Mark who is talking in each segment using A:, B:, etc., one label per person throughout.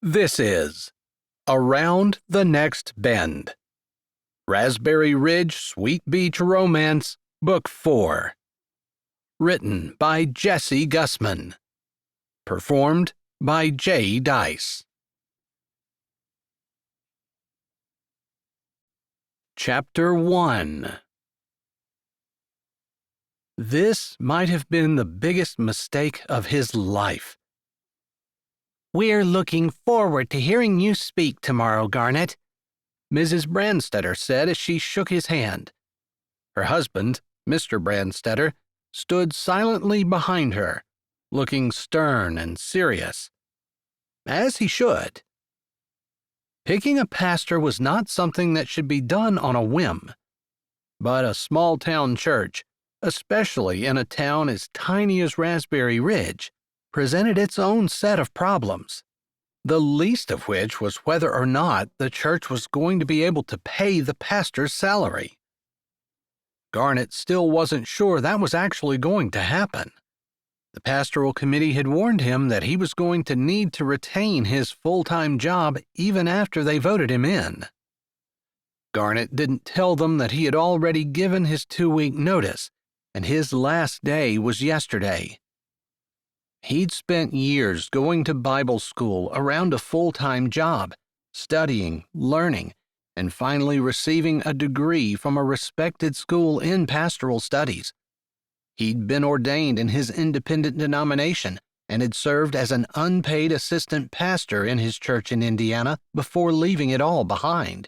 A: This is Around the Next Bend. Raspberry Ridge Sweet Beach Romance, Book 4. Written by Jessie Gussman. Performed by Jay Dyess. Chapter 1. This might have been the biggest mistake of his life.
B: "We're looking forward to hearing you speak tomorrow, Garnet,"
A: Mrs. Branstetter said as she shook his hand. Her husband, Mr. Branstetter, stood silently behind her, looking stern and serious. As he should. Picking a pastor was not something that should be done on a whim. But a small-town church, especially in a town as tiny as Raspberry Ridge, presented its own set of problems, the least of which was whether or not the church was going to be able to pay the pastor's salary. Garnet still wasn't sure that was actually going to happen. The pastoral committee had warned him that he was going to need to retain his full-time job even after they voted him in. Garnet didn't tell them that he had already given his 2-week notice, and his last day was yesterday. He'd spent years going to Bible school around a full-time job, studying, learning, and finally receiving a degree from a respected school in pastoral studies. He'd been ordained in his independent denomination and had served as an unpaid assistant pastor in his church in Indiana before leaving it all behind.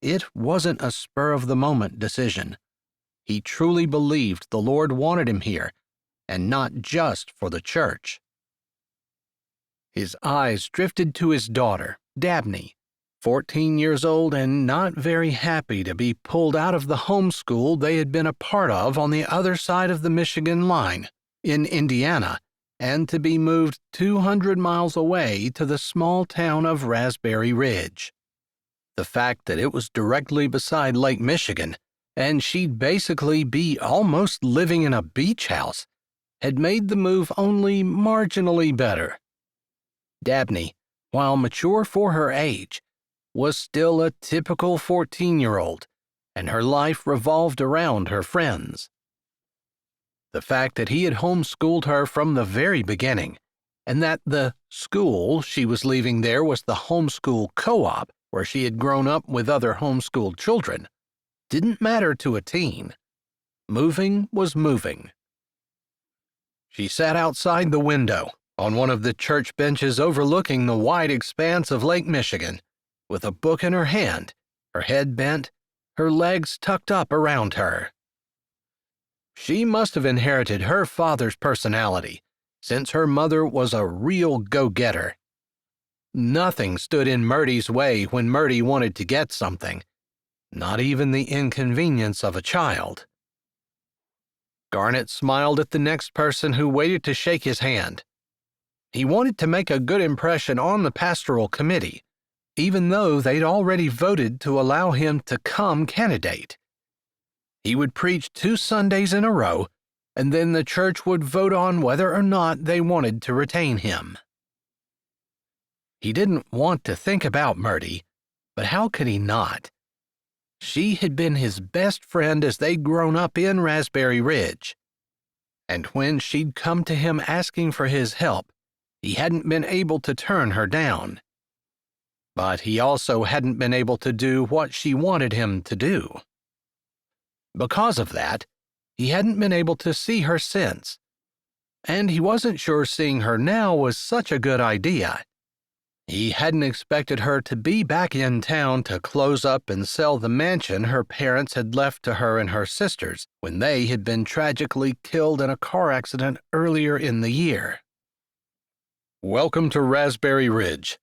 A: It wasn't a spur-of-the-moment decision. He truly believed the Lord wanted him here, and not just for the church. His eyes drifted to his daughter, Dabney, 14 years old and not very happy to be pulled out of the homeschool they had been a part of on the other side of the Michigan line, in Indiana, and to be moved 200 miles away to the small town of Raspberry Ridge. The fact that it was directly beside Lake Michigan, and she'd basically be almost living in a beach house, had made the move only marginally better. Dabney, while mature for her age, was still a typical 14-year-old, and her life revolved around her friends. The fact that he had homeschooled her from the very beginning, and that the school she was leaving there was the homeschool co-op where she had grown up with other homeschooled children, didn't matter to a teen. Moving was moving. She sat outside the window, on one of the church benches overlooking the wide expanse of Lake Michigan, with a book in her hand, her head bent, her legs tucked up around her. She must have inherited her father's personality, since her mother was a real go-getter. Nothing stood in Mertie's way when Mertie wanted to get something, not even the inconvenience of a child. Garnet smiled at the next person who waited to shake his hand. He wanted to make a good impression on the pastoral committee, even though they'd already voted to allow him to come candidate. He would preach 2 Sundays in a row, and then the church would vote on whether or not they wanted to retain him. He didn't want to think about Mertie, but how could he not? She had been his best friend as they'd grown up in Raspberry Ridge. And when she'd come to him asking for his help, he hadn't been able to turn her down. But he also hadn't been able to do what she wanted him to do. Because of that, he hadn't been able to see her since. And he wasn't sure seeing her now was such a good idea. He hadn't expected her to be back in town to close up and sell the mansion her parents had left to her and her sisters when they had been tragically killed in a car accident earlier in the year. "Welcome to Raspberry Ridge."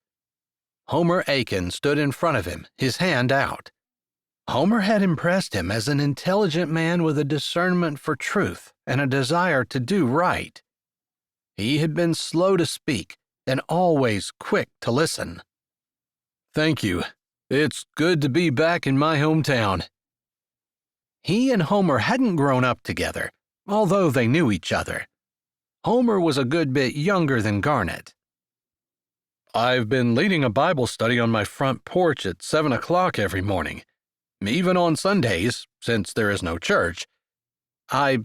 A: Homer Aiken stood in front of him, his hand out. Homer had impressed him as an intelligent man with a discernment for truth and a desire to do right. He had been slow to speak, and always quick to listen. "Thank you. It's good to be back in my hometown." He and Homer hadn't grown up together, although they knew each other. Homer was a good bit younger than Garnet. I've been leading a Bible study on my front porch at 7 o'clock every morning, even on Sundays, since there is no church. I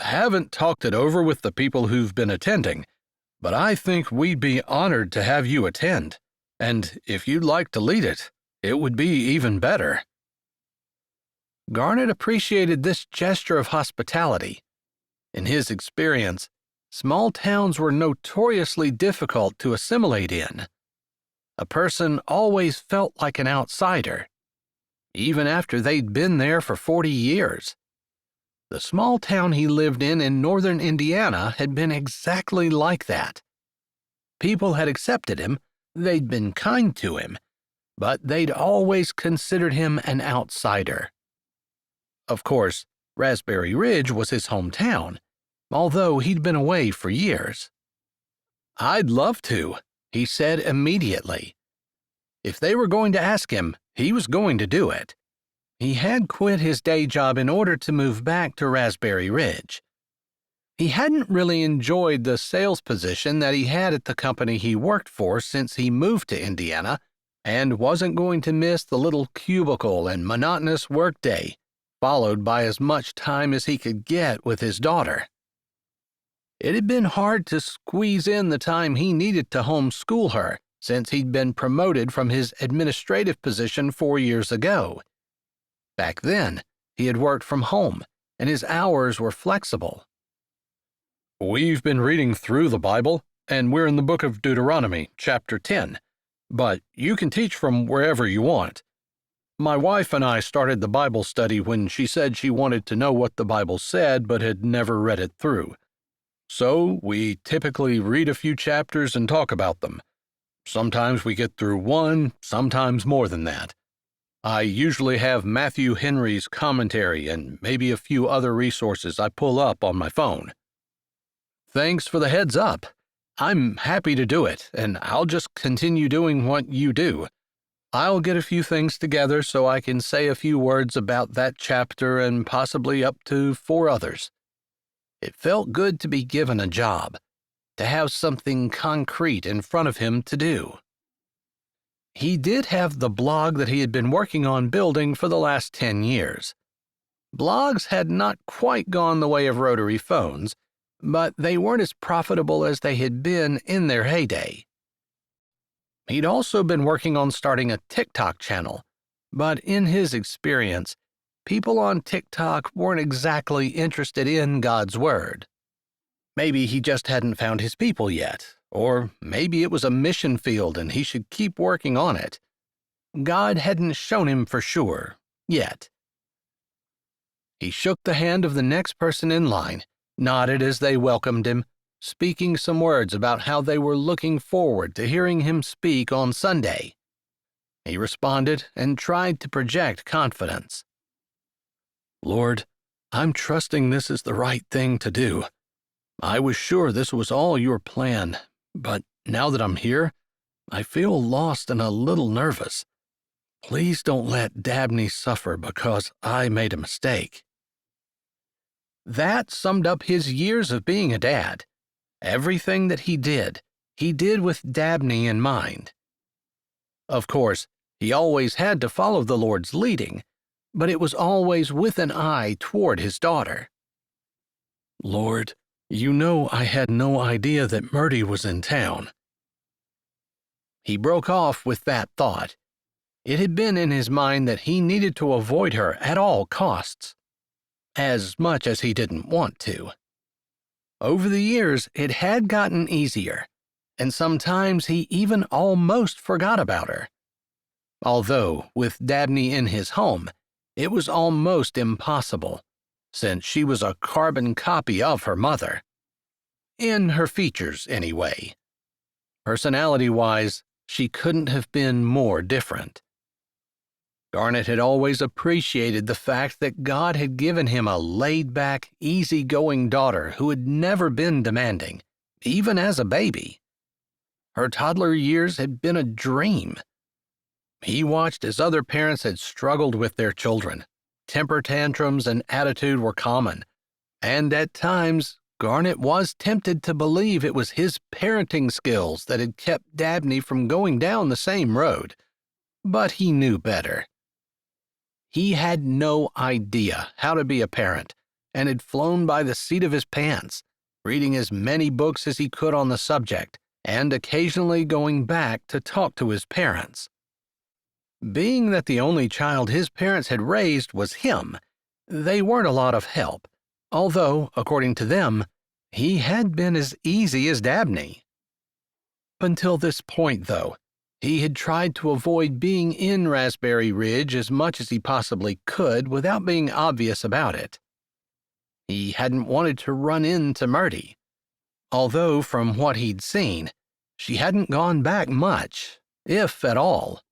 A: haven't talked it over with the people who've been attending, but I think we'd be honored to have you attend, and if you'd like to lead it, it would be even better."
B: Garnet appreciated this gesture of hospitality. In his experience, small towns were notoriously difficult to assimilate in. A person always felt like an outsider, even after they'd been there for 40 years. The small town he lived in northern Indiana had been exactly like that. People had accepted him, they'd been kind to him, but they'd always considered him an outsider. Of course, Raspberry Ridge was his hometown, although he'd been away for years. "I'd love to," he said immediately. If they were going to ask him, he was going to do it. He had quit his day job in order to move back to Raspberry Ridge. He hadn't really enjoyed the sales position that he had at the company he worked for since he moved to Indiana, and wasn't going to miss the little cubicle and monotonous workday, followed by as much time as he could get with his daughter. It had been hard to squeeze in the time he needed to homeschool her since he'd been promoted from his administrative position 4 years ago. Back then, he had worked from home, and his hours were flexible.
A: "We've been reading through the Bible, and we're in the book of Deuteronomy, chapter 10, but you can teach from wherever you want. My wife and I started the Bible study when she said she wanted to know what the Bible said but had never read it through. So we typically read a few chapters and talk about them. Sometimes we get through one, sometimes more than that. I usually have Matthew Henry's commentary and maybe a few other resources I pull up on my phone." "Thanks for the heads up. I'm happy to do it, and I'll just continue doing what you do. I'll get a few things together so I can say a few words about that chapter and possibly up to 4 others. It felt good to be given a job, to have something concrete in front of him to do. He did have the blog that he had been working on building for the last 10 years. Blogs had not quite gone the way of rotary phones, but they weren't as profitable as they had been in their heyday. He'd also been working on starting a TikTok channel, but in his experience, people on TikTok weren't exactly interested in God's Word. Maybe he just hadn't found his people yet, or maybe it was a mission field and he should keep working on it. God hadn't shown him for sure, yet. He shook the hand of the next person in line, nodded as they welcomed him, speaking some words about how they were looking forward to hearing him speak on Sunday. He responded and tried to project confidence. "Lord, I'm trusting this is the right thing to do. I was sure this was all your plan, but now that I'm here, I feel lost and a little nervous. Please don't let Dabney suffer because I made a mistake." That summed up his years of being a dad. Everything that he did with Dabney in mind. Of course, he always had to follow the Lord's leading, but it was always with an eye toward his daughter. "Lord, you know I had no idea that Mertie was in town." He broke off with that thought. It had been in his mind that he needed to avoid her at all costs, as much as he didn't want to. Over the years, it had gotten easier, and sometimes he even almost forgot about her. Although, with Dabney in his home, it was almost impossible, since she was a carbon copy of her mother. In her features, anyway. Personality-wise, she couldn't have been more different. Garnet had always appreciated the fact that God had given him a laid-back, easy-going daughter who had never been demanding, even as a baby. Her toddler years had been a dream. He watched as other parents had struggled with their children. Temper tantrums and attitude were common, and at times
B: Garnet was tempted to believe it was his parenting skills that had kept Dabney from going down the same road, but he knew better. He had no idea how to be a parent and had flown by the seat of his pants, reading as many books as he could on the subject and occasionally going back to talk to his parents. Being that the only child his parents had raised was him, they weren't a lot of help, although, according to them, he had been as easy as Dabney. Up until this point, though, he had tried to avoid being in Raspberry Ridge as much as he possibly could without being obvious about it. He hadn't wanted to run into Mertie, although from what he'd seen, she hadn't gone back much, if at all.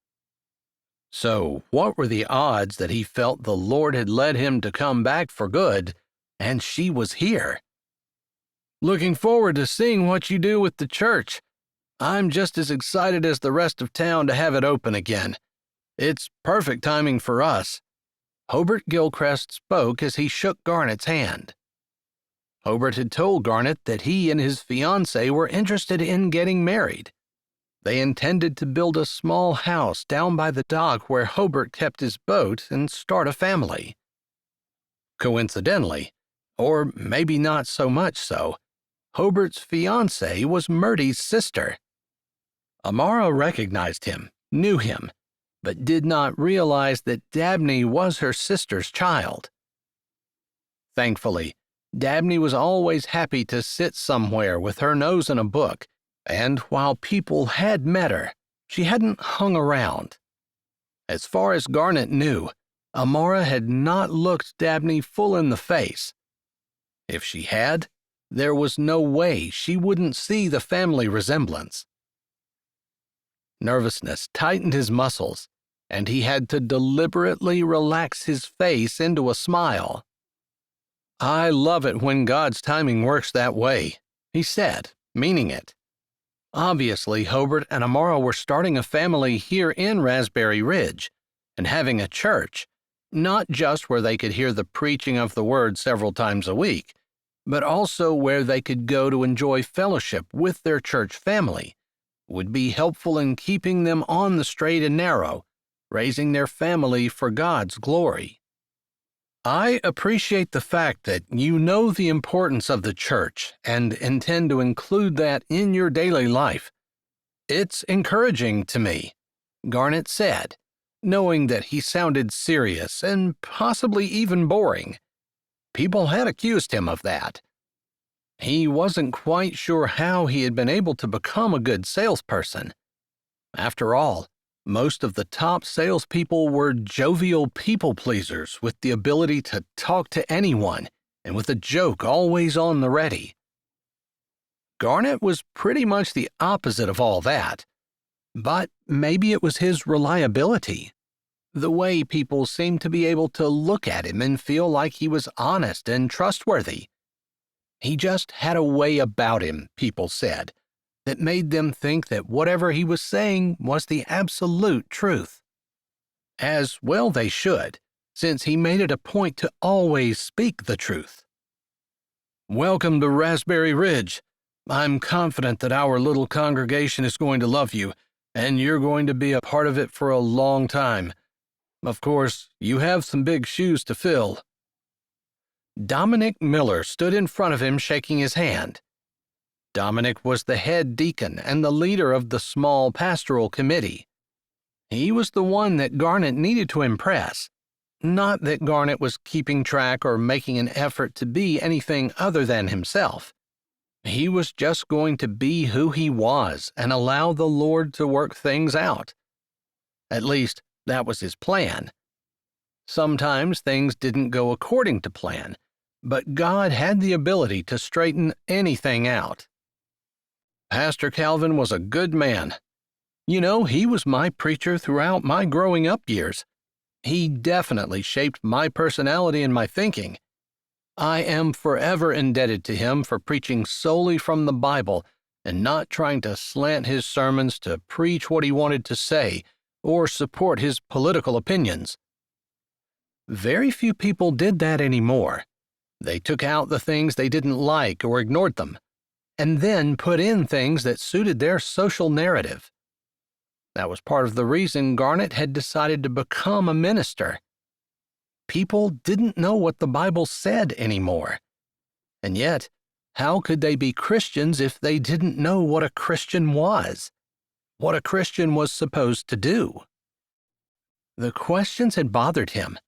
B: So what were the odds that he felt the Lord had led him to come back for good, and she was here? "Looking forward to seeing what you do with the church. I'm just as excited as the rest of town to have it open again. It's perfect timing for us." Hobart Gilchrist spoke as he shook Garnet's hand. Hobart had told Garnet that he and his fiancée were interested in getting married. They intended to build a small house down by the dock where Hobart kept his boat and start a family. Coincidentally, or maybe not so much so, Hobart's fiancée was Mertie's sister. Amara recognized him, knew him, but did not realize that Dabney was her sister's child. Thankfully, Dabney was always happy to sit somewhere with her nose in a book, and while people had met her, she hadn't hung around. As far as Garnet knew, Amara had not looked Dabney full in the face. If she had, there was no way she wouldn't see the family resemblance. Nervousness tightened his muscles, and he had to deliberately relax his face into a smile. "I love it when God's timing works that way," he said, meaning it. Obviously, Hobart and Amara were starting a family here in Raspberry Ridge and having a church, not just where they could hear the preaching of the word several times a week, but also where they could go to enjoy fellowship with their church family, would be helpful in keeping them on the straight and narrow, raising their family for God's glory. "I appreciate the fact that you know the importance of the church and intend to include that in your daily life. It's encouraging to me," Garnet said, knowing that he sounded serious and possibly even boring. People had accused him of that. He wasn't quite sure how he had been able to become a good salesperson. After all, most of the top salespeople were jovial people-pleasers with the ability to talk to anyone and with a joke always on the ready. Garnet was pretty much the opposite of all that, but maybe it was his reliability. The way people seemed to be able to look at him and feel like he was honest and trustworthy. He just had a way about him, people said, that made them think that whatever he was saying was the absolute truth. As well they should, since he made it a point to always speak the truth. "Welcome to Raspberry Ridge. I'm confident that our little congregation is going to love you, and you're going to be a part of it for a long time. Of course, you have some big shoes to fill." Dominic Miller stood in front of him shaking his hand. Dominic was the head deacon and the leader of the small pastoral committee. He was the one that Garnet needed to impress, not that Garnet was keeping track or making an effort to be anything other than himself. He was just going to be who he was and allow the Lord to work things out. At least, that was his plan. Sometimes things didn't go according to plan, but God had the ability to straighten anything out. "Pastor Calvin was a good man. You know, he was my preacher throughout my growing up years. He definitely shaped my personality and my thinking. I am forever indebted to him for preaching solely from the Bible and not trying to slant his sermons to preach what he wanted to say or support his political opinions." Very few people did that anymore. They took out the things they didn't like or ignored them, and then put in things that suited their social narrative. That was part of the reason Garnet had decided to become a minister. People didn't know what the Bible said anymore. And yet, how could they be Christians if they didn't know what a Christian was? What a Christian was supposed to do? The questions had bothered him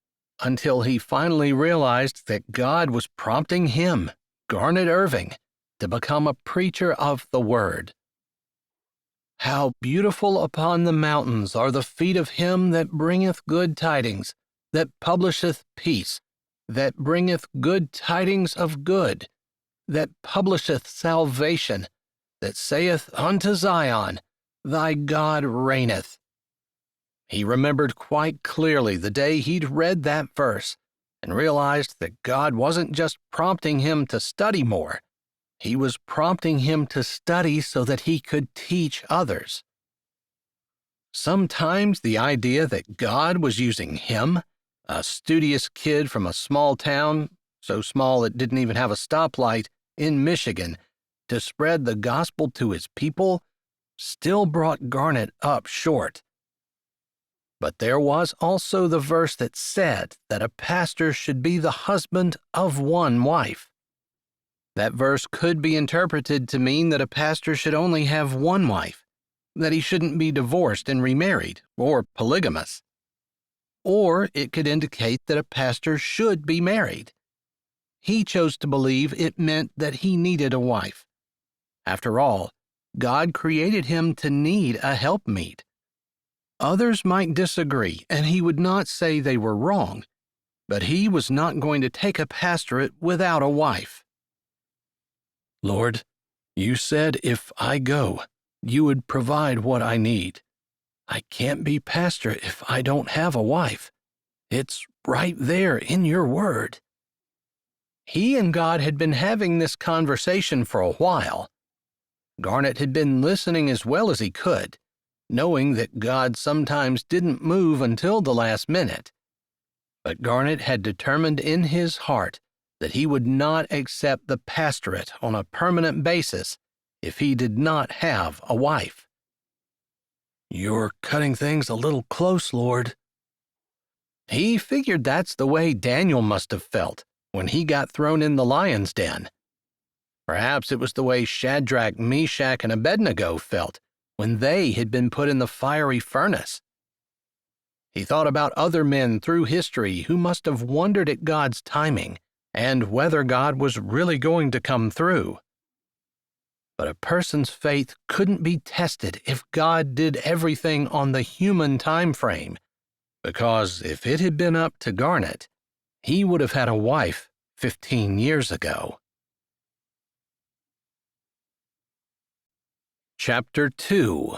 B: until he finally realized that God was prompting him, Garnet Irving, to become a preacher of the Word. How beautiful upon the mountains are the feet of him that bringeth good tidings, that publisheth peace, that bringeth good tidings of good, that publisheth salvation, that saith unto Zion, Thy God reigneth. He remembered quite clearly the day he'd read that verse and realized that God wasn't just prompting him to study more. He was prompting him to study so that he could teach others. Sometimes the idea that God was using him, a studious kid from a small town, so small it didn't even have a stoplight, in Michigan, to spread the gospel to his people, still brought Garnet up short. But there was also the verse that said that a pastor should be the husband of one wife. That verse could be interpreted to mean that a pastor should only have one wife, that he shouldn't be divorced and remarried, or polygamous. Or it could indicate that a pastor should be married. He chose to believe it meant that he needed a wife. After all, God created him to need a helpmeet. Others might disagree, and he would not say they were wrong, but he was not going to take a pastorate without a wife. Lord, you said if I go, you would provide what I need. I can't be pastor if I don't have a wife. It's right there in your word. He and God had been having this conversation for a while. Garnet had been listening as well as he could, knowing that God sometimes didn't move until the last minute. But Garnet had determined in his heart that he would not accept the pastorate on a permanent basis if he did not have a wife. You're cutting things a little close, Lord. He figured that's the way Daniel must have felt when he got thrown in the lion's den. Perhaps it was the way Shadrach, Meshach, and Abednego felt when they had been put in the fiery furnace. He thought about other men through history who must have wondered at God's timing and whether God was really going to come through. But a person's faith couldn't be tested if God did everything on the human time frame, because if it had been up to Garnet, he would have had a wife 15 years ago. Chapter 2.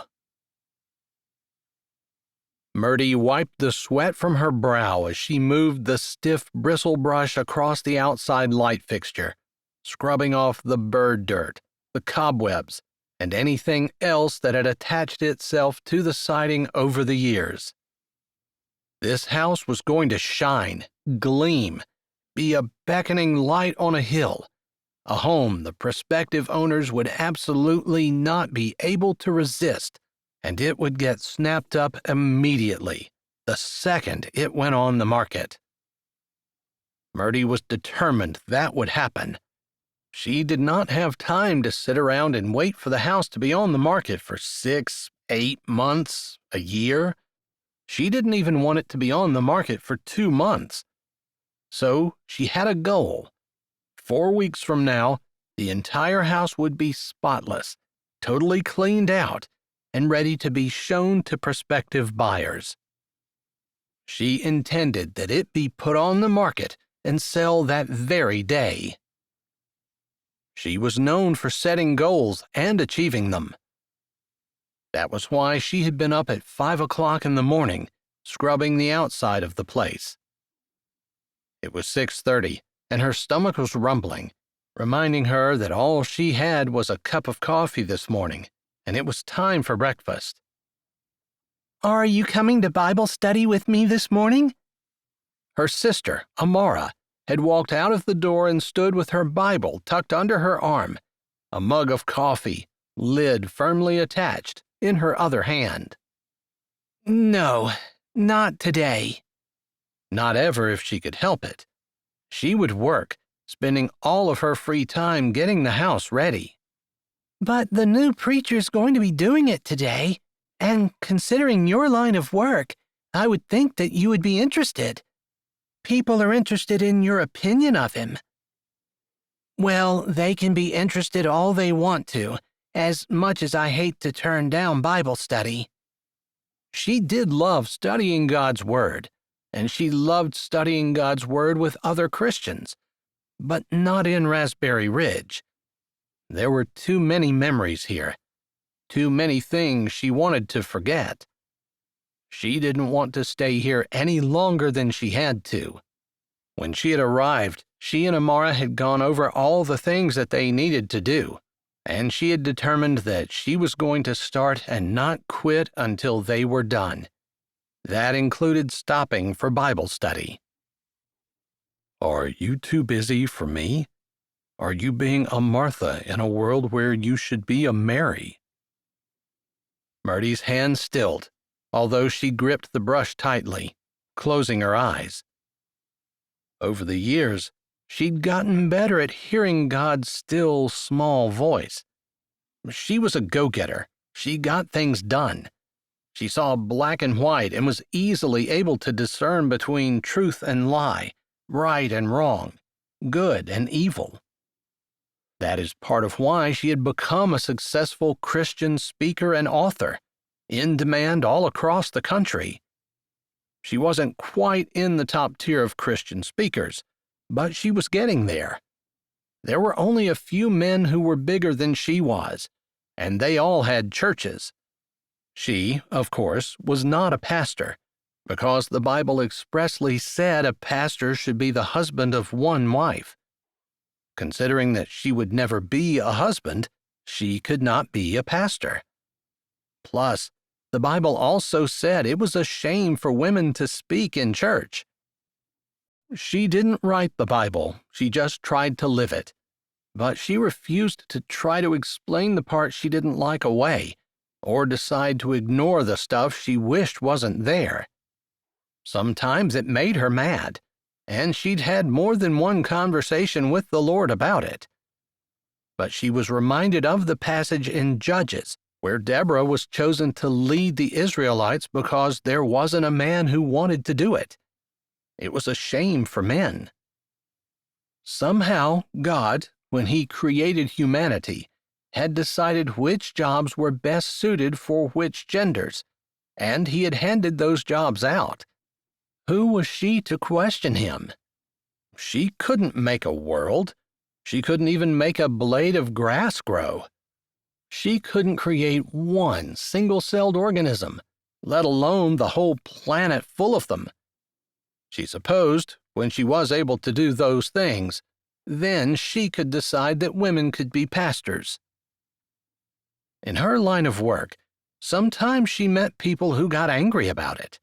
B: Mertie wiped the sweat from her brow as she moved the stiff bristle brush across the outside light fixture, scrubbing off the bird dirt, the cobwebs, and anything else that had attached itself to the siding over the years. This house was going to shine, gleam, be a beckoning light on a hill, a home the prospective owners would absolutely not be able to resist, and it would get snapped up immediately, the second it went on the market. Mertie was determined that would happen. She did not have time to sit around and wait for the house to be on the market for 6, 8 months, a year. She didn't even want it to be on the market for 2 months. So she had a goal. 4 weeks from now, the entire house would be spotless, totally cleaned out, and ready to be shown to prospective buyers. She intended that it be put on the market and sell that very day. She was known for setting goals and achieving them. That was why she had been up at 5 o'clock in the morning, scrubbing the outside of the place. It was 6:30, and her stomach was rumbling, reminding her that all she had was a cup of coffee this morning, and it was time for breakfast. "Are you coming to Bible study with me this morning?" Her sister, Amara, had walked out of the door and stood with her Bible tucked under her arm, a mug of coffee, lid firmly attached, in her other hand.
A: No, not today.
B: Not ever if she could help it. She would work, spending all of her free time getting the house ready.
A: But the new preacher's going to be doing it today, and considering your line of work, I would think that you would be interested. People are interested in your opinion of him. Well, they can be interested all they want to, as much as I hate to turn down Bible study.
B: She did love studying God's Word, and she loved studying God's Word with other Christians, but not in Raspberry Ridge. There were too many memories here, too many things she wanted to forget. She didn't want to stay here any longer than she had to. When she had arrived, she and Amara had gone over all the things that they needed to do, and she had determined that she was going to start and not quit until they were done. That included stopping for Bible study. Are you too busy for me? Are you being a Martha in a world where you should be a Mary? Mertie's hand stilled, although she gripped the brush tightly, closing her eyes. Over the years, she'd gotten better at hearing God's still, small voice. She was a go-getter. She got things done. She saw black and white and was easily able to discern between truth and lie, right and wrong, good and evil. That is part of why she had become a successful Christian speaker and author, in demand all across the country. She wasn't quite in the top tier of Christian speakers, but she was getting there. There were only a few men who were bigger than she was, and they all had churches. She, of course, was not a pastor, because the Bible expressly said a pastor should be the husband of one wife. Considering that she would never be a husband, she could not be a pastor. Plus, the Bible also said it was a shame for women to speak in church. She didn't write the Bible, she just tried to live it. But she refused to try to explain the part she didn't like away, or decide to ignore the stuff she wished wasn't there. Sometimes it made her mad, and she'd had more than one conversation with the Lord about it. But she was reminded of the passage in Judges, where Deborah was chosen to lead the Israelites because there wasn't a man who wanted to do it. It was a shame for men. Somehow, God, when He created humanity, had decided which jobs were best suited for which genders, and He had handed those jobs out. Who was she to question Him? She couldn't make a world. She couldn't even make a blade of grass grow. She couldn't create one single-celled organism, let alone the whole planet full of them. She supposed, when she was able to do those things, then she could decide that women could be pastors. In her line of work, sometimes she met people who got angry about it.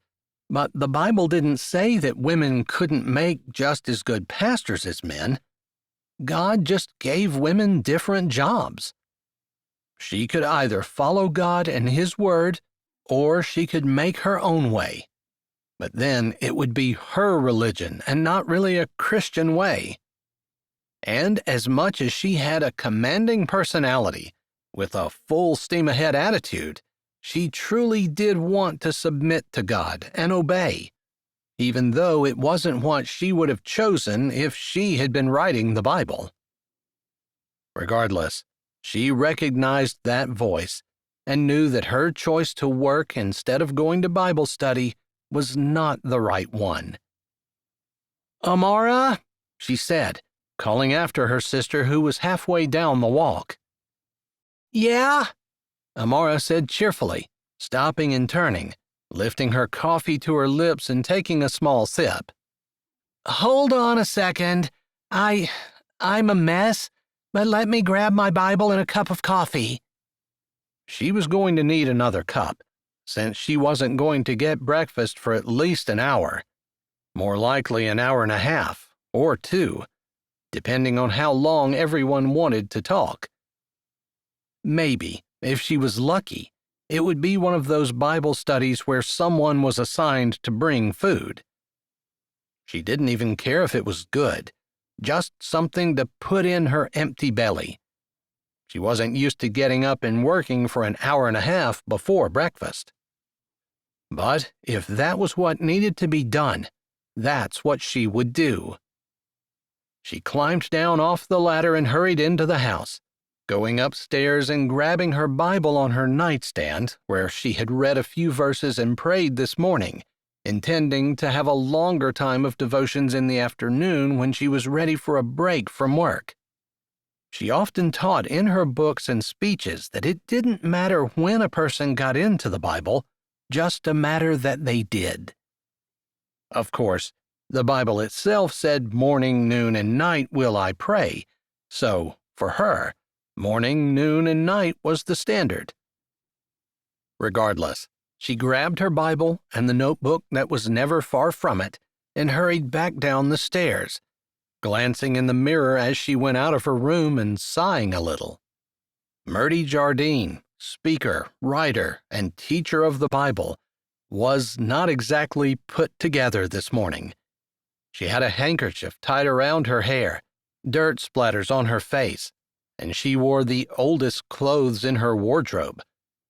B: But the Bible didn't say that women couldn't make just as good pastors as men. God just gave women different jobs. She could either follow God and His Word, or she could make her own way. But then it would be her religion and not really a Christian way. And as much as she had a commanding personality, with a full steam-ahead attitude, she truly did want to submit to God and obey, even though it wasn't what she would have chosen if she had been writing the Bible. Regardless, she recognized that voice and knew that her choice to work instead of going to Bible study was not the right one. "Amara," she said, calling after her sister who was halfway down the walk. "Yeah?" Amara said cheerfully, stopping and turning, lifting her coffee to her lips and taking a small sip. "Hold on a second. I'm a mess, but let me grab my Bible and a cup of coffee." She was going to need another cup, since she wasn't going to get breakfast for at least an hour, more likely an hour and a half, or 2, depending on how long everyone wanted to talk. Maybe, if she was lucky, it would be one of those Bible studies where someone was assigned to bring food. She didn't even care if it was good, just something to put in her empty belly. She wasn't used to getting up and working for an hour and a half before breakfast. But if that was what needed to be done, that's what she would do. She climbed down off the ladder and hurried into the house, going upstairs and grabbing her Bible on her nightstand, where she had read a few verses and prayed this morning, intending to have a longer time of devotions in the afternoon when she was ready for a break from work. She often taught in her books and speeches that it didn't matter when a person got into the Bible, just a matter that they did. Of course, the Bible itself said morning, noon, and night will I pray, so, for her, morning, noon, and night was the standard. Regardless, she grabbed her Bible and the notebook that was never far from it and hurried back down the stairs, glancing in the mirror as she went out of her room and sighing a little. Mertie Jardine, speaker, writer, and teacher of the Bible, was not exactly put together this morning. She had a handkerchief tied around her hair, dirt splatters on her face, and she wore the oldest clothes in her wardrobe,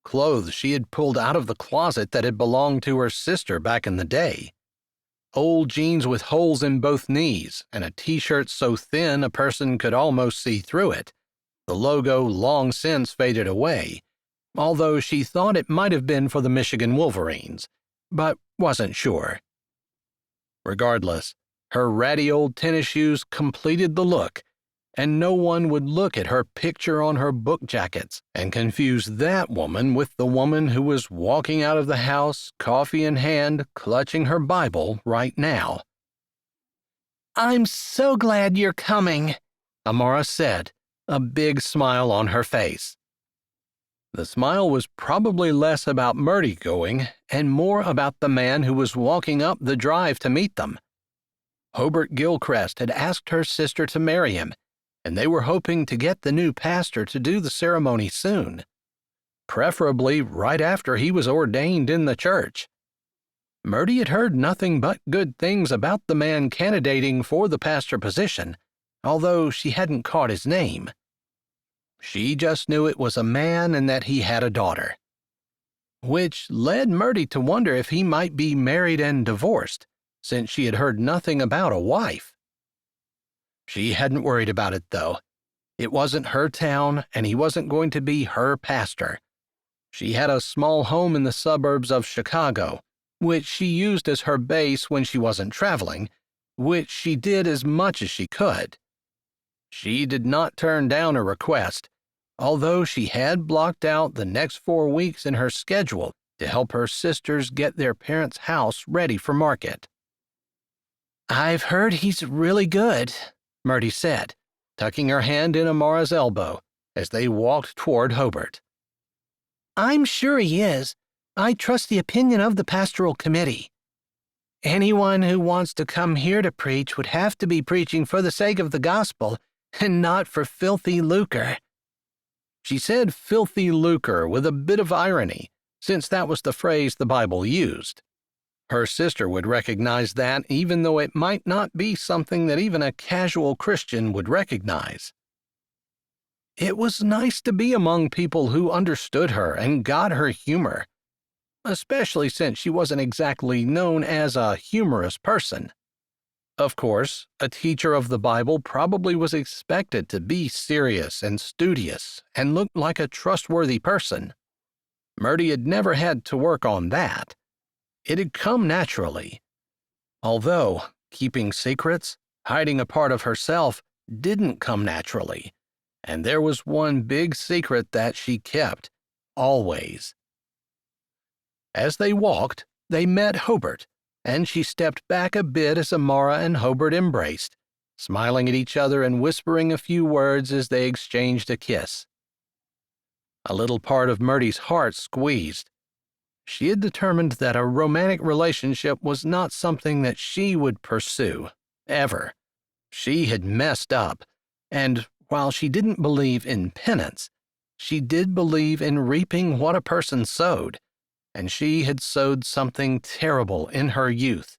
B: clothes she had pulled out of the closet that had belonged to her sister back in the day. Old jeans with holes in both knees, and a t-shirt so thin a person could almost see through it, the logo long since faded away, although she thought it might have been for the Michigan Wolverines, but wasn't sure. Regardless, her ratty old tennis shoes completed the look, and no one would look at her picture on her book jackets and confuse that woman with the woman who was walking out of the house, coffee in hand, clutching her Bible right now. "I'm so glad you're coming," Amara said, a big smile on her face. The smile was probably less about Mertie going and more about the man who was walking up the drive to meet them. Hobart Gilchrist had asked her sister to marry him, and they were hoping to get the new pastor to do the ceremony soon, preferably right after he was ordained in the church. Mertie had heard nothing but good things about the man candidating for the pastor position, although she hadn't caught his name. She just knew it was a man and that he had a daughter, which led Mertie to wonder if he might be married and divorced, since she had heard nothing about a wife. She hadn't worried about it, though. It wasn't her town, and he wasn't going to be her pastor. She had a small home in the suburbs of Chicago, which she used as her base when she wasn't traveling, which she did as much as she could. She did not turn down a request, although she had blocked out the next 4 weeks in her schedule to help her sisters get their parents' house ready for market. "I've heard he's really good," Mertie said, tucking her hand in Amara's elbow as they walked toward Hobart. "I'm sure he is. I trust the opinion of the pastoral committee. Anyone who wants to come here to preach would have to be preaching for the sake of the gospel and not for filthy lucre." She said filthy lucre with a bit of irony, since that was the phrase the Bible used. Her sister would recognize that, even though it might not be something that even a casual Christian would recognize. It was nice to be among people who understood her and got her humor, especially since she wasn't exactly known as a humorous person. Of course, a teacher of the Bible probably was expected to be serious and studious and look like a trustworthy person. Mertie had never had to work on that. It had come naturally. Although, keeping secrets, hiding a part of herself, didn't come naturally. And there was one big secret that she kept, always. As they walked, they met Hobart, and she stepped back a bit as Amara and Hobart embraced, smiling at each other and whispering a few words as they exchanged a kiss. A little part of Mertie's heart squeezed. She had determined that a romantic relationship was not something that she would pursue, ever. She had messed up, and while she didn't believe in penance, she did believe in reaping what a person sowed, and she had sowed something terrible in her youth.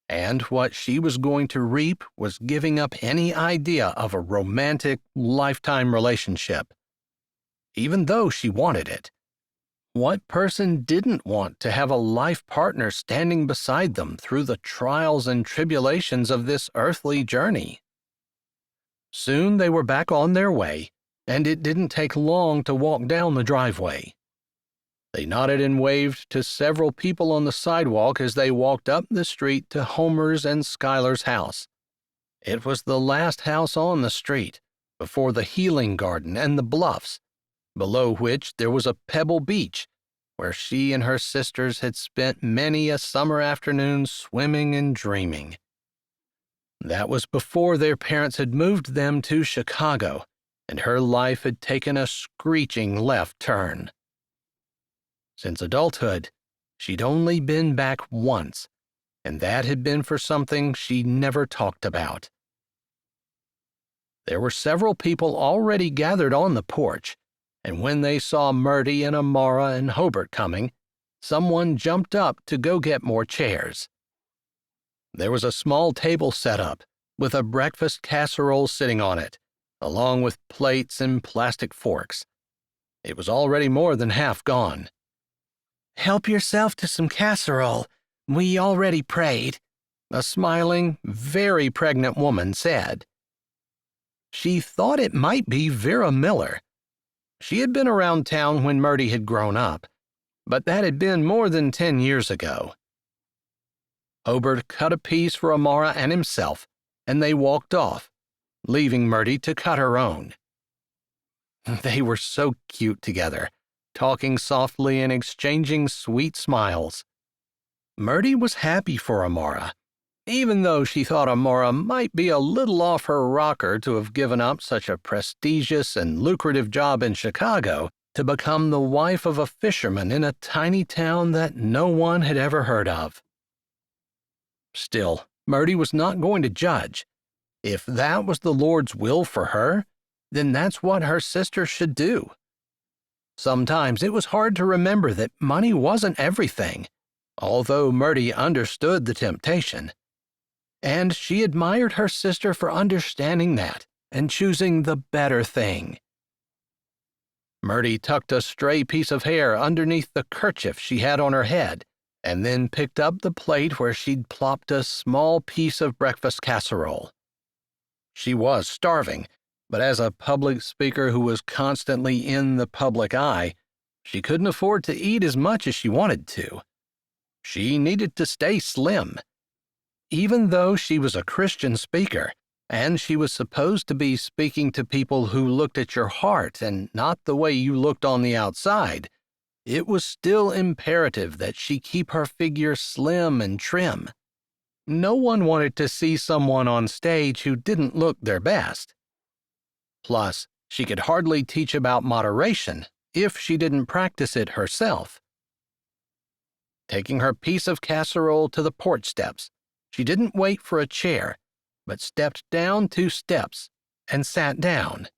B: And what she was going to reap was giving up any idea of a romantic, lifetime relationship, even though she wanted it. What person didn't want to have a life partner standing beside them through the trials and tribulations of this earthly journey? Soon they were back on their way, and it didn't take long to walk down the driveway. They nodded and waved to several people on the sidewalk as they walked up the street to Homer's and Schuyler's house. It was the last house on the street, before the healing garden and the bluffs, below which there was a pebble beach, where she and her sisters had spent many a summer afternoon swimming and dreaming. That was before their parents had moved them to Chicago, and her life had taken a screeching left turn. Since adulthood, she'd only been back once, and that had been for something she never talked about. There were several people already gathered on the porch, and when they saw Mertie and Amara and Hobart coming, someone jumped up to go get more chairs. There was a small table set up, with a breakfast casserole sitting on it, along with plates and plastic forks. It was already more than half gone. "Help yourself to some casserole. We already prayed," a smiling, very pregnant woman said. She thought it might be Vera Miller. She had been around town when Mertie had grown up, but that had been more than 10 years ago. Hobart cut a piece for Amara and himself, and they walked off, leaving Mertie to cut her own. They were so cute together, talking softly and exchanging sweet smiles. Mertie was happy for Amara, even though she thought Amara might be a little off her rocker to have given up such a prestigious and lucrative job in Chicago to become the wife of a fisherman in a tiny town that no one had ever heard of. Still, Mertie was not going to judge. If that was the Lord's will for her, then that's what her sister should do. Sometimes it was hard to remember that money wasn't everything, although Mertie understood the temptation. And she admired her sister for understanding that and choosing the better thing. Mertie tucked a stray piece of hair underneath the kerchief she had on her head, and then picked up the plate where she'd plopped a small piece of breakfast casserole. She was starving, but as a public speaker who was constantly in the public eye, she couldn't afford to eat as much as she wanted to. She needed to stay slim. Even though she was a Christian speaker, and she was supposed to be speaking to people who looked at your heart and not the way you looked on the outside, it was still imperative that she keep her figure slim and trim. No one wanted to see someone on stage who didn't look their best. Plus, she could hardly teach about moderation if she didn't practice it herself. Taking her piece of casserole to the porch steps, she didn't wait for a chair, but stepped down 2 steps and sat down.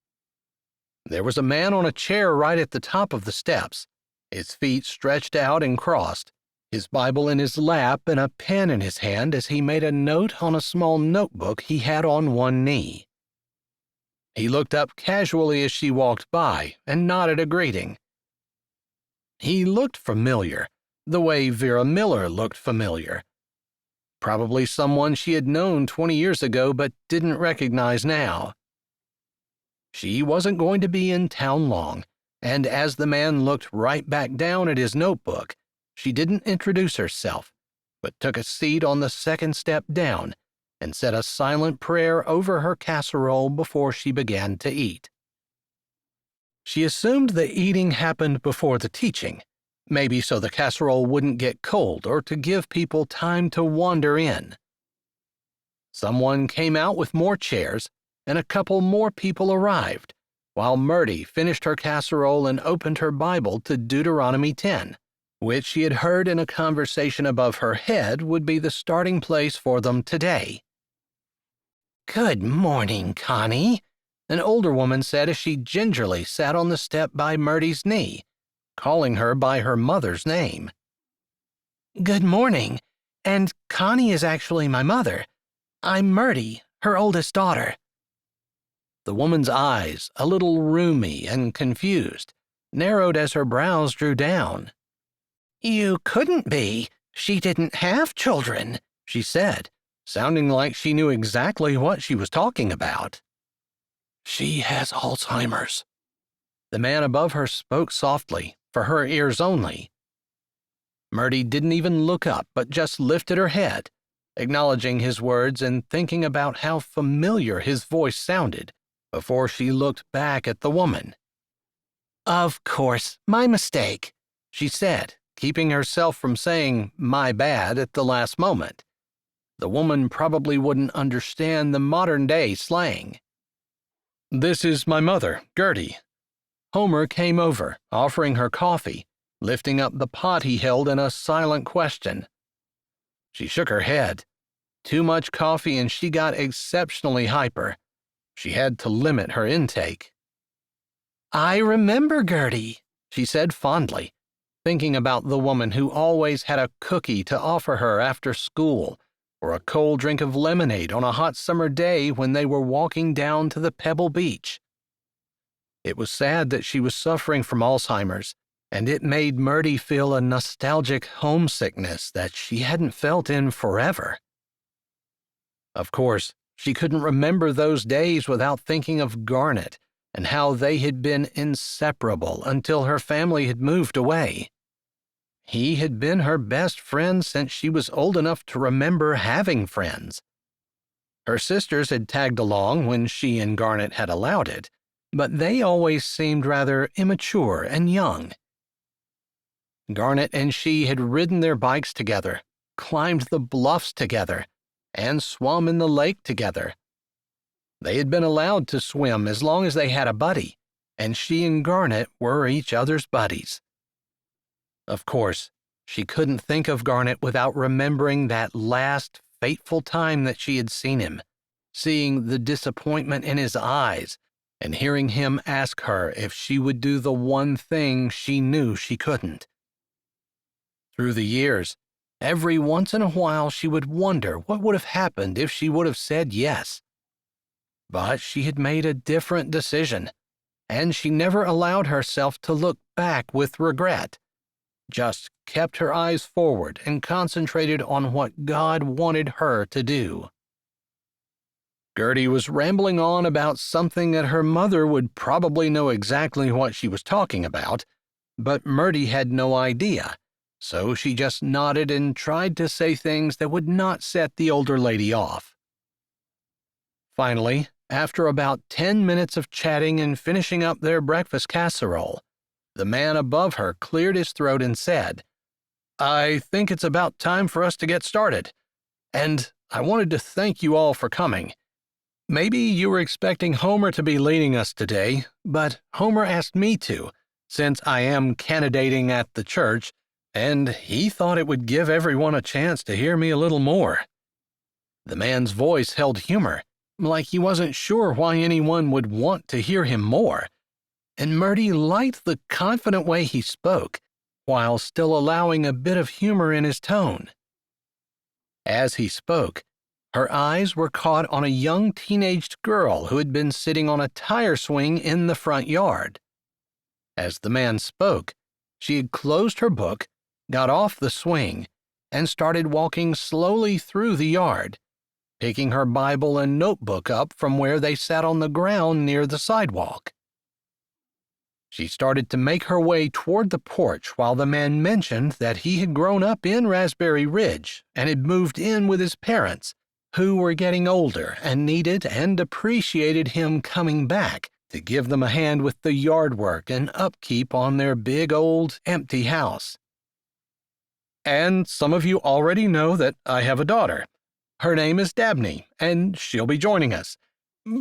B: There was a man on a chair right at the top of the steps, his feet stretched out and crossed, his Bible in his lap and a pen in his hand as he made a note on a small notebook he had on one knee. He looked up casually as she walked by and nodded a greeting. He looked familiar, the way Vera Miller looked familiar. Probably someone she had known 20 years ago but didn't recognize now. She wasn't going to be in town long, and as the man looked right back down at his notebook, she didn't introduce herself, but took a seat on the second step down and said a silent prayer over her casserole before she began to eat. She assumed the eating happened before the teaching, maybe so the casserole wouldn't get cold or to give people time to wander in. Someone came out with more chairs, and a couple more people arrived, while Mertie finished her casserole and opened her Bible to Deuteronomy 10, which she had heard in a conversation above her head would be the starting place for them today. "Good morning, Connie," an older woman said as she gingerly sat on the step by Mertie's knee, calling her by her mother's name. "Good morning, and Connie is actually my mother. I'm Mertie, her oldest daughter." The woman's eyes, a little rheumy and confused, narrowed as her brows drew down. "You couldn't be. She didn't have children," she said, sounding like she knew exactly what she was talking about. "She has Alzheimer's." The man above her spoke softly, for her ears only. Mertie didn't even look up, but just lifted her head, acknowledging his words and thinking about how familiar his voice sounded before she looked back at the woman. "Of course, my mistake," she said, keeping herself from saying "my bad" at the last moment. The woman probably wouldn't understand the modern-day slang. "This is my mother, Gertie." Homer came over, offering her coffee, lifting up the pot he held in a silent question. She shook her head. Too much coffee and she got exceptionally hyper. She had to limit her intake. "I remember Gertie," she said fondly, thinking about the woman who always had a cookie to offer her after school, or a cold drink of lemonade on a hot summer day when they were walking down to the Pebble Beach. It was sad that she was suffering from Alzheimer's, and it made Mertie feel a nostalgic homesickness that she hadn't felt in forever. Of course, she couldn't remember those days without thinking of Garnet and how they had been inseparable until her family had moved away. He had been her best friend since she was old enough to remember having friends. Her sisters had tagged along when she and Garnet had allowed it, but they always seemed rather immature and young. Garnet and she had ridden their bikes together, climbed the bluffs together, and swum in the lake together. They had been allowed to swim as long as they had a buddy, and she and Garnet were each other's buddies. Of course, she couldn't think of Garnet without remembering that last fateful time that she had seen him, seeing the disappointment in his eyes, and hearing him ask her if she would do the one thing she knew she couldn't. Through the years, every once in a while she would wonder what would have happened if she would have said yes. But she had made a different decision, and she never allowed herself to look back with regret, just kept her eyes forward and concentrated on what God wanted her to do. Gertie was rambling on about something that her mother would probably know exactly what she was talking about, but Mertie had no idea, so she just nodded and tried to say things that would not set the older lady off. Finally, after about 10 minutes of chatting and finishing up their breakfast casserole, the man above her cleared his throat and said, "I think it's about time for us to get started, and I wanted to thank you all for coming. Maybe you were expecting Homer to be leading us today, but Homer asked me to, since I am candidating at the church, and he thought it would give everyone a chance to hear me a little more." The man's voice held humor, like he wasn't sure why anyone would want to hear him more, and Mertie liked the confident way he spoke, while still allowing a bit of humor in his tone. As he spoke, her eyes were caught on a young teenaged girl who had been sitting on a tire swing in the front yard. As the man spoke, she had closed her book, got off the swing, and started walking slowly through the yard, picking her Bible and notebook up from where they sat on the ground near the sidewalk. She started to make her way toward the porch while the man mentioned that he had grown up in Raspberry Ridge and had moved in with his parents, who were getting older and needed and appreciated him coming back to give them a hand with the yard work and upkeep on their big old empty house. "And some of you already know that I have a daughter. Her name is Dabney, and she'll be joining us.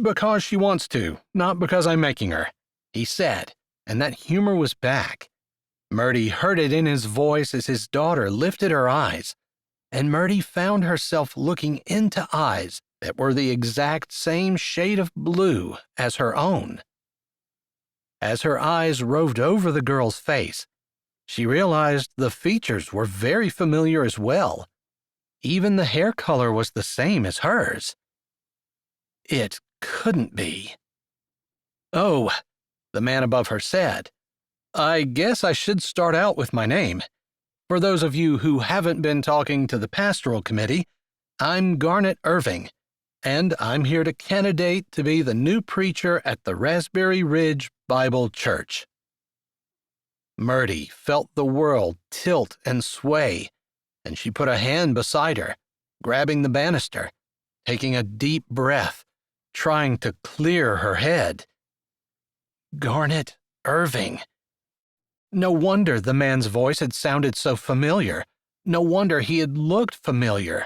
B: Because she wants to, not because I'm making her," he said, and that humor was back. Mertie heard it in his voice as his daughter lifted her eyes, and Mertie found herself looking into eyes
A: that were the exact same shade of blue as her own. As her eyes roved over the girl's face, she realized the features were very familiar as well. Even the hair color was the same as hers. It couldn't be. "Oh," the man above her said, "I guess I should start out with my name. For those of you who haven't been talking to the pastoral committee, I'm Garnet Irving, and I'm here to candidate to be the new preacher at the Raspberry Ridge Bible Church." Mertie felt the world tilt and sway, and she put a hand beside her, grabbing the banister, taking a deep breath, trying to clear her head. Garnet Irving. No wonder the man's voice had sounded so familiar. No wonder he had looked familiar.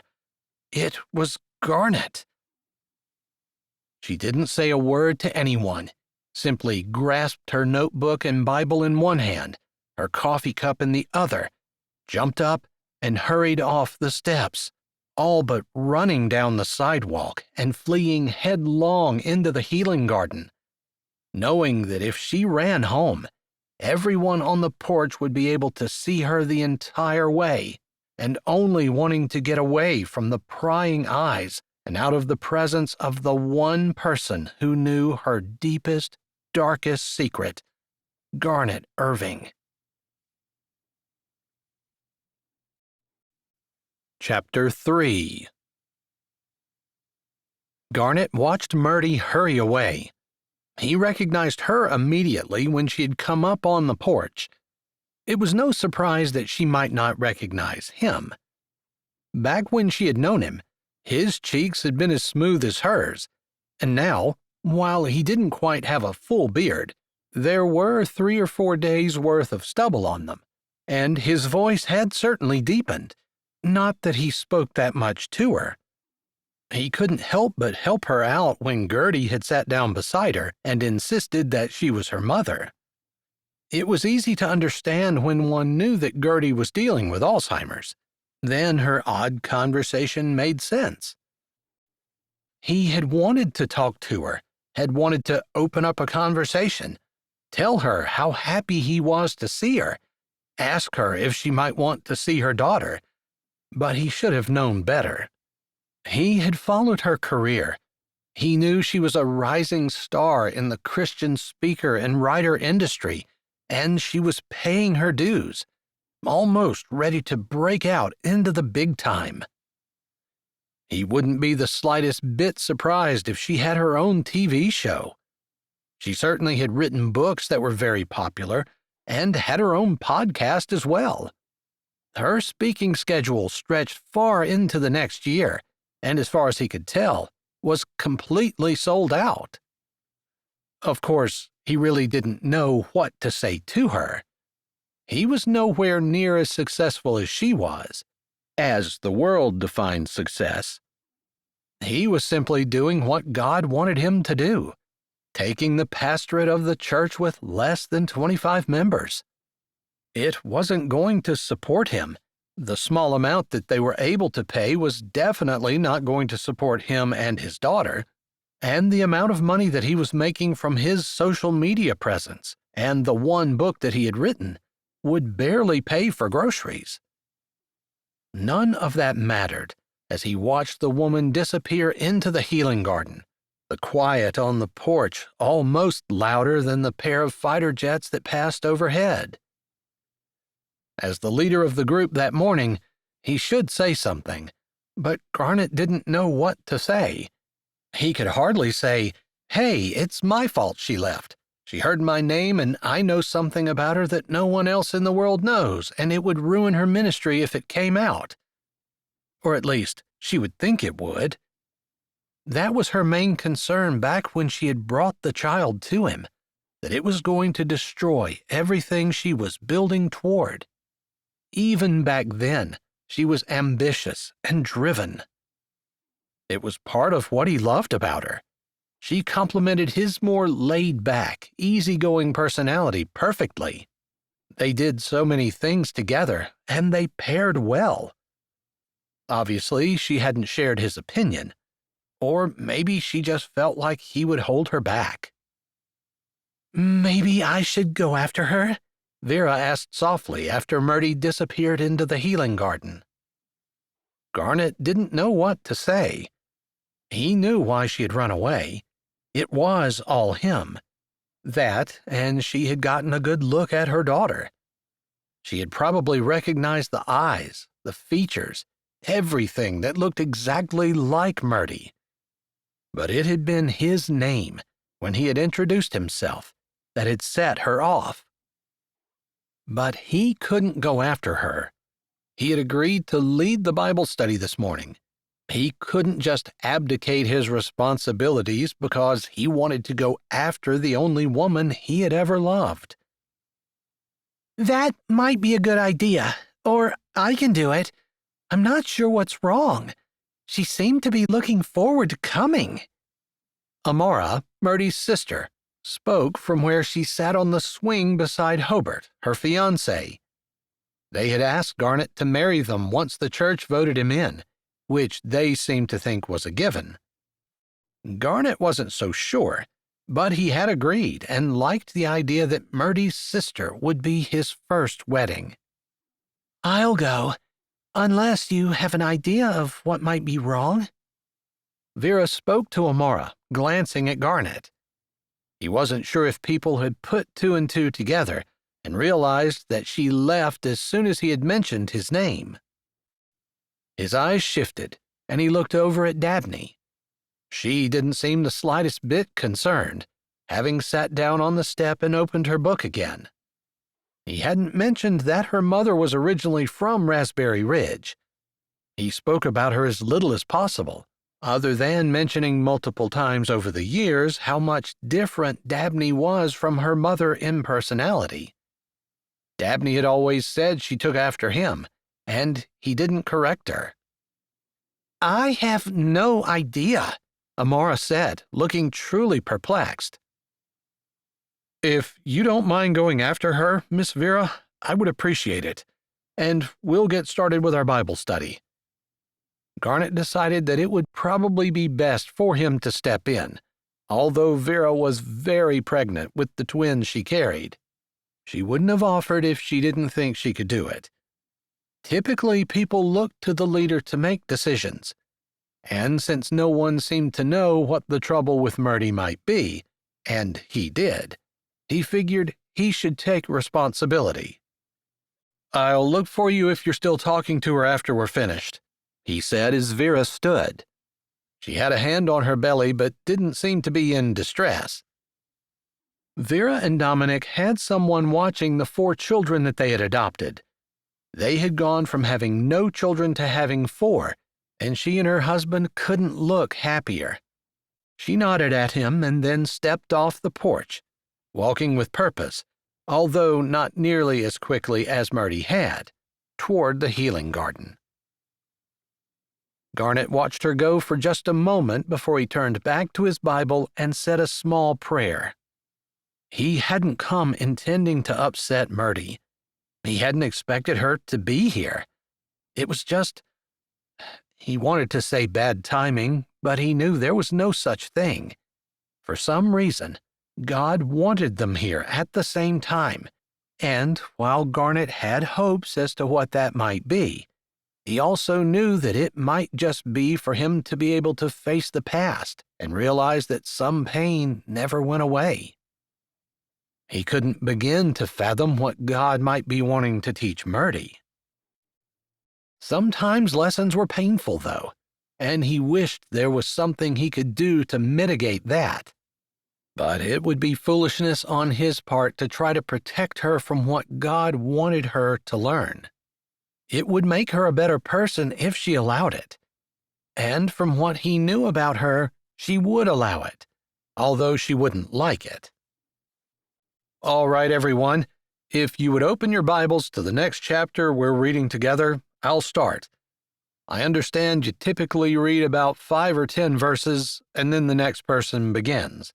A: It was Garnet. She didn't say a word to anyone, simply grasped her notebook and Bible in one hand, her coffee cup in the other, jumped up, and hurried off the steps, all but running down the sidewalk and fleeing headlong into the healing garden, knowing that if she ran home, everyone on the porch would be able to see her the entire way, and only wanting to get away from the prying eyes and out of the presence of the one person who knew her deepest, darkest secret, Garnet Irving. Chapter 3. Garnet watched Mertie hurry away. He recognized her immediately when she had come up on the porch. It was no surprise that she might not recognize him. Back when she had known him, his cheeks had been as smooth as hers, and now, while he didn't quite have a full beard, there were 3 or 4 days' worth of stubble on them, and his voice had certainly deepened. Not that he spoke that much to her. He couldn't help but help her out when Gertie had sat down beside her and insisted that she was her mother. It was easy to understand when one knew that Gertie was dealing with Alzheimer's. Then her odd conversation made sense. He had wanted to talk to her, had wanted to open up a conversation, tell her how happy he was to see her, ask her if she might want to see her daughter, but he should have known better. He had followed her career. He knew she was a rising star in the Christian speaker and writer industry, and she was paying her dues, almost ready to break out into the big time. He wouldn't be the slightest bit surprised if she had her own TV show. She certainly had written books that were very popular and had her own podcast as well. Her speaking schedule stretched far into the next year, and as far as he could tell, was completely sold out. Of course, he really didn't know what to say to her. He was nowhere near as successful as she was, as the world defined success. He was simply doing what God wanted him to do, taking the pastorate of the church with less than 25 members. It wasn't going to support him. The small amount that they were able to pay was definitely not going to support him and his daughter, and the amount of money that he was making from his social media presence and the one book that he had written would barely pay for groceries. None of that mattered as he watched the woman disappear into the healing garden, the quiet on the porch almost louder than the pair of fighter jets that passed overhead. As the leader of the group that morning, he should say something, but Garnet didn't know what to say. He could hardly say, "Hey, it's my fault she left. She heard my name and I know something about her that no one else in the world knows, and it would ruin her ministry if it came out." Or at least, she would think it would. That was her main concern back when she had brought the child to him, that it was going to destroy everything she was building toward. Even back then, she was ambitious and driven. It was part of what he loved about her. She complemented his more laid-back, easygoing personality perfectly. They did so many things together, and they paired well. Obviously, she hadn't shared his opinion.
B: Or maybe she just felt like he would hold her back.
A: "Maybe I should go after her?"
B: Vera asked softly after Mertie disappeared into the healing garden. Garnet didn't know what to say. He knew why she had run away. It was all him. That, and she had gotten a good look at her daughter. She had probably recognized the eyes, the features, everything that looked exactly like Mertie. But it had been his name, when he had introduced himself, that had set her off. But he couldn't go after her. He had agreed to lead the Bible study this morning. He couldn't just abdicate his responsibilities because he wanted to go after the only woman he had ever loved.
A: "That might be a good idea, or I can do it. I'm not sure what's wrong. She seemed to be looking forward to coming."
B: Amara, Mertie's sister, spoke from where she sat on the swing beside Hobart, her fiancé. They had asked Garnet to marry them once the church voted him in, which they seemed to think was a given. Garnet wasn't so sure, but he had agreed and liked the idea that Mertie's sister would be his first wedding.
A: "I'll go, unless you have an idea of what might be wrong."
B: Vera spoke to Amara, glancing at Garnet. He wasn't sure if people had put two and two together and realized that she left as soon as he had mentioned his name. His eyes shifted, and he looked over at Dabney. She didn't seem the slightest bit concerned, having sat down on the step and opened her book again. He hadn't mentioned that her mother was originally from Raspberry Ridge. He spoke about her as little as possible, other than mentioning multiple times over the years how much different Dabney was from her mother in personality. Dabney had always said she took after him, and he didn't correct her.
A: "I have no idea,"
B: Amara said, looking truly perplexed. "If you don't mind going after her, Miss Vera, I would appreciate it, and we'll get started with our Bible study." Garnet decided that it would probably be best for him to step in, although Vera was very pregnant with the twins she carried. She wouldn't have offered if she didn't think she could do it. Typically, people look to the leader to make decisions, and since no one seemed to know what the trouble with Mertie might be, and he did, he figured he should take responsibility. "I'll look for you if you're still talking to her after we're finished," he said as Vera stood. She had a hand on her belly but didn't seem to be in distress. Vera and Dominic had someone watching the 4 children that they had adopted. They had gone from having no children to having 4, and she and her husband couldn't look happier. She nodded at him and then stepped off the porch, walking with purpose, although not nearly as quickly as Mertie had, toward the healing garden. Garnet watched her go for just a moment before he turned back to his Bible and said a small prayer. He hadn't come intending to upset Mertie. He hadn't expected her to be here. It was just, he wanted to say bad timing, but he knew there was no such thing. For some reason, God wanted them here at the same time, and while Garnet had hopes as to what that might be, he also knew that it might just be for him to be able to face the past and realize that some pain never went away. He couldn't begin to fathom what God might be wanting to teach Mertie. Sometimes lessons were painful, though, and he wished there was something he could do to mitigate that. But it would be foolishness on his part to try to protect her from what God wanted her to learn. It would make her a better person if she allowed it. And from what he knew about her, she would allow it, although she wouldn't like it. All right, everyone, if you would open your Bibles to the next chapter we're reading together, I'll start. I understand you typically read about 5 or 10 verses, and then the next person begins.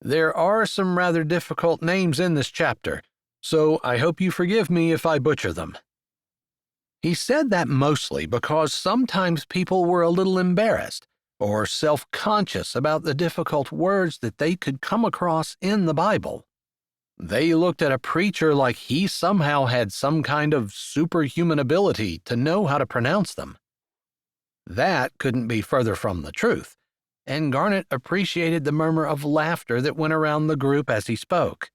B: There are some rather difficult names in this chapter, so I hope you forgive me if I butcher them. He said that mostly because sometimes people were a little embarrassed,
A: or self-conscious about the difficult words that they could come across in the Bible. They looked at a preacher like he somehow had some kind of superhuman ability to know how to pronounce them. That couldn't be further from the truth, and Garnet appreciated the murmur of laughter that went around the group as he spoke.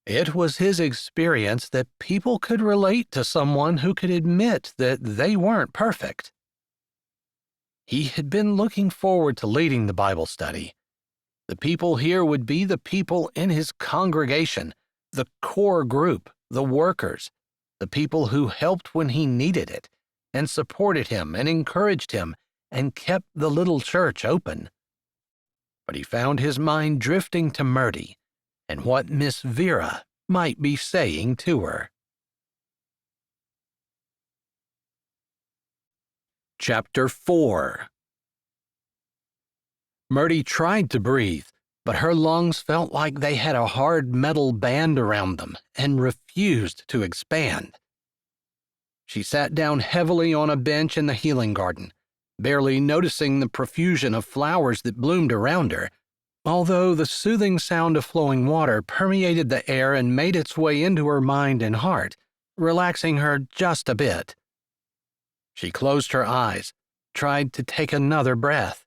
A: It was his experience that people could relate to someone who could admit that they weren't perfect. He had been looking forward to leading the Bible study. The people here would be the people in his congregation, the core group, the workers, the people who helped when he needed it, and supported him and encouraged him and kept the little church open. But he found his mind drifting to Mertie and what Miss Vera might be saying to her. Chapter 4. Mertie tried to breathe, but her lungs felt like they had a hard metal band around them and refused to expand. She sat down heavily on a bench in the healing garden, barely noticing the profusion of flowers that bloomed around her, although the soothing sound of flowing water permeated the air and made its way into her mind and heart, relaxing her just a bit. She closed her eyes, tried to take another breath.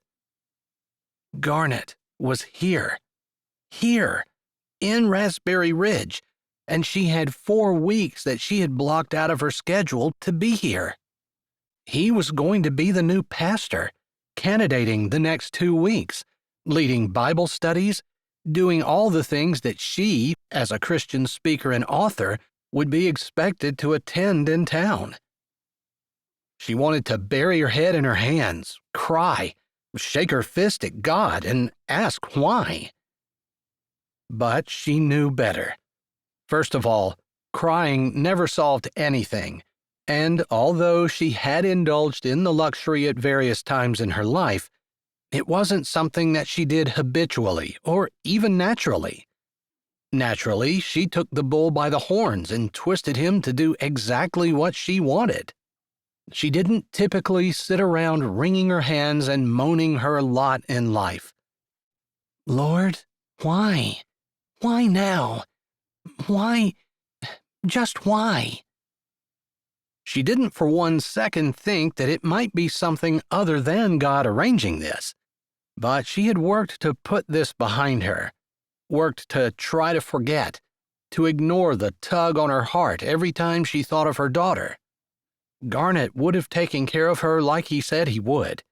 A: Garnet was here, in Raspberry Ridge, and she had 4 weeks that she had blocked out of her schedule to be here. He was going to be the new pastor, candidating the next 2 weeks, leading Bible studies, doing all the things that she, as a Christian speaker and author, would be expected to attend in town. She wanted to bury her head in her hands, cry, shake her fist at God, and ask why. But she knew better. First of all, crying never solved anything, and although she had indulged in the luxury at various times in her life, it wasn't something that she did habitually or even naturally. Naturally, she took the bull by the horns and twisted him to do exactly what she wanted. She didn't typically sit around wringing her hands and moaning her lot in life. Lord, why? Why now? Why? Just why? She didn't for 1 second think that it might be something other than God arranging this, but she had worked to put this behind her, worked to try to forget, to ignore the tug on her heart every time she thought of her daughter. Garnet would have taken care of her like he said he would.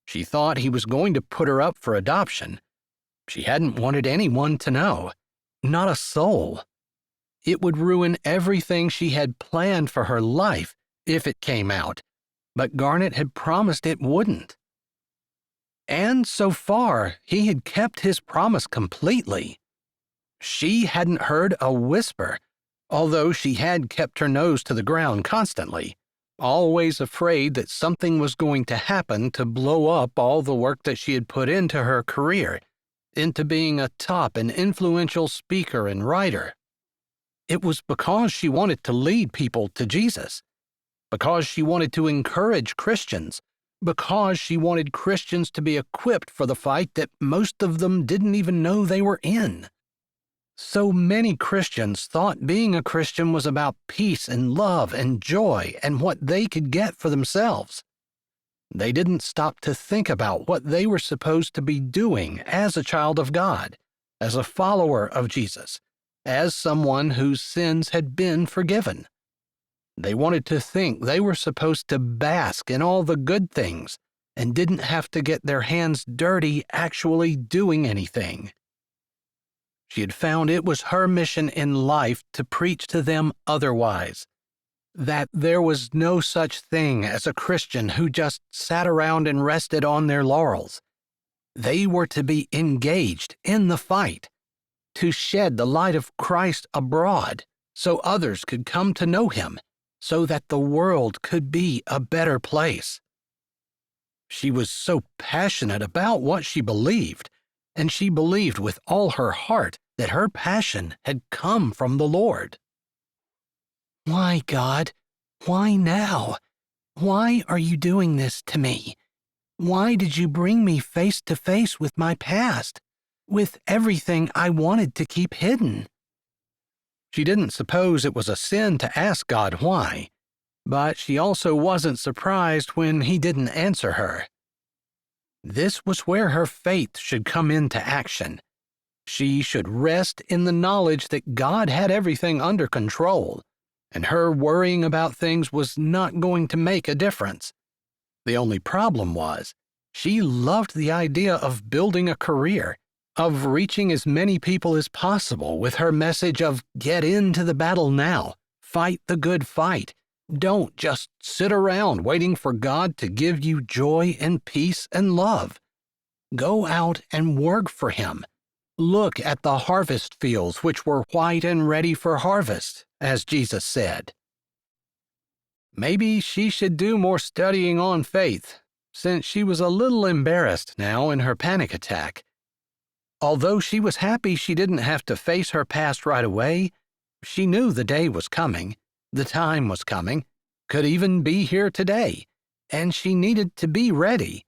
A: She thought he was going to put her up for adoption. She hadn't wanted anyone to know, not a soul. It would ruin everything she had planned for her life if it came out, but Garnet had promised it wouldn't. And so far, he had kept his promise completely. She hadn't heard a whisper, although she had kept her nose to the ground constantly, always afraid that something was going to happen to blow up all the work that she had put into her career, into being a top and influential speaker and writer. It was because she wanted to lead people to Jesus, because she wanted to encourage Christians, because she wanted Christians to be equipped for the fight that most of them didn't even know they were in. So many Christians thought being a Christian was about peace and love and joy and what they could get for themselves. They didn't stop to think about what they were supposed to be doing as a child of God, as a follower of Jesus, as someone whose sins had been forgiven. They wanted to think they were supposed to bask in all the good things and didn't have to get their hands dirty actually doing anything. She had found it was her mission in life to preach to them otherwise, that there was no such thing as a Christian who just sat around and rested on their laurels. They were to be engaged in the fight, to shed the light of Christ abroad so others could come to know him, so that the world could be a better place. She was so passionate about what she believed, and she believed with all her heart that her passion had come from the Lord. Why, God? Why now? Why are you doing this to me?
B: Why did you bring me face to face with my past, with everything I wanted to keep hidden?"
A: She didn't suppose it was a sin to ask God why, but she also wasn't surprised when he didn't answer her. This was where her faith should come into action. She should rest in the knowledge that God had everything under control, and her worrying about things was not going to make a difference. The only problem was, she loved the idea of building a career, of reaching as many people as possible with her message of get into the battle now, fight the good fight. Don't just sit around waiting for God to give you joy and peace and love. Go out and work for Him. Look at the harvest fields which were white and ready for harvest, as Jesus said. Maybe she should do more studying on faith, since she was a little embarrassed now in her panic attack. Although she was happy she didn't have to face her past right away, she knew the day was coming, the time was coming, could even be here today, and she needed to be ready.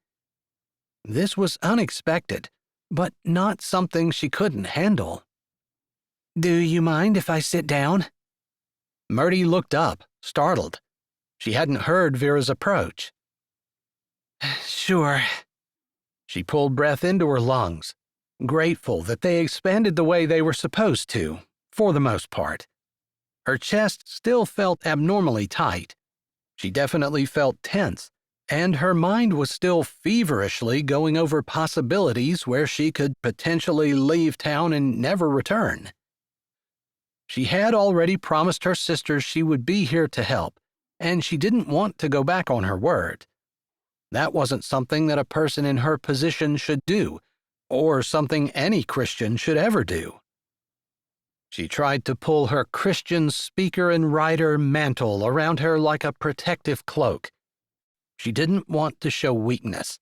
A: This was unexpected, but not something she couldn't handle.
B: "Do you mind if I sit down?"
A: Mertie looked up, startled. She hadn't heard Vera's approach.
B: "Sure."
A: She pulled breath into her lungs, grateful that they expanded the way they were supposed to, for the most part. Her chest still felt abnormally tight. She definitely felt tense, and her mind was still feverishly going over possibilities where she could potentially leave town and never return. She had already promised her sisters she would be here to help, and she didn't want to go back on her word. That wasn't something that a person in her position should do, or something any Christian should ever do. She tried to pull her Christian speaker and writer mantle around her like a protective cloak. She didn't want to show weakness.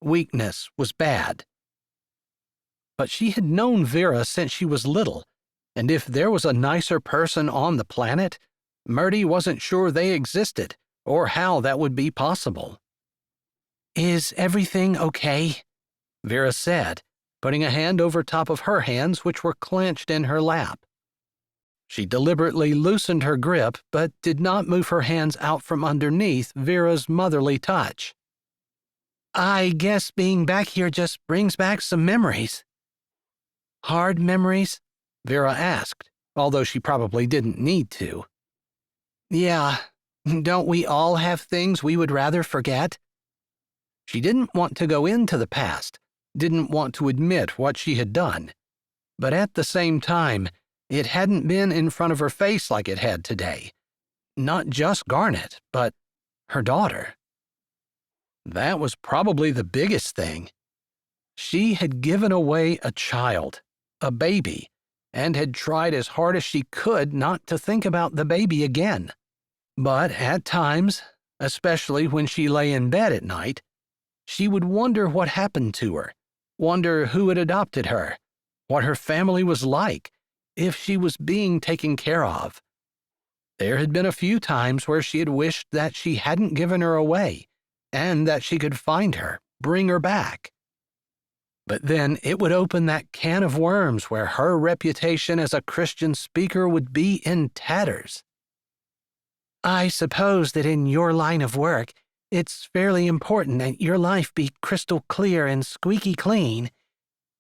A: Weakness was bad. But she had known Vera since she was little, and if there was a nicer person on the planet, Mertie wasn't sure they existed, or how that would be possible.
B: "Is everything okay?"
A: Vera said, putting a hand over top of her hands which were clenched in her lap. She deliberately loosened her grip, but did not move her hands out from underneath Vera's motherly touch.
B: "I guess being back here just brings back some memories."
A: "Hard memories?" Vera asked, although she probably didn't need to.
B: "Yeah, don't we all have things we would rather forget?"
A: She didn't want to go into the past, didn't want to admit what she had done. But at the same time, it hadn't been in front of her face like it had today. Not just Garnet, but her daughter. That was probably the biggest thing. She had given away a child, a baby, and had tried as hard as she could not to think about the baby again. But at times, especially when she lay in bed at night, she would wonder what happened to her, wonder who had adopted her, what her family was like, if she was being taken care of. There had been a few times where she had wished that she hadn't given her away, and that she could find her, bring her back. But then it would open that can of worms where her reputation as a Christian speaker would be in tatters.
B: "I suppose that in your line of work, it's fairly important that your life be crystal clear and squeaky clean.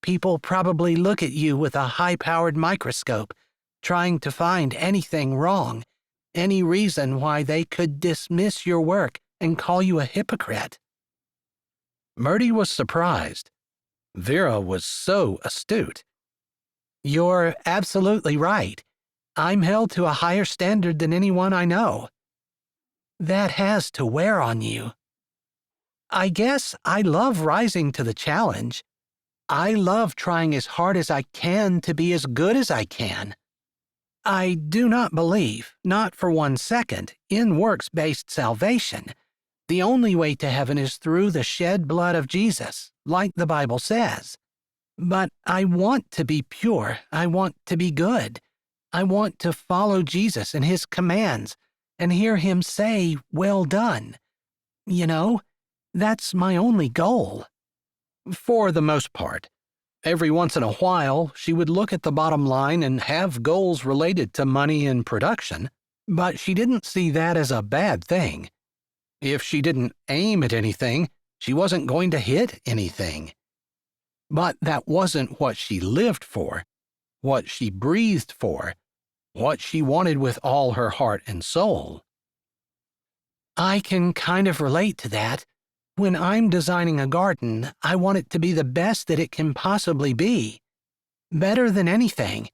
B: People probably look at you with a high-powered microscope, trying to find anything wrong, any reason why they could dismiss your work and call you a hypocrite."
A: Mertie was surprised. Vera was so astute.
B: "You're absolutely right. I'm held to a higher standard than anyone I know. That has to wear on you. I guess I love rising to the challenge. I love trying as hard as I can to be as good as I can. I do not believe, not for 1 second, in works-based salvation. The only way to heaven is through the shed blood of Jesus, like the Bible says. But I want to be pure. I want to be good. I want to follow Jesus and His commands and hear Him say, 'Well done.' You know, That's my only goal." For the most part. Every once in a while, she would look at the bottom line and have goals related to money and production, but she didn't see that as a bad thing. If she didn't aim at anything, she wasn't going to hit anything. But that wasn't what she lived for, what she breathed for, what she wanted with all her heart and soul. I can kind of relate to that. When I'm designing a garden, I want it to be the best that it can possibly be. Better than anything.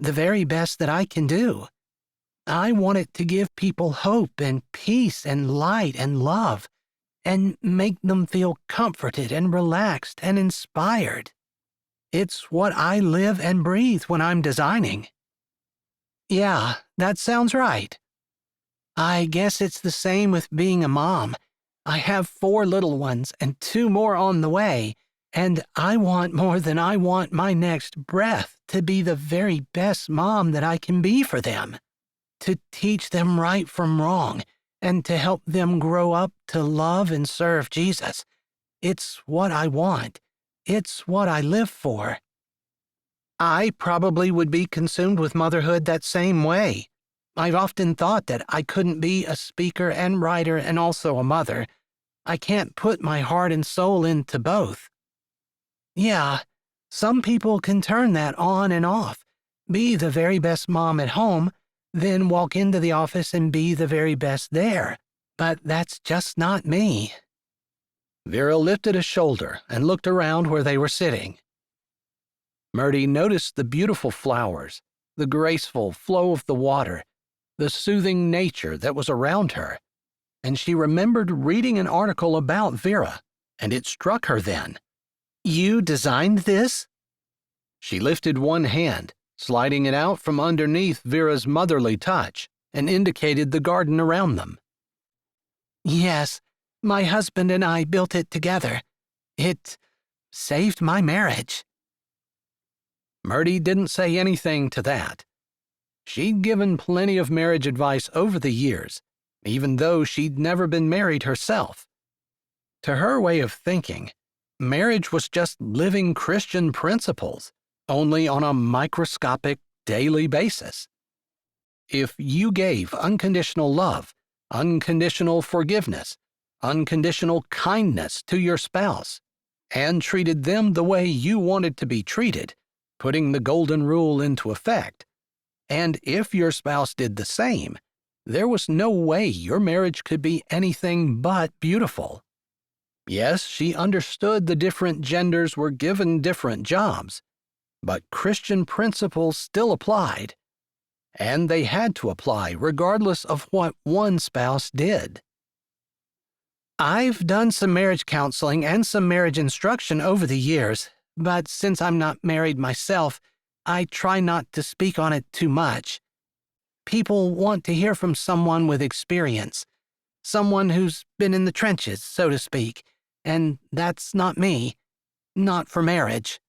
B: The very best that I can do. I want it to give people hope and peace and light and love, and make them feel comforted and relaxed and inspired. It's what I live and breathe when I'm designing. Yeah, that sounds right. I guess it's the same with being a mom. I have 4 little ones and 2 more on the way, and I want more than I want my next breath to be the very best mom that I can be for them, to teach them right from wrong, and to help them grow up to love and serve Jesus. It's what I want. It's what I live for. I probably would be consumed with motherhood that same way. I've often thought that I couldn't be a speaker and writer and also a mother. I can't put my heart and soul into both. Yeah, some people can turn that on and off, be the very best mom at home, then walk into the office and be the very best there. But that's just not me. Vera lifted a shoulder and looked around where they were sitting. Mertie noticed the beautiful flowers, the graceful flow of the water, the soothing nature that was around her, and she remembered reading an article about Vera, and it struck her then. You designed this? She lifted one hand, sliding it out from underneath Vera's motherly touch, and indicated the garden around them. Yes, my husband and I built it together. It saved my marriage. Mertie didn't say anything to that. She'd given plenty of marriage advice over the years, even though she'd never been married herself. To her way of thinking, marriage was just living Christian principles, only on a microscopic, daily basis. If you gave unconditional love, unconditional forgiveness, unconditional kindness to your spouse, and treated them the way you wanted to be treated, putting the golden rule into effect, and if your spouse did the same, there was no way your marriage could be anything but beautiful. Yes, she understood the different genders were given different jobs, but Christian principles still applied, and they had to apply regardless of what one spouse did. I've done some marriage counseling and some marriage instruction over the years, but since I'm not married myself, I try not to speak on it too much. People want to hear from someone with experience, someone who's been in the trenches, so to speak, and that's not me, not for marriage.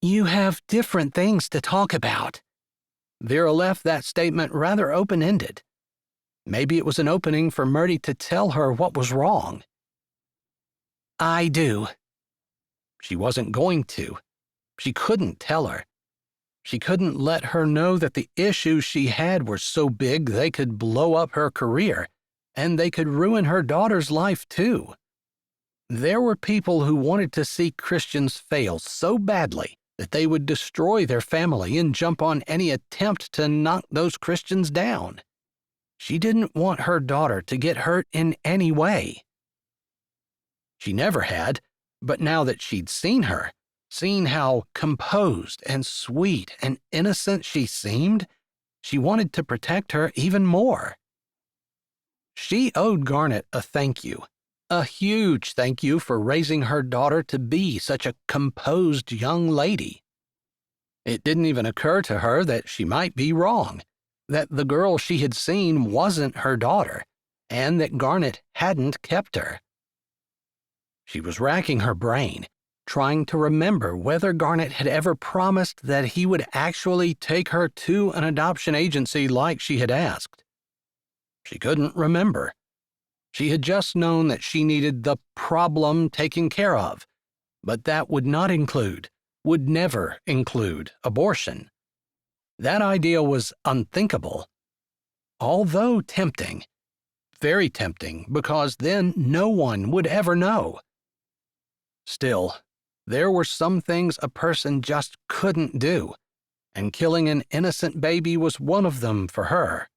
B: You have different things to talk about. Vera left that statement rather open-ended. Maybe it was an opening for Mertie to tell her what was wrong. I do. She wasn't going to. She couldn't tell her. She couldn't let her know that the issues she had were so big they could blow up her career, and they could ruin her daughter's life too. There were people who wanted to see Christians fail so badly that they would destroy their family and jump on any attempt to knock those Christians down. She didn't want her daughter to get hurt in any way. She never had, but now that she'd seen her, seen how composed and sweet and innocent she seemed, she wanted to protect her even more. She owed Garnet a thank you, a huge thank you for raising her daughter to be such a composed young lady. It didn't even occur to her that she might be wrong, that the girl she had seen wasn't her daughter, and that Garnet hadn't kept her. She was racking her brain, trying to remember whether Garnet had ever promised that he would actually take her to an adoption agency like she had asked. She couldn't remember. She had just known that she needed the problem taken care of, but that would never include abortion. That idea was unthinkable, although tempting, very tempting, because then no one would ever know. Still, there were some things a person just couldn't do, and killing an innocent baby was one of them for her.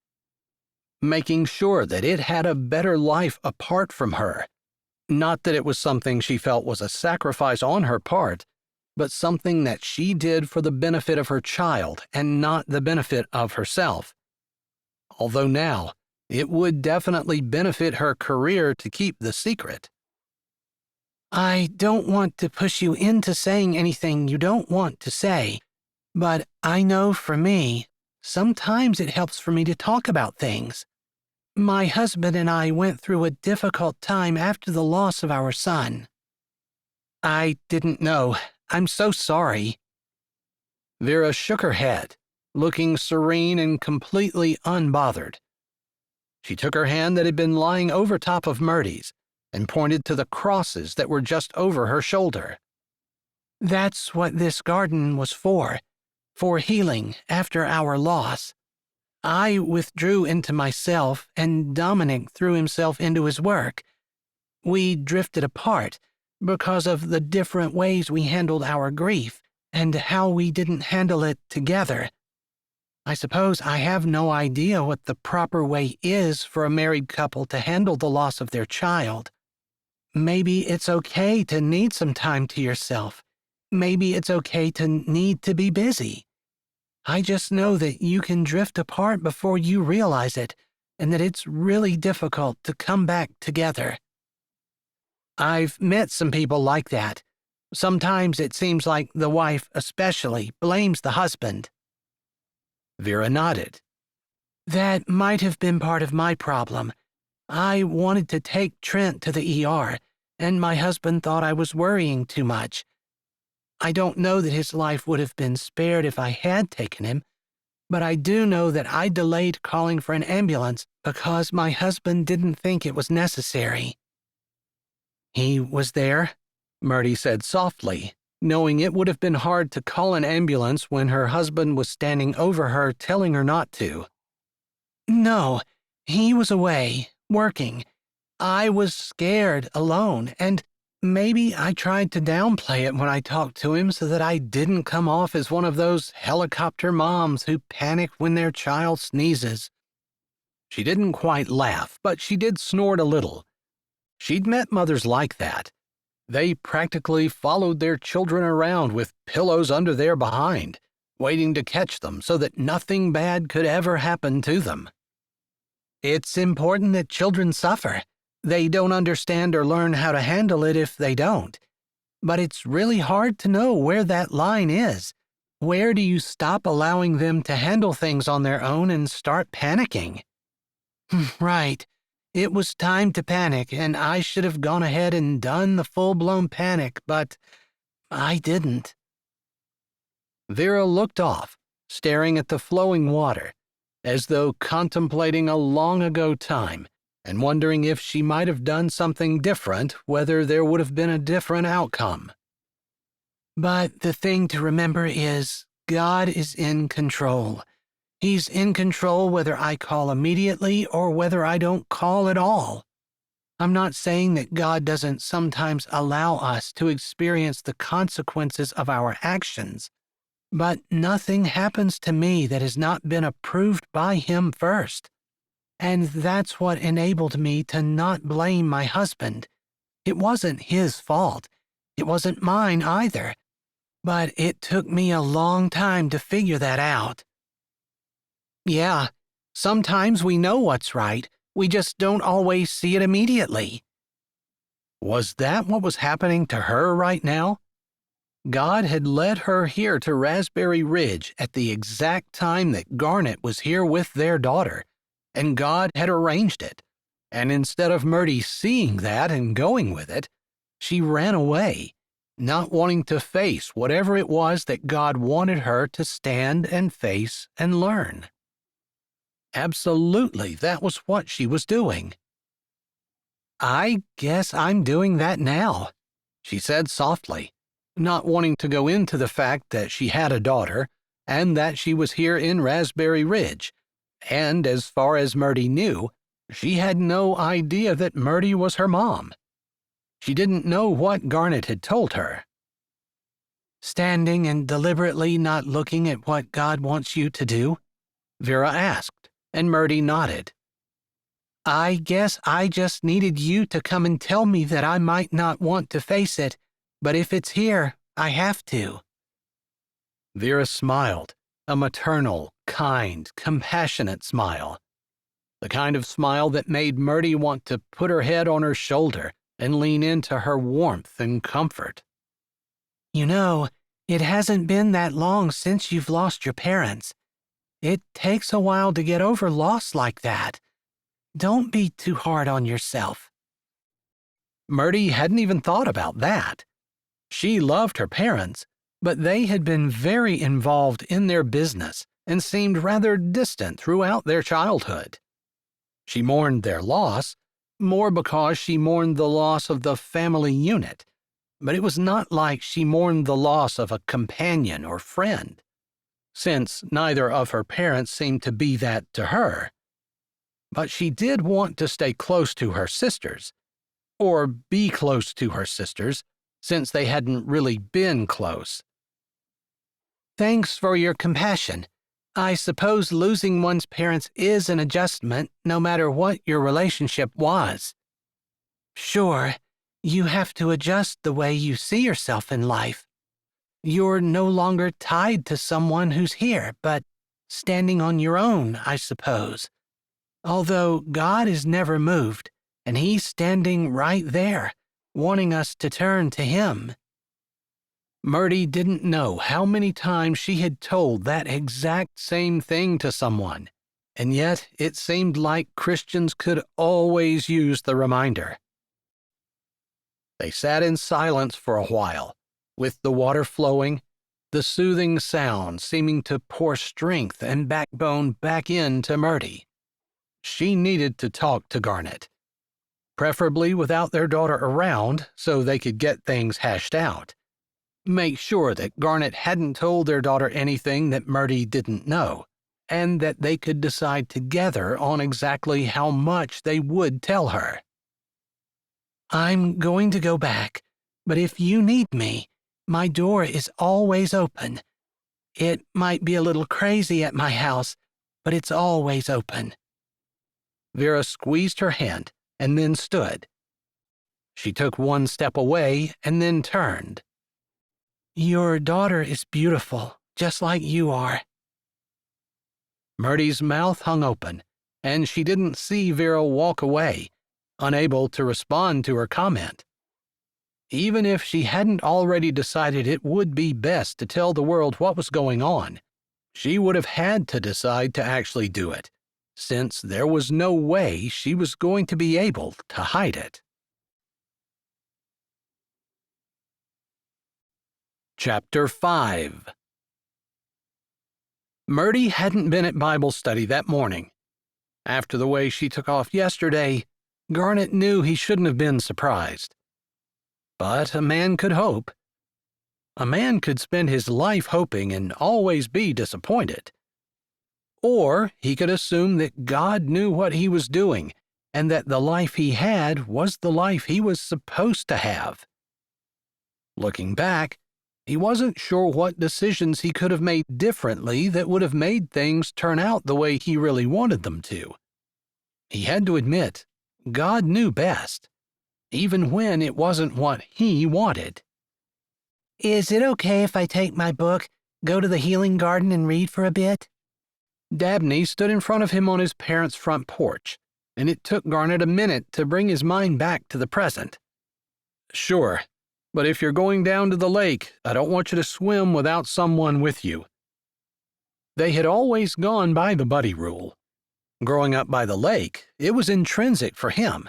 B: Making sure that it had a better life apart from her. Not that it was something she felt was a sacrifice on her part, but something that she did for the benefit of her child and not the benefit of herself. Although now, it would definitely benefit her career to keep the secret.
A: I don't want to push you into saying anything you don't want to say, but I know for me, sometimes it helps for me to talk about things. My husband and I went through a difficult time after the loss of our son. I didn't know. I'm so sorry.
B: Vera shook her head, looking serene and completely unbothered. She took her hand that had been lying over top of Mertie's and pointed to the crosses that were just over her shoulder.
A: That's what this garden was for healing after our loss. I withdrew into myself, and Dominic threw himself into his work. We drifted apart because of the different ways we handled our grief and how we didn't handle it together. I suppose I have no idea what the proper way is for a married couple to handle the loss of their child. Maybe it's okay to need some time to yourself. Maybe it's okay to need to be busy. I just know that you can drift apart before you realize it, and that it's really difficult to come back together. I've met some people like that. Sometimes it seems like the wife, especially, blames the husband.
B: Vera nodded.
A: That might have been part of my problem. I wanted to take Trent to the ER, and my husband thought I was worrying too much. I don't know that his life would have been spared if I had taken him, but I do know that I delayed calling for an ambulance because my husband didn't think it was necessary.
B: He was there, Mertie said softly, knowing it would have been hard to call an ambulance when her husband was standing over her telling her not to.
A: No, he was away, working. I was scared, alone, and maybe I tried to downplay it when I talked to him so that I didn't come off as one of those helicopter moms who panic when their child sneezes.
B: She didn't quite laugh, but she did snort a little. She'd met mothers like that. They practically followed their children around with pillows under their behind, waiting to catch them so that nothing bad could ever happen to them.
A: It's important that children suffer. They don't understand or learn how to handle it if they don't. But it's really hard to know where that line is. Where do you stop allowing them to handle things on their own and start panicking? Right. It was time to panic, and I should have gone ahead and done the full-blown panic, but I didn't.
B: Vera looked off, staring at the flowing water, as though contemplating a long-ago time and wondering if she might have done something different, whether there would have been a different outcome.
A: But the thing to remember is God is in control. He's in control whether I call immediately or whether I don't call at all. I'm not saying that God doesn't sometimes allow us to experience the consequences of our actions, but nothing happens to me that has not been approved by Him first. And that's what enabled me to not blame my husband. It wasn't his fault. It wasn't mine either. But it took me a long time to figure that out. Yeah, sometimes we know what's right. We just don't always see it immediately.
B: Was that what was happening to her right now? God had led her here to Raspberry Ridge at the exact time that Garnet was here with their daughter, and God had arranged it. And instead of Mertie seeing that and going with it, she ran away, not wanting to face whatever it was that God wanted her to stand and face and learn. Absolutely, that was what she was doing. "I guess I'm doing that now," she said softly, not wanting to go into the fact that she had a daughter and that she was here in Raspberry Ridge, and as far as Mertie knew, she had no idea that Mertie was her mom. She didn't know what Garnet had told her. "Standing and deliberately not looking at what God wants you to do?" Vera asked, and Mertie nodded. "I guess I just needed you to come and tell me that I might not want to face it, but if it's here, I have to." Vera smiled, a maternal, kind, compassionate smile. The kind of smile that made Mertie want to put her head on her shoulder and lean into her warmth and comfort. "You know, it hasn't been that long since you've lost your parents. It takes a while to get over loss like that. Don't be too hard on yourself." Mertie hadn't even thought about that. She loved her parents, but they had been very involved in their business and seemed rather distant throughout their childhood. She mourned their loss, more because she mourned the loss of the family unit, but it was not like she mourned the loss of a companion or friend, since neither of her parents seemed to be that to her. But she did want to stay close to her sisters, or be close to her sisters, since they hadn't really been close. "Thanks for your compassion. I suppose losing one's parents is an adjustment, no matter what your relationship was." "Sure, you have to adjust the way you see yourself in life. You're no longer tied to someone who's here, but standing on your own, I suppose. Although God is never moved, and He's standing right there, wanting us to turn to Him." Mertie didn't know how many times she had told that exact same thing to someone, and yet it seemed like Christians could always use the reminder. They sat in silence for a while, with the water flowing, the soothing sound seeming to pour strength and backbone back into Mertie. She needed to talk to Garnet, preferably without their daughter around so they could get things hashed out. Make sure that Garnet hadn't told their daughter anything that Mertie didn't know, and that they could decide together on exactly how much they would tell her. "I'm going to go back, but if you need me, my door is always open. It might be a little crazy at my house, but it's always open." Vera squeezed her hand and then stood. She took one step away and then turned. "Your daughter is beautiful, just like you are." Mertie's mouth hung open, and she didn't see Vera walk away, unable to respond to her comment. Even if she hadn't already decided it would be best to tell the world what was going on, she would have had to decide to actually do it, since there was no way she was going to be able to hide it. Chapter 5. Mertie hadn't been at Bible study that morning. After the way she took off yesterday, Garnet knew he shouldn't have been surprised. But a man could hope. A man could spend his life hoping and always be disappointed. Or he could assume that God knew what he was doing and that the life he had was the life he was supposed to have. Looking back, he wasn't sure what decisions he could have made differently that would have made things turn out the way he really wanted them to. He had to admit, God knew best, even when it wasn't what he wanted. "Is it okay if I take my book, go to the healing garden, and read for a bit?" Dabney stood in front of him on his parents' front porch, and it took Garnet a minute to bring his mind back to the present. "Sure, but if you're going down to the lake, I don't want you to swim without someone with you." They had always gone by the buddy rule. Growing up by the lake, it was intrinsic for him,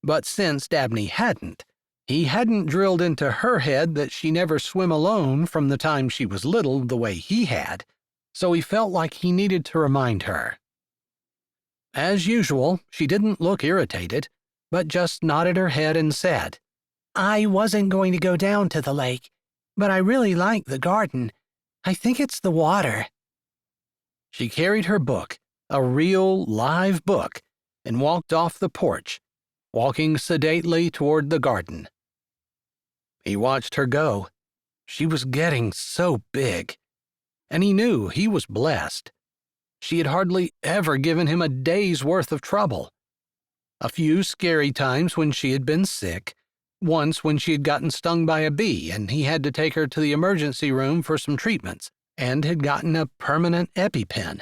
B: but since Dabney hadn't, he hadn't drilled into her head that she never swim alone from the time she was little the way he had, so he felt like he needed to remind her. As usual, she didn't look irritated, but just nodded her head and said, "I wasn't going to go down to the lake, but I really like the garden. I think it's the water." She carried her book, a real, live book, and walked off the porch, walking sedately toward the garden. He watched her go. She was getting so big, and he knew he was blessed. She had hardly ever given him a day's worth of trouble. A few scary times when she had been sick, once when she had gotten stung by a bee and he had to take her to the emergency room for some treatments and had gotten a permanent EpiPen.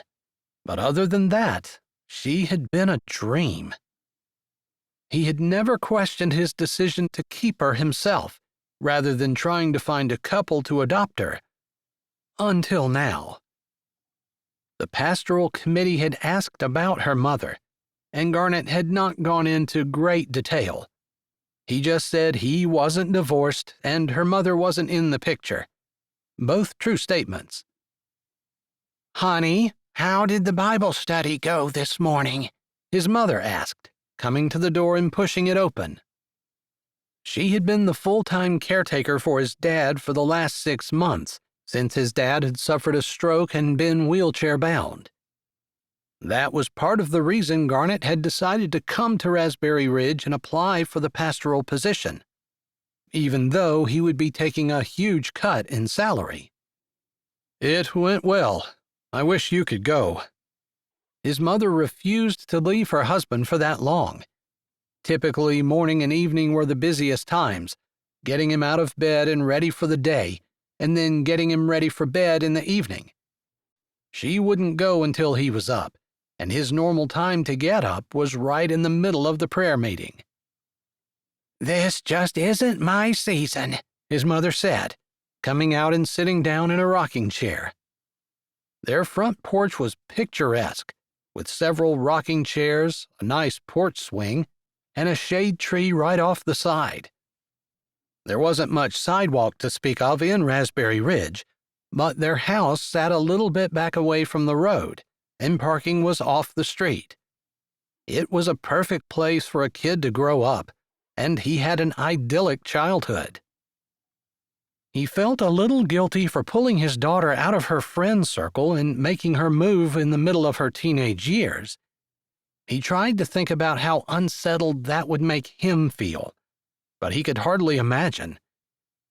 B: But other than that, she had been a dream. He had never questioned his decision to keep her himself, rather than trying to find a couple to adopt her. Until now. The pastoral committee had asked about her mother, and Garnet had not gone into great detail. He just said he wasn't divorced and her mother wasn't in the picture. Both true statements. "Honey, how did the Bible study go this morning?" his mother asked, coming to the door and pushing it open. She had been the full-time caretaker for his dad for the last 6 months, since his dad had suffered a stroke and been wheelchair-bound. That was part of the reason Garnet had decided to come to Raspberry Ridge and apply for the pastoral position, even though he would be taking a huge cut in salary. "It went well. I wish you could go." His mother refused to leave her husband for that long. Typically, morning and evening were the busiest times, getting him out of bed and ready for the day, and then getting him ready for bed in the evening. She wouldn't go until he was up, and his normal time to get up was right in the middle of the prayer meeting. "This just isn't my season," his mother said, coming out and sitting down in a rocking chair. Their front porch was picturesque, with several rocking chairs, a nice porch swing, and a shade tree right off the side. There wasn't much sidewalk to speak of in Raspberry Ridge, but their house sat a little bit back away from the road, and parking was off the street. It was a perfect place for a kid to grow up, and he had an idyllic childhood. He felt a little guilty for pulling his daughter out of her friend circle and making her move in the middle of her teenage years. He tried to think about how unsettled that would make him feel, but he could hardly imagine.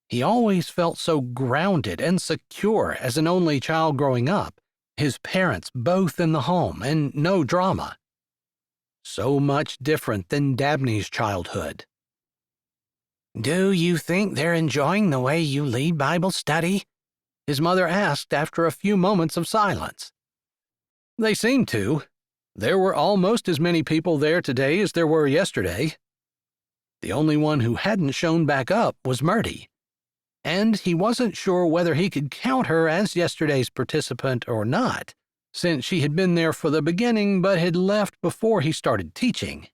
B: He always felt so grounded and secure as an only child growing up, his parents both in the home and no drama. So much different than Dabney's childhood. "Do you think they're enjoying the way you lead Bible study?" his mother asked after a few moments of silence. "They seem to. There were almost as many people there today as there were yesterday." The only one who hadn't shown back up was Mertie, and he wasn't sure whether he could count her as yesterday's participant or not, since she had been there for the beginning but had left before he started teaching.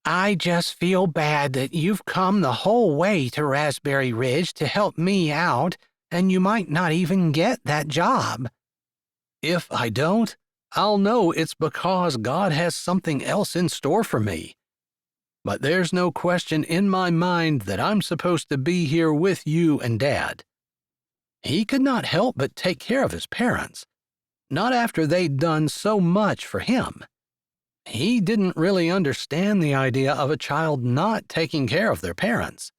B: "I just feel bad that you've come the whole way to Raspberry Ridge to help me out, and you might not even get that job." "If I don't, I'll know it's because God has something else in store for me. But there's no question in my mind that I'm supposed to be here with you and Dad." He could not help but take care of his parents, not after they'd done so much for him. He didn't really understand the idea of a child not taking care of their parents.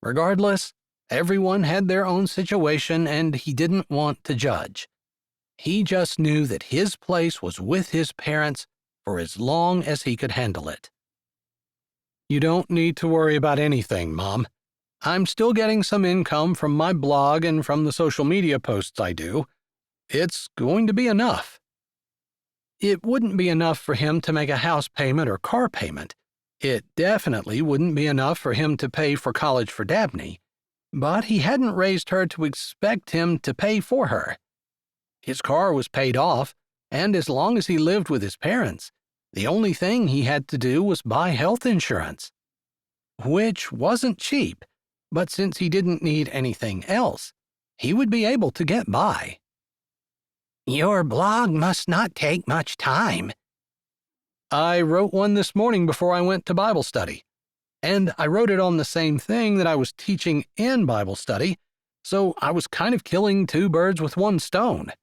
B: Regardless, everyone had their own situation and he didn't want to judge. He just knew that his place was with his parents for as long as he could handle it. "You don't need to worry about anything, Mom. I'm still getting some income from my blog and from the social media posts I do. It's going to be enough." It wouldn't be enough for him to make a house payment or car payment. It definitely wouldn't be enough for him to pay for college for Dabney. But he hadn't raised her to expect him to pay for her. His car was paid off, and as long as he lived with his parents, the only thing he had to do was buy health insurance. Which wasn't cheap, but since he didn't need anything else, he would be able to get by. "Your blog must not take much time." I wrote one this morning before I went to Bible study, and I wrote it on the same thing that I was teaching in Bible study, so I was kind of killing two birds with one stone.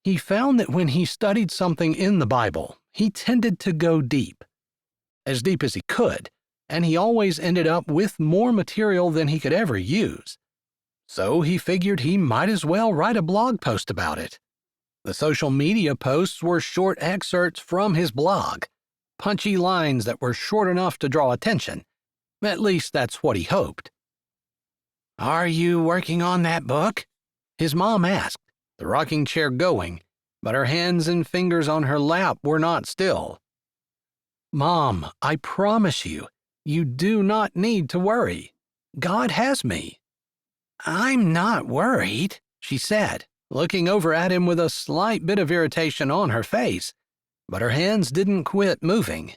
B: He found that when he studied something in the Bible, he tended to go deep as he could, and he always ended up with more material than he could ever use. So he figured he might as well write a blog post about it. The social media posts were short excerpts from his blog, punchy lines that were short enough to draw attention. At least that's what he hoped. "Are you working on that book?" his mom asked, the rocking chair going, but her hands and fingers on her lap were not still. "Mom, I promise you, you do not need to worry. God has me." "I'm not worried," she said, looking over at him with a slight bit of irritation on her face, but her hands didn't quit moving.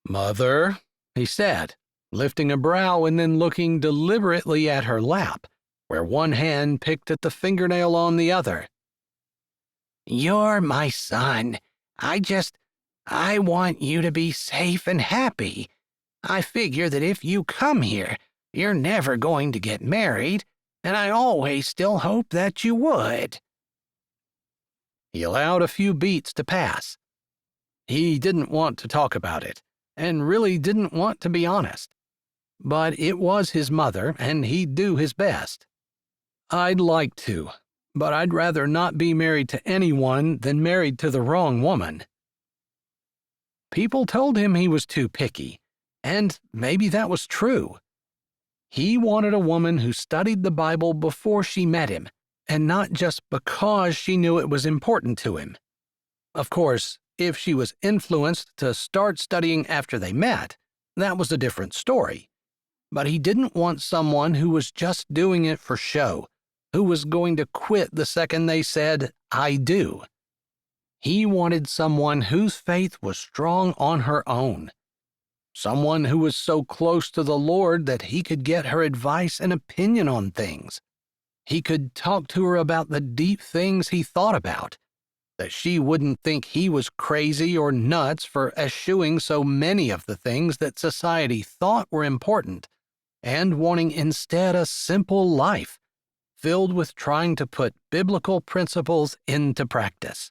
B: "Mother," he said, lifting a brow and then looking deliberately at her lap, where one hand picked at the fingernail on the other. "You're my son. I want you to be safe and happy. I figure that if you come here, you're never going to get married, and I always still hope that you would." He allowed a few beats to pass. He didn't want to talk about it, and really didn't want to be honest. But it was his mother, and he'd do his best. "I'd like to, but I'd rather not be married to anyone than married to the wrong woman." People told him he was too picky, and maybe that was true. He wanted a woman who studied the Bible before she met him, and not just because she knew it was important to him. Of course, if she was influenced to start studying after they met, that was a different story. But he didn't want someone who was just doing it for show, who was going to quit the second they said, "I do." He wanted someone whose faith was strong on her own. Someone who was so close to the Lord that he could get her advice and opinion on things. He could talk to her about the deep things he thought about, that she wouldn't think he was crazy or nuts for eschewing so many of the things that society thought were important, and wanting instead a simple life, filled with trying to put biblical principles into practice.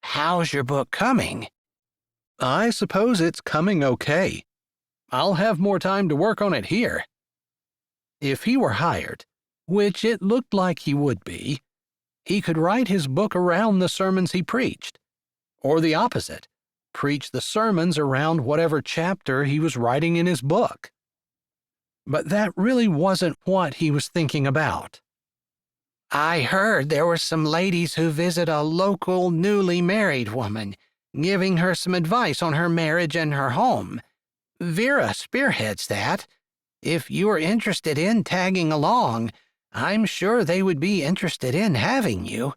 B: "How's your book coming?" "I suppose it's coming okay. I'll have more time to work on it here." If he were hired, which it looked like he would be, he could write his book around the sermons he preached, or the opposite, preach the sermons around whatever chapter he was writing in his book. But that really wasn't what he was thinking about. "I heard there were some ladies who visit a local newly married woman, giving her some advice on her marriage and her home. Vera spearheads that. If you are interested in tagging along, I'm sure they would be interested in having you."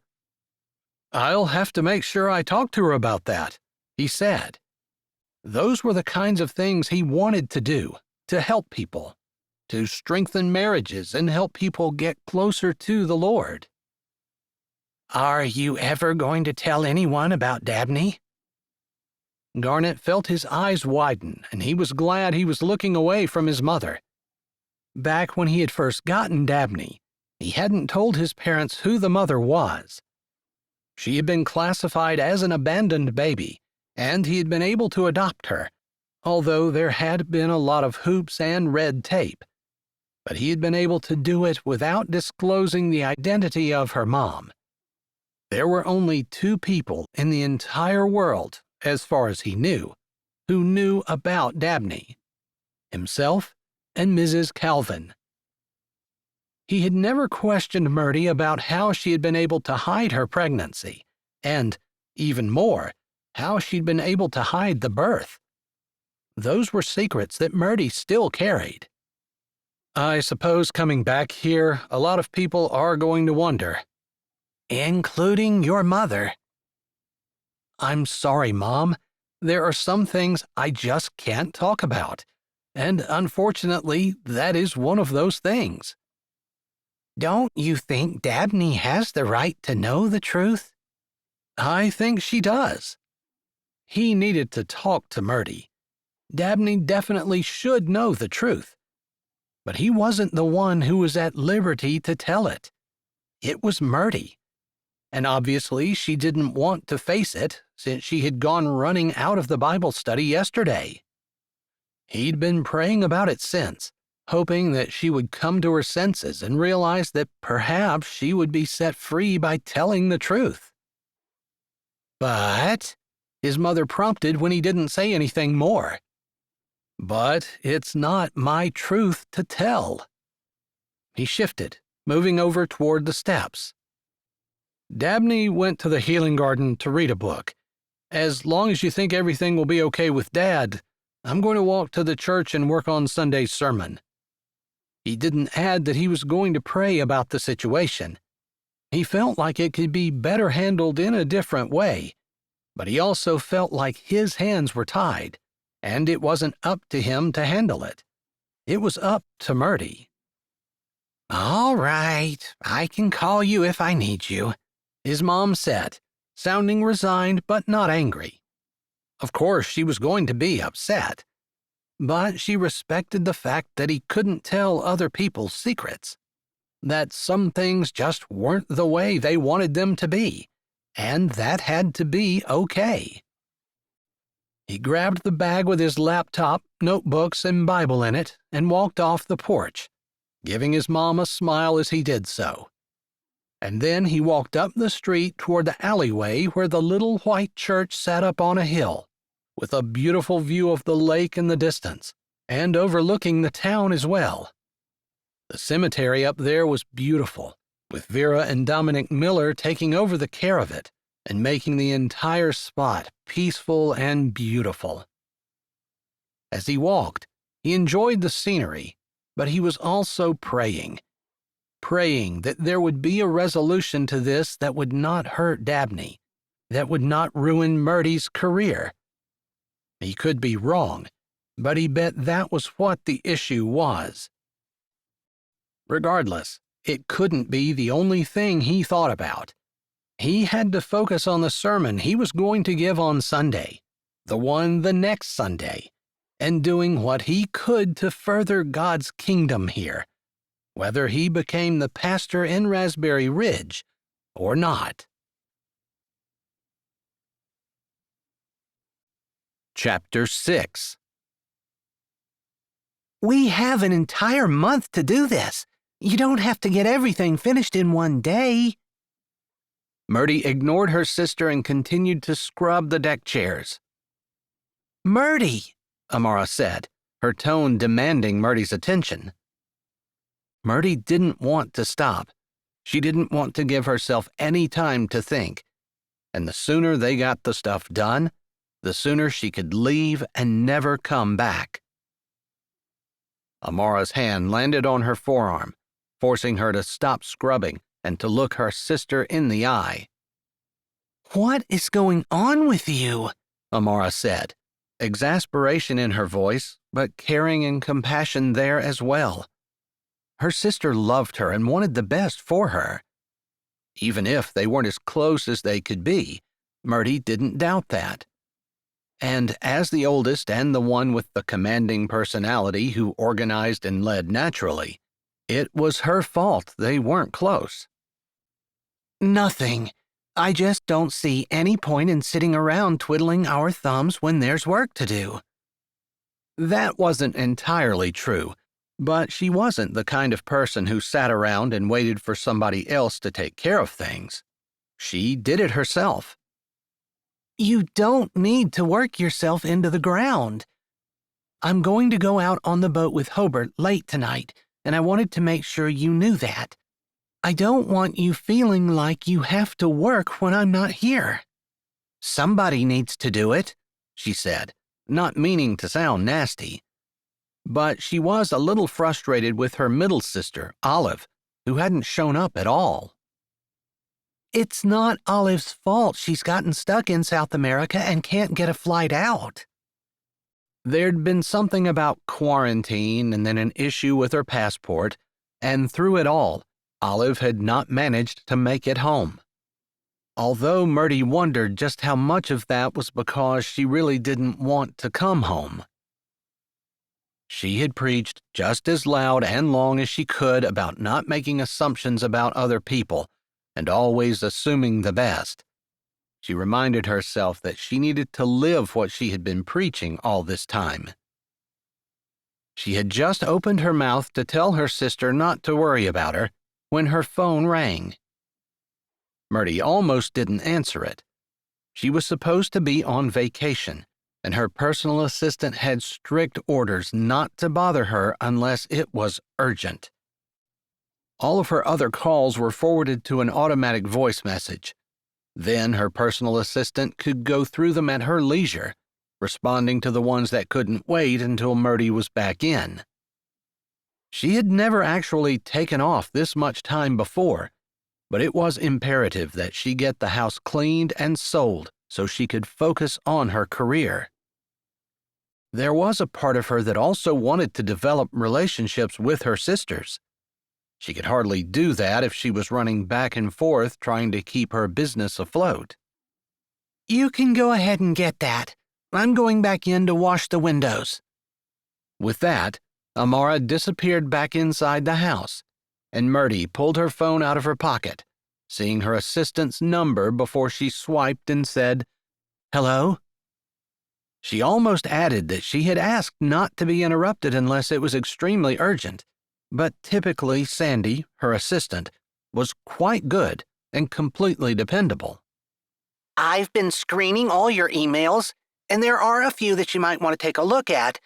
B: "I'll have to make sure I talk to her about that," he said. Those were the kinds of things he wanted to do, to help people, to strengthen marriages and help people get closer to the Lord. "Are you ever going to tell anyone about Dabney?" Garnet felt his eyes widen, and he was glad he was looking away from his mother. Back when he had first gotten Dabney, he hadn't told his parents who the mother was. She had been classified as an abandoned baby, and he had been able to adopt her, although there had been a lot of hoops and red tape. But he had been able to do it without disclosing the identity of her mom. There were only two people in the entire world, as far as he knew, who knew about Dabney: himself and Mrs. Calvin. He had never questioned Mertie about how she had been able to hide her pregnancy, and, even more, how she'd been able to hide the birth. Those were secrets that Mertie still carried. "I suppose coming back here, a lot of people are going to wonder." "Including your mother." "I'm sorry, Mom. There are some things I just can't talk about, and unfortunately, that is one of those things." "Don't you think Dabney has the right to know the truth?" "I think she does." He needed to talk to Mertie. Dabney definitely should know the truth. But he wasn't the one who was at liberty to tell it. It was Mertie. And obviously she didn't want to face it since she had gone running out of the Bible study yesterday. He'd been praying about it since, hoping that she would come to her senses and realize that perhaps she would be set free by telling the truth. But, his mother prompted when he didn't say anything more. But it's not my truth to tell. He shifted, moving over toward the steps. Dabney went to the healing garden to read a book. As long as you think everything will be okay with Dad, I'm going to walk to the church and work on Sunday's sermon. He didn't add that he was going to pray about the situation. He felt like it could be better handled in a different way, but he also felt like his hands were tied, and it wasn't up to him to handle it. It was up to Mertie. "All right, I can call you if I need you," his mom said, sounding resigned but not angry. Of course, she was going to be upset, but she respected the fact that he couldn't tell other people's secrets, that some things just weren't the way they wanted them to be, and that had to be okay. He grabbed the bag with his laptop, notebooks, and Bible in it and walked off the porch, giving his mom a smile as he did so. And then he walked up the street toward the alleyway where the little white church sat up on a hill, with a beautiful view of the lake in the distance, and overlooking the town as well. The cemetery up there was beautiful, with Vera and Dominic Miller taking over the care of it and making the entire spot peaceful and beautiful. As he walked, he enjoyed the scenery, but he was also praying that there would be a resolution to this that would not hurt Dabney, that would not ruin Mertie's career. He could be wrong, but he bet that was what the issue was. Regardless, it couldn't be the only thing he thought about. He had to focus on the sermon he was going to give on Sunday, the one the next Sunday, and doing what he could to further God's kingdom here, whether he became the pastor in Raspberry Ridge or not. Chapter 6. "We have an entire month to do this. You don't have to get everything finished in one day." Mertie ignored her sister and continued to scrub the deck chairs. "Mertie," Amara said, her tone demanding Mertie's attention. Mertie didn't want to stop. She didn't want to give herself any time to think, and the sooner they got the stuff done, the sooner she could leave and never come back. Amara's hand landed on her forearm, forcing her to stop scrubbing and to look her sister in the eye. "What is going on with you?" Amara said, exasperation in her voice, but caring and compassion there as well. Her sister loved her and wanted the best for her. Even if they weren't as close as they could be, Mertie didn't doubt that. And as the oldest and the one with the commanding personality who organized and led naturally, it was her fault they weren't close. "Nothing. I just don't see any point in sitting around twiddling our thumbs when there's work to do." That wasn't entirely true, but she wasn't the kind of person who sat around and waited for somebody else to take care of things. She did it herself. "You don't need to work yourself into the ground. I'm going to go out on the boat with Hobart late tonight, and I wanted to make sure you knew that. I don't want you feeling like you have to work when I'm not here. Somebody needs to do it," she said, not meaning to sound nasty. But she was a little frustrated with her middle sister, Olive, who hadn't shown up at all. "It's not Olive's fault she's gotten stuck in South America and can't get a flight out." There'd been something about quarantine and then an issue with her passport, and through it all, Olive had not managed to make it home. although Mertie wondered just how much of that was because she really didn't want to come home. She had preached just as loud and long as she could about not making assumptions about other people and always assuming the best. She reminded herself that she needed to live what she had been preaching all this time. She had just opened her mouth to tell her sister not to worry about her when her phone rang. Mertie almost didn't answer it. She was supposed to be on vacation, and her personal assistant had strict orders not to bother her unless it was urgent. All of her other calls were forwarded to an automatic voice message. Then her personal assistant could go through them at her leisure, responding to the ones that couldn't wait until Mertie was back in. She had never actually taken off this much time before, but it was imperative that she get the house cleaned and sold so she could focus on her career. There was a part of her that also wanted to develop relationships with her sisters. She could hardly do that if she was running back and forth trying to keep her business afloat. "You can go ahead and get that. I'm going back in to wash the windows." With that, Amara disappeared back inside the house, and Mertie pulled her phone out of her pocket, seeing her assistant's number before she swiped and said, "Hello?" She almost added that she had asked not to be interrupted unless it was extremely urgent, but typically Sandy, her assistant, was quite good and completely dependable. "I've been screening all your emails, and there are a few that you might want to take a look at,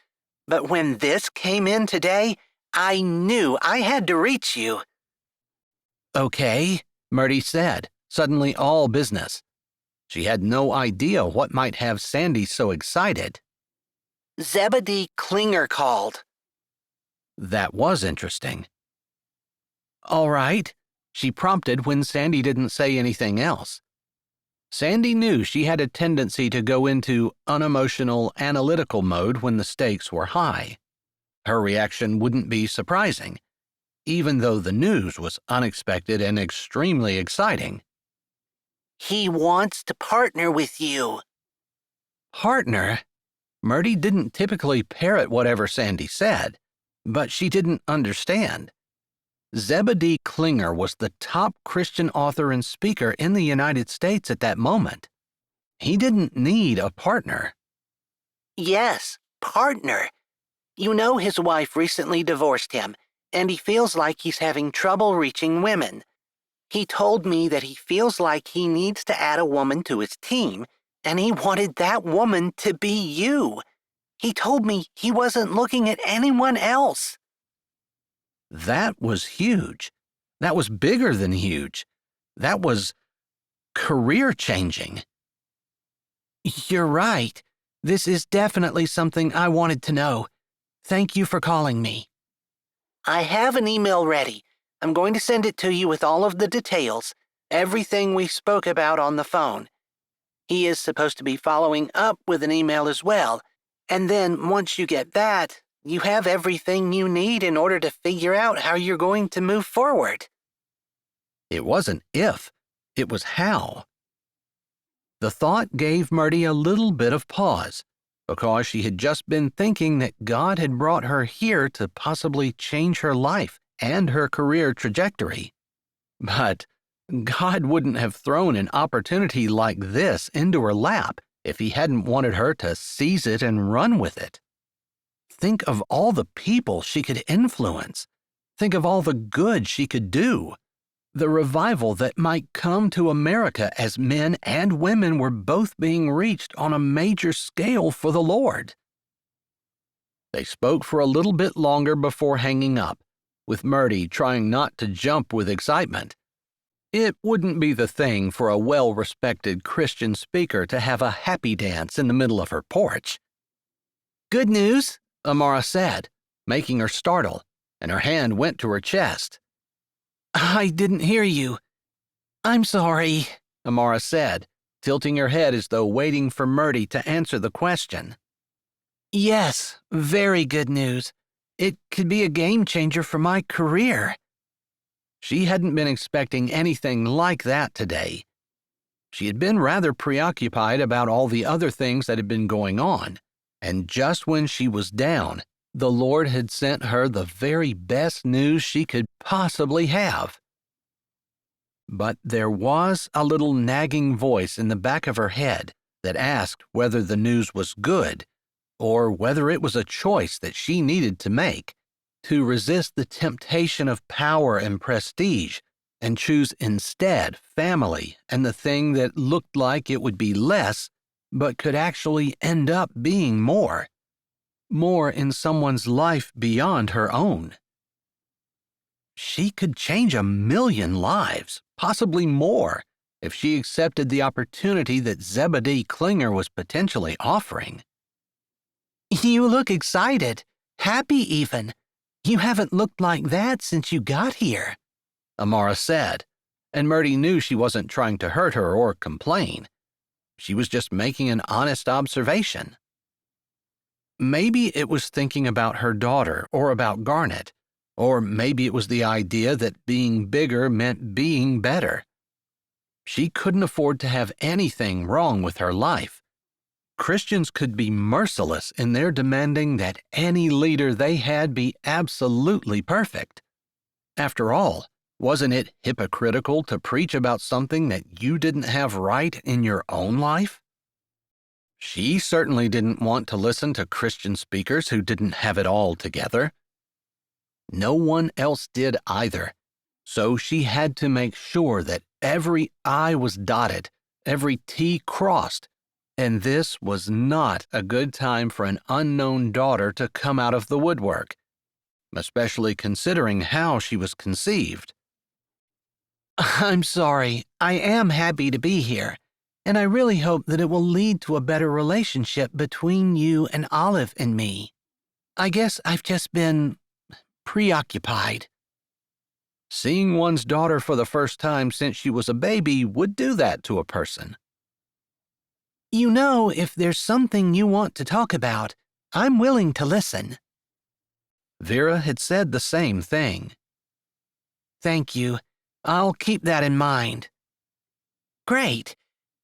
B: but when this came in today, I knew I had to reach you." "Okay," Mertie said, suddenly all business. She had no idea what might have Sandy so excited. "Zebedee Klinger called." That was interesting. "All right," she prompted when Sandy didn't say anything else. Sandy knew she had a tendency to go into unemotional, analytical mode when the stakes were high. Her reaction wouldn't be surprising, even though the news was unexpected and extremely exciting. "He wants to partner with you." Partner? Mertie didn't typically parrot whatever Sandy said, but she didn't understand. Zebedee Klinger was the top Christian author and speaker in the United States at that moment. He didn't need a partner. "Yes, partner. You know his wife recently divorced him, and he feels like he's having trouble reaching women. He told me that he feels like he needs to add a woman to his team, and he wanted that woman to be you. He told me he wasn't looking at anyone else." That was huge. That was bigger than huge. That was career-changing. "You're right. This is definitely something I wanted to know. Thank you for calling me." "I have an email ready. I'm going to send it to you with all of the details, everything we spoke about on the phone. He is supposed to be following up with an email as well, and then once you get that, you have everything you need in order to figure out how you're going to move forward." It wasn't if, it was how. The thought gave Mertie a little bit of pause, because she had just been thinking that God had brought her here to possibly change her life and her career trajectory. But God wouldn't have thrown an opportunity like this into her lap if he hadn't wanted her to seize it and run with it. Think of all the people she could influence. Think of all the good she could do. The revival that might come to America as men and women were both being reached on a major scale for the Lord. They spoke for a little bit longer before hanging up, with Mertie trying not to jump with excitement. It wouldn't be the thing for a well-respected Christian speaker to have a happy dance in the middle of her porch. "Good news," Amara said, making her startle, and her hand went to her chest. "I didn't hear you." "I'm sorry," Amara said, tilting her head as though waiting for Mertie to answer the question. "Yes, very good news. It could be a game changer for my career." She hadn't been expecting anything like that today. She had been rather preoccupied about all the other things that had been going on, and just when she was down, the Lord had sent her the very best news she could possibly have. But there was a little nagging voice in the back of her head that asked whether the news was good, or whether it was a choice that she needed to make, to resist the temptation of power and prestige and choose instead family and the thing that looked like it would be less but could actually end up being more in someone's life beyond her own. She could change 1,000,000 lives, possibly more, if she accepted the opportunity that Zebedee Klinger was potentially offering.
C: You look excited, happy even. You haven't looked like that since you got here,
B: Amara said, and Mertie knew she wasn't trying to hurt her or complain. She was just making an honest observation. Maybe it was thinking about her daughter or about Garnet, or maybe it was the idea that being bigger meant being better. She couldn't afford to have anything wrong with her life. Christians could be merciless in their demanding that any leader they had be absolutely perfect. After all, wasn't it hypocritical to preach about something that you didn't have right in your own life? She certainly didn't want to listen to Christian speakers who didn't have it all together. No one else did either, so she had to make sure that every I was dotted, every T crossed, and this was not a good time for an unknown daughter to come out of the woodwork, especially considering how she was conceived.
C: I'm sorry. I am happy to be here, and I really hope that it will lead to a better relationship between you and Olive and me. I guess I've just been preoccupied.
B: Seeing one's daughter for the first time since she was a baby would do that to a person.
C: You know, if there's something you want to talk about, I'm willing to listen.
B: Vera had said the same thing.
C: Thank you. I'll keep that in mind. Great.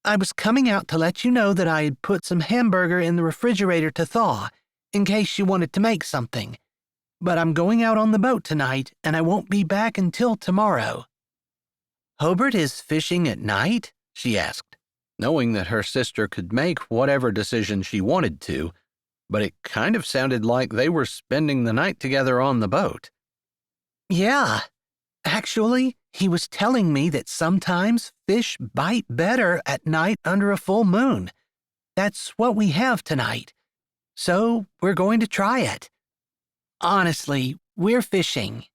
C: I was coming out to let you know that I had put some hamburger in the refrigerator to thaw, in case you wanted to make something. But I'm going out on the boat tonight, and I won't be back until tomorrow.
B: Hobart is fishing at night? She asked, knowing that her sister could make whatever decision she wanted to, but it kind of sounded like they were spending the night together on the boat.
C: Yeah. Actually, he was telling me that sometimes fish bite better at night under a full moon. That's what we have tonight. So we're going to try it. Honestly, we're fishing.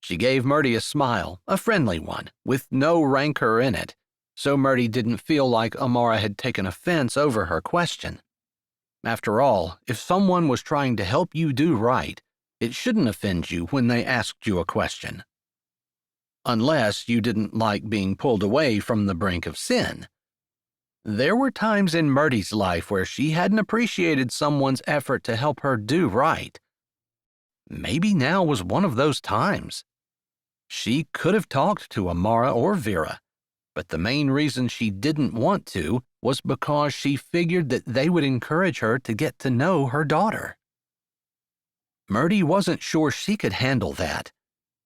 B: She gave Mertie a smile, a friendly one, with no rancor in it, so Mertie didn't feel like Amara had taken offense over her question. After all, if someone was trying to help you do right, it shouldn't offend you when they asked you a question. Unless you didn't like being pulled away from the brink of sin. There were times in Mertie's life where she hadn't appreciated someone's effort to help her do right. Maybe now was one of those times. She could have talked to Amara or Vera, but the main reason she didn't want to was because she figured that they would encourage her to get to know her daughter. Mertie wasn't sure she could handle that.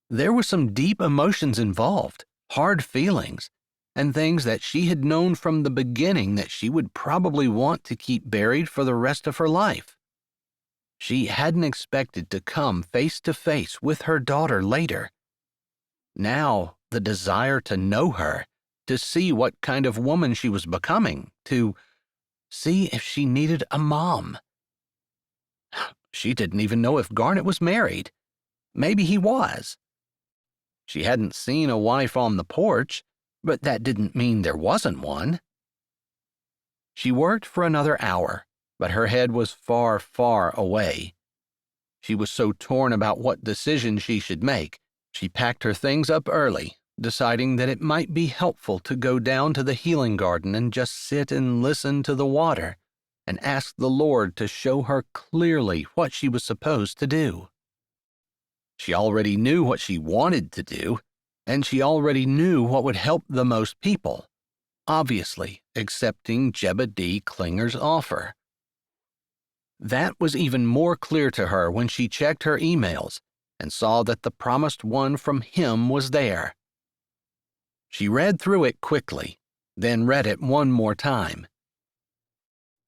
B: There were some deep emotions involved, hard feelings, and things that she had known from the beginning that she would probably want to keep buried for the rest of her life. She hadn't expected to come face to face with her daughter later. Now, the desire to know her, to see what kind of woman she was becoming, to see if she needed a mom. She didn't even know if Garnet was married. Maybe he was. She hadn't seen a wife on the porch, but that didn't mean there wasn't one. She worked for another hour, but her head was far, far away. She was so torn about what decision she should make, she packed her things up early, deciding that it might be helpful to go down to the healing garden and just sit and listen to the water, and ask the Lord to show her clearly what she was supposed to do. She already knew what she wanted to do, and she already knew what would help the most people. obviously accepting Jebediah Klinger's offer. That was even more clear to her when she checked her emails and saw that the promised one from him was there. She read through it quickly, then read it one more time.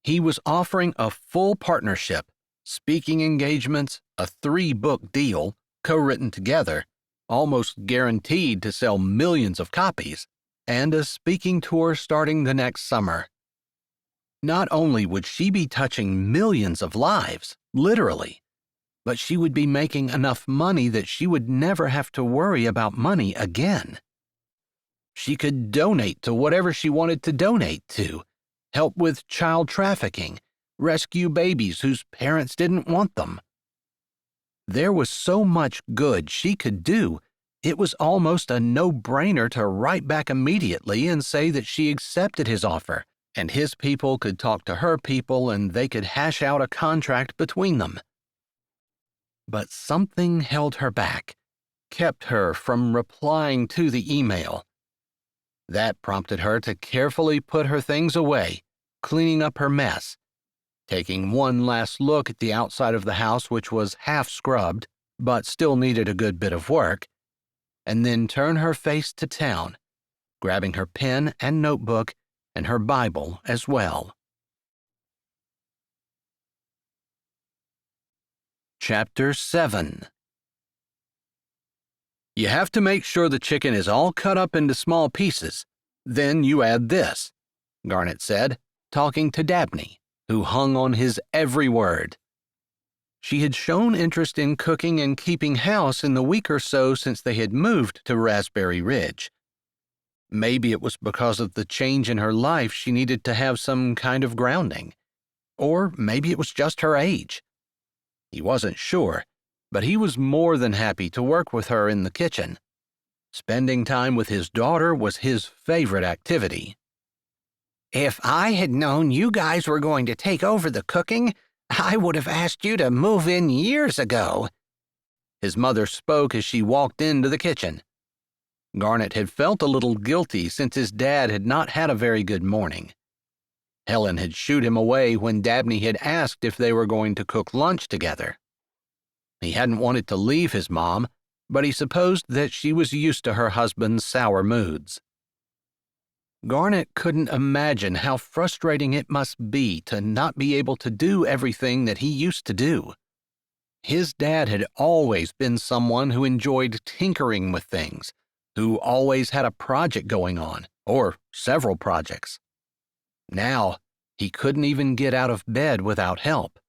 B: He was offering a full partnership, speaking engagements, a 3-book deal, co-written together, almost guaranteed to sell millions of copies, and a speaking tour starting the next summer. Not only would she be touching millions of lives, literally, but she would be making enough money that she would never have to worry about money again. She could donate to whatever she wanted to donate to, help with child trafficking, rescue babies whose parents didn't want them. There was so much good she could do, it was almost a no-brainer to write back immediately and say that she accepted his offer, and his people could talk to her people and they could hash out a contract between them. But something held her back, kept her from replying to the email. That prompted her to carefully put her things away, cleaning up her mess, taking one last look at the outside of the house, which was half scrubbed, but still needed a good bit of work, and then turn her face to town, grabbing her pen and notebook and her Bible as well. Chapter 7. You have to make sure the chicken is all cut up into small pieces. Then you add this, Garnet said, talking to Dabney, who hung on his every word. She had shown interest in cooking and keeping house in the week or so since they had moved to Raspberry Ridge. Maybe it was because of the change in her life she needed to have some kind of grounding. Or maybe it was just her age. He wasn't sure, but he was more than happy to work with her in the kitchen. Spending time with his daughter was his favorite activity.
C: If I had known you guys were going to take over the cooking, I would have asked you to move in years ago.
B: His mother spoke as she walked into the kitchen. Garnet had felt a little guilty since his dad had not had a very good morning. Helen had shooed him away when Dabney had asked if they were going to cook lunch together. He hadn't wanted to leave his mom, but he supposed that she was used to her husband's sour moods. Garnet couldn't imagine how frustrating it must be to not be able to do everything that he used to do. His dad had always been someone who enjoyed tinkering with things, who always had a project going on, or several projects. Now, he couldn't even get out of bed without help.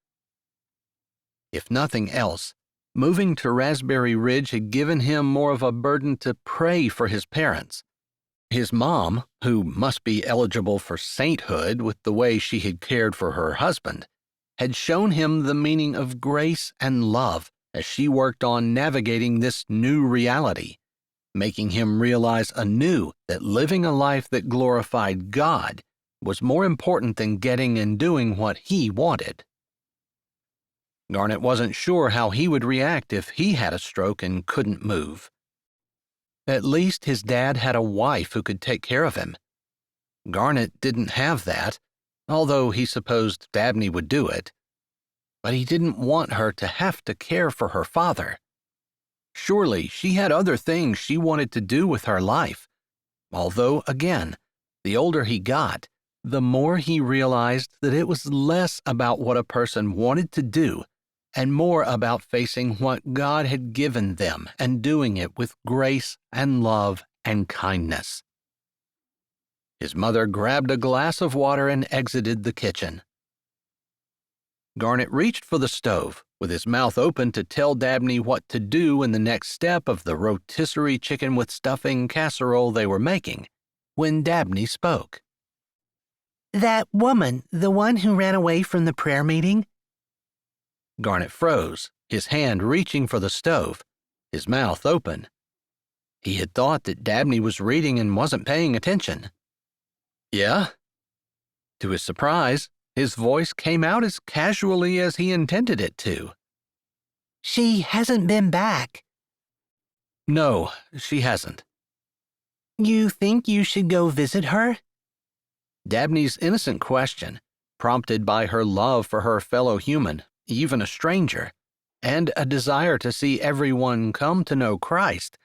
B: If nothing else, moving to Raspberry Ridge had given him more of a burden to pray for his parents. His mom, who must be eligible for sainthood with the way she had cared for her husband, had shown him the meaning of grace and love as she worked on navigating this new reality, making him realize anew that living a life that glorified God was more important than getting and doing what he wanted. Garnet wasn't sure how he would react if he had a stroke and couldn't move. At least his dad had a wife who could take care of him. Garnet didn't have that, although he supposed Dabney would do it. But he didn't want her to have to care for her father. Surely she had other things she wanted to do with her life, although, again, the older he got, the more he realized that it was less about what a person wanted to do and more about facing what God had given them and doing it with grace and love and kindness. His mother grabbed a glass of water and exited the kitchen. Garnet reached for the stove, with his mouth open to tell Dabney what to do in the next step of the rotisserie chicken with stuffing casserole they were making, when Dabney spoke.
C: That woman, the one who ran away from the prayer meeting?
B: Garnet froze, his hand reaching for the stove, his mouth open. He had thought that Dabney was reading and wasn't paying attention. Yeah? To his surprise, his voice came out as casually as he intended it to.
C: She hasn't been back.
B: No, she hasn't.
C: You think you should go visit her?
B: Dabney's innocent question, prompted by her love for her fellow human, even a stranger, and a desire to see everyone come to know Christ,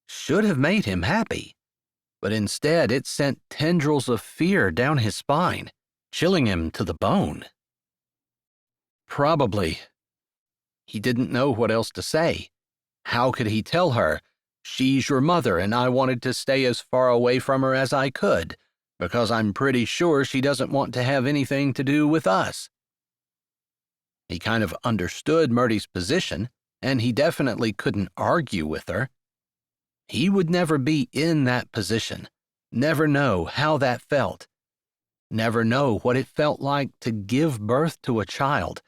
B: should have made him happy. But instead it sent tendrils of fear down his spine, chilling him to the bone. Probably. He didn't know what else to say. How could he tell her, "She's your mother and I wanted to stay as far away from her as I could, because I'm pretty sure she doesn't want to have anything to do with us"? He kind of understood Mertie's position, and he definitely couldn't argue with her. He would never be in that position, never know how that felt, never know what it felt like to give birth to a child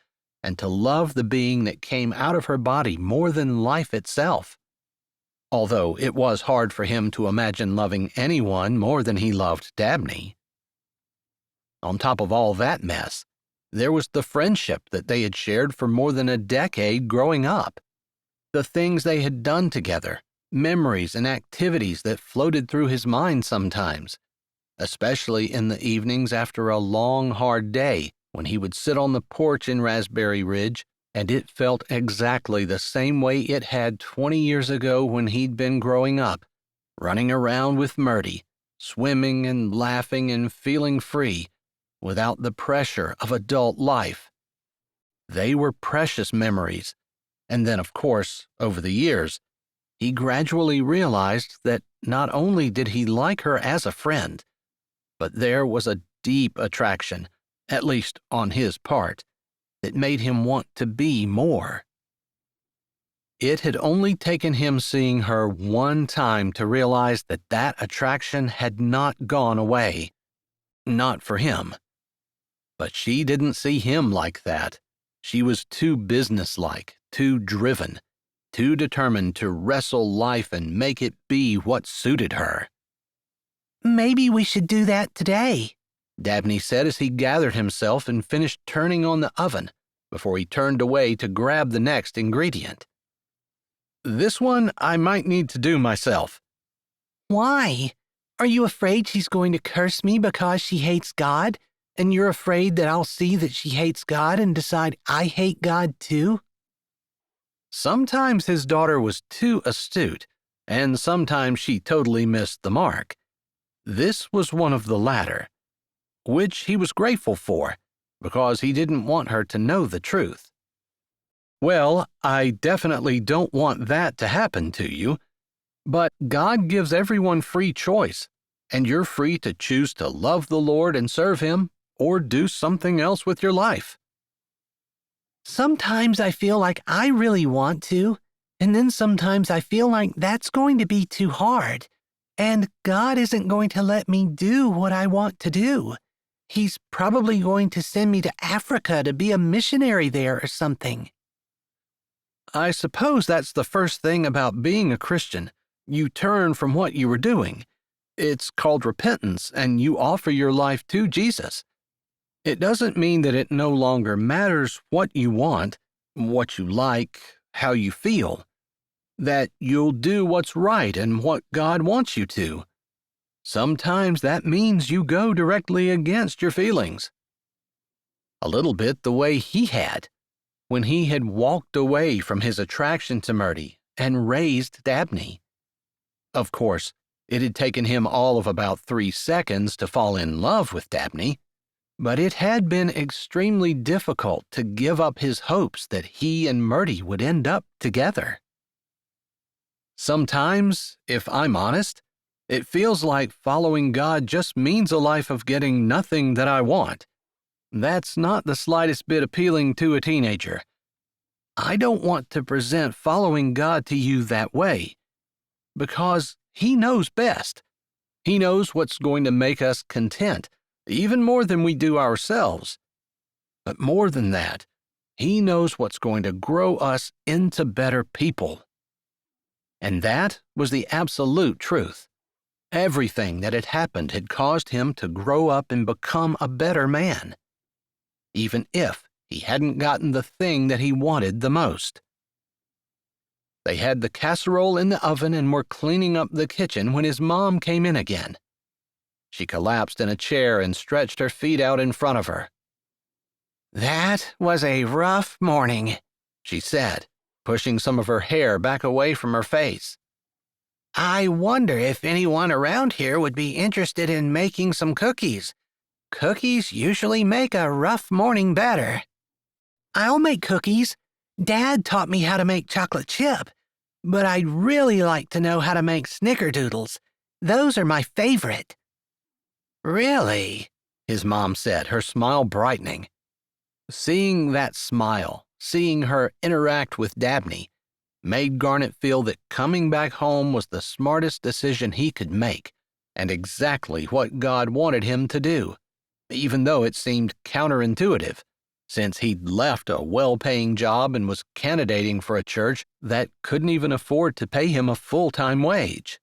B: and to love the being that came out of her body more than life itself. Although it was hard for him to imagine loving anyone more than he loved Dabney. On top of all that mess, there was the friendship that they had shared for more than a decade growing up. The things they had done together, memories and activities that floated through his mind sometimes, especially in the evenings after a long, hard day when he would sit on the porch in Raspberry Ridge, and it felt exactly the same way it had 20 years ago when he'd been growing up, running around with Mertie, swimming and laughing and feeling free, without the pressure of adult life. They were precious memories, and then, of course, over the years, he gradually realized that not only did he like her as a friend, but there was a deep attraction, at least on his part, that made him want to be more. It had only taken him seeing her one time to realize that that attraction had not gone away. Not for him. But she didn't see him like that. She was too businesslike, too driven, too determined to wrestle life and make it be what suited her.
C: "Maybe we should do that today,"
B: Dabney said as he gathered himself and finished turning on the oven before he turned away to grab the next ingredient. "This one I might need to do myself."
C: "Why? Are you afraid she's going to curse me because she hates God, and you're afraid that I'll see that she hates God and decide I hate God too?"
B: Sometimes his daughter was too astute, and sometimes she totally missed the mark. This was one of the latter, which he was grateful for, because he didn't want her to know the truth. "Well, I definitely don't want that to happen to you, but God gives everyone free choice, and you're free to choose to love the Lord and serve Him, or do something else with your life."
C: "Sometimes I feel like I really want to, and then sometimes I feel like that's going to be too hard, and God isn't going to let me do what I want to do. He's probably going to send me to Africa to be a missionary there or something."
B: I suppose that's the first thing about being a Christian. You turn from what you were doing. It's called repentance, and you offer your life to Jesus. It doesn't mean that it no longer matters what you want, what you like, how you feel, that you'll do what's right and what God wants you to. Sometimes that means you go directly against your feelings. A little bit the way he had, when he had walked away from his attraction to Mertie and raised Dabney. Of course, it had taken him all of about 3 seconds to fall in love with Dabney, but it had been extremely difficult to give up his hopes that he and Mertie would end up together. Sometimes, if I'm honest, it feels like following God just means a life of getting nothing that I want. That's not the slightest bit appealing to a teenager. I don't want to present following God to you that way, because He knows best. He knows what's going to make us content, even more than we do ourselves. But more than that, He knows what's going to grow us into better people. And that was the absolute truth. Everything that had happened had caused him to grow up and become a better man, even if he hadn't gotten the thing that he wanted the most. They had the casserole in the oven and were cleaning up the kitchen when his mom came in again. She collapsed in a chair and stretched her feet out in front of her.
C: "That was a rough morning,"
B: she said, pushing some of her hair back away from her face.
C: "I wonder if anyone around here would be interested in making some cookies. Cookies usually make a rough morning better." "I'll make cookies. Dad taught me how to make chocolate chip, but I'd really like to know how to make snickerdoodles. Those are my favorite."
B: "Really?" his mom said, her smile brightening. Seeing that smile, seeing her interact with Dabney, made Garnet feel that coming back home was the smartest decision he could make, and exactly what God wanted him to do, even though it seemed counterintuitive, since he'd left a well-paying job and was candidating for a church that couldn't even afford to pay him a full-time wage.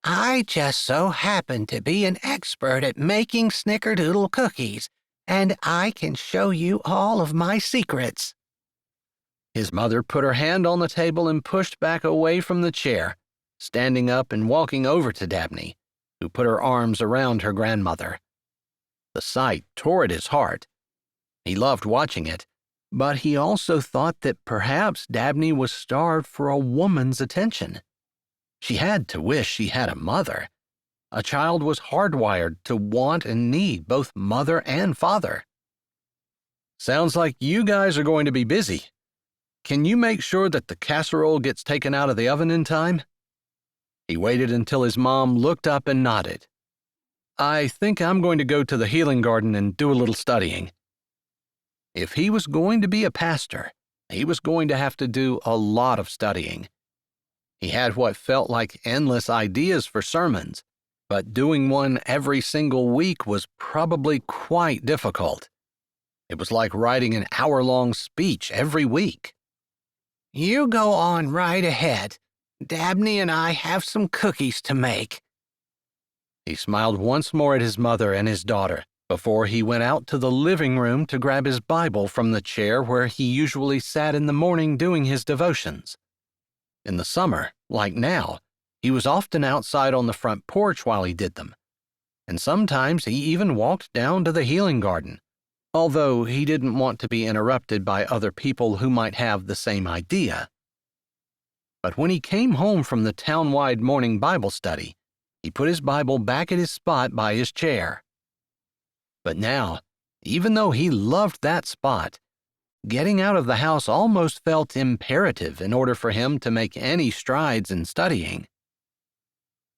C: "I just so happen to be an expert at making snickerdoodle cookies, and I can show you all of my secrets."
B: His mother put her hand on the table and pushed back away from the chair, standing up and walking over to Dabney, who put her arms around her grandmother. The sight tore at his heart. He loved watching it, but he also thought that perhaps Dabney was starved for a woman's attention. She had to wish she had a mother. A child was hardwired to want and need both mother and father. "Sounds like you guys are going to be busy. Can you make sure that the casserole gets taken out of the oven in time?" He waited until his mom looked up and nodded. "I think I'm going to go to the healing garden and do a little studying." If he was going to be a pastor, he was going to have to do a lot of studying. He had what felt like endless ideas for sermons, but doing one every single week was probably quite difficult. It was like writing an hour-long speech every week.
C: "You go on right ahead. Dabney and I have some cookies to make."
B: He smiled once more at his mother and his daughter before he went out to the living room to grab his Bible from the chair where he usually sat in the morning doing his devotions. In the summer, like now, he was often outside on the front porch while he did them, and sometimes he even walked down to the healing garden, although he didn't want to be interrupted by other people who might have the same idea. But when he came home from the town-wide morning Bible study, he put his Bible back at his spot by his chair. But now, even though he loved that spot, getting out of the house almost felt imperative in order for him to make any strides in studying.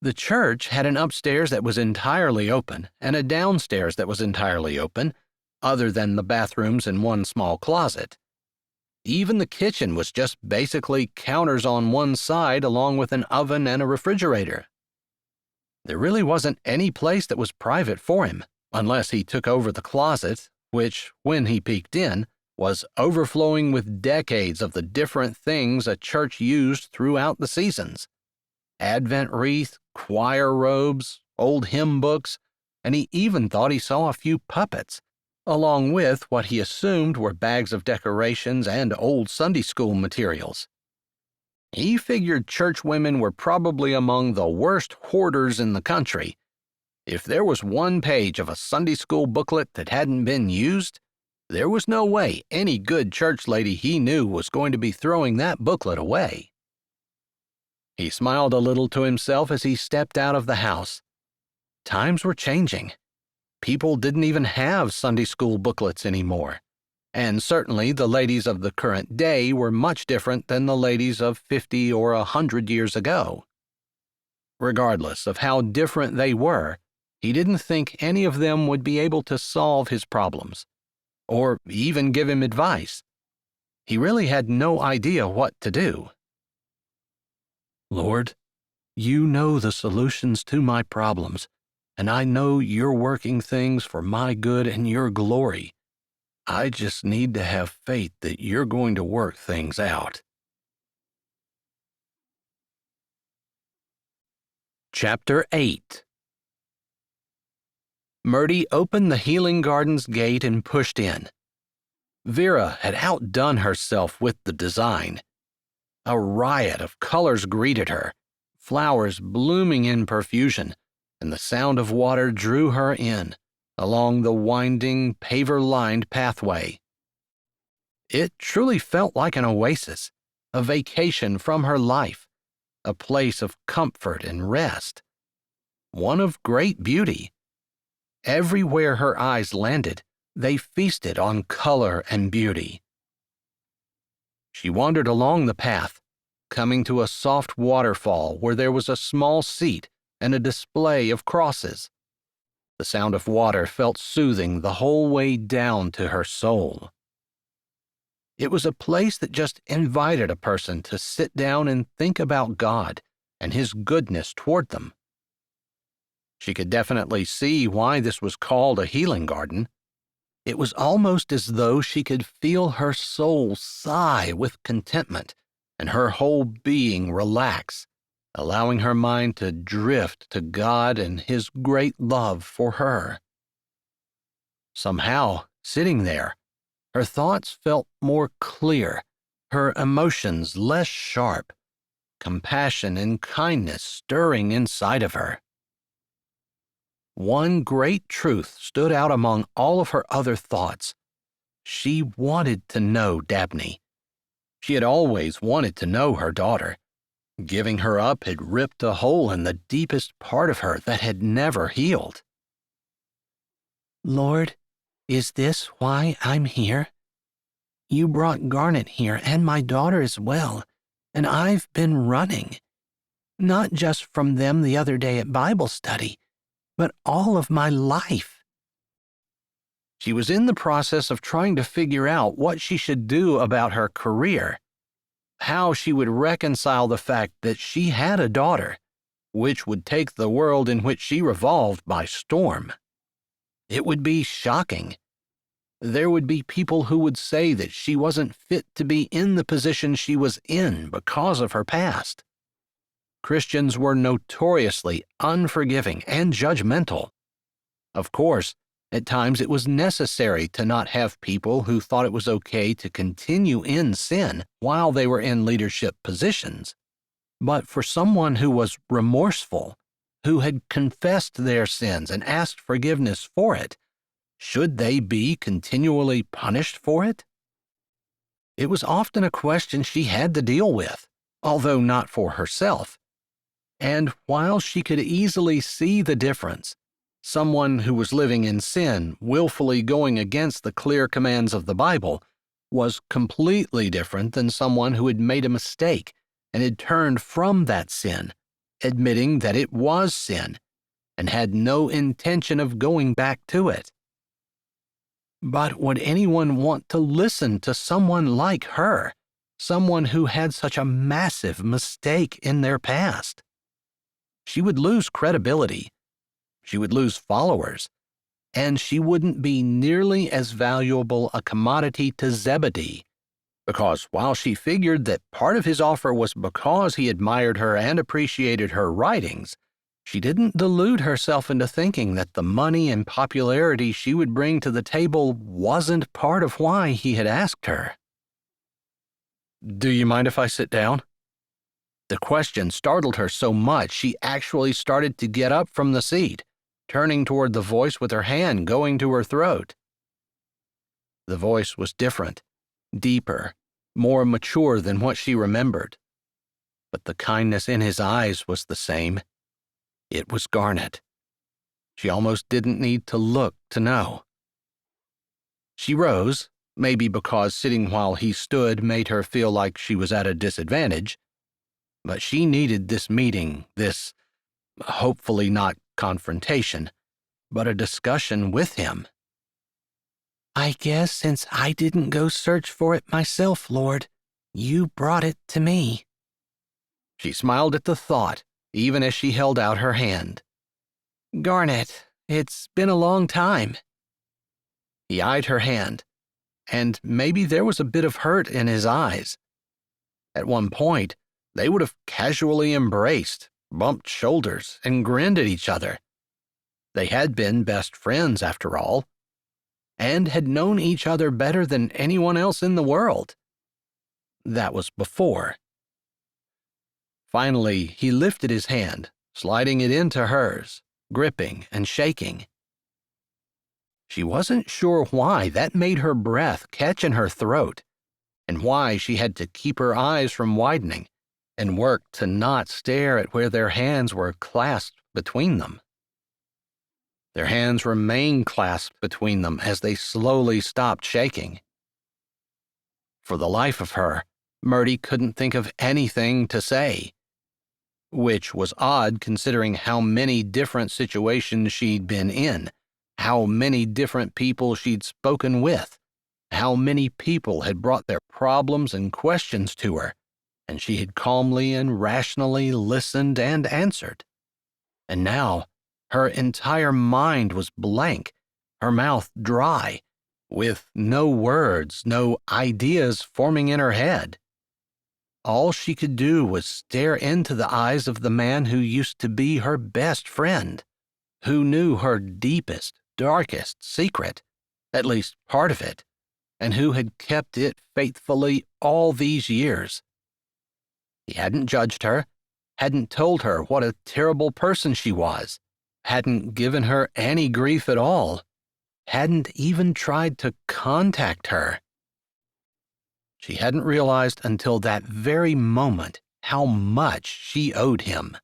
B: The church had an upstairs that was entirely open and a downstairs that was entirely open, other than the bathrooms and one small closet. Even the kitchen was just basically counters on one side along with an oven and a refrigerator. There really wasn't any place that was private for him, unless he took over the closet, which, when he peeked in, was overflowing with decades of the different things a church used throughout the seasons. Advent wreath, choir robes, old hymn books, and he even thought he saw a few puppets, along with what he assumed were bags of decorations and old Sunday school materials. He figured church women were probably among the worst hoarders in the country. If there was one page of a Sunday school booklet that hadn't been used, there was no way any good church lady he knew was going to be throwing that booklet away. He smiled a little to himself as he stepped out of the house. Times were changing. People didn't even have Sunday school booklets anymore, and certainly the ladies of the current day were much different than the ladies of 50 or 100 years ago. Regardless of how different they were, he didn't think any of them would be able to solve his problems, or even give him advice. He really had no idea what to do. "Lord, you know the solutions to my problems, and I know you're working things for my good and your glory. I just need to have faith that you're going to work things out." Chapter 8. Mertie opened the healing garden's gate and pushed in. Vera had outdone herself with the design. A riot of colors greeted her, flowers blooming in profusion, and the sound of water drew her in along the winding, paver-lined pathway. It truly felt like an oasis, a vacation from her life, a place of comfort and rest, one of great beauty. Everywhere her eyes landed, they feasted on color and beauty. She wandered along the path, coming to a soft waterfall where there was a small seat and a display of crosses. The sound of water felt soothing the whole way down to her soul. It was a place that just invited a person to sit down and think about God and His goodness toward them. She could definitely see why this was called a healing garden. It was almost as though she could feel her soul sigh with contentment and her whole being relax, allowing her mind to drift to God and His great love for her. Somehow, sitting there, her thoughts felt more clear, her emotions less sharp, compassion and kindness stirring inside of her. One great truth stood out among all of her other thoughts. She wanted to know Dabney. She had always wanted to know her daughter. Giving her up had ripped a hole in the deepest part of her that had never healed.
C: Lord, is this why I'm here? You brought Garnet here and my daughter as well, and I've been running. Not just from them the other day at Bible study, but all of my life.
B: She was in the process of trying to figure out what she should do about her career, how she would reconcile the fact that she had a daughter, which would take the world in which she revolved by storm. It would be shocking. There would be people who would say that she wasn't fit to be in the position she was in because of her past. Christians were notoriously unforgiving and judgmental. Of course, at times it was necessary to not have people who thought it was okay to continue in sin while they were in leadership positions. But for someone who was remorseful, who had confessed their sins and asked forgiveness for it, should they be continually punished for it? It was often a question she had to deal with, although not for herself. And while she could easily see the difference, someone who was living in sin, willfully going against the clear commands of the Bible, was completely different than someone who had made a mistake and had turned from that sin, admitting that it was sin, and had no intention of going back to it. But would anyone want to listen to someone like her, someone who had such a massive mistake in their past? She would lose credibility, she would lose followers, and she wouldn't be nearly as valuable a commodity to Zebedee, because while she figured that part of his offer was because he admired her and appreciated her writings, she didn't delude herself into thinking that the money and popularity she would bring to the table wasn't part of why he had asked her. "Do you mind if I sit down?" The question startled her so much she actually started to get up from the seat, turning toward the voice with her hand going to her throat. The voice was different, deeper, more mature than what she remembered. But the kindness in his eyes was the same. It was Garnet. She almost didn't need to look to know. She rose, maybe because sitting while he stood made her feel like she was at a disadvantage, but she needed this meeting, this, hopefully not confrontation, but a discussion with him.
C: I guess since I didn't go search for it myself, Lord, you brought it to me.
B: She smiled at the thought, even as she held out her hand.
C: Garnet, it's been a long time.
B: He eyed her hand, and maybe there was a bit of hurt in his eyes. At one point, they would have casually embraced, bumped shoulders, and grinned at each other. They had been best friends, after all, and had known each other better than anyone else in the world. That was before. Finally, he lifted his hand, sliding it into hers, gripping and shaking. She wasn't sure why that made her breath catch in her throat, and why she had to keep her eyes from widening and work to not stare at where their hands were clasped between them. Their hands remained clasped between them as they slowly stopped shaking. For the life of her, Mertie couldn't think of anything to say, which was odd considering how many different situations she'd been in, how many different people she'd spoken with, how many people had brought their problems and questions to her, and she had calmly and rationally listened and answered. And now, her entire mind was blank, her mouth dry, with no words, no ideas forming in her head. All she could do was stare into the eyes of the man who used to be her best friend, who knew her deepest, darkest secret, at least part of it, and who had kept it faithfully all these years. He hadn't judged her, hadn't told her what a terrible person she was, hadn't given her any grief at all, hadn't even tried to contact her. She hadn't realized until that very moment how much she owed him.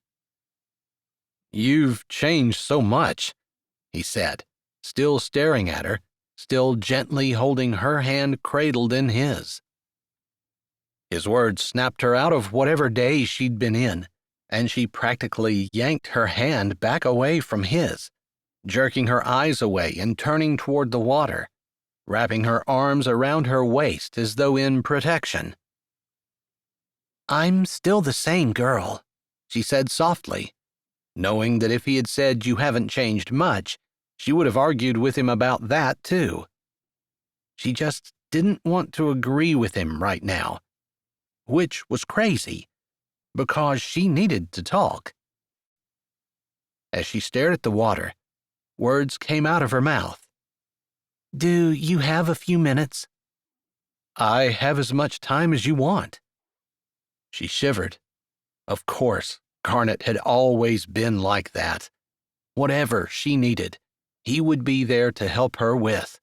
B: "You've changed so much," he said, still staring at her, still gently holding her hand cradled in his. His words snapped her out of whatever daze she'd been in, and she practically yanked her hand back away from his, jerking her eyes away and turning toward the water, wrapping her arms around her waist as though in protection. "I'm still the same girl," she said softly, knowing that if he had said "you haven't changed much," she would have argued with him about that too. She just didn't want to agree with him right now, which was crazy, because she needed to talk. As she stared at the water, words came out of her mouth. "Do you have a few minutes?" "I have as much time as you want." She shivered. Of course, Garnet had always been like that. Whatever she needed, he would be there to help her with.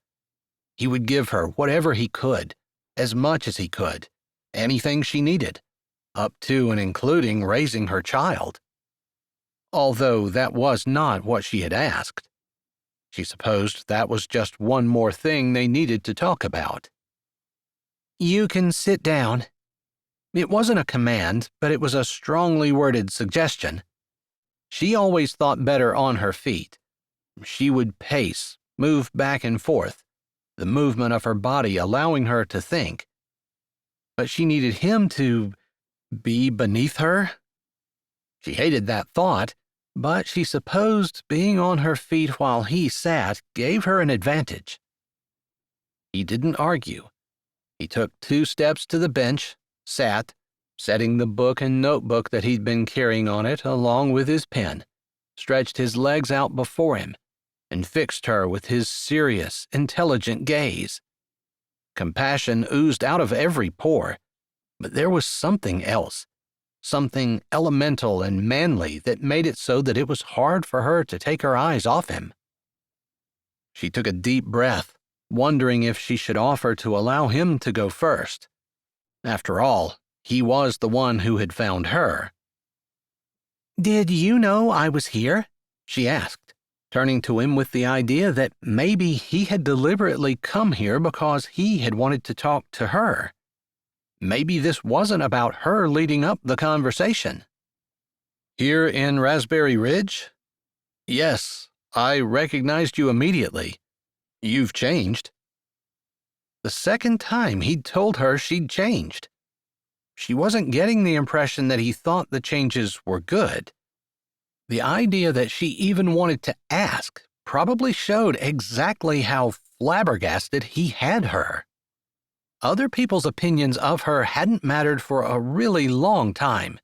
B: He would give her whatever he could, as much as he could, anything she needed, up to and including raising her child. Although that was not what she had asked. She supposed that was just one more thing they needed to talk about. "You can sit down." It wasn't a command, but it was a strongly worded suggestion. She always thought better on her feet. She would pace, move back and forth, the movement of her body allowing her to think. But she needed him to be beneath her. She hated that thought, but she supposed being on her feet while he sat gave her an advantage. He didn't argue. He took 2 steps to the bench, sat, setting the book and notebook that he'd been carrying on it along with his pen, stretched his legs out before him, and fixed her with his serious, intelligent gaze. Compassion oozed out of every pore, but there was something else, something elemental and manly that made it so that it was hard for her to take her eyes off him. She took a deep breath, wondering if she should offer to allow him to go first. After all, he was the one who had found her. "Did you know I was here?" she asked, turning to him with the idea that maybe he had deliberately come here because he had wanted to talk to her. Maybe this wasn't about her leading up the conversation. "Here in Raspberry Ridge? Yes, I recognized you immediately. You've changed." The second time he'd told her she'd changed. She wasn't getting the impression that he thought the changes were good. The idea that she even wanted to ask probably showed exactly how flabbergasted he had her. Other people's opinions of her hadn't mattered for a really long time.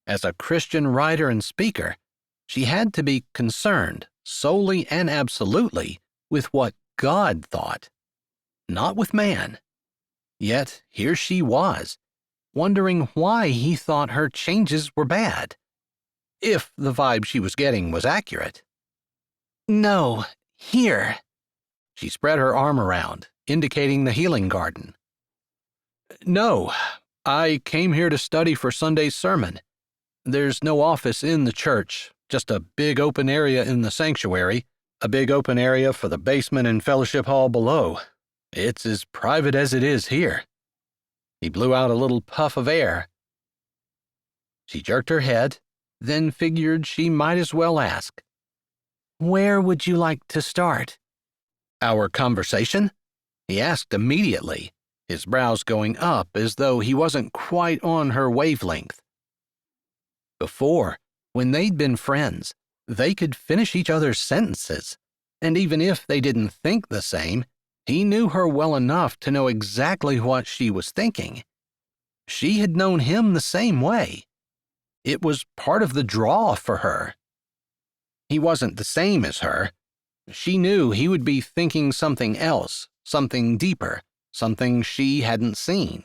B: As a Christian writer and speaker, she had to be concerned solely and absolutely with what God thought, not with man. Yet here she was, wondering why he thought her changes were bad, if the vibe she was getting was accurate.
C: No, here.
B: She spread her arm around, indicating the healing garden. No, I came here to study for Sunday's sermon. There's no office in the church, just a big open area in the sanctuary, a big open area for the basement and fellowship hall below. It's as private as it is here. He blew out a little puff of air. She jerked her head, then figured she might as well ask.
C: Where would you like to start?
B: Our conversation? He asked immediately, his brows going up as though he wasn't quite on her wavelength. Before, when they'd been friends, they could finish each other's sentences, and even if they didn't think the same, he knew her well enough to know exactly what she was thinking. She had known him the same way. It was part of the draw for her. He wasn't the same as her. She knew he would be thinking something else, something deeper, something she hadn't seen.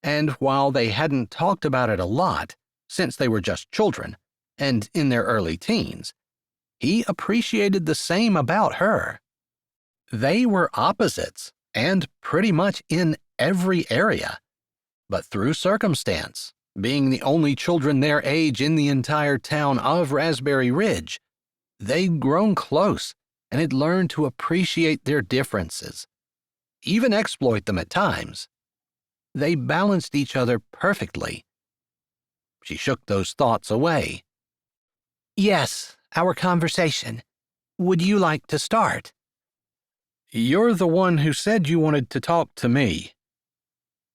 B: And while they hadn't talked about it a lot, since they were just children, and in their early teens, he appreciated the same about her. They were opposites, and pretty much in every area. But through circumstance, being the only children their age in the entire town of Raspberry Ridge, they'd grown close and had learned to appreciate their differences, even exploit them at times. They balanced each other perfectly. She shook those thoughts away.
C: Yes, our conversation. Would you like to start?
B: You're the one who said you wanted to talk to me.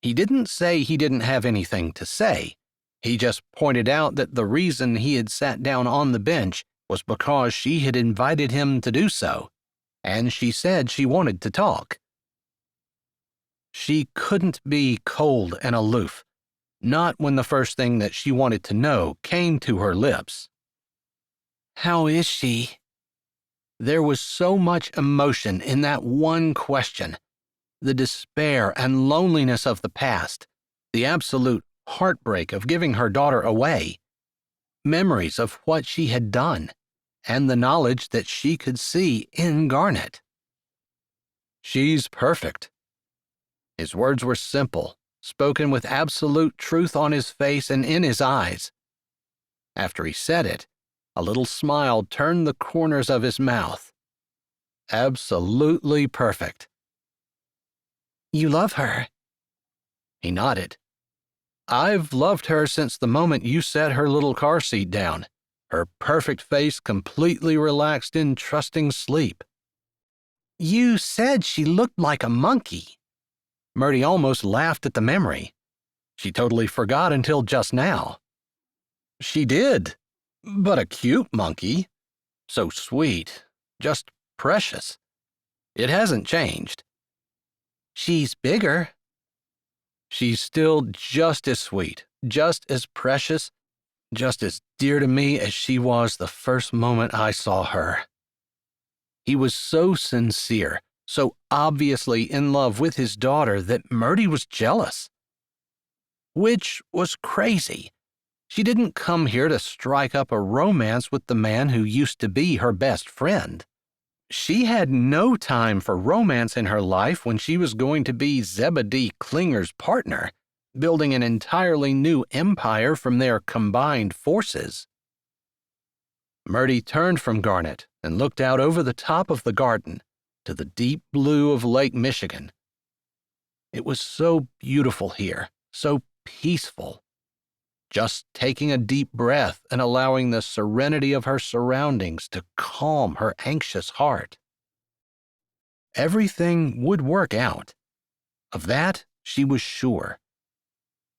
B: He didn't say he didn't have anything to say. He just pointed out that the reason he had sat down on the bench was because she had invited him to do so, and she said she wanted to talk. She couldn't be cold and aloof, not when the first thing that she wanted to know came to her lips.
C: How is she?
B: There was so much emotion in that one question. The despair and loneliness of the past, the absolute heartbreak of giving her daughter away, memories of what she had done, and the knowledge that she could see in Garnet. She's perfect. His words were simple, spoken with absolute truth on his face and in his eyes. After he said it, a little smile turned the corners of his mouth. Absolutely perfect.
C: You love her?
B: He nodded. I've loved her since the moment you set her little car seat down, her perfect face completely relaxed in trusting sleep.
C: You said she looked like a monkey.
B: Mertie almost laughed at the memory. She totally forgot until just now. She did, but a cute monkey. So sweet, just precious. It hasn't changed.
C: She's bigger.
B: She's still just as sweet, just as precious, just as dear to me as she was the first moment I saw her. He was so sincere, so obviously in love with his daughter that Mertie was jealous. Which was crazy. She didn't come here to strike up a romance with the man who used to be her best friend. She had no time for romance in her life when she was going to be Zebedee Klinger's partner, building an entirely new empire from their combined forces. Mertie turned from Garnet and looked out over the top of the garden to the deep blue of Lake Michigan. It was so beautiful here, so peaceful. Just taking a deep breath and allowing the serenity of her surroundings to calm her anxious heart. Everything would work out. Of that, she was sure.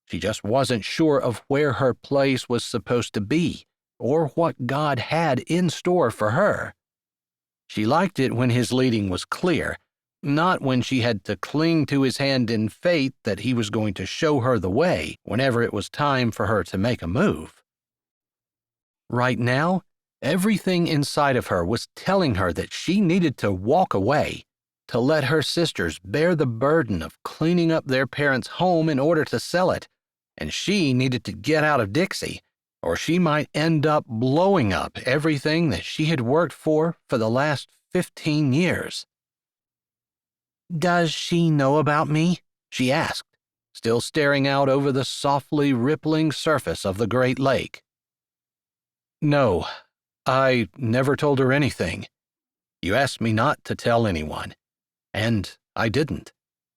B: She just wasn't sure of where her place was supposed to be or what God had in store for her. She liked it when his leading was clear, not when she had to cling to his hand in faith that he was going to show her the way whenever it was time for her to make a move. Right now, everything inside of her was telling her that she needed to walk away, to let her sisters bear the burden of cleaning up their parents' home in order to sell it, and she needed to get out of Dixie, or she might end up blowing up everything that she had worked for the last 15 years.
C: Does she know about me?
B: She asked, still staring out over the softly rippling surface of the Great Lake. No, I never told her anything. You asked me not to tell anyone, and I didn't.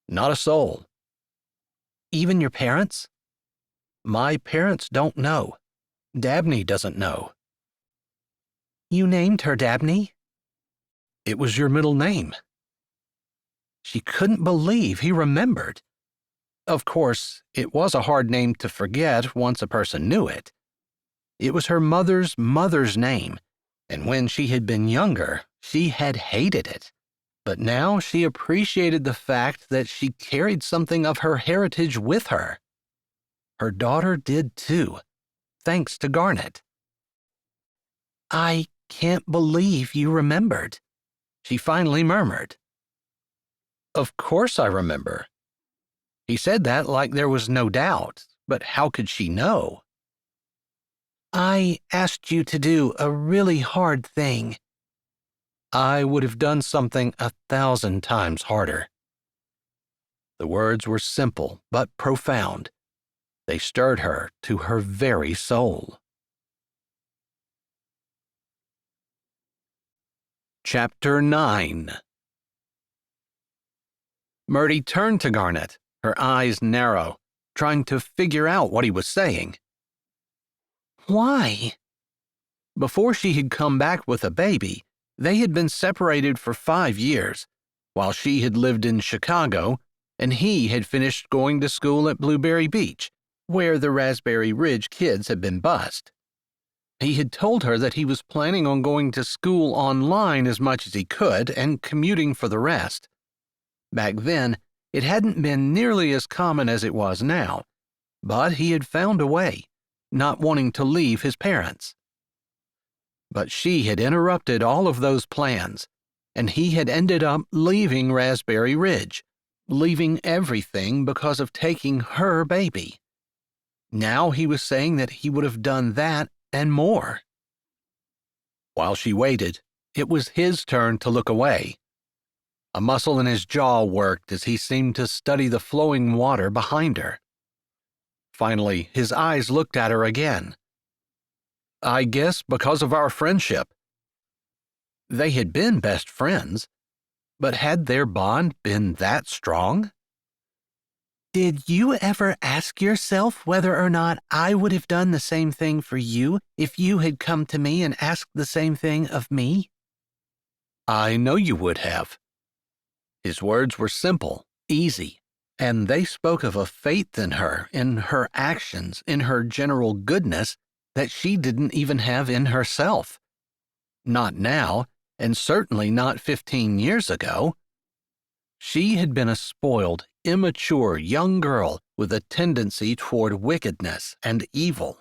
B: Not a soul.
C: Even your parents?
B: My parents don't know. Dabney doesn't know.
C: You named her Dabney?
B: It was your middle name. She couldn't believe he remembered. Of course, it was a hard name to forget once a person knew it. It was her mother's name, and when she had been younger, she had hated it. But now she appreciated the fact that she carried something of her heritage with her. Her daughter did too, thanks to Garnet.
C: I can't believe you remembered,
B: she finally murmured. Of course I remember. He said that like there was no doubt, but how could she know?
C: I asked you to do a really hard thing.
B: I would have done something 1,000 times harder. The words were simple but profound. They stirred her to her very soul. Chapter 9. Mertie turned to Garnet, her eyes narrow, trying to figure out what he was saying.
C: Why?
B: Before she had come back with a baby, they had been separated for 5 years, while she had lived in Chicago and he had finished going to school at Blueberry Beach, where the Raspberry Ridge kids had been bused. He had told her that he was planning on going to school online as much as he could and commuting for the rest. Back then, it hadn't been nearly as common as it was now, but he had found a way, not wanting to leave his parents. But she had interrupted all of those plans, and he had ended up leaving Raspberry Ridge, leaving everything because of taking her baby. Now he was saying that he would have done that and more. While she waited, it was his turn to look away. A muscle in his jaw worked as he seemed to study the flowing water behind her. Finally, his eyes looked at her again. I guess because of our friendship. They had been best friends, but had their bond been that strong?
C: Did you ever ask yourself whether or not I would have done the same thing for you if you had come to me and asked the same thing of me?
B: I know you would have. His words were simple, easy, and they spoke of a faith in her actions, in her general goodness, that she didn't even have in herself. Not now, and certainly not 15 years ago. She had been a spoiled, immature young girl with a tendency toward wickedness and evil.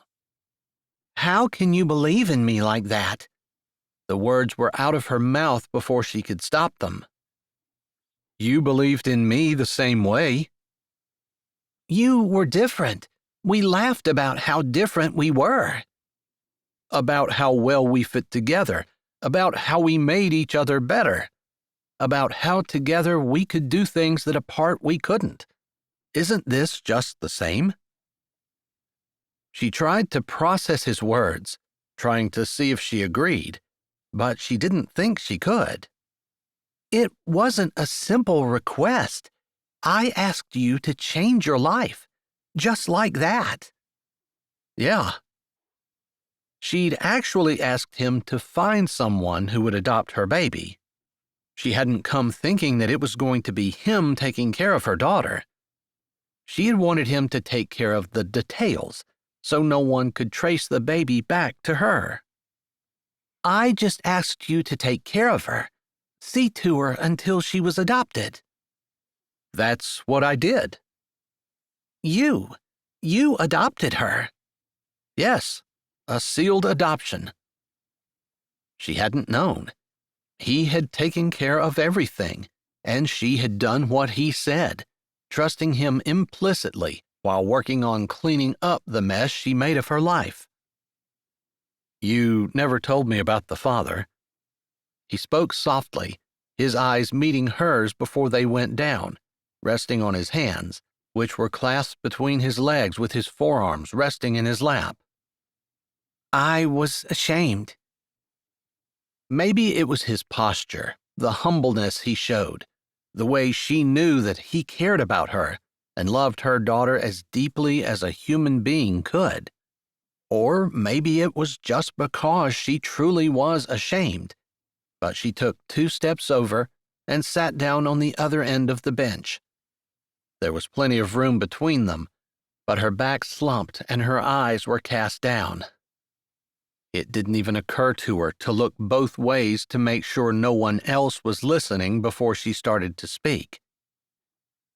C: How can you believe in me like that?
B: The words were out of her mouth before she could stop them. You believed in me the same way.
C: You were different. We laughed about how different we were.
B: About how well we fit together, about how we made each other better, about how together we could do things that apart we couldn't. Isn't this just the same? She tried to process his words, trying to see if she agreed, but she didn't think she could.
C: It wasn't a simple request. I asked you to change your life, just like that.
B: Yeah. She'd actually asked him to find someone who would adopt her baby. She hadn't come thinking that it was going to be him taking care of her daughter. She had wanted him to take care of the details, so no one could trace the baby back to her.
C: I just asked you to take care of her, see to her until she was adopted.
B: That's what I did.
C: You adopted her.
B: Yes, a sealed adoption. She hadn't known. He had taken care of everything, and she had done what he said, trusting him implicitly while working on cleaning up the mess she made of her life. You never told me about the father." He spoke softly, his eyes meeting hers before they went down, resting on his hands, which were clasped between his legs with his forearms resting in his lap.
C: "I was ashamed."
B: Maybe it was his posture, the humbleness he showed, the way she knew that he cared about her and loved her daughter as deeply as a human being could. Or maybe it was just because she truly was ashamed, but she took 2 steps over and sat down on the other end of the bench. There was plenty of room between them, but her back slumped and her eyes were cast down. It didn't even occur to her to look both ways to make sure no one else was listening before she started to speak.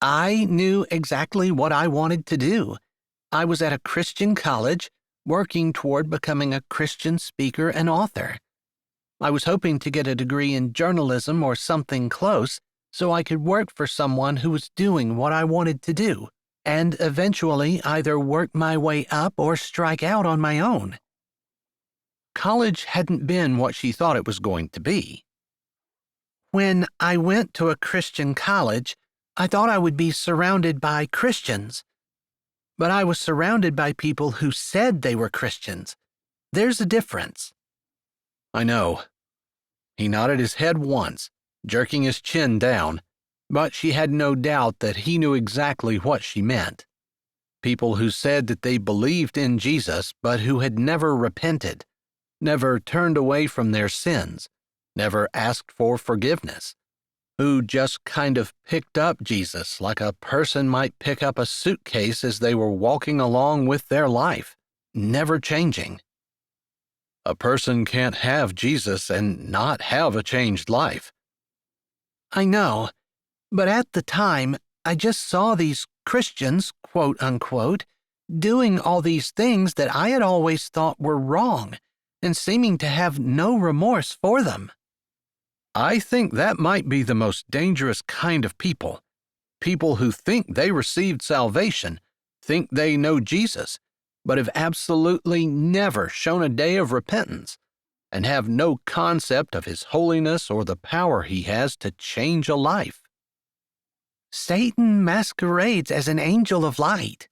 C: "I knew exactly what I wanted to do. I was at a Christian college, working toward becoming a Christian speaker and author. I was hoping to get a degree in journalism or something close so I could work for someone who was doing what I wanted to do, and eventually either work my way up or strike out on my own."
B: College hadn't been what she thought it was going to be.
C: "When I went to a Christian college, I thought I would be surrounded by Christians. But I was surrounded by people who said they were Christians. There's a difference."
B: "I know." He nodded his head once, jerking his chin down, but she had no doubt that he knew exactly what she meant. People who said that they believed in Jesus but who had never repented, never turned away from their sins, never asked for forgiveness, who just kind of picked up Jesus like a person might pick up a suitcase as they were walking along with their life, never changing. A person can't have Jesus and not have a changed life.
C: "I know, but at the time, I just saw these Christians, quote unquote, doing all these things that I had always thought were wrong, and seeming to have no remorse for them."
B: I think that might be the most dangerous kind of people. People who think they received salvation, think they know Jesus, but have absolutely never shown a day of repentance, and have no concept of his holiness or the power he has to change a life.
C: "Satan masquerades as an angel of light."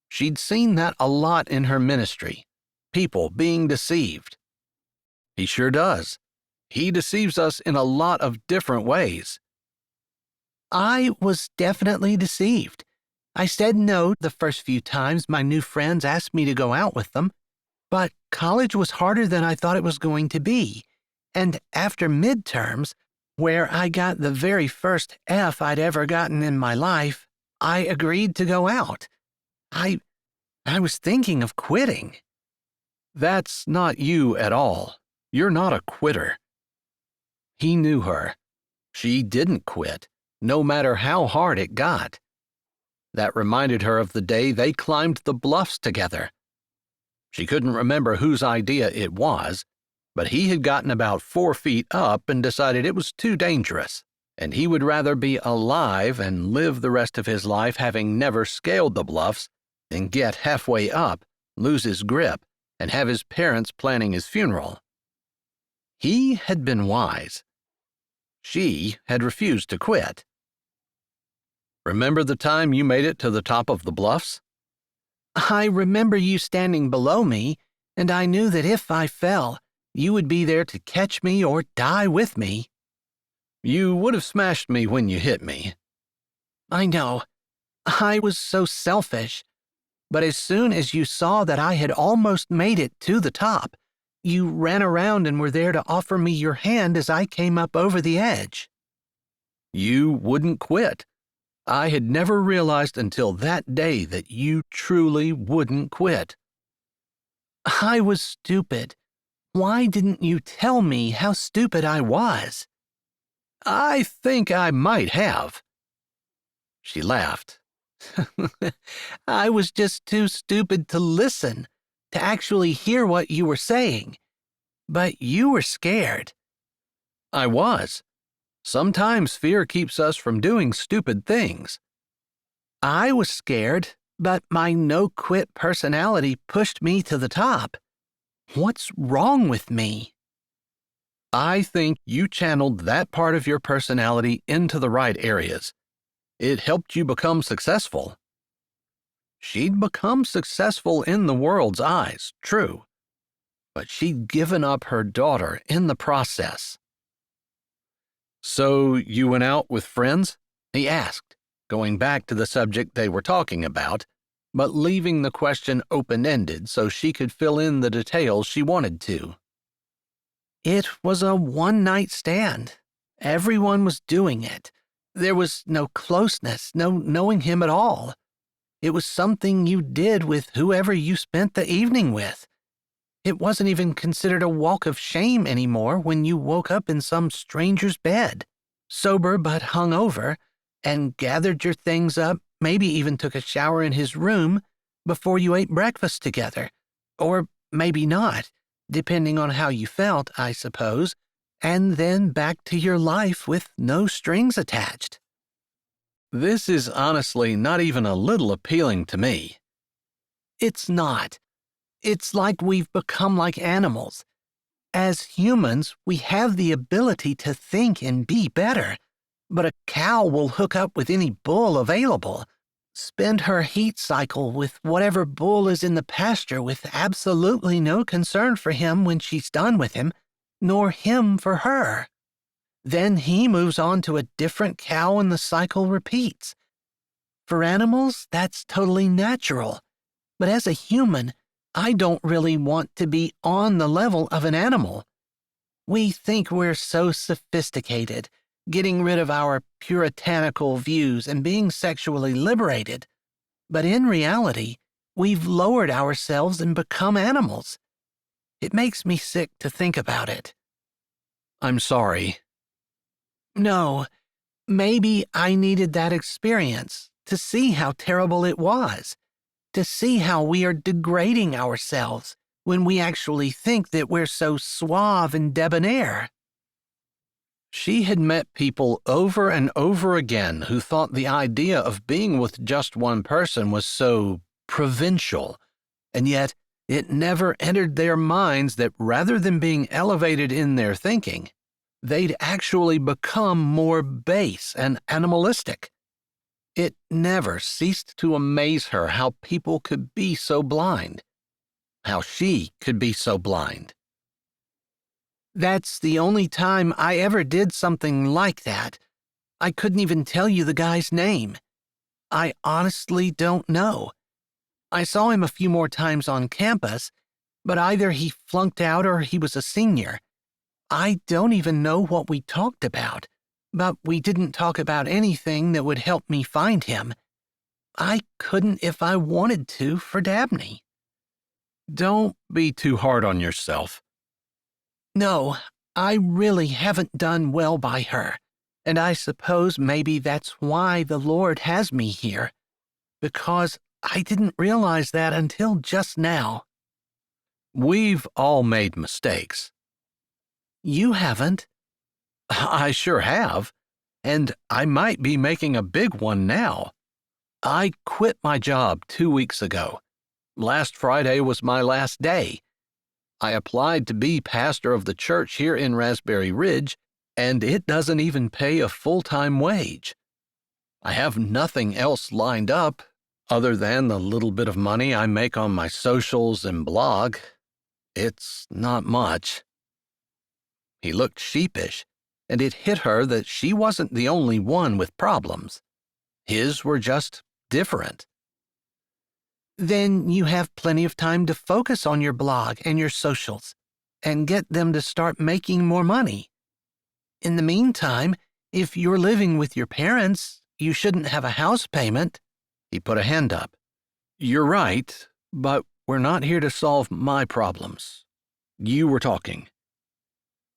B: She'd seen that a lot in her ministry, people being deceived. He sure does. He deceives us in a lot of different ways.
C: "I was definitely deceived. I said no the first few times my new friends asked me to go out with them, but college was harder than I thought it was going to be, and after midterms, where I got the very first F I'd ever gotten in my life, I agreed to go out. I was thinking of quitting."
B: That's not you at all. You're not a quitter. He knew her. She didn't quit, no matter how hard it got. That reminded her of the day they climbed the bluffs together. She couldn't remember whose idea it was, but he had gotten about 4 feet up and decided it was too dangerous, and he would rather be alive and live the rest of his life having never scaled the bluffs than get halfway up, lose his grip, and have his parents planning his funeral. He had been wise. She had refused to quit. "Remember the time you made it to the top of the bluffs?"
C: "I remember you standing below me, and I knew that if I fell, you would be there to catch me or die with me."
B: "You would have smashed me when you hit me."
C: "I know. I was so selfish. But as soon as you saw that I had almost made it to the top, you ran around and were there to offer me your hand as I came up over the edge."
B: You wouldn't quit. I had never realized until that day that you truly wouldn't quit.
C: "I was stupid. Why didn't you tell me how stupid I was?"
B: "I think I might have." She laughed.
C: "I was just too stupid to listen, to actually hear what you were saying. But you were scared."
B: I was. Sometimes fear keeps us from doing stupid things.
C: "I was scared, but my no-quit personality pushed me to the top." What's wrong with me?
B: I think you channeled that part of your personality into the right areas. It helped you become successful. She'd become successful in the world's eyes, true, but she'd given up her daughter in the process. So you went out with friends? He asked, going back to the subject they were talking about, but leaving the question open-ended so she could fill in the details she wanted to.
C: It was a one-night stand. Everyone was doing it. There was no closeness, no knowing him at all. It was something you did with whoever you spent the evening with. It wasn't even considered a walk of shame anymore when you woke up in some stranger's bed, sober but hungover, and gathered your things up, maybe even took a shower in his room before you ate breakfast together. Or maybe not, depending on how you felt, I suppose, and then back to your life with no strings attached.
B: This is honestly not even a little appealing to me.
C: It's not. It's like we've become like animals. As humans, we have the ability to think and be better, but a cow will hook up with any bull available, spend her heat cycle with whatever bull is in the pasture with absolutely no concern for him when she's done with him, nor him for her. Then he moves on to a different cow and the cycle repeats. For animals, that's totally natural. But as a human, I don't really want to be on the level of an animal. We think we're so sophisticated, getting rid of our puritanical views and being sexually liberated. But in reality, we've lowered ourselves and become animals. It makes me sick to think about it.
B: I'm sorry.
C: No, maybe I needed that experience to see how terrible it was, to see how we are degrading ourselves when we actually think that we're so suave and debonair.
B: She had met people over and over again who thought the idea of being with just one person was so provincial, and yet it never entered their minds that rather than being elevated in their thinking, they'd actually become more base and animalistic. It never ceased to amaze her how people could be so blind, how she could be so blind.
C: That's the only time I ever did something like that. I couldn't even tell you the guy's name. I honestly don't know. I saw him a few more times on campus, but either he flunked out or he was a senior. I don't even know what we talked about, but we didn't talk about anything that would help me find him. I couldn't if I wanted to for Dabney.
B: Don't be too hard on yourself.
C: No, I really haven't done well by her, and I suppose maybe that's why the Lord has me here, because I didn't realize that until just now.
B: We've all made mistakes.
C: You haven't.
B: I sure have, and I might be making a big one now. I quit my job 2 weeks ago. Last Friday was my last day. I applied to be pastor of the church here in Raspberry Ridge, and it doesn't even pay a full-time wage. I have nothing else lined up other than the little bit of money I make on my socials and blog. It's not much. He looked sheepish, and it hit her that she wasn't the only one with problems. His were just different.
C: Then you have plenty of time to focus on your blog and your socials and get them to start making more money. In the meantime, if you're living with your parents, you shouldn't have a house payment.
B: He put a hand up. You're right, but we're not here to solve my problems. You were talking.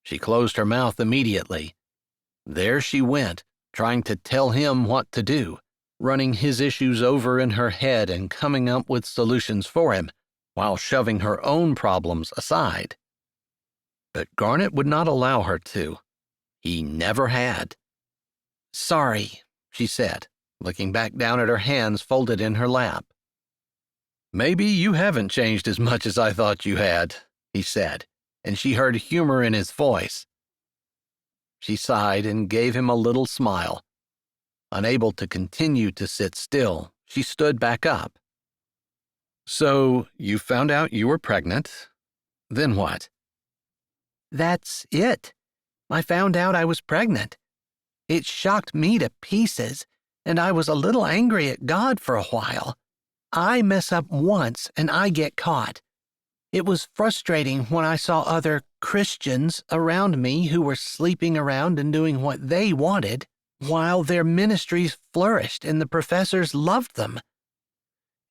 B: She closed her mouth immediately. There she went, trying to tell him what to do, running his issues over in her head and coming up with solutions for him, while shoving her own problems aside. But Garnet would not allow her to. He never had.
C: Sorry,
B: she said, looking back down at her hands folded in her lap. Maybe you haven't changed as much as I thought you had,
A: he said, and she heard humor in his voice. She sighed and gave him a little smile. Unable to continue to sit still, she stood back up. So, you found out you were pregnant. Then what?
C: That's it. I found out I was pregnant. It shocked me to pieces, and I was a little angry at God for a while. I mess up once and I get caught. It was frustrating when I saw other Christians around me who were sleeping around and doing what they wanted, while their ministries flourished and the professors loved them.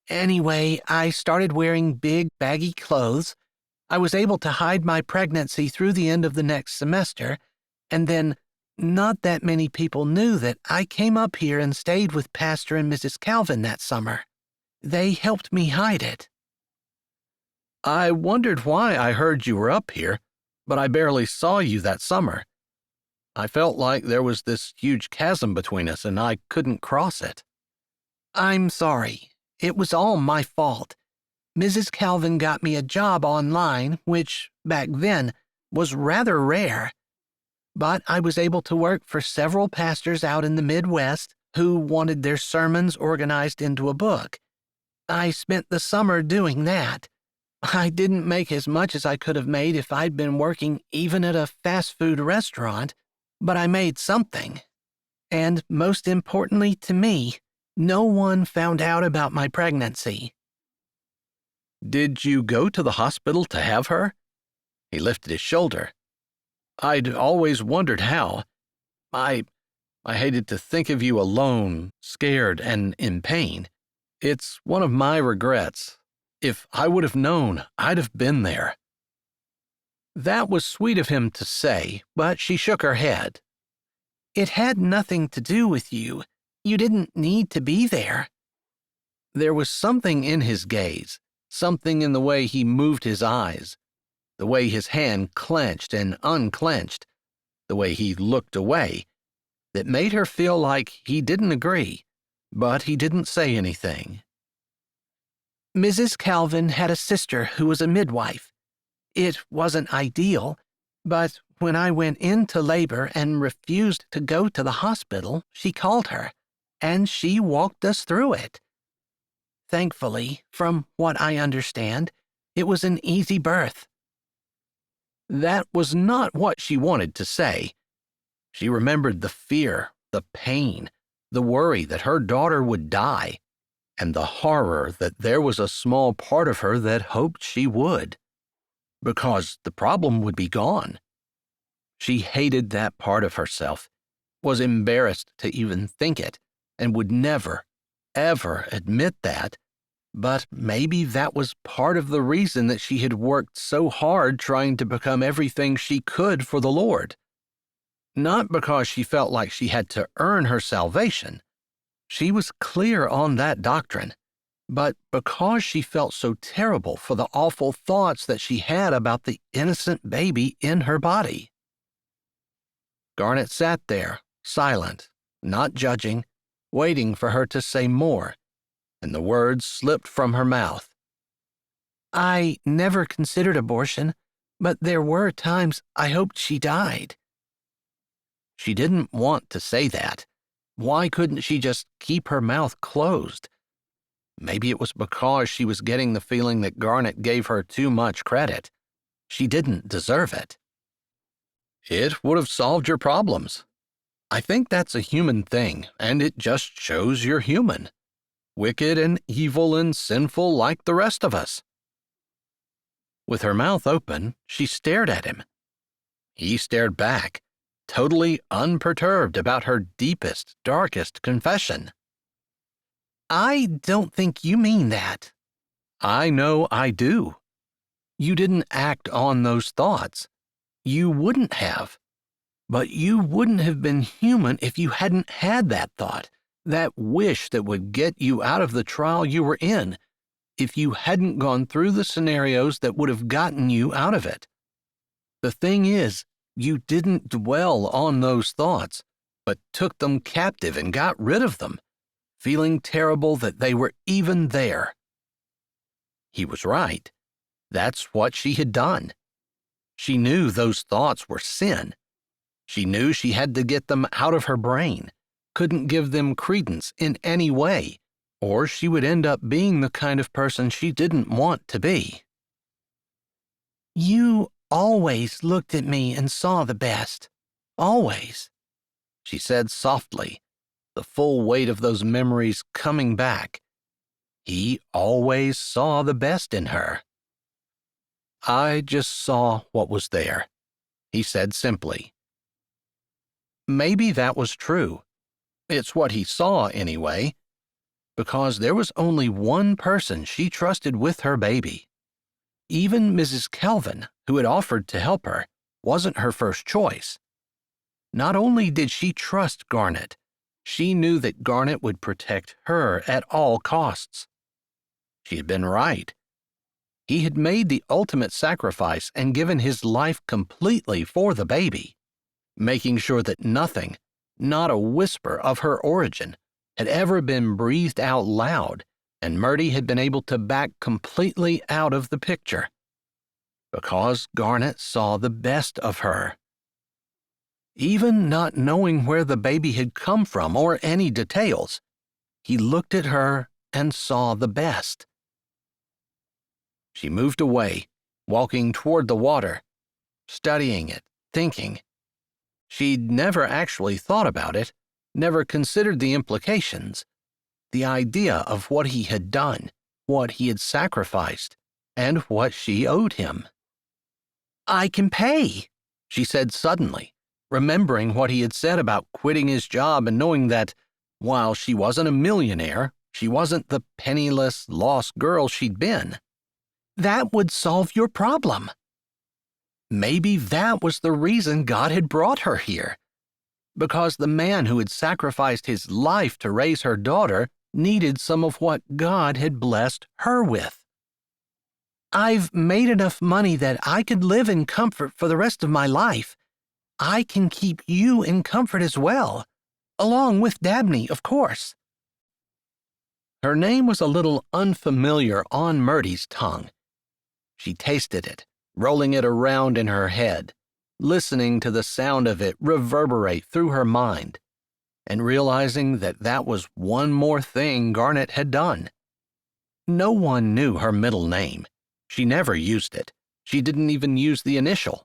C: Anyway, I started wearing big, baggy clothes. I was able to hide my pregnancy through the end of the next semester, and then not that many people knew that I came up here and stayed with Pastor and Mrs. Calvin that summer. They helped me hide it.
A: I wondered why I heard you were up here, but I barely saw you that summer. I felt like there was this huge chasm between us and I couldn't cross it.
C: I'm sorry. It was all my fault. Mrs. Calvin got me a job online, which, back then, was rather rare. But I was able to work for several pastors out in the Midwest who wanted their sermons organized into a book. I spent the summer doing that. I didn't make as much as I could have made if I'd been working even at a fast food restaurant, but I made something. And most importantly to me, no one found out about my pregnancy.
A: Did you go to the hospital to have her? He lifted his shoulder. I'd always wondered how. I hated to think of you alone, scared, and in pain. It's one of my regrets. If I would have known, I'd have been there. That was sweet of him to say, but she shook her head.
C: It had nothing to do with you. You didn't need to be there.
A: There was something in his gaze, something in the way he moved his eyes, the way his hand clenched and unclenched, the way he looked away, that made her feel like he didn't agree, but he didn't say anything.
C: Mrs. Calvin had a sister who was a midwife. It wasn't ideal, but when I went into labor and refused to go to the hospital, she called her, and she walked us through it. Thankfully, from what I understand, it was an easy birth.
A: That was not what she wanted to say. She remembered the fear, the pain, the worry that her daughter would die, and the horror that there was a small part of her that hoped she would, because the problem would be gone. She hated that part of herself, was embarrassed to even think it, and would never, ever admit that, but maybe that was part of the reason that she had worked so hard trying to become everything she could for the Lord. Not because she felt like she had to earn her salvation. She was clear on that doctrine, but because she felt so terrible for the awful thoughts that she had about the innocent baby in her body. Garnet sat there, silent, not judging, waiting for her to say more, and the words slipped from her mouth.
C: I never considered abortion, but there were times I hoped she died.
A: She didn't want to say that. Why couldn't she just keep her mouth closed? Maybe it was because she was getting the feeling that Garnet gave her too much credit. She didn't deserve it. It would have solved your problems. I think that's a human thing, and it just shows you're human. Wicked and evil and sinful like the rest of us. With her mouth open, she stared at him. He stared back, totally unperturbed about her deepest, darkest confession.
C: I don't think you mean that.
A: I know I do. You didn't act on those thoughts. You wouldn't have. But you wouldn't have been human if you hadn't had that thought, that wish that would get you out of the trial you were in, if you hadn't gone through the scenarios that would have gotten you out of it. The thing is, you didn't dwell on those thoughts, but took them captive and got rid of them, feeling terrible that they were even there. He was right.
B: That's what she had done. She knew those thoughts were sin. She knew she had to get them out of her brain, couldn't give them credence in any way, or she would end up being the kind of person she didn't want to be.
C: You always looked at me and saw the best. Always,
B: she said softly, the full weight of those memories coming back. He always saw the best in her. I just saw what was there, he said simply. Maybe that was true. It's what he saw anyway, because there was only one person she trusted with her baby. Even Mrs. Kelvin, who had offered to help her, wasn't her first choice. Not only did she trust Garnet, she knew that Garnet would protect her at all costs. She had been right. He had made the ultimate sacrifice and given his life completely for the baby, making sure that nothing, not a whisper of her origin, had ever been breathed out loud, and Mertie had been able to back completely out of the picture. Because Garnet saw the best of her. Even not knowing where the baby had come from or any details, he looked at her and saw the best. She moved away, walking toward the water, studying it, thinking. She'd never actually thought about it, never considered the implications, the idea of what he had done, what he had sacrificed, and what she owed him.
C: I can pay,
B: she said suddenly, remembering what he had said about quitting his job and knowing that, while she wasn't a millionaire, she wasn't the penniless, lost girl she'd been.
C: That would solve your problem.
B: Maybe that was the reason God had brought her here. Because the man who had sacrificed his life to raise her daughter needed some of what God had blessed her with.
C: I've made enough money that I could live in comfort for the rest of my life. I can keep you in comfort as well, along with Dabney, of course.
B: Her name was a little unfamiliar on Mertie's tongue. She tasted it, rolling it around in her head, listening to the sound of it reverberate through her mind, and realizing that that was one more thing Garnet had done. No one knew her middle name. She never used it. She didn't even use the initial.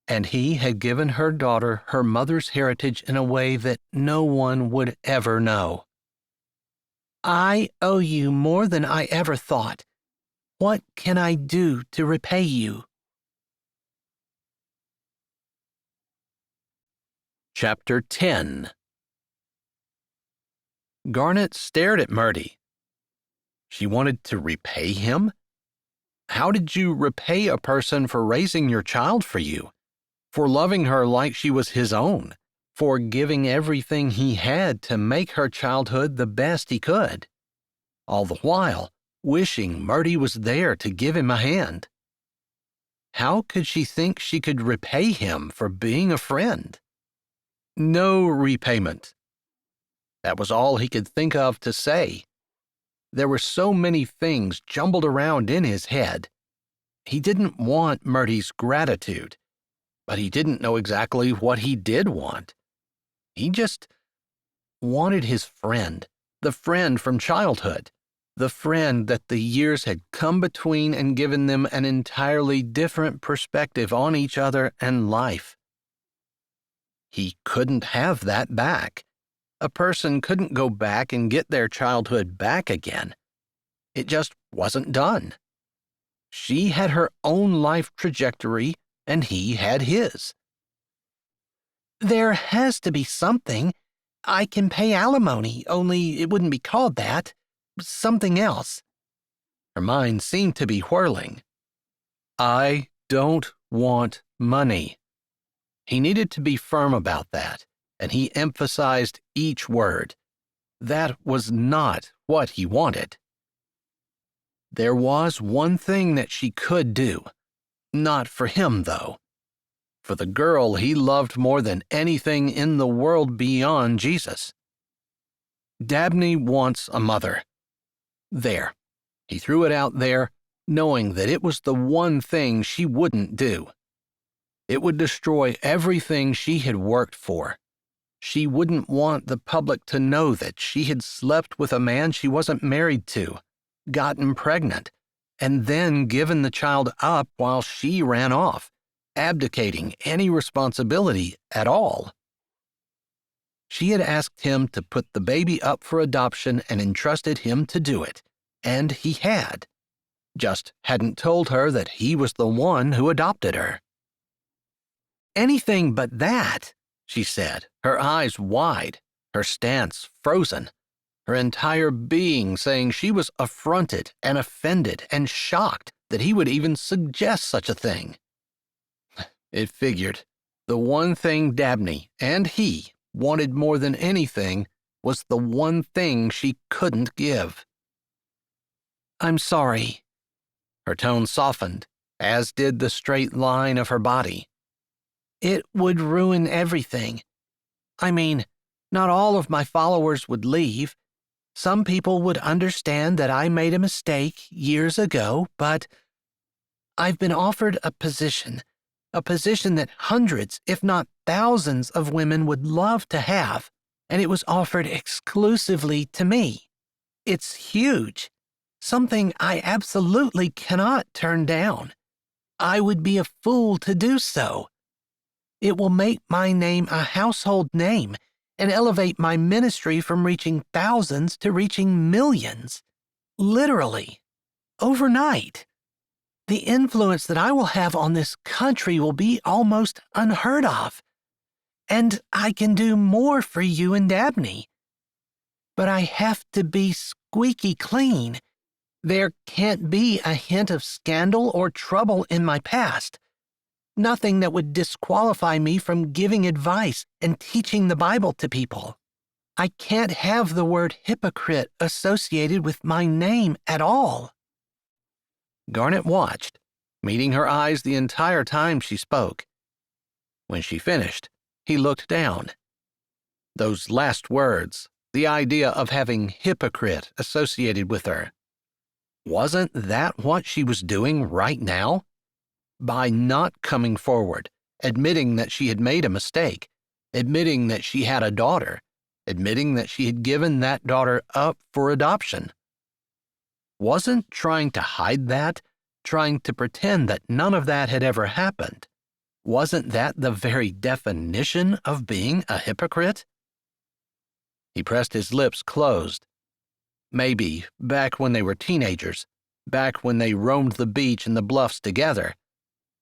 B: And he had given her daughter her mother's heritage in a way that no one would ever know.
C: I owe you more than I ever thought. What can I do to repay you?
B: Chapter 10. Garnet stared at Mertie. She wanted to repay him? How did you repay a person for raising your child for you, for loving her like she was his own, for giving everything he had to make her childhood the best he could, all the while wishing Mertie was there to give him a hand? How could she think she could repay him for being a friend? No repayment. That was all he could think of to say. There were so many things jumbled around in his head. He didn't want Mertie's gratitude, but he didn't know exactly what he did want. He just wanted his friend, the friend from childhood, the friend that the years had come between and given them an entirely different perspective on each other and life. He couldn't have that back. A person couldn't go back and get their childhood back again. It just wasn't done. She had her own life trajectory, and he had his.
C: There has to be something. I can pay alimony, only it wouldn't be called that. Something else.
B: Her mind seemed to be whirling. I don't want money. He needed to be firm about that, and he emphasized each word. That was not what he wanted. There was one thing that she could do. Not for him, though. For the girl he loved more than anything in the world beyond Jesus. Dabney wants a mother. There. He threw it out there,
A: knowing that it was the one thing she wouldn't do. It would destroy everything she had worked for. She wouldn't want the public to know that she had slept with a man she wasn't married to, gotten pregnant, and then given the child up while she ran off, abdicating any responsibility at all. She had asked him to put the baby up for adoption and entrusted him to do it, and he had. Just hadn't told her that he was the one who adopted her. "Anything but that," she said, her eyes wide, her stance frozen, her entire being saying she was affronted and offended and shocked that he would even suggest such a thing. It figured. The one thing Dabney and he wanted more than anything was the one thing she couldn't give. "I'm sorry." Her tone softened, as did the straight line of her body. "It would ruin everything. I mean, not all of my followers would leave. Some people would understand that I made a mistake years ago, but I've been offered a position that hundreds, if not thousands, of women would love to have, and it was offered exclusively to me. It's huge, something I absolutely cannot turn down. I would be a fool to do so. It will make my name a household name and elevate my ministry from reaching thousands to reaching millions. Literally, overnight. The influence that I will have on this country will be almost unheard of. And I can do more for you and Dabney. But I have to be squeaky clean. There can't be a hint of scandal or trouble in my past. Nothing that would disqualify me from giving advice and teaching the Bible to people. I can't have the word hypocrite associated with my name at all." Garnet watched, meeting her eyes the entire time she spoke. When she finished, he looked down. Those last words, the idea of having hypocrite associated with her. Wasn't that what she was doing right now? By not coming forward, admitting that she had made a mistake, admitting that she had a daughter, admitting that she had given that daughter up for adoption. Wasn't trying to hide that, trying to pretend that none of that had ever happened. Wasn't that the very definition of being a hypocrite? He pressed his lips closed. Maybe, back when they were teenagers, back when they roamed the beach and the bluffs together,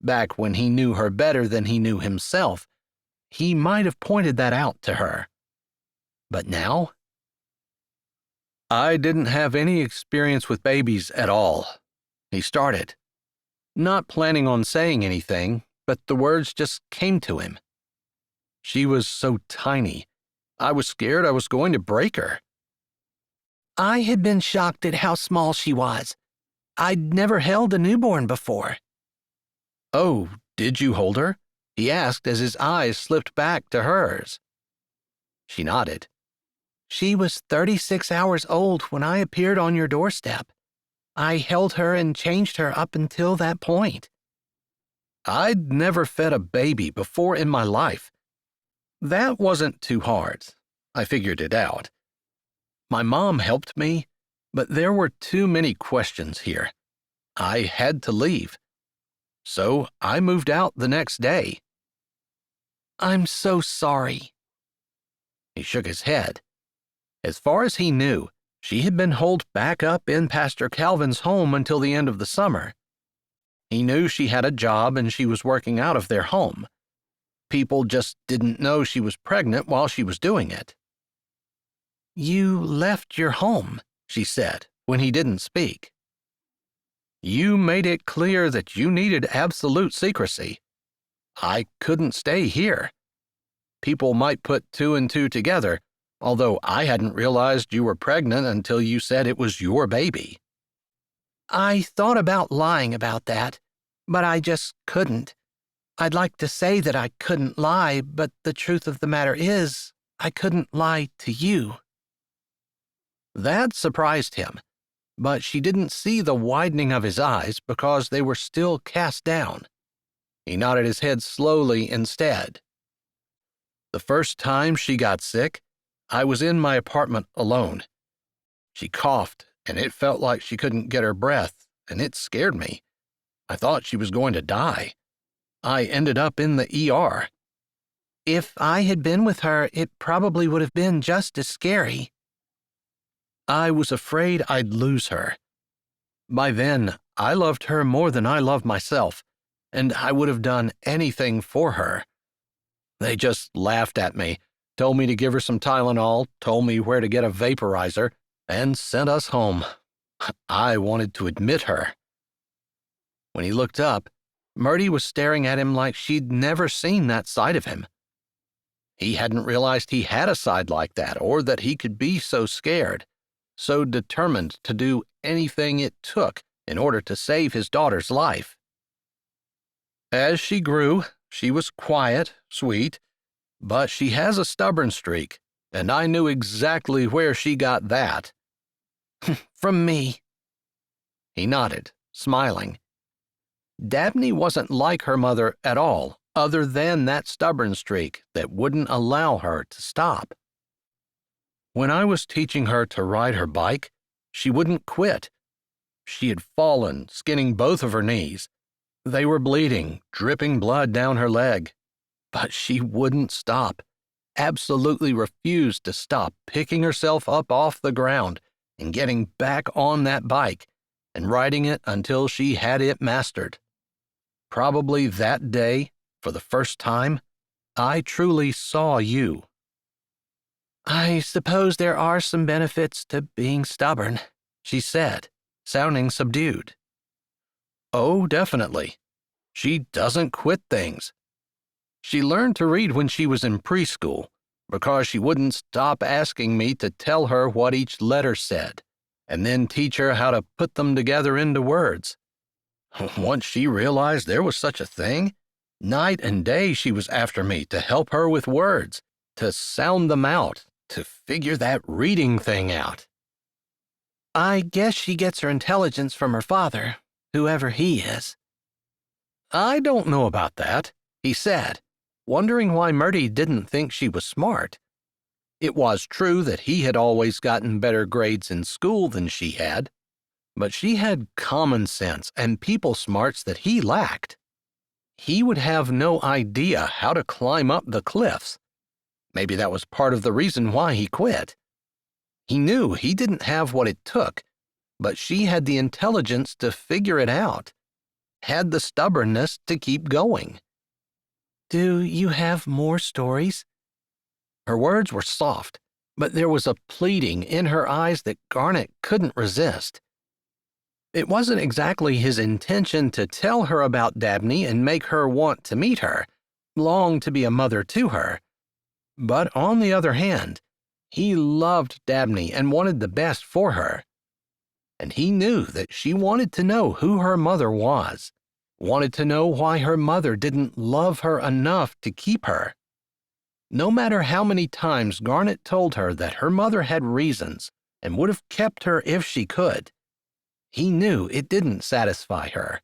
A: back when he knew her better than he knew himself, he might have pointed that out to her. But now? "I didn't have any experience with babies at all," he started. Not planning on saying anything, but the words just came to him. She was so tiny. I was scared I was going to break her. I had been shocked at how small she was. I'd never held a newborn before. "Oh, did you hold her?" he asked as his eyes slipped back to hers. She nodded. "She was 36 hours old when I appeared on your doorstep. I held her and changed her up until that point." I'd never fed a baby before in my life. That wasn't too hard. I figured it out. My mom helped me, but there were too many questions here. I had to leave. So I moved out the next day. "I'm so sorry." He shook his head. As far as he knew, she had been holed back up in Pastor Calvin's home until the end of the summer. He knew she had a job and she was working out of their home. People just didn't know she was pregnant while she was doing it. "You left your home," she said, when he didn't speak. "You made it clear that you needed absolute secrecy. I couldn't stay here. People might put two and two together, although I hadn't realized you were pregnant until you said it was your baby." I thought about lying about that, but I just couldn't. I'd like to say that I couldn't lie, but the truth of the matter is, I couldn't lie to you. That surprised him,
B: but she didn't see the widening of his eyes because they were still cast down. He nodded his head slowly instead. The first time she got sick, I was in my apartment alone. She coughed, and it felt like she couldn't get her breath, and it scared me. I thought she was going to die. I ended up in the ER.
C: If I had been with her, it probably would have been just as scary.
B: I was afraid I'd lose her. By then, I loved her more than I loved myself, and I would have done anything for her. They just laughed at me, told me to give her some Tylenol, told me where to get a vaporizer, and sent us home. I wanted to admit her. When he looked up, Mertie was staring at him like she'd never seen that side of him. He hadn't realized he had a side like that, or that he could be so scared, so determined to do anything it took in order to save his daughter's life. As she grew, she was quiet, sweet, but she has a stubborn streak, and I knew exactly where she got that.
C: From me.
B: He nodded, smiling. Dabney wasn't like her mother at all, other than that stubborn streak that wouldn't allow her to stop. When I was teaching her to ride her bike, she wouldn't quit. She had fallen, skinning both of her knees. They were bleeding, dripping blood down her leg. But she wouldn't stop, absolutely refused to stop picking herself up off the ground and getting back on that bike and riding it until she had it mastered. Probably that day, for the first time, I truly saw you.
C: I suppose there are some benefits to being stubborn, she said, sounding subdued.
B: Oh, definitely. She doesn't quit things. She learned to read when she was in preschool because she wouldn't stop asking me to tell her what each letter said and then teach her how to put them together into words. Once she realized there was such a thing, night and day she was after me to help her with words, to sound them out, to figure that reading thing out.
C: I guess she gets her intelligence from her father, whoever he is.
B: I don't know about that, he said, wondering why Mertie didn't think she was smart. It was true that he had always gotten better grades in school than she had, but she had common sense and people smarts that he lacked. He would have no idea how to climb up the cliffs. Maybe that was part of the reason why he quit. He knew he didn't have what it took, but she had the intelligence to figure it out, had the stubbornness to keep going.
C: Do you have more stories?
B: Her words were soft, but there was a pleading in her eyes that Garnet couldn't resist. It wasn't exactly his intention to tell her about Dabney and make her want to meet her, long to be a mother to her. But on the other hand, he loved Dabney and wanted the best for her. And he knew that she wanted to know who her mother was, wanted to know why her mother didn't love her enough to keep her. No matter how many times Garnet told her that her mother had reasons and would have kept her if she could, he knew it didn't satisfy her.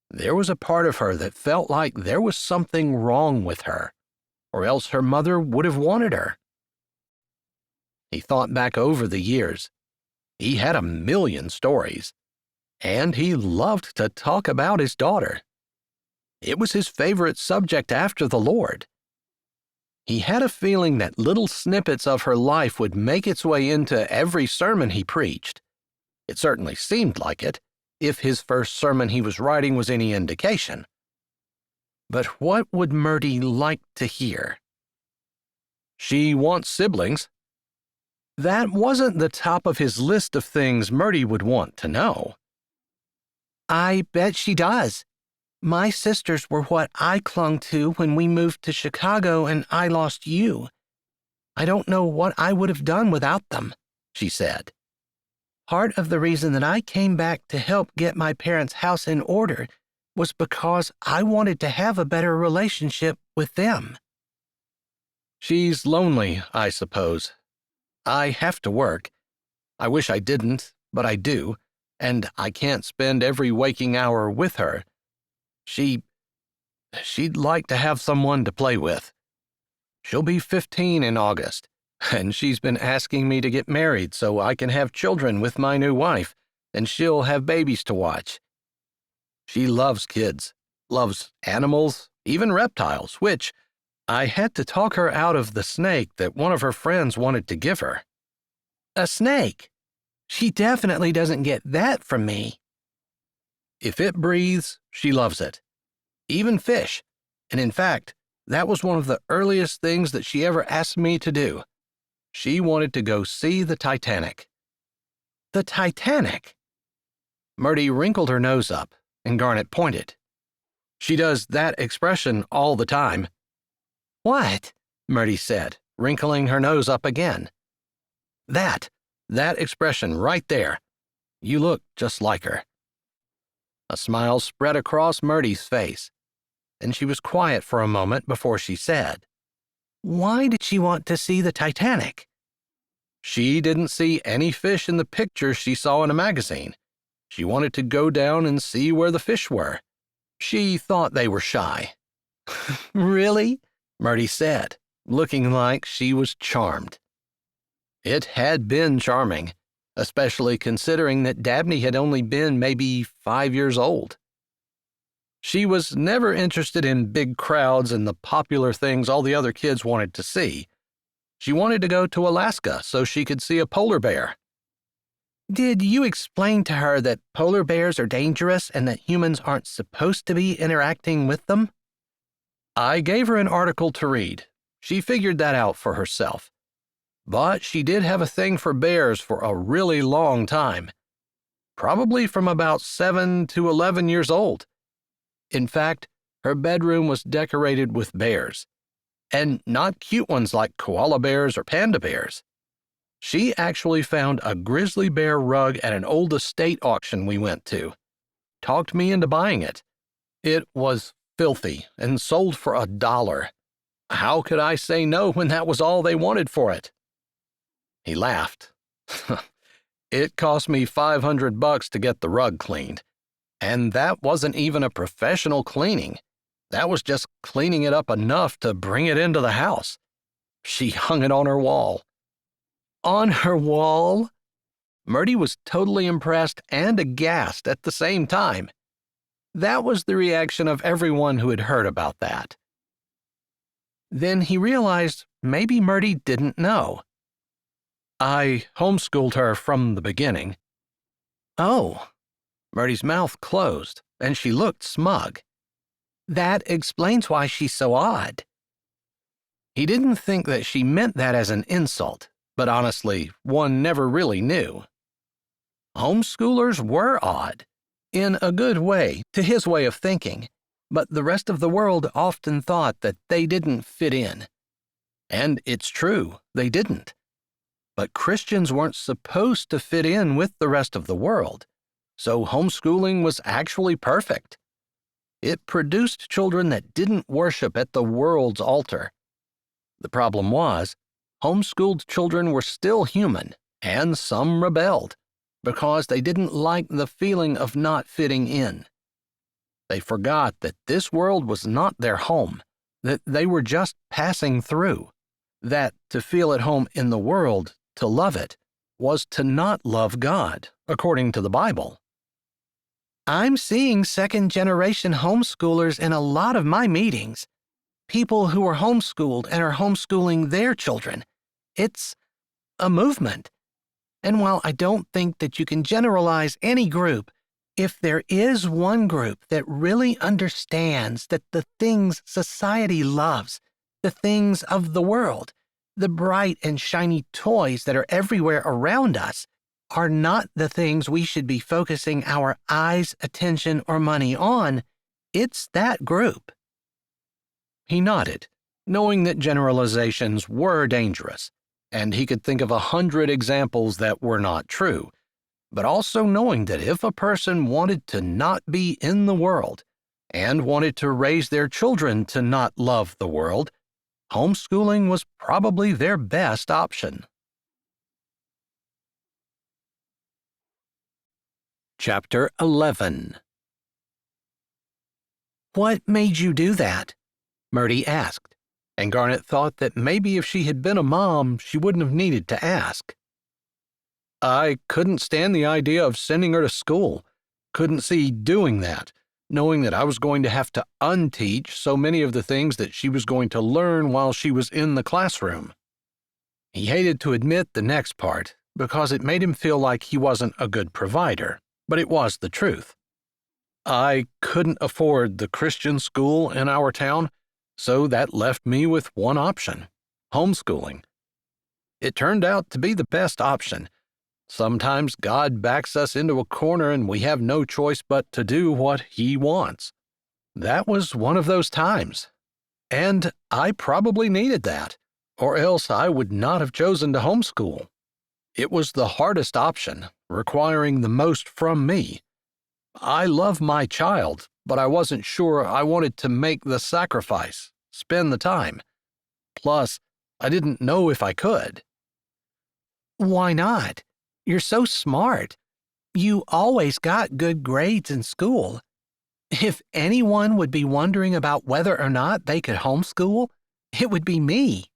B: There was a part of her that felt like there was something wrong with her, or else her mother would have wanted her. He thought back over the years. He had a million stories, and he loved to talk about his daughter. It was his favorite subject after the Lord. He had a feeling that little snippets of her life would make its way into every sermon he preached. It certainly seemed like it, if his first sermon he was writing was any indication. But what would Mertie like to hear? She wants siblings. That wasn't the top of his list of things Mertie would want to know.
C: I bet she does. My sisters were what I clung to when we moved to Chicago and I lost you. I don't know what I would have done without them, she said. Part of the reason that I came back to help get my parents' house in order was because I wanted to have a better relationship with them.
B: She's lonely, I suppose. I have to work. I wish I didn't, but I do, and I can't spend every waking hour with her. She'd like to have someone to play with. She'll be 15 in August, and she's been asking me to get married so I can have children with my new wife, and she'll have babies to watch. She loves kids, loves animals, even reptiles, which I had to talk her out of the snake that one of her friends wanted to give her.
C: A snake? She definitely doesn't get that from me.
B: If it breathes, she loves it. Even fish. And in fact, that was one of the earliest things that she ever asked me to do. She wanted to go see the Titanic.
C: The Titanic?
B: Mertie wrinkled her nose up, and Garnet pointed. She does that expression all the time.
C: What?
B: Mertie said, wrinkling her nose up again. That expression right there. You look just like her. A smile spread across Mertie's face, and she was quiet for a moment before she said,
C: Why did she want to see the Titanic?
B: She didn't see any fish in the picture she saw in a magazine. She wanted to go down and see where the fish were. She thought they were shy.
C: Really?
B: Mertie said, looking like she was charmed. It had been charming, especially considering that Dabney had only been maybe 5 years old. She was never interested in big crowds and the popular things all the other kids wanted to see. She wanted to go to Alaska so she could see a polar bear.
C: Did you explain to her that polar bears are dangerous and that humans aren't supposed to be interacting with them?
B: I gave her an article to read. She figured that out for herself. But she did have a thing for bears for a really long time. Probably from about 7 to 11 years old. In fact, her bedroom was decorated with bears. And not cute ones like koala bears or panda bears. She actually found a grizzly bear rug at an old estate auction we went to. Talked me into buying it. It was filthy and sold for $1. How could I say no when that was all they wanted for it? He laughed. It cost me $500 to get the rug cleaned. And that wasn't even a professional cleaning. That was just cleaning it up enough to bring it into the house. She hung it on her wall.
C: On her wall?
B: Mertie was totally impressed and aghast at the same time. That was the reaction of everyone who had heard about that. Then he realized maybe Mertie didn't know. I homeschooled her from the beginning.
C: Oh.
B: Mertie's mouth closed, and she looked smug.
C: That explains why she's so odd.
B: He didn't think that she meant that as an insult, but honestly, one never really knew. Homeschoolers were odd, in a good way, to his way of thinking, but the rest of the world often thought that they didn't fit in. And it's true, they didn't. But Christians weren't supposed to fit in with the rest of the world, so homeschooling was actually perfect. It produced children that didn't worship at the world's altar. The problem was, homeschooled children were still human, and some rebelled, because they didn't like the feeling of not fitting in. They forgot that this world was not their home, that they were just passing through, that to feel at home in the world, to love it, was to not love God, according to the Bible.
C: I'm seeing second-generation homeschoolers in a lot of my meetings. People who are homeschooled and are homeschooling their children. It's a movement. And while I don't think that you can generalize any group, if there is one group that really understands that the things society loves, the things of the world, the bright and shiny toys that are everywhere around us, are not the things we should be focusing our eyes, attention, or money on, it's that group.
B: He nodded, knowing that generalizations were dangerous, and he could think of 100 examples that were not true, but also knowing that if a person wanted to not be in the world and wanted to raise their children to not love the world, homeschooling was probably their best option. Chapter 11.
C: What made you do that? Mertie asked,
B: and Garnet thought that maybe if she had been a mom, she wouldn't have needed to ask. I couldn't stand the idea of sending her to school. Couldn't see doing that, knowing that I was going to have to unteach so many of the things that she was going to learn while she was in the classroom. He hated to admit the next part, because it made him feel like he wasn't a good provider, but it was the truth. I couldn't afford the Christian school in our town, so that left me with one option: homeschooling. It turned out to be the best option. Sometimes God backs us into a corner and we have no choice but to do what He wants. That was one of those times. And I probably needed that, or else I would not have chosen to homeschool. It was the hardest option, requiring the most from me. I love my child, but I wasn't sure I wanted to make the sacrifice, spend the time. Plus, I didn't know if I could.
C: Why not? You're so smart. You always got good grades in school. If anyone would be wondering about whether or not they could homeschool, it would be me.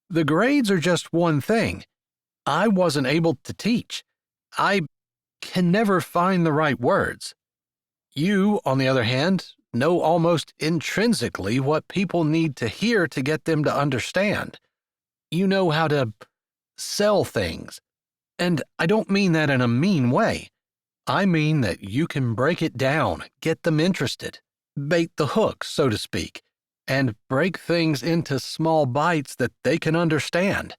B: The grades are just one thing. I wasn't able to teach. I can never find the right words. You, on the other hand, know almost intrinsically what people need to hear to get them to understand. You know how to sell things. And I don't mean that in a mean way. I mean that you can break it down, get them interested, bait the hook, so to speak, and break things into small bites that they can understand.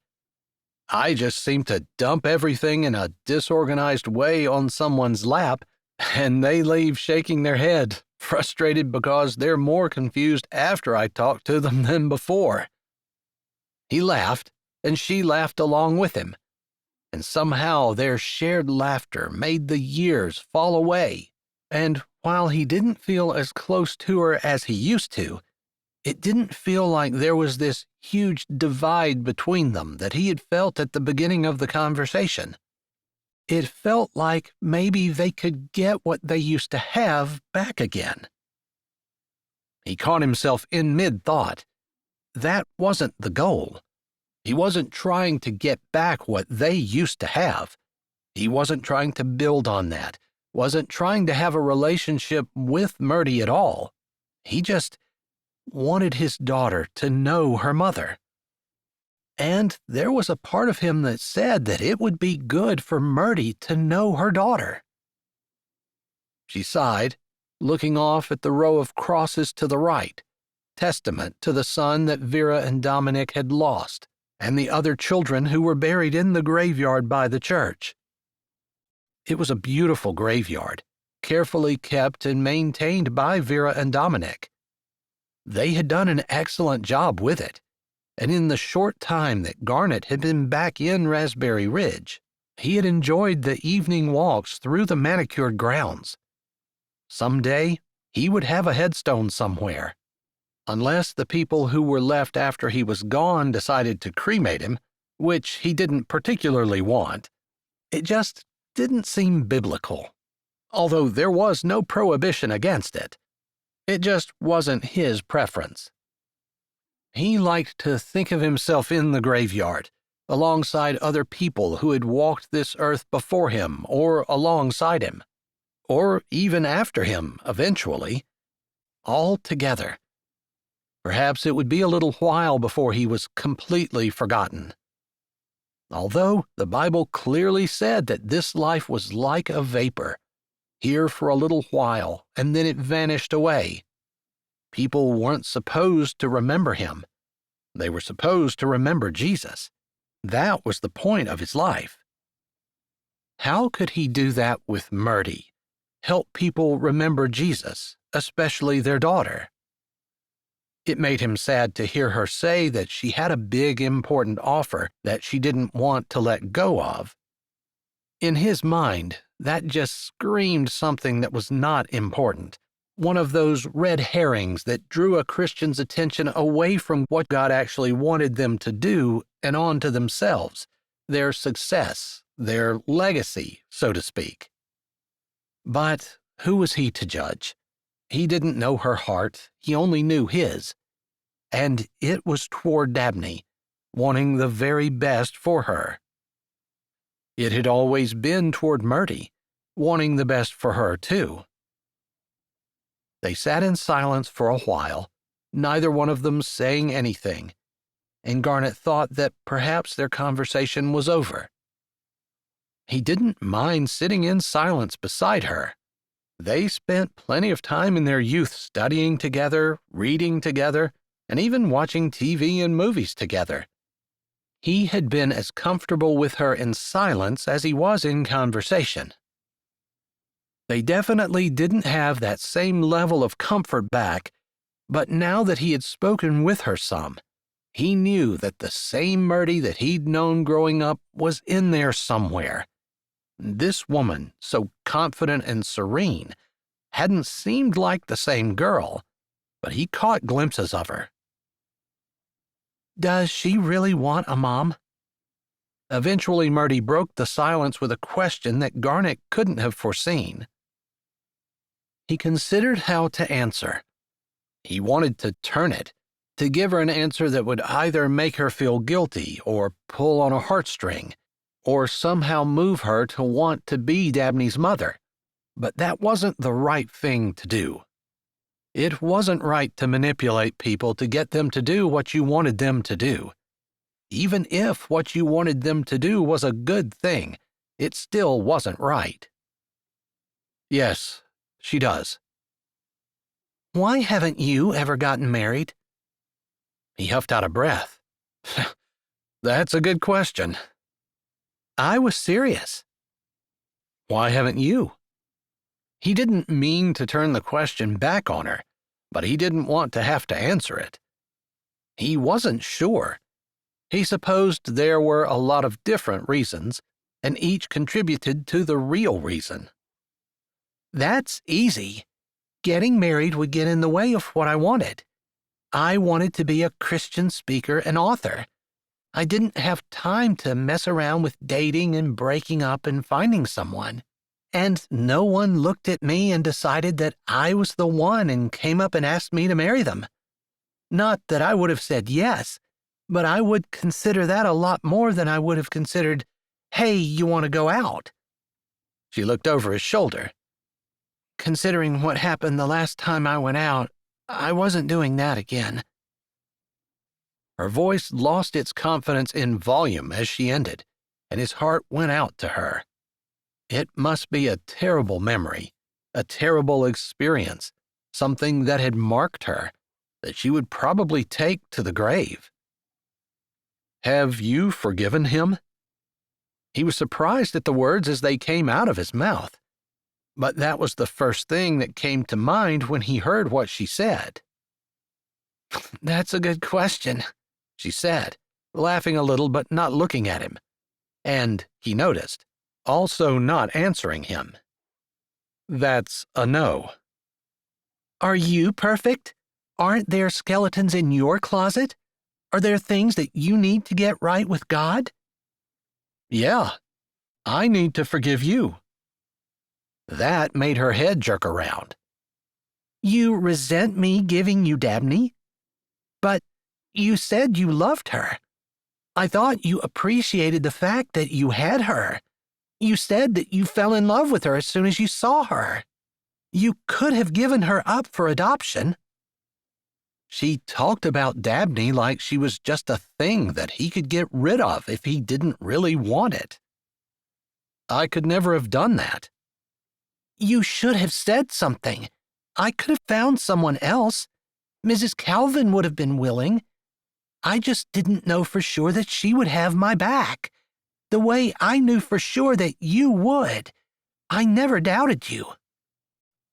B: I just seem to dump everything in a disorganized way on someone's lap, and they leave shaking their head, frustrated because they're more confused after I talk to them than before. He laughed, and she laughed along with him, and somehow their shared laughter made the years fall away, and while he didn't feel as close to her as he used to, it didn't feel like there was this huge divide between them that he had felt at the beginning of the conversation. It felt like maybe they could get what they used to have back again. He caught himself in mid-thought. That wasn't the goal. He wasn't trying to get back what they used to have. He wasn't trying to build on that, wasn't trying to have a relationship with Mertie at all. He just wanted his daughter to know her mother. And there was a part of him that said that it would be good for Mertie to know her daughter. She sighed, looking off at the row of crosses to the right, testament to the son that Vera and Dominic had lost, and the other children who were buried in the graveyard by the church. It was a beautiful graveyard, carefully kept and maintained by Vera and Dominic. They had done an excellent job with it, and in the short time that Garnet had been back in Raspberry Ridge, he had enjoyed the evening walks through the manicured grounds. Someday, he would have a headstone somewhere, unless the people who were left after he was gone decided to cremate him, which he didn't particularly want. It just didn't seem biblical, although there was no prohibition against it. It just wasn't his preference. He liked to think of himself in the graveyard, alongside other people who had walked this earth before him or alongside him, or even after him eventually, all together. Perhaps it would be a little while before he was completely forgotten. Although the Bible clearly said that this life was like a vapor, here for a little while, and then it vanished away. People weren't supposed to remember him. They were supposed to remember Jesus. That was the point of his life. How could he do that with Mertie? Help people remember Jesus, especially their daughter? It made him sad to hear her say that she had a big, important offer that she didn't want to let go of. In his mind, that just screamed something that was not important, one of those red herrings that drew a Christian's attention away from what God actually wanted them to do and on to themselves, their success, their legacy, so to speak. But who was he to judge? He didn't know her heart, he only knew his. And it was toward Dabney, wanting the very best for her. It had always been toward Mertie, wanting the best for her, too. They sat in silence for a while, neither one of them saying anything, and Garnet thought that perhaps their conversation was over. He didn't mind sitting in silence beside her. They spent plenty of time in their youth studying together, reading together, and even watching TV and movies together. He had been as comfortable with her in silence as he was in conversation. They definitely didn't have that same level of comfort back, but now that he had spoken with her some, he knew that the same Mertie that he'd known growing up was in there somewhere. This woman, so confident and serene, hadn't seemed like the same girl, but he caught glimpses of her.
C: Does she really want a mom?
B: Eventually, Mertie broke the silence with a question that Garnet couldn't have foreseen. He considered how to answer. He wanted to turn it, to give her an answer that would either make her feel guilty or pull on a heartstring, or somehow move her to want to be Dabney's mother. But that wasn't the right thing to do. It wasn't right to manipulate people to get them to do what you wanted them to do. Even if what you wanted them to do was a good thing, it still wasn't right. Yes, she does.
C: Why haven't you ever gotten married?
B: He huffed out a breath. That's a good question.
C: I was serious.
B: Why haven't you? He didn't mean to turn the question back on her, but he didn't want to have to answer it. He wasn't sure. He supposed there were a lot of different reasons, and each contributed to the real reason.
C: That's easy. Getting married would get in the way of what I wanted. I wanted to be a Christian speaker and author. I didn't have time to mess around with dating and breaking up and finding someone. And no one looked at me and decided that I was the one and came up and asked me to marry them. Not that I would have said yes, but I would consider that a lot more than I would have considered, hey, you want to go out?
B: She looked over his shoulder.
C: Considering what happened the last time I went out, I wasn't doing that again.
B: Her voice lost its confidence in volume as she ended, and his heart went out to her. It must be a terrible memory, a terrible experience, something that had marked her, that she would probably take to the grave. Have you forgiven him? He was surprised at the words as they came out of his mouth, but that was the first thing that came to mind when he heard what she said.
C: That's a good question,
B: she said, laughing a little but not looking at him, and, he noticed, also not answering him. That's a no.
C: Are you perfect? Aren't there skeletons in your closet? Are there things that you need to get right with God?
B: Yeah, I need to forgive you. That made her head jerk around.
C: You resent me giving you Dabney? But you said you loved her. I thought you appreciated the fact that you had her. You said that you fell in love with her as soon as you saw her. You could have given her up for adoption.
B: She talked about Dabney like she was just a thing that he could get rid of if he didn't really want it. I could never have done that.
C: You should have said something. I could have found someone else. Mrs. Calvin would have been willing. I just didn't know for sure that she would have my back. The way I knew for sure that you would. I never doubted you.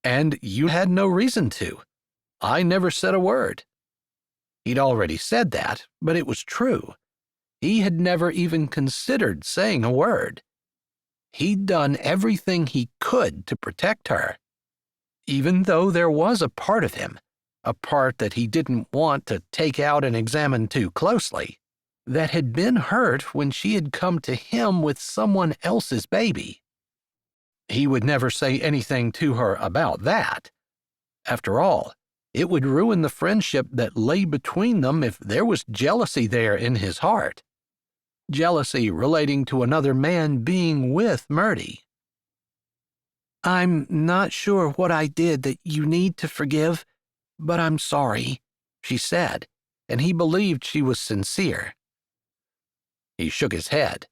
B: And you had no reason to. I never said a word. He'd already said that, but it was true. He had never even considered saying a word. He'd done everything he could to protect her, even though there was a part of him, a part that he didn't want to take out and examine too closely, that had been hurt when she had come to him with someone else's baby. He would never say anything to her about that. After all, it would ruin the friendship that lay between them if there was jealousy there in his heart. Jealousy relating to another man being with Mertie.
C: I'm not sure what I did that you need to forgive, but I'm sorry, she said, and he believed she was sincere.
B: He shook his head.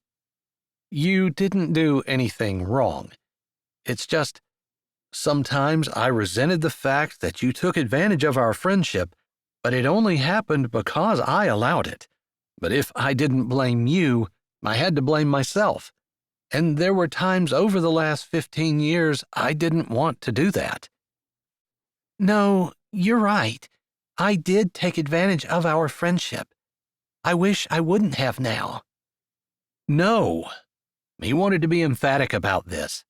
B: You didn't do anything wrong. It's just, sometimes I resented the fact that you took advantage of our friendship, but it only happened because I allowed it. But if I didn't blame you, I had to blame myself. And there were times over the last 15 years I didn't want to do that.
C: No, you're right. I did take advantage of our friendship. I wish I wouldn't have now.
B: No. He wanted to be emphatic about this.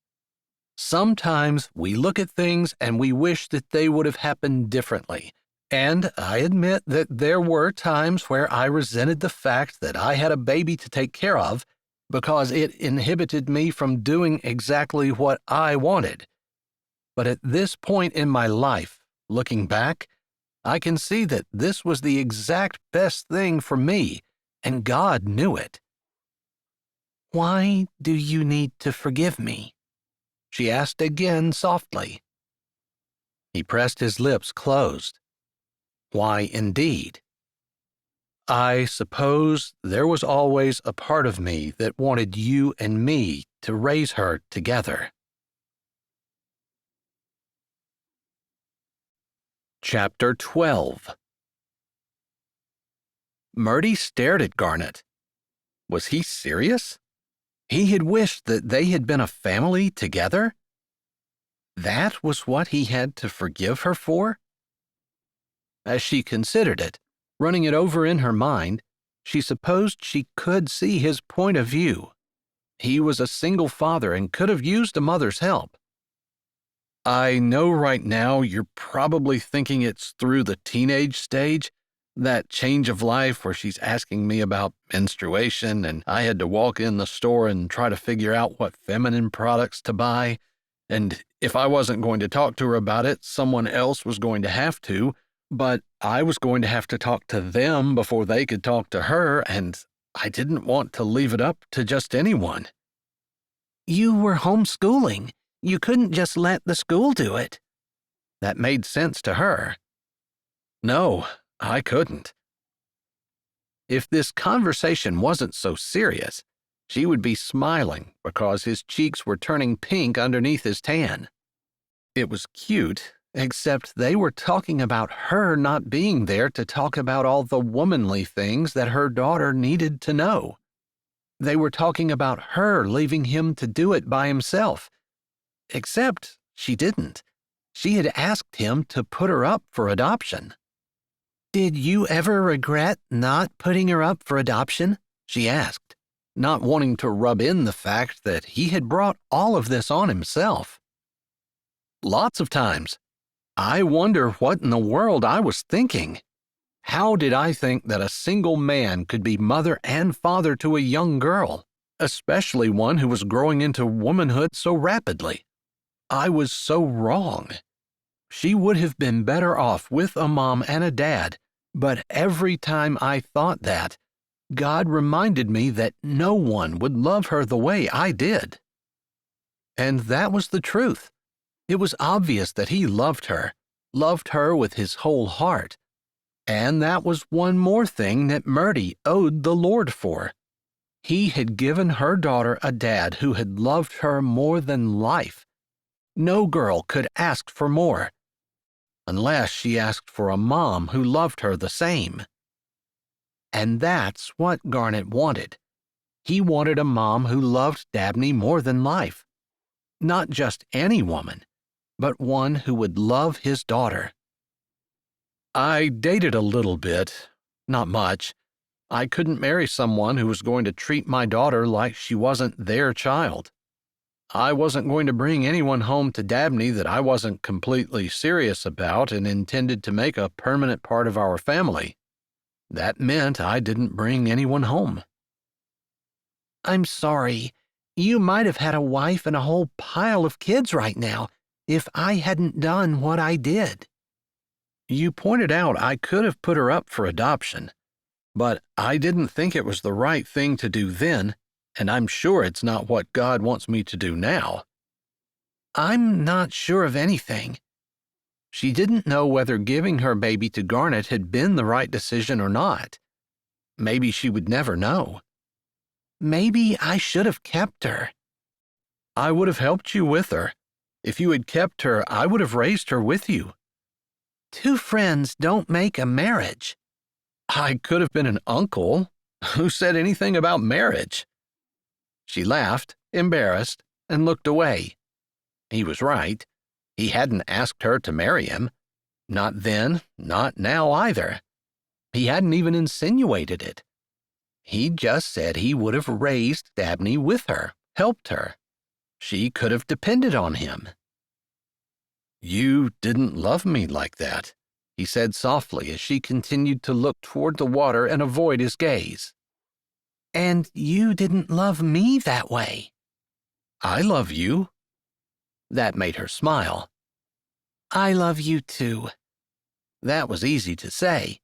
B: Sometimes we look at things and we wish that they would have happened differently. And I admit that there were times where I resented the fact that I had a baby to take care of because it inhibited me from doing exactly what I wanted. But at this point in my life, looking back, I can see that this was the exact best thing for me, and God knew it.
C: Why do you need to forgive me?
B: She asked again softly. He pressed his lips closed. Why, indeed? I suppose there was always a part of me that wanted you and me to raise her together. Chapter 12. Mertie stared at Garnet. Was he serious? He had wished that they had been a family together? That was what he had to forgive her for? As she considered it, running it over in her mind, she supposed she could see his point of view. He was a single father and could have used a mother's help. I know right now you're probably thinking it's through the teenage stage, that change of life where she's asking me about menstruation and I had to walk in the store and try to figure out what feminine products to buy. And if I wasn't going to talk to her about it, someone else was going to have to, but I was going to have to talk to them before they could talk to her, and I didn't want to leave it up to just anyone.
C: You were homeschooling. You couldn't just let the school do it.
B: That made sense to her. No, I couldn't. If this conversation wasn't so serious, she would be smiling because his cheeks were turning pink underneath his tan. It was cute, except they were talking about her not being there to talk about all the womanly things that her daughter needed to know. They were talking about her leaving him to do it by himself. Except she didn't. She had asked him to put her up for adoption.
C: Did you ever regret not putting her up for adoption?
B: She asked, not wanting to rub in the fact that he had brought all of this on himself. Lots of times. I wonder what in the world I was thinking. How did I think that a single man could be mother and father to a young girl, especially one who was growing into womanhood so rapidly? I was so wrong. She would have been better off with a mom and a dad, but every time I thought that, God reminded me that no one would love her the way I did. And that was the truth. It was obvious that he loved her with his whole heart. And that was one more thing that Mertie owed the Lord for. He had given her daughter a dad who had loved her more than life. No girl could ask for more, unless she asked for a mom who loved her the same. And that's what Garnet wanted. He wanted a mom who loved Dabney more than life. Not just any woman, but one who would love his daughter. I dated a little bit, not much. I couldn't marry someone who was going to treat my daughter like she wasn't their child. I wasn't going to bring anyone home to Dabney that I wasn't completely serious about and intended to make a permanent part of our family. That meant I didn't bring anyone home.
C: I'm sorry. You might have had a wife and a whole pile of kids right now if I hadn't done what I did.
B: You pointed out I could have put her up for adoption, but I didn't think it was the right thing to do then, and I'm sure it's not what God wants me to do now.
C: I'm not sure of anything. She didn't know whether giving her baby to Garnet had been the right decision or not. Maybe she would never know. Maybe I should have kept her.
B: I would have helped you with her. If you had kept her, I would have raised her with you.
C: 2 friends don't make a marriage.
B: I could have been an uncle. Who said anything about marriage? She laughed, embarrassed, and looked away. He was right. He hadn't asked her to marry him. Not then, not now either. He hadn't even insinuated it. He just said he would have raised Dabney with her, helped her. She could have depended on him. You didn't love me like that, he said softly as she continued to look toward the water and avoid his gaze.
C: And you didn't love me that way.
B: I love you. That made her smile.
C: I love you too.
B: That was easy to say.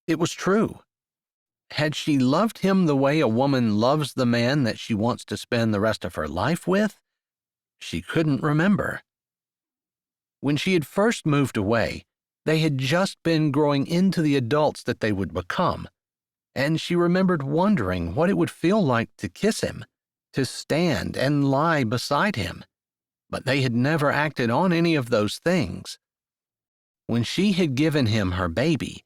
B: It was true. Had she loved him the way a woman loves the man that she wants to spend the rest of her life with? She couldn't remember. When she had first moved away, they had just been growing into the adults that they would become, and she remembered wondering what it would feel like to kiss him, to stand and lie beside him. But they had never acted on any of those things. When she had given him her baby,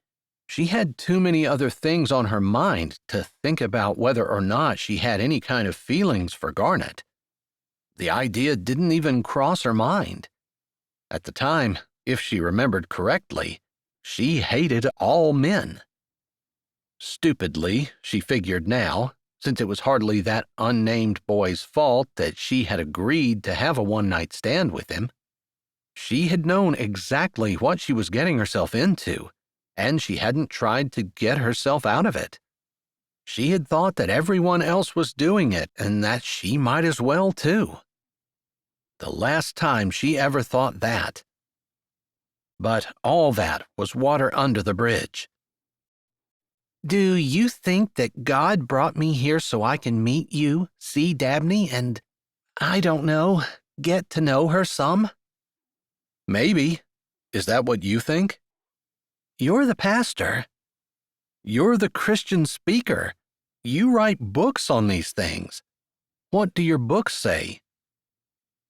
B: she had too many other things on her mind to think about whether or not she had any kind of feelings for Garnet. The idea didn't even cross her mind. At the time, if she remembered correctly, she hated all men. Stupidly, she figured now, since it was hardly that unnamed boy's fault that she had agreed to have a one-night stand with him. She had known exactly what she was getting herself into, and she hadn't tried to get herself out of it. She had thought that everyone else was doing it and that she might as well too. The last time she ever thought that. But all that was water under the bridge.
C: Do you think that God brought me here so I can meet you, see Dabney, and, I don't know, get to know her some?
B: Maybe. Is that what you think?
C: You're the pastor.
B: You're the Christian speaker. You write books on these things. What do your books say?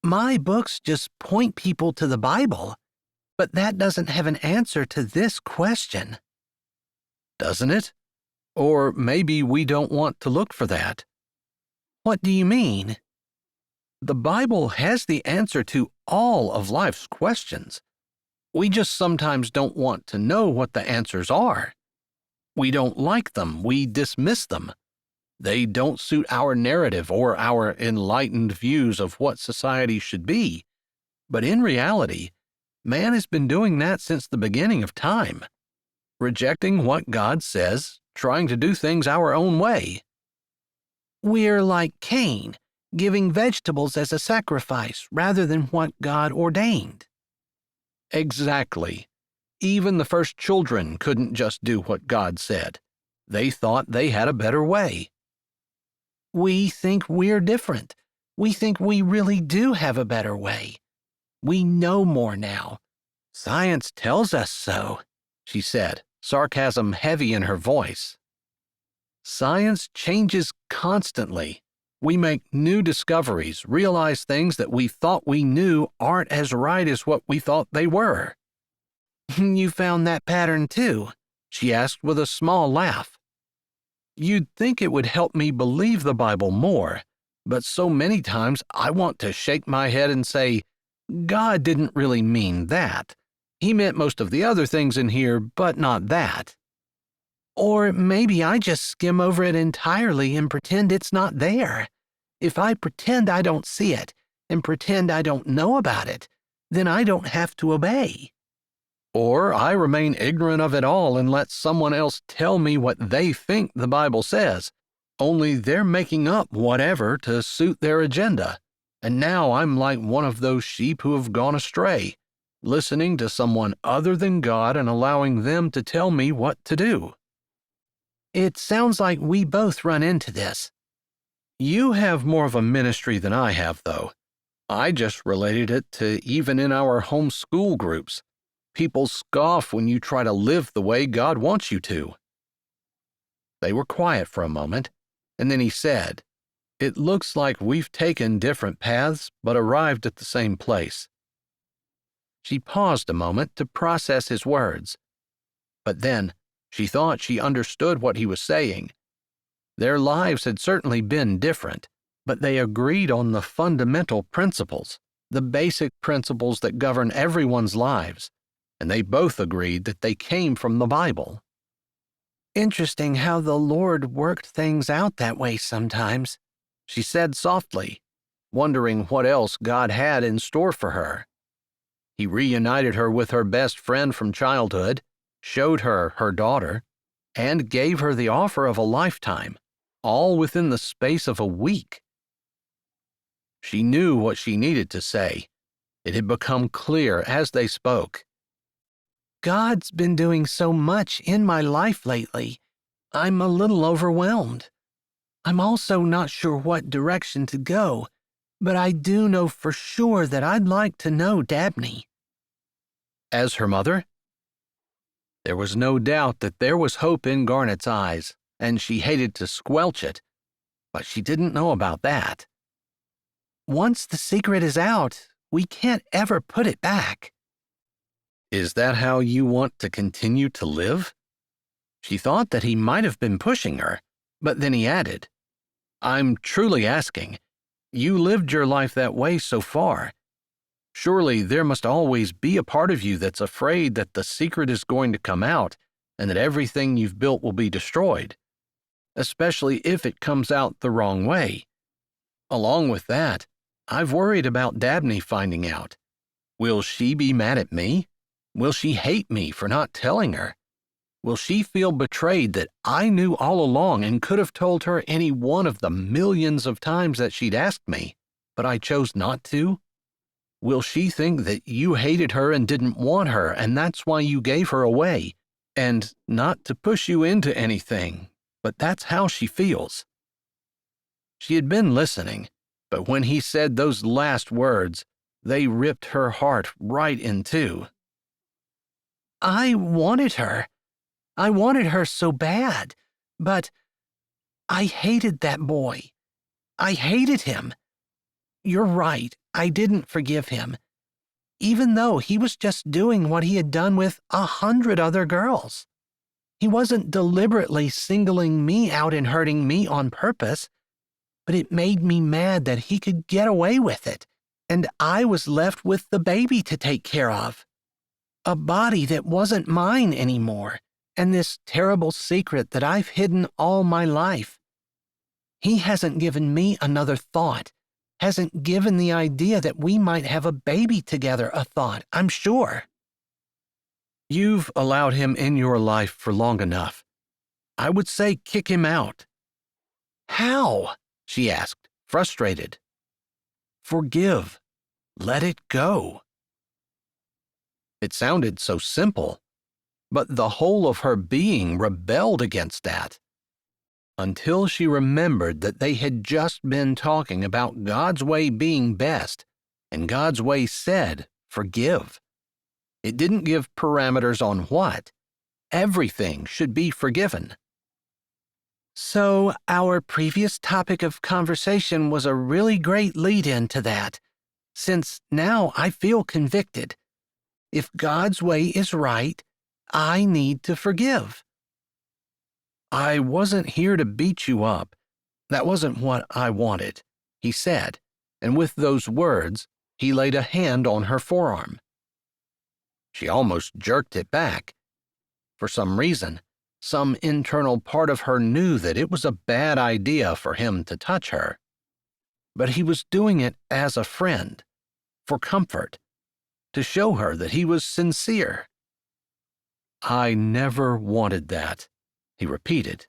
C: My books just point people to the Bible, but that doesn't have an answer to this question.
B: Doesn't it? Or maybe we don't want to look for that.
C: What do you mean?
B: The Bible has the answer to all of life's questions. We just sometimes don't want to know what the answers are. We don't like them. We dismiss them. They don't suit our narrative or our enlightened views of what society should be. But in reality, man has been doing that since the beginning of time, rejecting what God says, trying to do things our own way.
C: We're like Cain, giving vegetables as a sacrifice rather than what God ordained.
B: Exactly. Even the first children couldn't just do what God said. They thought they had a better way.
C: We think we're different. We think we really do have a better way. We know more now. Science tells us so,
B: she said, sarcasm heavy in her voice. Science changes constantly. We make new discoveries, realize things that we thought we knew aren't as right as what we thought they were.
C: You found that pattern too?
B: She asked with a small laugh. You'd think it would help me believe the Bible more, but so many times I want to shake my head and say, God didn't really mean that. He meant most of the other things in here, but not that.
C: Or maybe I just skim over it entirely and pretend it's not there. If I pretend I don't see it and pretend I don't know about it, then I don't have to obey.
B: Or I remain ignorant of it all and let someone else tell me what they think the Bible says, only they're making up whatever to suit their agenda, and now I'm like one of those sheep who have gone astray, listening to someone other than God and allowing them to tell me what to do.
C: It sounds like we both run into this.
B: You have more of a ministry than I have, though. I just related it to even in our homeschool groups. People scoff when you try to live the way God wants you to. They were quiet for a moment, and then he said, "It looks like we've taken different paths but arrived at the same place." She paused a moment to process his words, but then she thought she understood what he was saying. Their lives had certainly been different, but they agreed on the fundamental principles, the basic principles that govern everyone's lives, and they both agreed that they came from the Bible.
C: Interesting how the Lord worked things out that way sometimes,
B: she said softly, wondering what else God had in store for her. He reunited her with her best friend from childhood, showed her her daughter, and gave her the offer of a lifetime, all within the space of a week. She knew what she needed to say. It had become clear as they spoke.
C: God's been doing so much in my life lately. I'm a little overwhelmed. I'm also not sure what direction to go, but I do know for sure that I'd like to know Dabney.
B: As her mother? There was no doubt that there was hope in Garnet's eyes, and she hated to squelch it, but she didn't know about that.
C: Once the secret is out, we can't ever put it back.
B: Is that how you want to continue to live? She thought that he might have been pushing her, but then he added, "I'm truly asking. You lived your life that way so far. Surely there must always be a part of you that's afraid that the secret is going to come out and that everything you've built will be destroyed, especially if it comes out the wrong way. Along with that, I've worried about Dabney finding out. Will she be mad at me? Will she hate me for not telling her? Will she feel betrayed that I knew all along and could have told her any one of the millions of times that she'd asked me, but I chose not to? Will she think that you hated her and didn't want her, and that's why you gave her away? And not to push you into anything, but that's how she feels." She had been listening, but when he said those last words, they ripped her heart right in two.
C: I wanted her. I wanted her so bad, but I hated that boy. I hated him. You're right, I didn't forgive him, even though he was just doing what he had done with 100 other girls. He wasn't deliberately singling me out and hurting me on purpose, but it made me mad that he could get away with it, and I was left with the baby to take care of. A body that wasn't mine anymore, and this terrible secret that I've hidden all my life. He hasn't given me another thought, hasn't given the idea that we might have a baby together a thought, I'm sure.
B: You've allowed him in your life for long enough. I would say kick him out.
C: How?
B: She asked, frustrated. Forgive. Let it go. It sounded so simple, but the whole of her being rebelled against that. Until she remembered that they had just been talking about God's way being best, and God's way said, forgive. It didn't give parameters on what. Everything should be forgiven.
C: So our previous topic of conversation was a really great lead-in to that, since now I feel convicted. If God's way is right, I need to forgive.
B: I wasn't here to beat you up. That wasn't what I wanted, he said, and with those words, he laid a hand on her forearm. She almost jerked it back. For some reason, some internal part of her knew that it was a bad idea for him to touch her. But he was doing it as a friend, for comfort, to show her that he was sincere. I never wanted that, he repeated.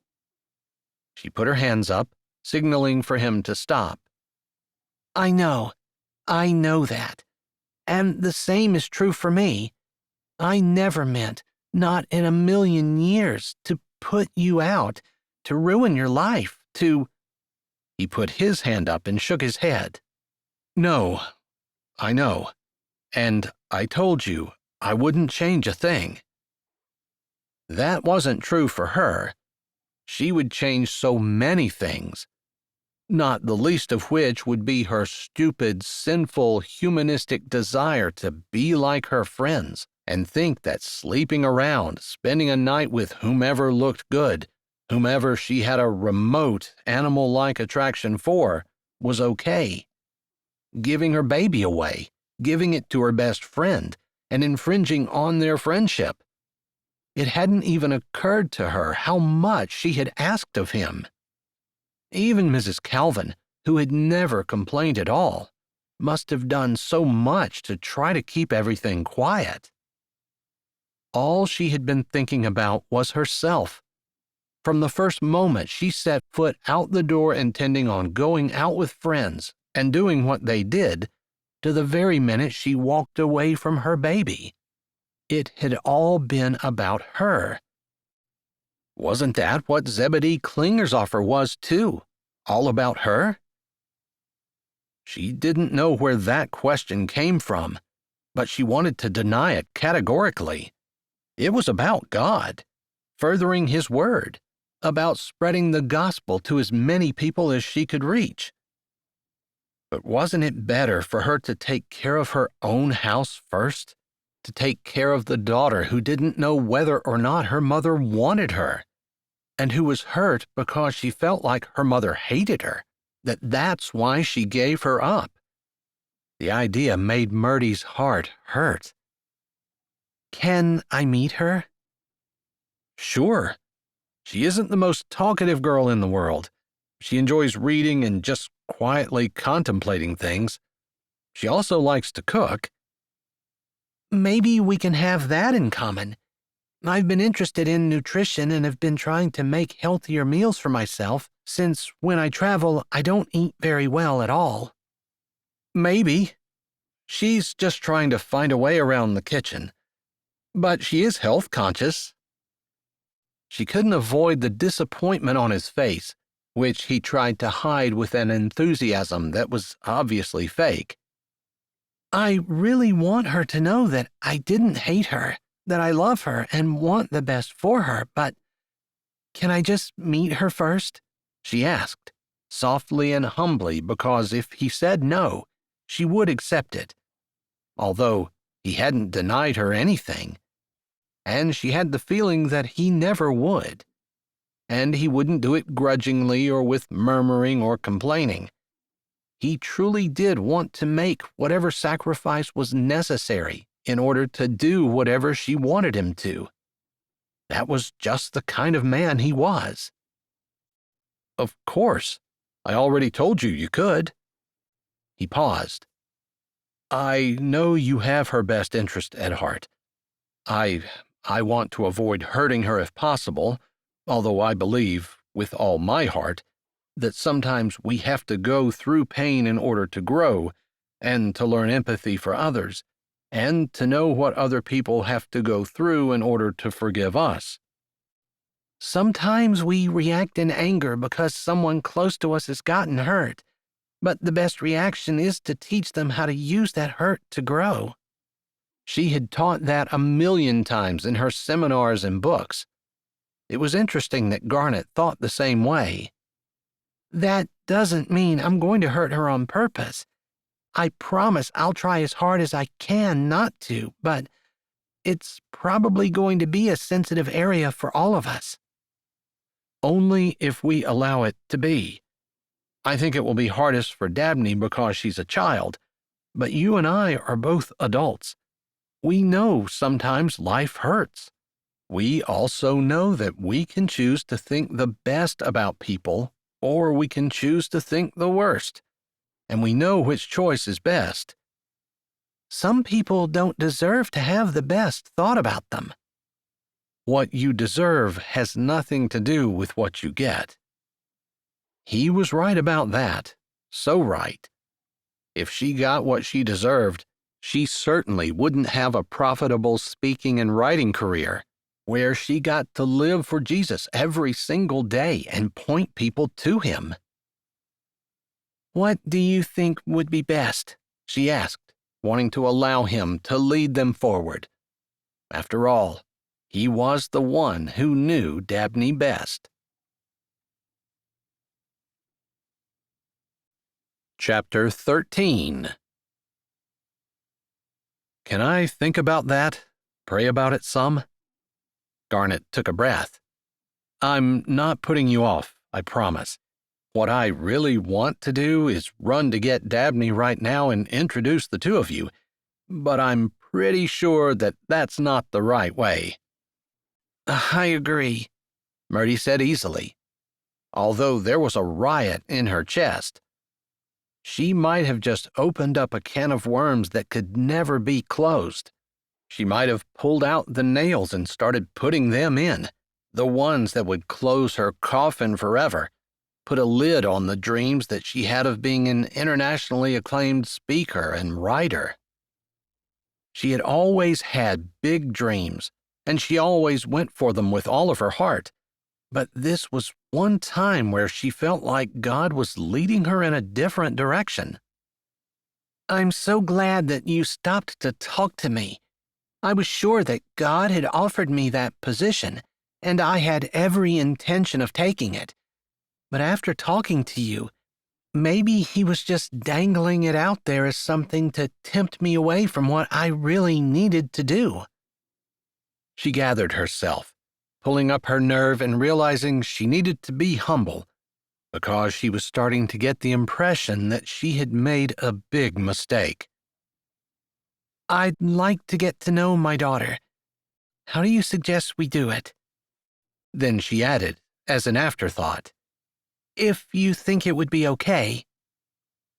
B: She put her hands up, signaling for him to stop.
C: I know that. And the same is true for me. I never meant, not in a million years, to put you out, to ruin your life, to...
B: He put his hand up and shook his head. No, I know. And I told you I wouldn't change a thing. That wasn't true for her. She would change so many things, not the least of which would be her stupid, sinful, humanistic desire to be like her friends and think that sleeping around, spending a night with whomever looked good, whomever she had a remote, animal-like attraction for, was okay. Giving her baby away, giving it to her best friend, and infringing on their friendship. It hadn't even occurred to her how much she had asked of him. Even Mrs. Calvin, who had never complained at all, must have done so much to try to keep everything quiet. All she had been thinking about was herself. From the first moment she set foot out the door intending on going out with friends and doing what they did, to the very minute she walked away from her baby. It had all been about her. Wasn't that what Zebedee Klinger's offer was, too? All about her? She didn't know where that question came from, but she wanted to deny it categorically. It was about God, furthering His word, about spreading the gospel to as many people as she could reach. But wasn't it better for her to take care of her own house first? To take care of the daughter who didn't know whether or not her mother wanted her, and who was hurt because she felt like her mother hated her, that's why she gave her up. The idea made Mertie's heart hurt.
C: Can I meet her?
B: Sure. She isn't the most talkative girl in the world. She enjoys reading and just quietly contemplating things. She also likes to cook.
C: Maybe we can have that in common. I've been interested in nutrition and have been trying to make healthier meals for myself, since when I travel, I don't eat very well at all.
B: Maybe. She's just trying to find a way around the kitchen. But she is health conscious. She couldn't avoid the disappointment on his face, which he tried to hide with an enthusiasm that was obviously fake.
C: I really want her to know that I didn't hate her, that I love her and want the best for her, but can I just meet her first?
B: She asked, softly and humbly, because if he said no, she would accept it, although he hadn't denied her anything, and she had the feeling that he never would, and he wouldn't do it grudgingly or with murmuring or complaining. He truly did want to make whatever sacrifice was necessary in order to do whatever she wanted him to. That was just the kind of man he was. Of course, I already told you you could. He paused. I know you have her best interest at heart. I want to avoid hurting her if possible, although I believe, with all my heart, that sometimes we have to go through pain in order to grow, and to learn empathy for others, and to know what other people have to go through in order to forgive us.
C: Sometimes we react in anger because someone close to us has gotten hurt, but the best reaction is to teach them how to use that hurt to grow.
B: She had taught that 1,000,000 times in her seminars and books. It was interesting that Garnet thought the same way.
C: That doesn't mean I'm going to hurt her on purpose. I promise I'll try as hard as I can not to, but it's probably going to be a sensitive area for all of us.
B: Only if we allow it to be. I think it will be hardest for Dabney because she's a child, but you and I are both adults. We know sometimes life hurts. We also know that we can choose to think the best about people, or we can choose to think the worst, and we know which choice is best.
C: Some people don't deserve to have the best thought about them.
B: What you deserve has nothing to do with what you get. He was right about that. So right. If she got what she deserved, she certainly wouldn't have a profitable speaking and writing career where she got to live for Jesus every single day and point people to him.
C: "What do you think would be best?"
B: she asked, wanting to allow him to lead them forward. After all, he was the one who knew Dabney best. Chapter 13. Can I think about that? Pray about it some? Garnet took a breath. I'm not putting you off, I promise. What I really want to do is run to get Dabney right now and introduce the two of you, but I'm pretty sure that that's not the right way.
C: I agree,
B: Mertie said easily, although there was a riot in her chest. She might have just opened up a can of worms that could never be closed. She might have pulled out the nails and started putting them in, the ones that would close her coffin forever, put a lid on the dreams that she had of being an internationally acclaimed speaker and writer. She had always had big dreams, and she always went for them with all of her heart. But this was one time where she felt like God was leading her in a different direction.
C: "I'm so glad that you stopped to talk to me. I was sure that God had offered me that position, and I had every intention of taking it. But after talking to you, maybe he was just dangling it out there as something to tempt me away from what I really needed to do."
B: She gathered herself, pulling up her nerve and realizing she needed to be humble, because she was starting to get the impression that she had made a big mistake.
C: "I'd like to get to know my daughter. How do you suggest we do it?"
B: Then she added, as an afterthought,
C: "If you think it would be okay."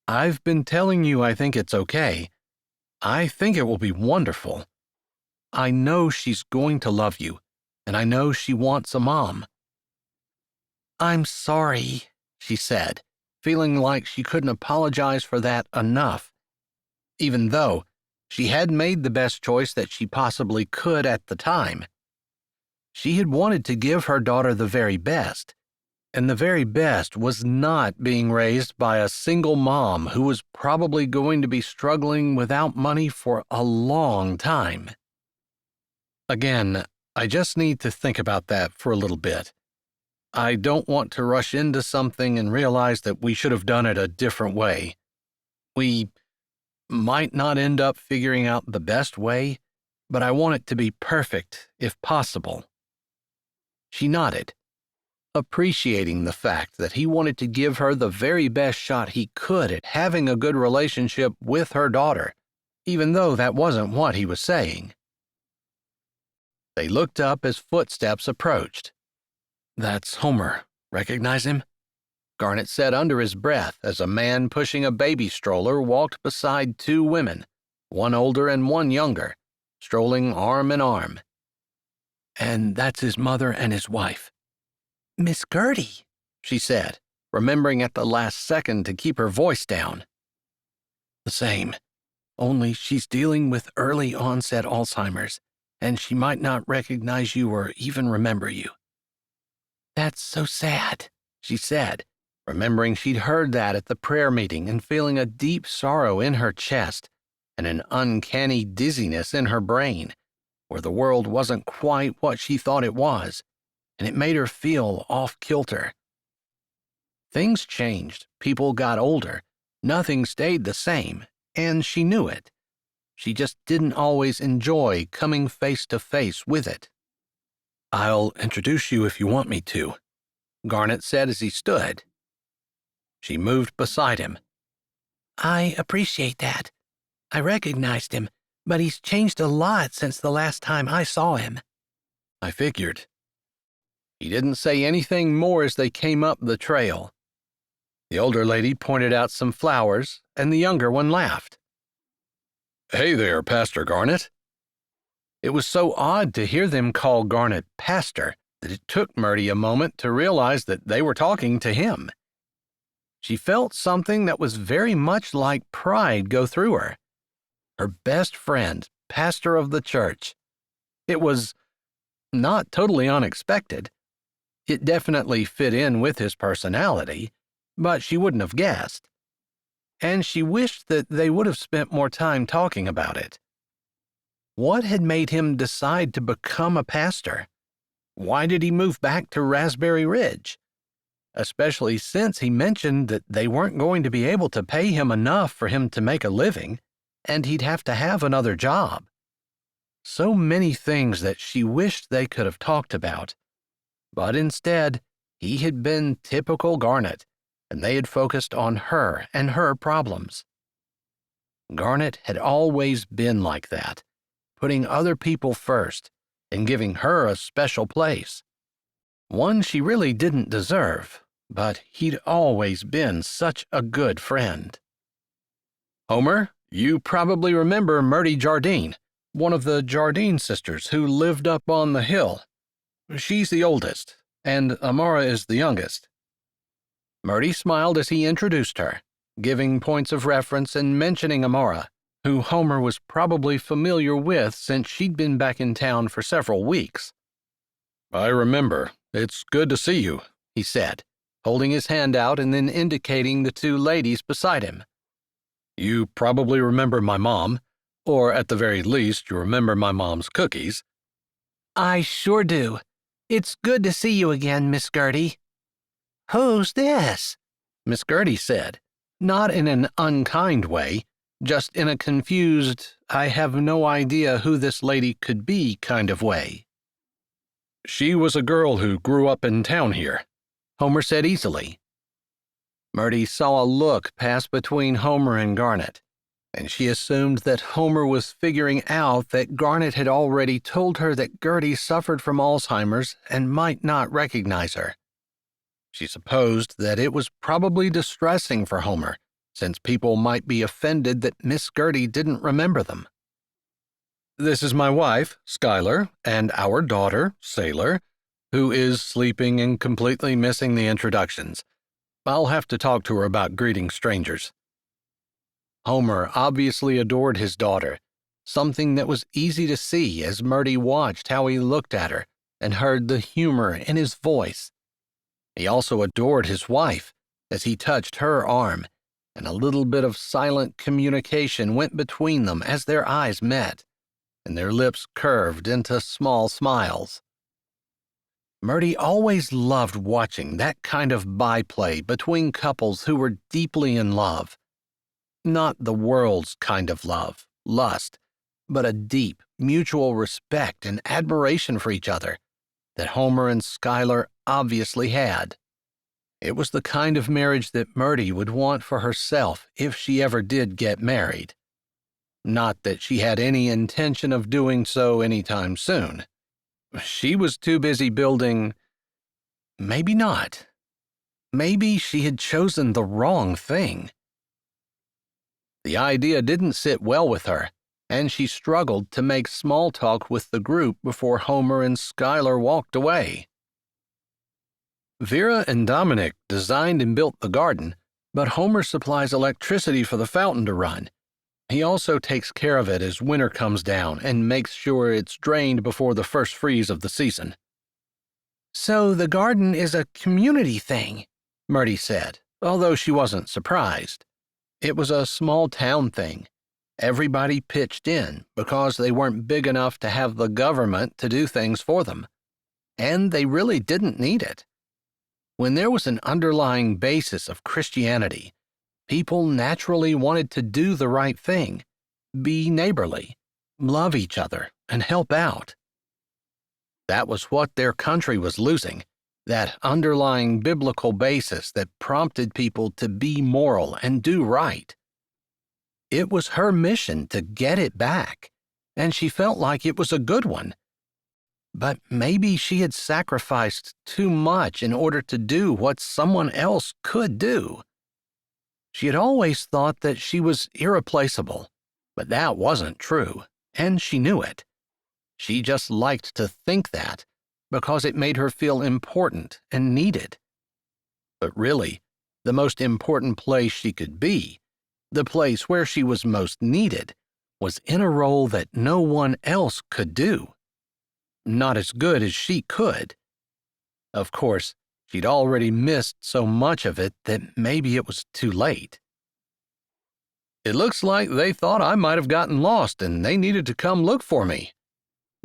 B: "I've been telling you I think it's okay. I think it will be wonderful. I know she's going to love you, and I know she wants a mom."
C: "I'm sorry,"
B: she said, feeling like she couldn't apologize for that enough, even though she had made the best choice that she possibly could at the time. She had wanted to give her daughter the very best, and the very best was not being raised by a single mom who was probably going to be struggling without money for a long time. Again, I just need to think about that for a little bit. I don't want to rush into something and realize that we should have done it a different way. We might not end up figuring out the best way, but I want it to be perfect if possible. She nodded, appreciating the fact that he wanted to give her the very best shot he could at having a good relationship with her daughter, even though that wasn't what he was saying. They looked up as footsteps approached. "That's Homer. Recognize him?" Garnet said under his breath as a man pushing a baby stroller walked beside two women, one older and one younger, strolling arm in arm. "And that's his mother and his wife."
C: "Miss Gertie,"
B: she said, remembering at the last second to keep her voice down. "The same, only she's dealing with early onset Alzheimer's, and she might not recognize you or even remember you."
C: "That's so sad,"
B: she said, remembering she'd heard that at the prayer meeting and feeling a deep sorrow in her chest and an uncanny dizziness in her brain, where the world wasn't quite what she thought it was, and it made her feel off-kilter. Things changed, people got older, nothing stayed the same, and she knew it. She just didn't always enjoy coming face to face with it. "I'll introduce you if you want me to," Garnet said as he stood. She moved beside him.
C: "I appreciate that. I recognized him, but he's changed a lot since the last time I saw him."
B: "I figured." He didn't say anything more as they came up the trail. The older lady pointed out some flowers, and the younger one laughed. "Hey there, Pastor Garnet." It was so odd to hear them call Garnet Pastor that it took Mertie a moment to realize that they were talking to him. She felt something that was very much like pride go through her. Her best friend, pastor of the church. It was not totally unexpected. It definitely fit in with his personality, but she wouldn't have guessed. And she wished that they would have spent more time talking about it. What had made him decide to become a pastor? Why did he move back to Raspberry Ridge? Especially since he mentioned that they weren't going to be able to pay him enough for him to make a living, and he'd have to have another job. So many things that she wished they could have talked about. But instead, he had been typical Garnet, and they had focused on her and her problems. Garnet had always been like that, putting other people first and giving her a special place. One she really didn't deserve, but he'd always been such a good friend. Homer, you probably remember Mertie Jardine, one of the Jardine sisters who lived up on the hill. She's the oldest, and Amara is the youngest. Mertie smiled as he introduced her, giving points of reference and mentioning Amara, who Homer was probably familiar with since she'd been back in town for several weeks. I remember. It's good to see you, he said, holding his hand out and then indicating the two ladies beside him. You probably remember my mom, or at the very least you remember my mom's cookies.
C: I sure do. It's good to see you again, Miss Gertie. Who's this?
B: Miss Gertie said, not in an unkind way, just in a confused, I have no idea who this lady could be kind of way. She was a girl who grew up in town here, Homer said easily. Mertie saw a look pass between Homer and Garnet, and she assumed that Homer was figuring out that Garnet had already told her that Gertie suffered from Alzheimer's and might not recognize her. She supposed that it was probably distressing for Homer, since people might be offended that Miss Gertie didn't remember them. This is my wife, Skylar, and our daughter, Sailor, who is sleeping and completely missing the introductions. I'll have to talk to her about greeting strangers. Homer obviously adored his daughter, something that was easy to see as Mertie watched how he looked at her and heard the humor in his voice. He also adored his wife as he touched her arm, and a little bit of silent communication went between them as their eyes met, and their lips curved into small smiles. Mertie always loved watching that kind of byplay between couples who were deeply in love. Not the world's kind of love, lust, but a deep, mutual respect and admiration for each other that Homer and Skylar obviously had. It was the kind of marriage that Mertie would want for herself if she ever did get married. Not that she had any intention of doing so anytime soon. She was too busy building... Maybe not. Maybe she had chosen the wrong thing. The idea didn't sit well with her, and she struggled to make small talk with the group before Homer and Skylar walked away. Vera and Dominic designed and built the garden, but Homer supplies electricity for the fountain to run. He also takes care of it as winter comes down and makes sure it's drained before the first freeze of the season.
C: So the garden is a community thing,
B: Mertie said, although she wasn't surprised. It was a small town thing. Everybody pitched in because they weren't big enough to have the government to do things for them. And they really didn't need it. When there was an underlying basis of Christianity, people naturally wanted to do the right thing, be neighborly, love each other, and help out. That was what their country was losing, that underlying biblical basis that prompted people to be moral and do right. It was her mission to get it back, and she felt like it was a good one. But maybe she had sacrificed too much in order to do what someone else could do. She had always thought that she was irreplaceable, but that wasn't true, and she knew it. She just liked to think that, because it made her feel important and needed. But really, The most important place she could be, the place where she was most needed, was in a role that no one else could do. Not as good as she could. Of course, she'd already missed so much of it that maybe it was too late. "It looks like they thought I might have gotten lost and they needed to come look for me,"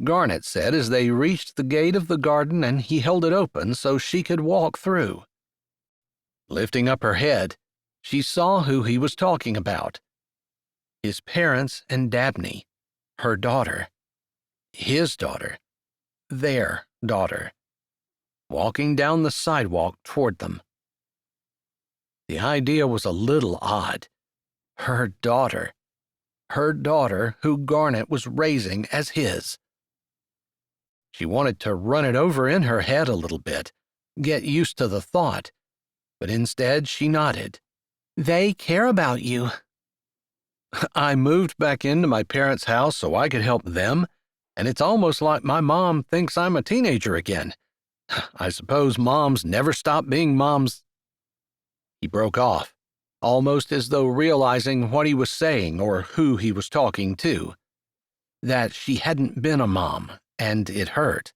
B: Garnet said as they reached the gate of the garden and he held it open so she could walk through. Lifting up her head, she saw who he was talking about. His parents and Dabney, her daughter, his daughter, their daughter, walking down the sidewalk toward them. The idea was a little odd. Her daughter who Garnet was raising as his. She wanted to run it over in her head a little bit, get used to the thought, but instead she nodded.
C: They care about you.
B: I moved back into my parents' house so I could help them, and it's almost like my mom thinks I'm a teenager again. I suppose moms never stop being moms. He broke off, almost as though realizing what he was saying or who he was talking to. That she hadn't been a mom, and it hurt.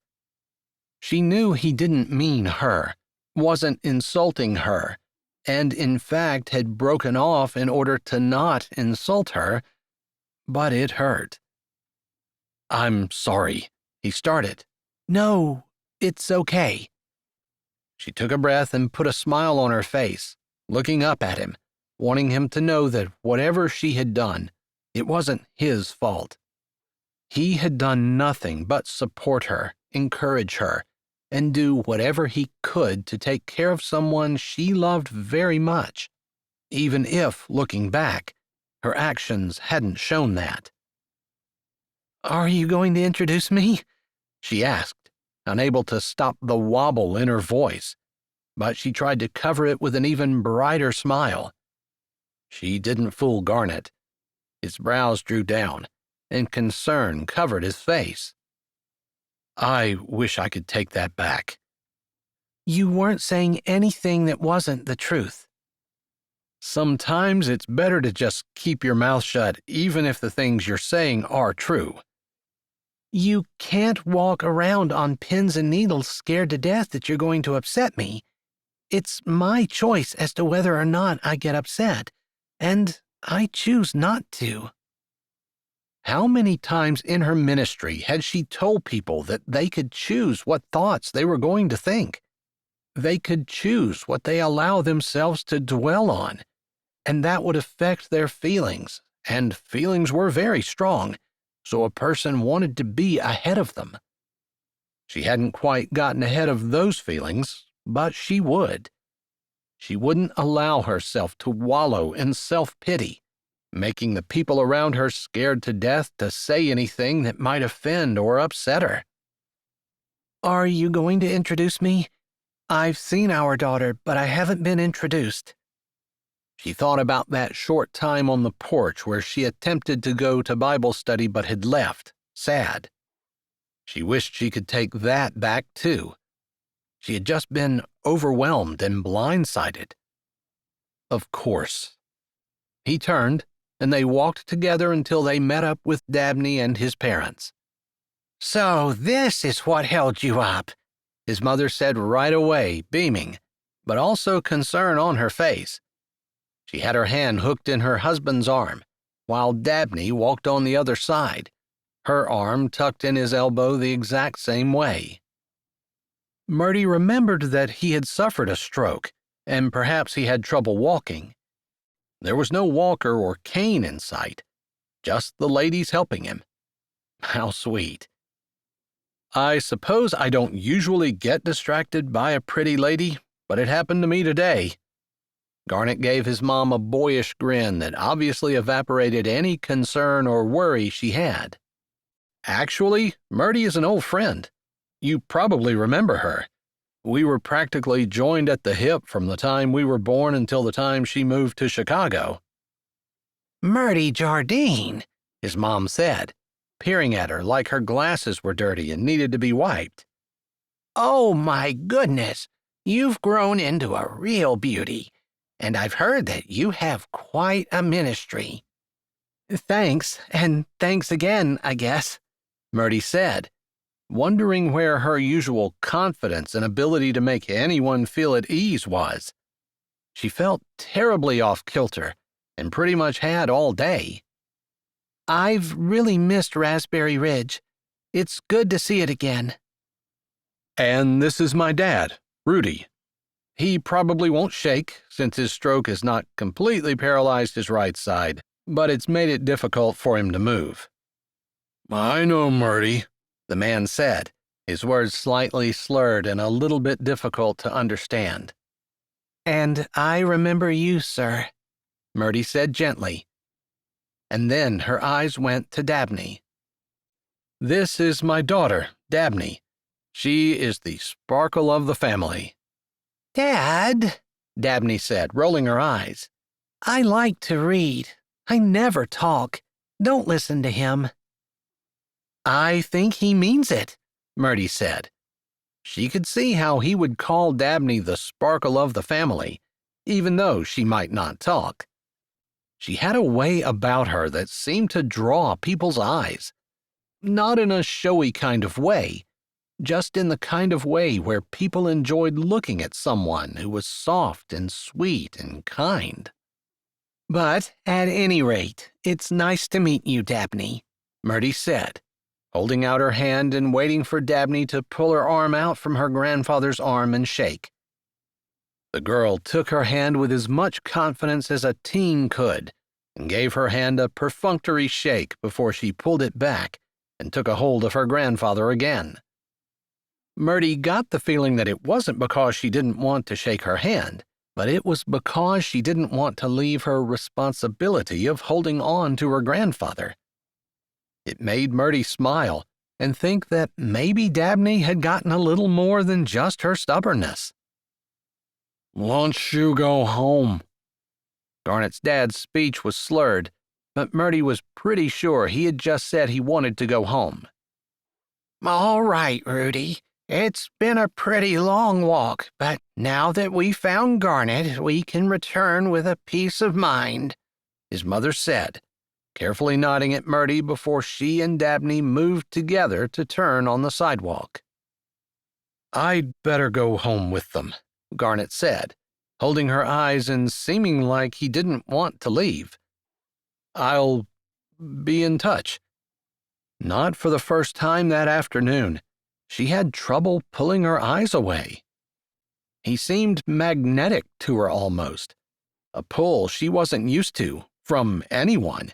B: She knew he didn't mean her, wasn't insulting her, and in fact had broken off in order to not insult her, but it hurt. "I'm sorry," he started.
C: "No, it's okay."
B: She took a breath and put a smile on her face, looking up at him, wanting him to know that whatever she had done, it wasn't his fault. He had done nothing but support her, encourage her, and do whatever he could to take care of someone she loved very much, even if, looking back, her actions hadn't shown that.
C: "Are you going to introduce me?"
B: she asked, unable to stop the wobble in her voice, but she tried to cover it with an even brighter smile. She didn't fool Garnet. His brows drew down, and concern covered his face. "I wish I could take that back."
C: "You weren't saying anything that wasn't the truth."
B: Sometimes it's better to just keep your mouth shut even if the things you're saying are true.
C: "You can't walk around on pins and needles scared to death that you're going to upset me. It's my choice as to whether or not I get upset, and I choose not to."
B: How many times in her ministry had she told people that they could choose what thoughts they were going to think? They could choose what they allow themselves to dwell on, and that would affect their feelings, and feelings were very strong, so a person wanted to be ahead of them. She hadn't quite gotten ahead of those feelings, but she would. She wouldn't allow herself to wallow in self-pity, making the people around her scared to death to say anything that might offend or upset her.
C: "Are you going to introduce me? I've seen our daughter, but I haven't been introduced."
B: She thought about that short time on the porch where she attempted to go to Bible study but had left, sad. She wished she could take that back too. She had just been overwhelmed and blindsided. Of course. He turned, and they walked together until they met up with Dabney and his parents.
C: "So this is what held you up,"
B: his mother said right away, beaming, but also concern on her face. She had her hand hooked in her husband's arm, while Dabney walked on the other side, her arm tucked in his elbow the exact same way. Mertie remembered that he had suffered a stroke, and perhaps he had trouble walking. There was no walker or cane in sight, just the ladies helping him. How sweet. I suppose I don't usually get distracted by a pretty lady, but it happened to me today. Garnet gave his mom a boyish grin that obviously evaporated any concern or worry she had. Actually, Mertie is an old friend. You probably remember her. We were practically joined at the hip from the time we were born until the time she moved to Chicago.
C: "Mertie Jardine,"
B: his mom said, peering at her like her glasses were dirty and needed to be wiped.
C: "Oh my goodness, you've grown into a real beauty. and I've heard that you have quite a ministry." "Thanks, and thanks again, I guess,"
B: Mertie said, wondering where her usual confidence and ability to make anyone feel at ease was. She felt terribly off kilter, and pretty much had all day.
C: "I've really missed Raspberry Ridge. It's good to see it again."
B: "And this is my dad, Rudy. He probably won't shake, since his stroke has not completely paralyzed his right side, but it's made it difficult for him to move." "I know, Mertie," the man said, his words slightly slurred and a little bit difficult to understand.
C: "And I remember you, sir,"
B: Mertie said gently. And then her eyes went to Dabney. "This is my daughter, Dabney. She is the sparkle of the family."
C: "Dad,"
B: Dabney said, rolling her eyes.
C: "I like to read. I never talk. Don't listen to him."
B: "I think he means it," Mertie said. She could see how he would call Dabney the sparkle of the family, even though she might not talk. She had a way about her that seemed to draw people's eyes. Not in a showy kind of way, just in the kind of way where people enjoyed looking at someone who was soft and sweet and kind.
C: "But at any rate, it's nice to meet you, Dabney,"
B: Mertie said, holding out her hand and waiting for Dabney to pull her arm out from her grandfather's arm and shake. The girl took her hand with as much confidence as a teen could and gave her hand a perfunctory shake before she pulled it back and took a hold of her grandfather again. Mertie got the feeling that it wasn't because she didn't want to shake her hand, but it was because she didn't want to leave her responsibility of holding on to her grandfather. It made Mertie smile and think that maybe Dabney had gotten a little more than just her stubbornness. "Won't you go home?" Garnet's dad's speech was slurred, but Mertie was pretty sure he had just said he wanted to go home.
C: "All right, Rudy. It's been a pretty long walk, but now that we found Garnet, we can return with a peace of mind,"
B: his mother said, carefully nodding at Mertie before she and Dabney moved together to turn on the sidewalk. "I'd better go home with them," Garnet said, holding her eyes and seeming like he didn't want to leave. "I'll be in touch." Not for the first time that afternoon, she had trouble pulling her eyes away. He seemed magnetic to her almost, a pull she wasn't used to from anyone,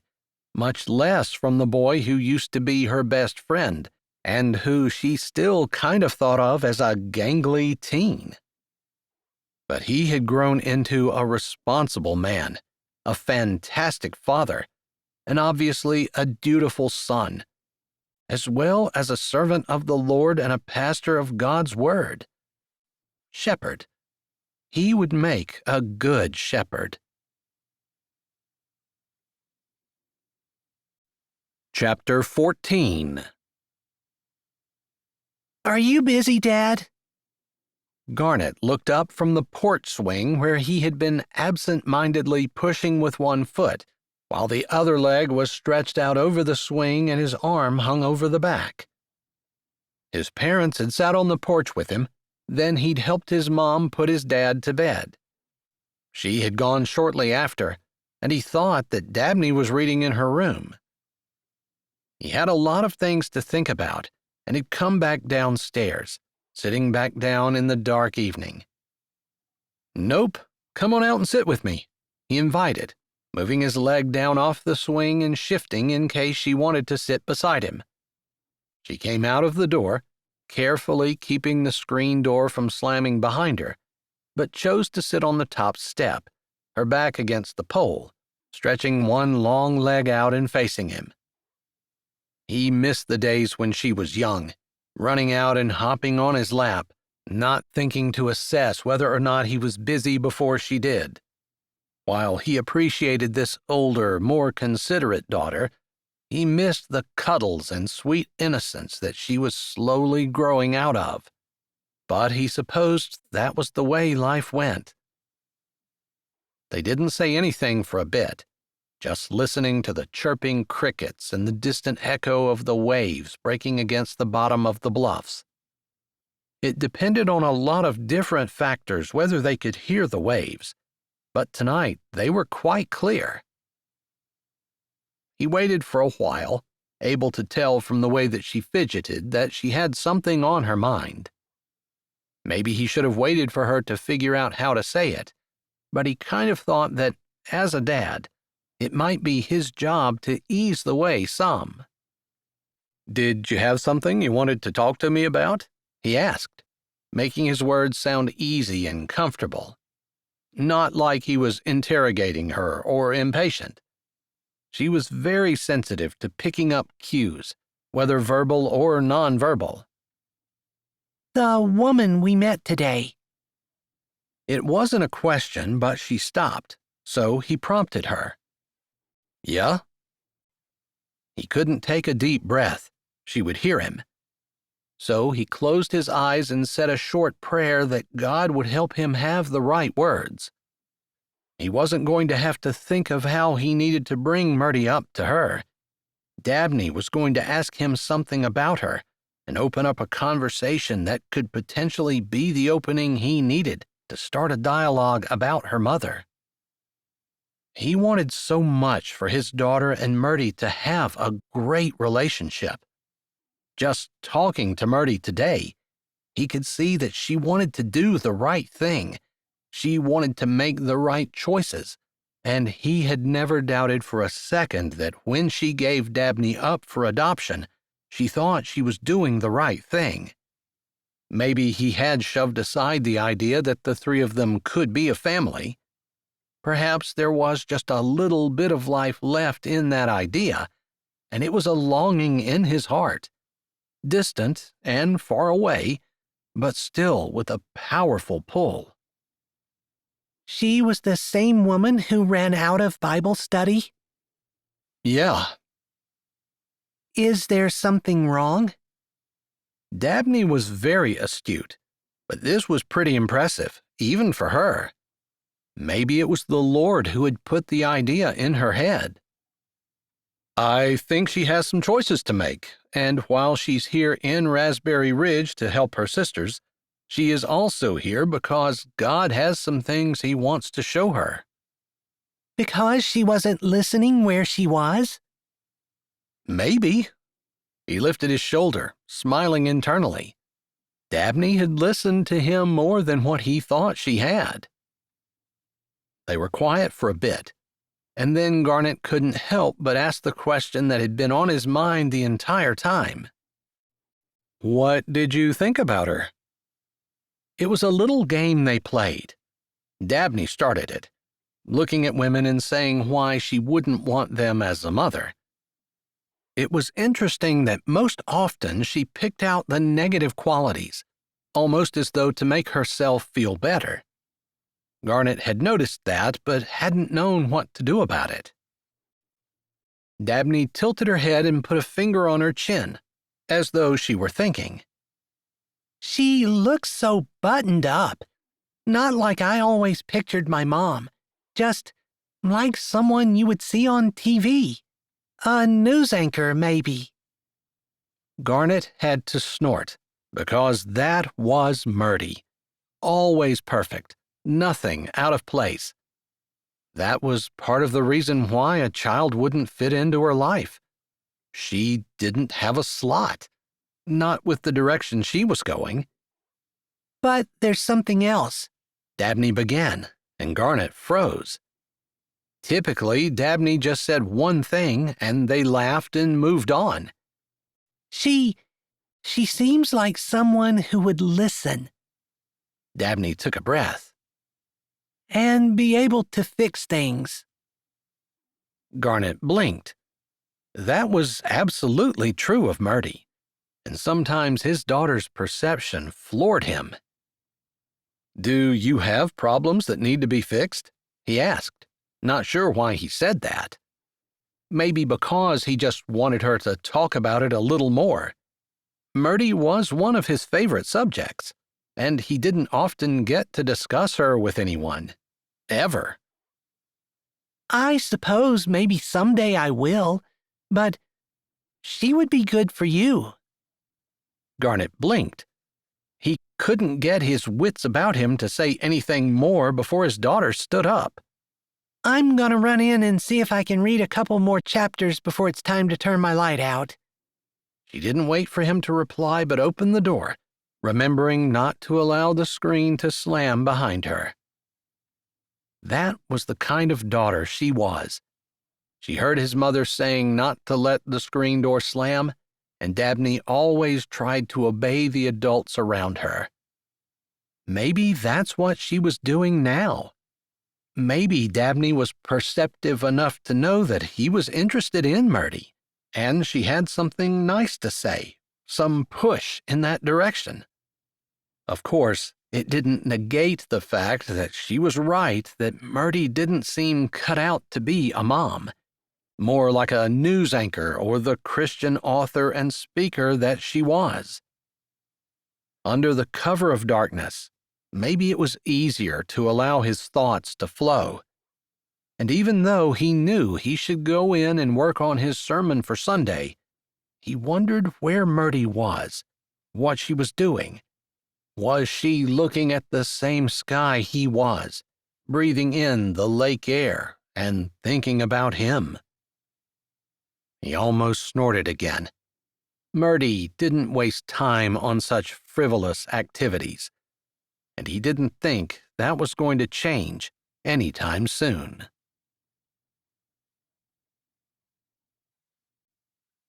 B: much less from the boy who used to be her best friend and who she still kind of thought of as a gangly teen. But he had grown into a responsible man, a fantastic father, and obviously a dutiful son, as well as a servant of the Lord and a pastor of God's word. Shepherd. He would make a good shepherd. Chapter 14.
C: "Are you busy, Dad?"
B: Garnet looked up from the porch swing where he had been absent-mindedly pushing with one foot, while the other leg was stretched out over the swing and his arm hung over the back. His parents had sat on the porch with him, then he'd helped his mom put his dad to bed. She had gone shortly after, and he thought that Dabney was reading in her room. He had a lot of things to think about, and had come back downstairs, sitting back down in the dark evening. "Nope, come on out and sit with me," he invited, moving his leg down off the swing and shifting in case she wanted to sit beside him. She came out of the door, carefully keeping the screen door from slamming behind her, but chose to sit on the top step, her back against the pole, stretching one long leg out and facing him. He missed the days when she was young, running out and hopping on his lap, not thinking to assess whether or not he was busy before she did. While he appreciated this older, more considerate daughter, he missed the cuddles and sweet innocence that she was slowly growing out of. But he supposed that was the way life went. They didn't say anything for a bit, just listening to the chirping crickets and the distant echo of the waves breaking against the bottom of the bluffs. It depended on a lot of different factors whether they could hear the waves, but tonight they were quite clear. He waited for a while, able to tell from the way that she fidgeted that she had something on her mind. Maybe he should have waited for her to figure out how to say it, but he kind of thought that, as a dad, it might be his job to ease the way some. "Did you have something you wanted to talk to me about?" he asked, making his words sound easy and comfortable. Not like he was interrogating her or impatient. She was very sensitive to picking up cues, whether verbal or nonverbal.
C: The woman we met today.
B: It wasn't a question, but she stopped, so he prompted her. "Yeah?" He couldn't take a deep breath. She would hear him. So he closed his eyes and said a short prayer that God would help him have the right words. He wasn't going to have to think of how he needed to bring Mertie up to her. Dabney was going to ask him something about her and open up a conversation that could potentially be the opening he needed to start a dialogue about her mother. He wanted so much for his daughter and Mertie to have a great relationship. Just talking to Mertie today, he could see that she wanted to do the right thing. She wanted to make the right choices, and he had never doubted for a second that when she gave Dabney up for adoption, she thought she was doing the right thing. Maybe he had shoved aside the idea that the three of them could be a family. Perhaps there was just a little bit of life left in that idea, and it was a longing in his heart, distant and far away, but still with a powerful pull.
C: She was the same woman who ran out of Bible study?
B: Yeah.
C: Is there something wrong?
B: Dabney was very astute, but this was pretty impressive, even for her. Maybe it was the Lord who had put the idea in her head. "I think she has some choices to make, and while she's here in Raspberry Ridge to help her sisters, she is also here because God has some things He wants to show her."
C: Because she wasn't listening where she was?
B: Maybe. He lifted his shoulder, smiling internally. Dabney had listened to him more than what he thought she had. They were quiet for a bit, and then Garnet couldn't help but ask the question that had been on his mind the entire time. "What did you think about her?" It was a little game they played. Dabney started it, looking at women and saying why she wouldn't want them as a mother. It was interesting that most often she picked out the negative qualities, almost as though to make herself feel better. Garnet had noticed that, but hadn't known what to do about it. Dabney tilted her head and put a finger on her chin, as though she were thinking.
C: She looks so buttoned up. Not like I always pictured my mom. Just like someone you would see on TV. A news anchor, maybe.
B: Garnet had to snort, because that was Mertie. Always perfect, nothing out of place. That was part of the reason why a child wouldn't fit into her life. She didn't have a slot, not with the direction she was going.
C: But there's something else.
B: Dabney began, and Garnet froze. Typically, Dabney just said one thing, and they laughed and moved on.
C: She seems like someone who would listen.
B: Dabney took a breath.
C: And be able to fix things.
B: Garnet blinked. That was absolutely true of Mertie, and sometimes his daughter's perception floored him. "Do you have problems that need to be fixed?" he asked, not sure why he said that. Maybe because he just wanted her to talk about it a little more. Mertie was one of his favorite subjects, and he didn't often get to discuss her with anyone. Ever.
C: I suppose maybe someday I will, but she would be good for you.
B: Garnet blinked. He couldn't get his wits about him to say anything more before his daughter stood up.
C: I'm gonna run in and see if I can read a couple more chapters before it's time to turn my light out.
B: She didn't wait for him to reply but opened the door, remembering not to allow the screen to slam behind her. That was the kind of daughter she was. She heard his mother saying not to let the screen door slam, and Dabney always tried to obey the adults around her. Maybe that's what she was doing now. Maybe Dabney was perceptive enough to know that he was interested in Mertie, and she had something nice to say, some push in that direction. Of course, it didn't negate the fact that she was right that Mertie didn't seem cut out to be a mom, more like a news anchor or the Christian author and speaker that she was. Under the cover of darkness, maybe it was easier to allow his thoughts to flow. And even though he knew he should go in and work on his sermon for Sunday, he wondered where Mertie was, what she was doing. Was she looking at the same sky he was, breathing in the lake air and thinking about him? He almost snorted again. Mertie didn't waste time on such frivolous activities, and he didn't think that was going to change anytime soon.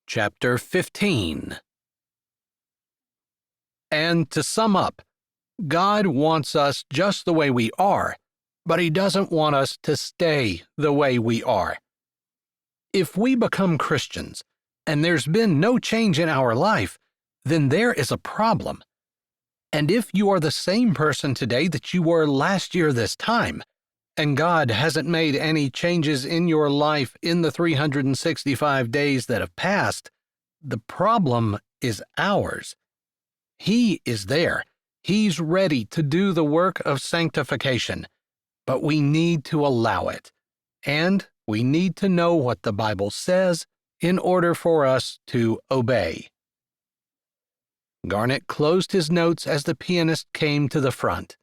B: Chapter 15. And to sum up, God wants us just the way we are, but He doesn't want us to stay the way we are. If we become Christians, and there's been no change in our life, then there is a problem. And if you are the same person today that you were last year this time, and God hasn't made any changes in your life in the 365 days that have passed, the problem is ours. He is there. He's ready to do the work of sanctification, but we need to allow it, and we need to know what the Bible says in order for us to obey. Garnet closed his notes as the pianist came to the front.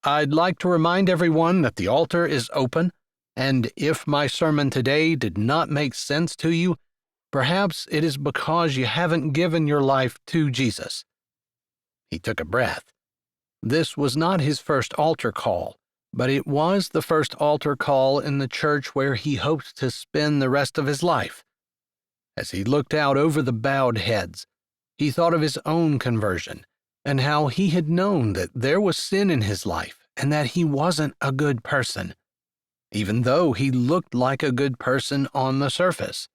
B: I'd like to remind everyone that the altar is open, and if my sermon today did not make sense to you, perhaps it is because you haven't given your life to Jesus. He took a breath. This was not his first altar call, but it was the first altar call in the church where he hoped to spend the rest of his life. As he looked out over the bowed heads, he thought of his own conversion and how he had known that there was sin in his life and that he wasn't a good person, even though he looked like a good person on the surface.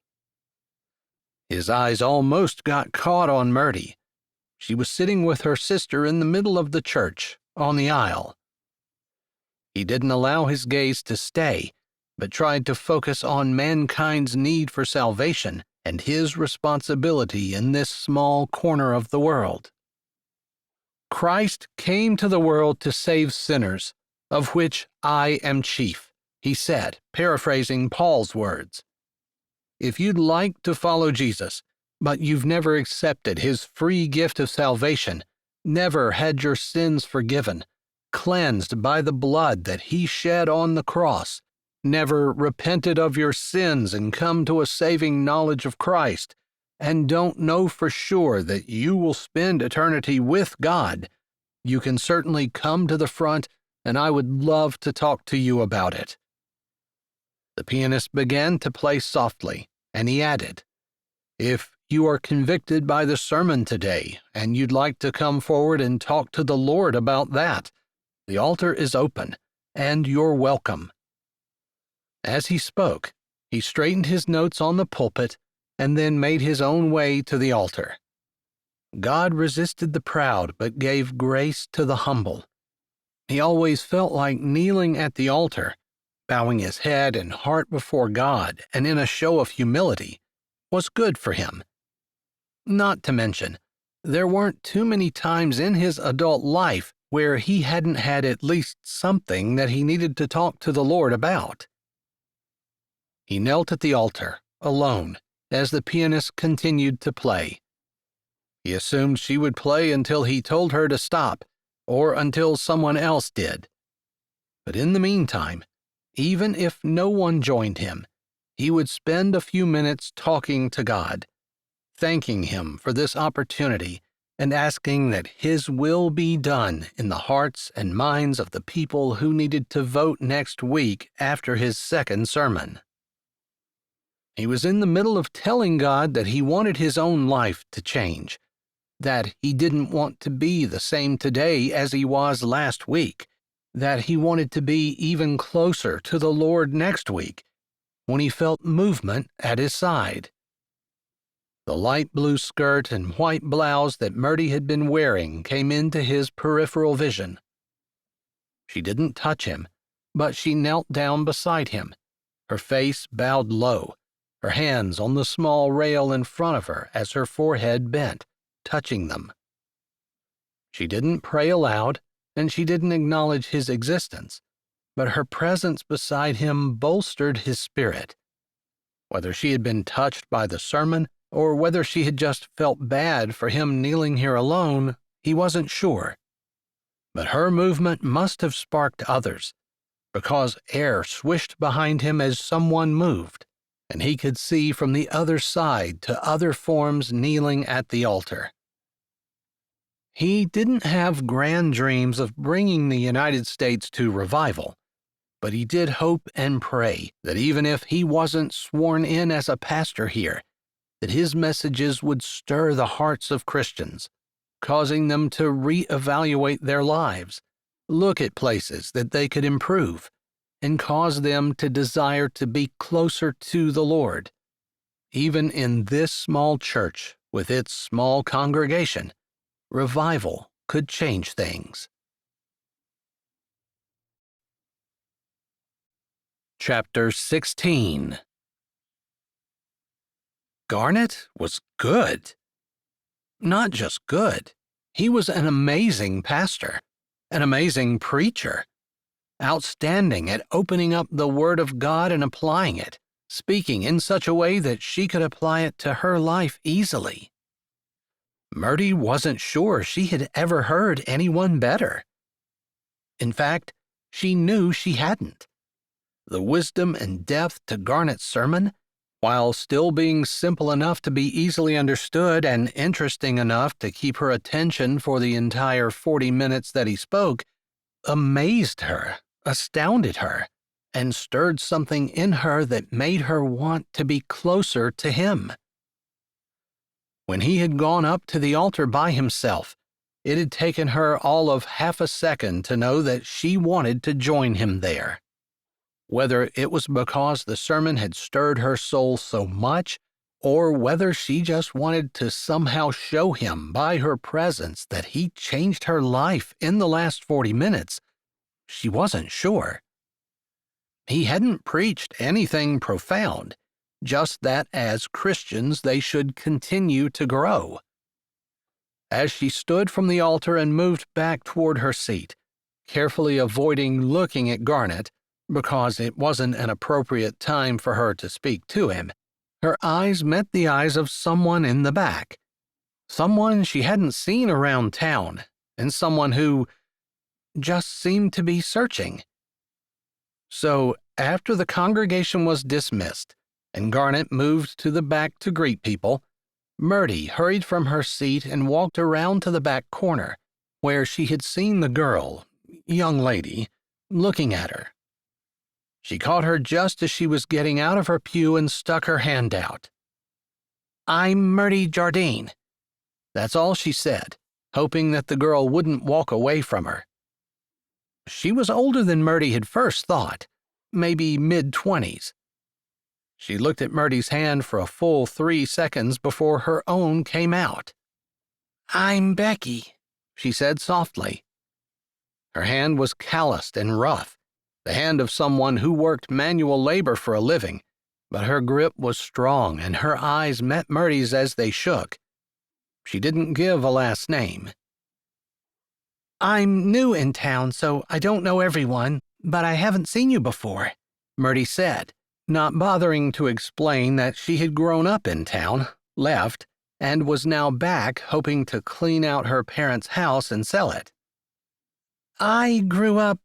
B: His eyes almost got caught on Mertie. She was sitting with her sister in the middle of the church, on the aisle. He didn't allow his gaze to stay, but tried to focus on mankind's need for salvation and his responsibility in this small corner of the world. Christ came to the world to save sinners, of which I am chief, he said, paraphrasing Paul's words. If you'd like to follow Jesus, but you've never accepted his free gift of salvation, never had your sins forgiven, cleansed by the blood that he shed on the cross, never repented of your sins and come to a saving knowledge of Christ, and don't know for sure that you will spend eternity with God, you can certainly come to the front, and I would love to talk to you about it. The pianist began to play softly, and he added, If you are convicted by the sermon today, and you'd like to come forward and talk to the Lord about that, the altar is open, and you're welcome. As he spoke, he straightened his notes on the pulpit and then made his own way to the altar. God resisted the proud but gave grace to the humble. He always felt like kneeling at the altar, bowing his head and heart before God and in a show of humility, was good for him. Not to mention, there weren't too many times in his adult life where he hadn't had at least something that he needed to talk to the Lord about. He knelt at the altar, alone, as the pianist continued to play. He assumed she would play until he told her to stop, or until someone else did. But in the meantime, even if no one joined him, he would spend a few minutes talking to God, thanking Him for this opportunity and asking that His will be done in the hearts and minds of the people who needed to vote next week after his second sermon. He was in the middle of telling God that he wanted his own life to change, that he didn't want to be the same today as he was last week, that he wanted to be even closer to the Lord next week, when he felt movement at his side. The light blue skirt and white blouse that Mertie had been wearing came into his peripheral vision. She didn't touch him, but she knelt down beside him, her face bowed low, her hands on the small rail in front of her as her forehead bent, touching them. She didn't pray aloud, and she didn't acknowledge his existence, but her presence beside him bolstered his spirit. Whether she had been touched by the sermon, or whether she had just felt bad for him kneeling here alone, he wasn't sure. But her movement must have sparked others, because air swished behind him as someone moved, and he could see from the other side to other forms kneeling at the altar. He didn't have grand dreams of bringing the United States to revival, but he did hope and pray that even if he wasn't sworn in as a pastor here, that his messages would stir the hearts of Christians, causing them to reevaluate their lives, look at places that they could improve, and cause them to desire to be closer to the Lord. Even in this small church, with its small congregation, revival could change things. Chapter 16. Garnet was good. Not just good, he was an amazing pastor, an amazing preacher, outstanding at opening up the Word of God and applying it, speaking in such a way that she could apply it to her life easily. Mertie wasn't sure she had ever heard anyone better. In fact, she knew she hadn't. The wisdom and depth to Garnet's sermon, while still being simple enough to be easily understood and interesting enough to keep her attention for the entire 40 minutes that he spoke, amazed her, astounded her, and stirred something in her that made her want to be closer to him. When he had gone up to the altar by himself, it had taken her all of half a second to know that she wanted to join him there. Whether it was because the sermon had stirred her soul so much, or whether she just wanted to somehow show him by her presence that he changed her life in the last 40 minutes, she wasn't sure. He hadn't preached anything profound, just that as Christians they should continue to grow. As she stood from the altar and moved back toward her seat, carefully avoiding looking at Garnet, because it wasn't an appropriate time for her to speak to him, her eyes met the eyes of someone in the back, someone she hadn't seen around town, and someone who just seemed to be searching. So, after the congregation was dismissed, and Garnet moved to the back to greet people, Mertie hurried from her seat and walked around to the back corner, where she had seen the girl, young lady, looking at her. She caught her just as she was getting out of her pew and stuck her hand out. "I'm Mertie Jardine." That's all she said, hoping that the girl wouldn't walk away from her. She was older than Mertie had first thought, maybe mid-20s. She looked at Mertie's hand for a full 3 seconds before her own came out. "I'm Becky," she said softly. Her hand was calloused and rough, the hand of someone who worked manual labor for a living, but her grip was strong and her eyes met Mertie's as they shook. She didn't give a last name. "I'm new in town, so I don't know everyone, but I haven't seen you before," Mertie said, not bothering to explain that she had grown up in town, left, and was now back hoping to clean out her parents' house and sell it.
C: I grew up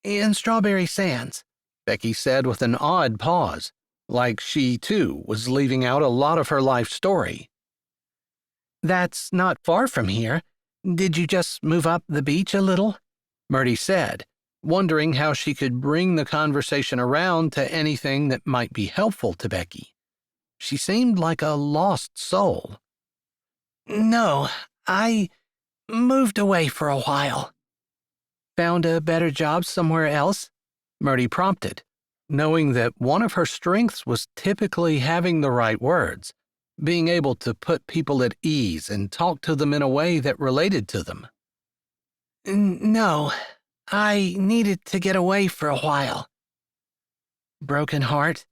C: in Strawberry Sands,
B: Becky said with an odd pause, like she, too, was leaving out a lot of her life story.
C: That's not far from here. Did you just move up the beach a little?
B: Mertie said, wondering how she could bring the conversation around to anything that might be helpful to Becky. She seemed like a lost soul.
C: No, I moved away for a while. Found a better job somewhere else?
B: Mertie prompted, knowing that one of her strengths was typically having the right words, being able to put people at ease and talk to them in a way that related to them.
C: No, I needed to get away for a while. Broken heart?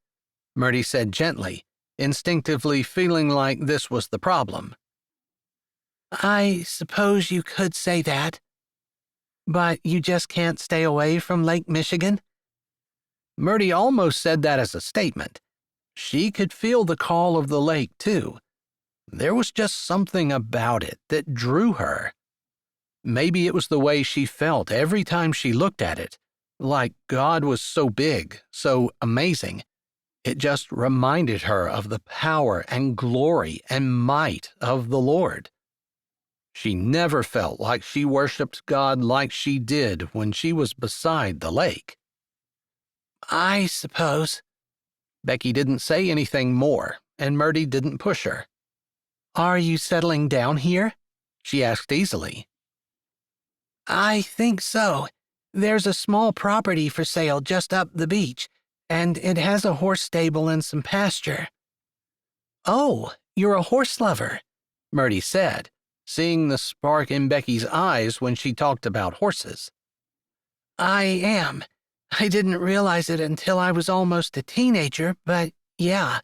B: Mertie said gently, instinctively feeling like this was the problem.
C: I suppose you could say that. But you just can't stay away from Lake Michigan?
B: Mertie almost said that as a statement. She could feel the call of the lake, too. There was just something about it that drew her. Maybe it was the way she felt every time she looked at it, like God was so big, so amazing. It just reminded her of the power and glory and might of the Lord. She never felt like she worshiped God like she did when she was beside the lake.
C: I suppose.
B: Becky didn't say anything more, and Mertie didn't push her.
C: Are you settling down here?
B: She asked easily.
C: I think so. There's a small property for sale just up the beach, and it has a horse stable and some pasture.
B: Oh, you're a horse lover, Mertie said, seeing the spark in Becky's eyes when she talked about horses.
C: I am. I didn't realize it until I was almost a teenager, but yeah.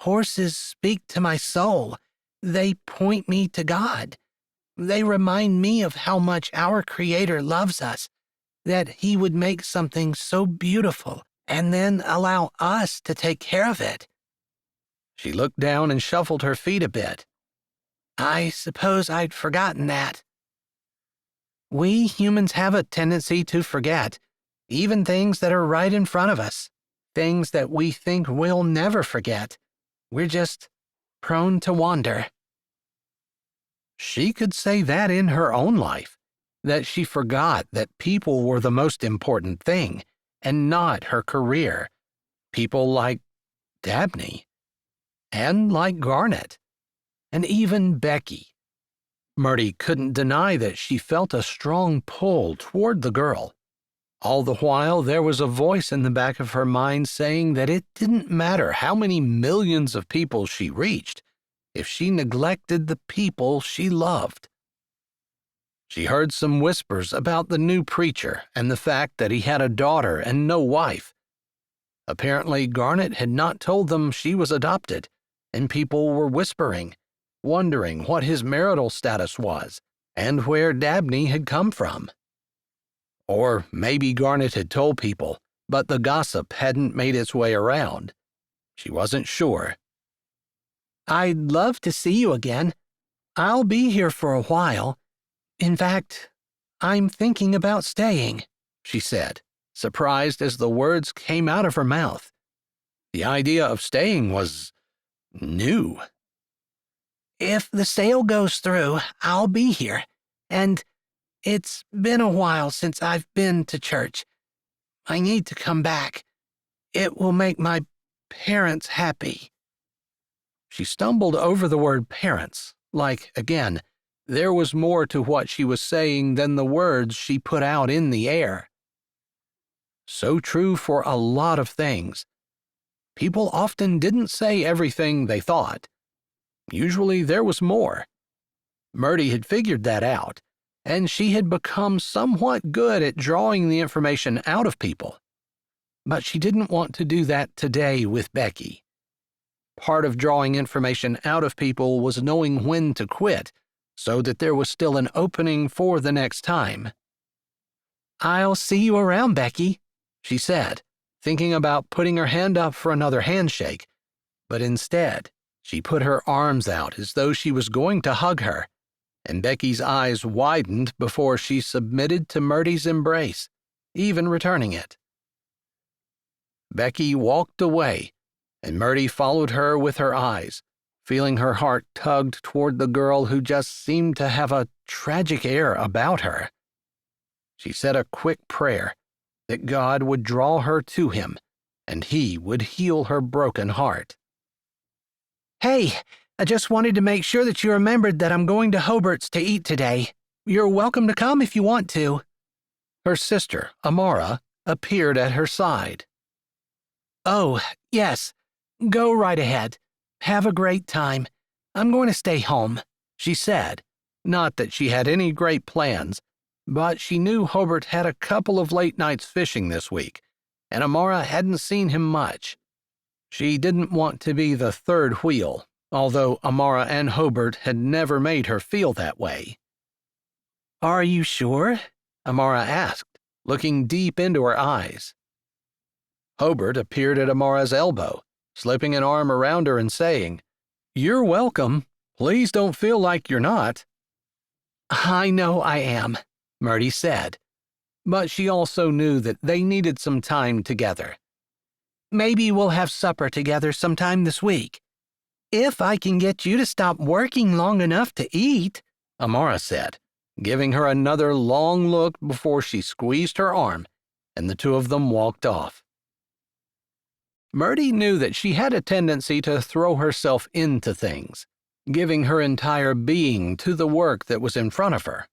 C: Horses speak to my soul. They point me to God. They remind me of how much our Creator loves us, that He would make something so beautiful and then allow us to take care of it.
B: She looked down and shuffled her feet a bit.
C: I suppose I'd forgotten that. We humans have a tendency to forget, even things that are right in front of us, things that we think we'll never forget. We're just prone to wander.
B: She could say that in her own life, that she forgot that people were the most important thing, and not her career. People like Dabney, and like Garnet, and even Becky. Mertie couldn't deny that she felt a strong pull toward the girl. All the while, there was a voice in the back of her mind saying that it didn't matter how many millions of people she reached if she neglected the people she loved. She heard some whispers about the new preacher and the fact that he had a daughter and no wife. Apparently, Garnet had not told them she was adopted, and people were whispering, wondering what his marital status was and where Dabney had come from. Or maybe Garnet had told people, but the gossip hadn't made its way around. She wasn't sure.
C: I'd love to see you again. I'll be here for a while. In fact, I'm thinking about staying,
B: she said, surprised as the words came out of her mouth. The idea of staying was new.
C: If the sale goes through, I'll be here, and it's been a while since I've been to church. I need to come back. It will make my parents happy.
B: She stumbled over the word parents, like, again, there was more to what she was saying than the words she put out in the air. So true for a lot of things. People often didn't say everything they thought. Usually there was more. Mertie had figured that out, and she had become somewhat good at drawing the information out of people. But she didn't want to do that today with Becky. Part of drawing information out of people was knowing when to quit, so that there was still an opening for the next time.
C: I'll see you around, Becky,
B: she said, thinking about putting her hand up for another handshake, but instead, she put her arms out as though she was going to hug her, and Becky's eyes widened before she submitted to Mertie's embrace, even returning it. Becky walked away, and Mertie followed her with her eyes, feeling her heart tugged toward the girl who just seemed to have a tragic air about her. She said a quick prayer that God would draw her to him, and he would heal her broken heart.
C: Hey, I just wanted to make sure that you remembered that I'm going to Hobart's to eat today. You're welcome to come if you want to.
B: Her sister, Amara, appeared at her side.
C: Oh, yes. Go right ahead. Have a great time. I'm going to stay home,
B: she said. Not that she had any great plans, but she knew Hobart had a couple of late nights fishing this week, and Amara hadn't seen him much. She didn't want to be the third wheel, although Amara and Hobart had never made her feel that way.
C: Are you sure?
B: Amara asked, looking deep into her eyes. Hobart appeared at Amara's elbow, slipping an arm around her and saying, "You're welcome. Please don't feel like you're not."
C: I know I am,
B: Mertie said, but she also knew that they needed some time together.
C: Maybe we'll have supper together sometime this week. If I can get you to stop working long enough to eat,
B: Amara said, giving her another long look before she squeezed her arm, and the two of them walked off. Mertie knew that she had a tendency to throw herself into things, giving her entire being to the work that was in front of her.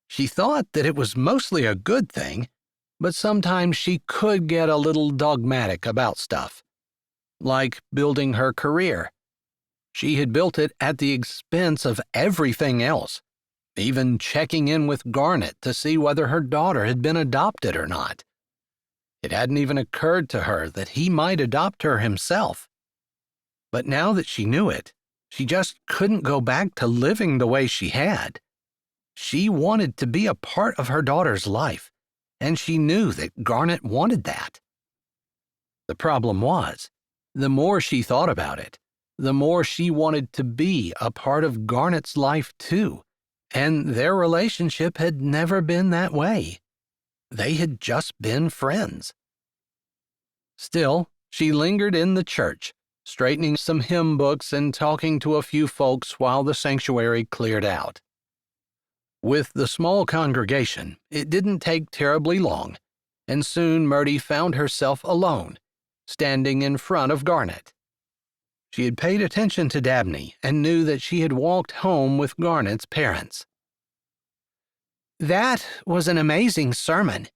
B: She thought that it was mostly a good thing, but sometimes she could get a little dogmatic about stuff, like building her career. She had built it at the expense of everything else, even checking in with Garnet to see whether her daughter had been adopted or not. It hadn't even occurred to her that he might adopt her himself. But now that she knew it, she just couldn't go back to living the way she had. She wanted to be a part of her daughter's life, and she knew that Garnet wanted that. The problem was, the more she thought about it, the more she wanted to be a part of Garnet's life too, and their relationship had never been that way. They had just been friends. Still, she lingered in the church, straightening some hymn books and talking to a few folks while the sanctuary cleared out. With the small congregation, it didn't take terribly long, and soon Mertie found herself alone, standing in front of Garnet. She had paid attention to Dabney and knew that she had walked home with Garnet's parents.
C: That was an amazing sermon,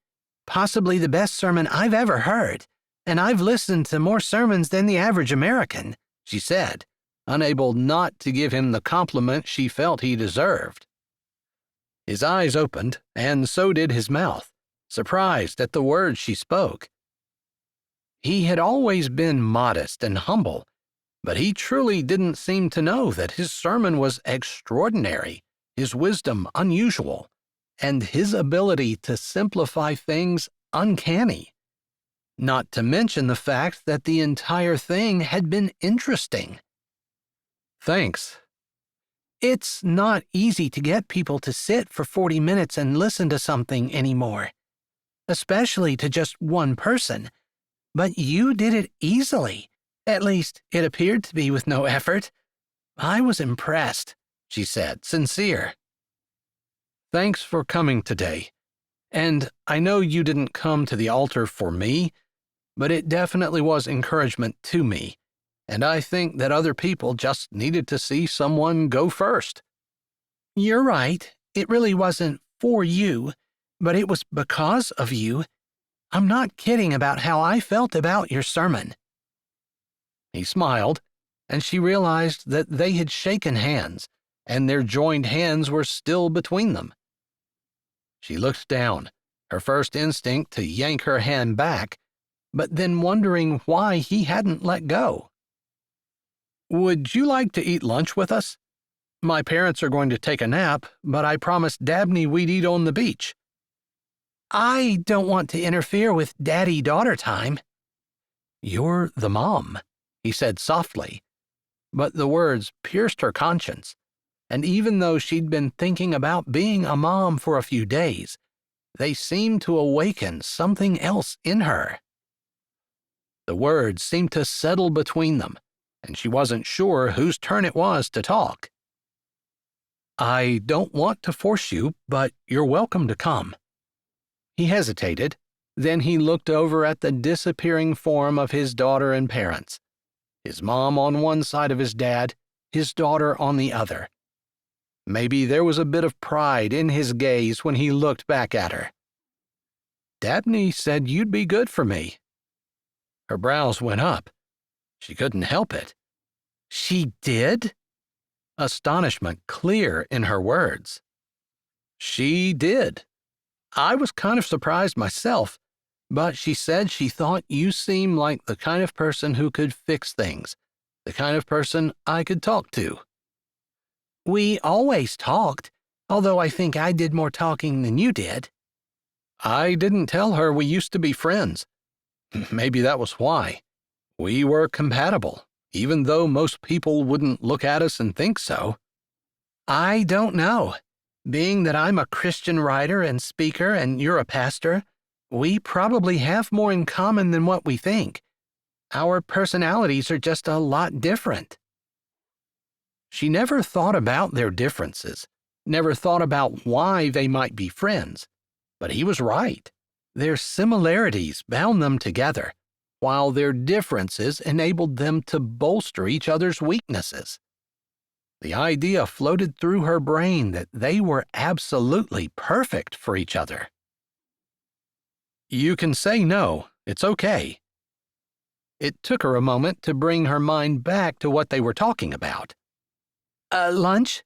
C: possibly the best sermon I've ever heard, and I've listened to more sermons than the average American,
B: she said, unable not to give him the compliment she felt he deserved. His eyes opened, and so did his mouth, surprised at the words she spoke. He had always been modest and humble, but he truly didn't seem to know that his sermon was extraordinary, his wisdom unusual, and his ability to simplify things uncanny. Not to mention the fact that the entire thing had been interesting. Thanks.
C: It's not easy to get people to sit for 40 minutes and listen to something anymore, especially to just one person. But you did it easily. At least, it appeared to be with no effort. I was impressed, she said, sincere.
B: Thanks for coming today. And I know you didn't come to the altar for me, but it definitely was encouragement to me, and I think that other people just needed to see someone go first.
C: You're right. It really wasn't for you, but it was because of you. I'm not kidding about how I felt about your sermon.
B: He smiled, and she realized that they had shaken hands, and their joined hands were still between them. She looked down, her first instinct to yank her hand back, but then wondering why he hadn't let go. Would you like to eat lunch with us? My parents are going to take a nap, but I promised Dabney we'd eat on the beach.
C: I don't want to interfere with daddy-daughter time.
B: You're the mom, he said softly, but the words pierced her conscience, and even though she'd been thinking about being a mom for a few days, they seemed to awaken something else in her. The words seemed to settle between them, and she wasn't sure whose turn it was to talk. I don't want to force you, but you're welcome to come. He hesitated, then he looked over at the disappearing form of his daughter and parents, his mom on one side of his dad, his daughter on the other. Maybe there was a bit of pride in his gaze when he looked back at her. Dabney said you'd be good for me. Her brows went up. She couldn't help it.
C: She did?
B: Astonishment clear in her words. She did. I was kind of surprised myself, but she said she thought you seemed like the kind of person who could fix things, the kind of person I could talk to.
C: We always talked, although I think I did more talking than you did.
B: I didn't tell her we used to be friends. Maybe that was why. We were compatible, even though most people wouldn't look at us and think so.
C: I don't know. Being that I'm a Christian writer and speaker and you're a pastor, we probably have more in common than what we think. Our personalities are just a lot different.
B: She never thought about their differences, never thought about why they might be friends. But he was right. Their similarities bound them together, while their differences enabled them to bolster each other's weaknesses. The idea floated through her brain that they were absolutely perfect for each other. You can say no, it's okay. It took her a moment to bring her mind back to what they were talking about.
C: Lunch?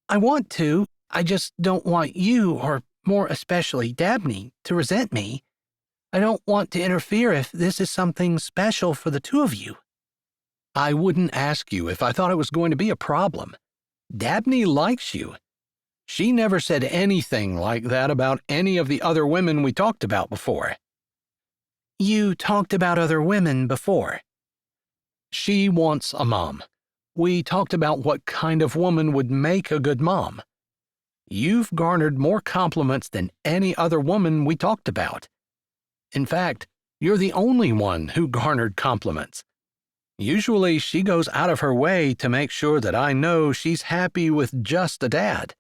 C: I want to, I just don't want you, or more especially Dabney, to resent me. I don't want to interfere if this is something special for the two of you.
B: I wouldn't ask you if I thought it was going to be a problem. Dabney likes you. She never said anything like that about any of the other women we talked about before.
C: You talked about other women before.
B: She wants a mom. We talked about what kind of woman would make a good mom. You've garnered more compliments than any other woman we talked about. In fact, you're the only one who garnered compliments. Usually she goes out of her way to make sure that I know she's happy with just a dad.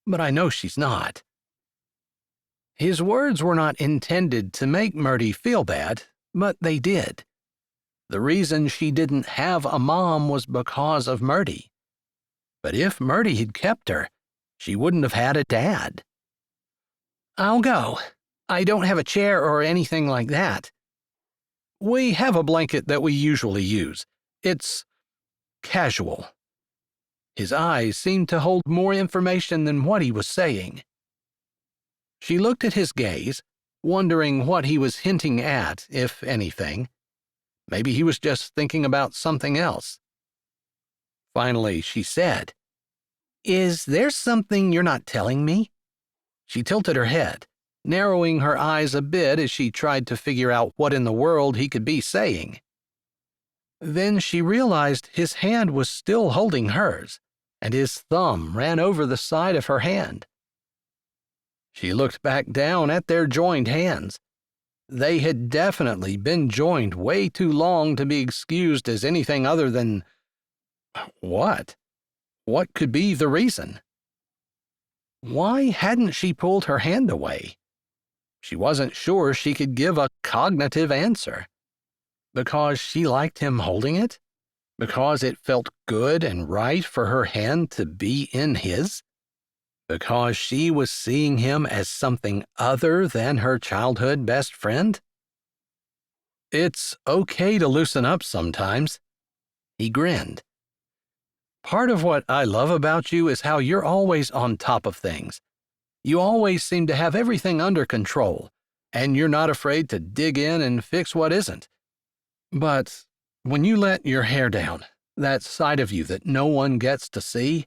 B: But I know she's not. His words were not intended to make Mertie feel bad, but they did. The reason she didn't have a mom was because of Mertie. But if Mertie had kept her, she wouldn't have had a dad.
C: I'll go. I don't have a chair or anything like that.
B: We have a blanket that we usually use. It's casual. His eyes seemed to hold more information than what he was saying. She looked at his gaze, wondering what he was hinting at, if anything. Maybe he was just thinking about something else. Finally, she said,
C: Is there something you're not telling me?
B: She tilted her head, narrowing her eyes a bit as she tried to figure out what in the world he could be saying. Then she realized his hand was still holding hers, and his thumb ran over the side of her hand. She looked back down at their joined hands. They had definitely been joined way too long to be excused as anything other than... What? What could be the reason? Why hadn't she pulled her hand away? She wasn't sure she could give a cognitive answer. Because she liked him holding it? Because it felt good and right for her hand to be in his? Because she was seeing him as something other than her childhood best friend? It's okay to loosen up sometimes. He grinned. Part of what I love about you is how you're always on top of things. You always seem to have everything under control, and you're not afraid to dig in and fix what isn't. But when you let your hair down, that side of you that no one gets to see,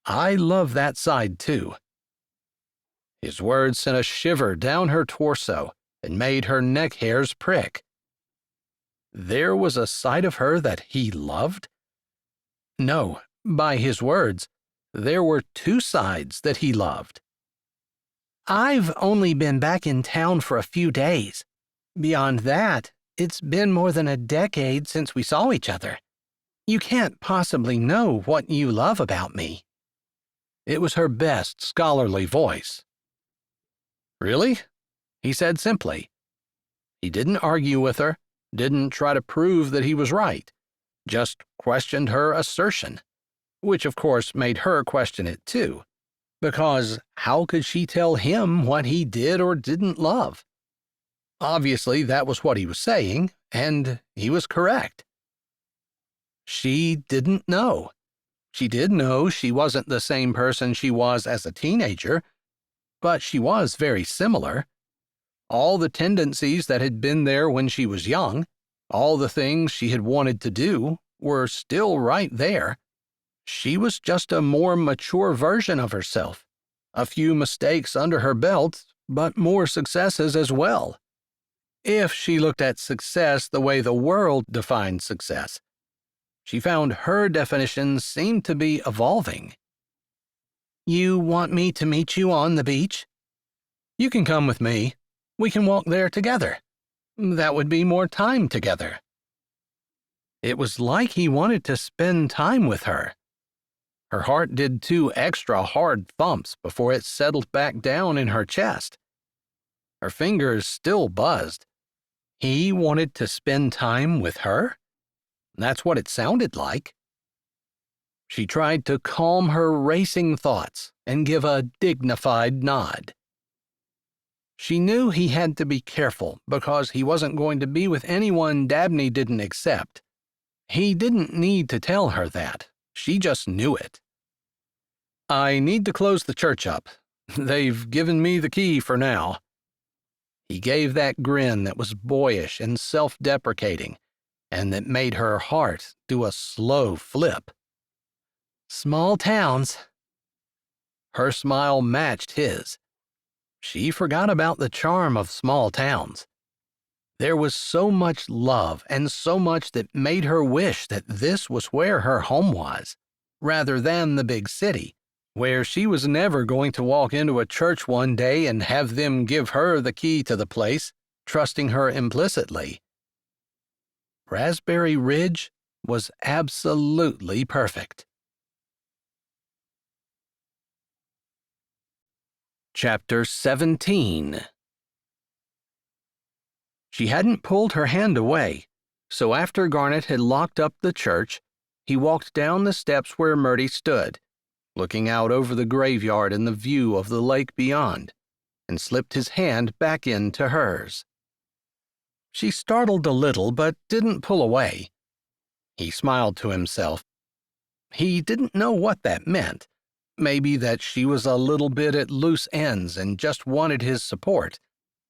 B: I love that side too.
A: His words sent a shiver down her torso and made her neck hairs prick. There was a side of her that he loved? No, by his words, there were two sides that he loved.
C: I've only been back in town for a few days. Beyond that, it's been more than a decade since we saw each other. You can't possibly know what you love about me.
A: It was her best scholarly voice. Really? He said simply. He didn't argue with her, didn't try to prove that he was right, just questioned her assertion, which of course made her question it too, because how could she tell him what he did or didn't love? Obviously, that was what he was saying, and he was correct. She didn't know. She did know she wasn't the same person she was as a teenager, but she was very similar. All the tendencies that had been there when she was young, all the things she had wanted to do, were still right there. She was just a more mature version of herself. A few mistakes under her belt, but more successes as well. If she looked at success the way the world defined success, she found her definition seemed to be evolving.
C: You want me to meet you on the beach?
A: You can come with me. We can walk there together. That would be more time together. It was like he wanted to spend time with her. Her heart did 2 extra hard thumps before it settled back down in her chest. Her fingers still buzzed. He wanted to spend time with her? That's what it sounded like. She tried to calm her racing thoughts and give a dignified nod. She knew he had to be careful because he wasn't going to be with anyone Dabney didn't accept. He didn't need to tell her that. She just knew it. I need to close the church up. They've given me the key for now. He gave that grin that was boyish and self-deprecating, and that made her heart do a slow flip.
C: Small towns.
A: Her smile matched his. She forgot about the charm of small towns. There was so much love and so much that made her wish that this was where her home was, rather than the big city, where she was never going to walk into a church one day and have them give her the key to the place, trusting her implicitly. Raspberry Ridge was absolutely perfect. Chapter 17. She hadn't pulled her hand away, so after Garnet had locked up the church, he walked down the steps where Mertie stood, looking out over the graveyard and the view of the lake beyond, and slipped his hand back into hers. She startled a little, but didn't pull away. He smiled to himself. He didn't know what that meant. Maybe that she was a little bit at loose ends and just wanted his support.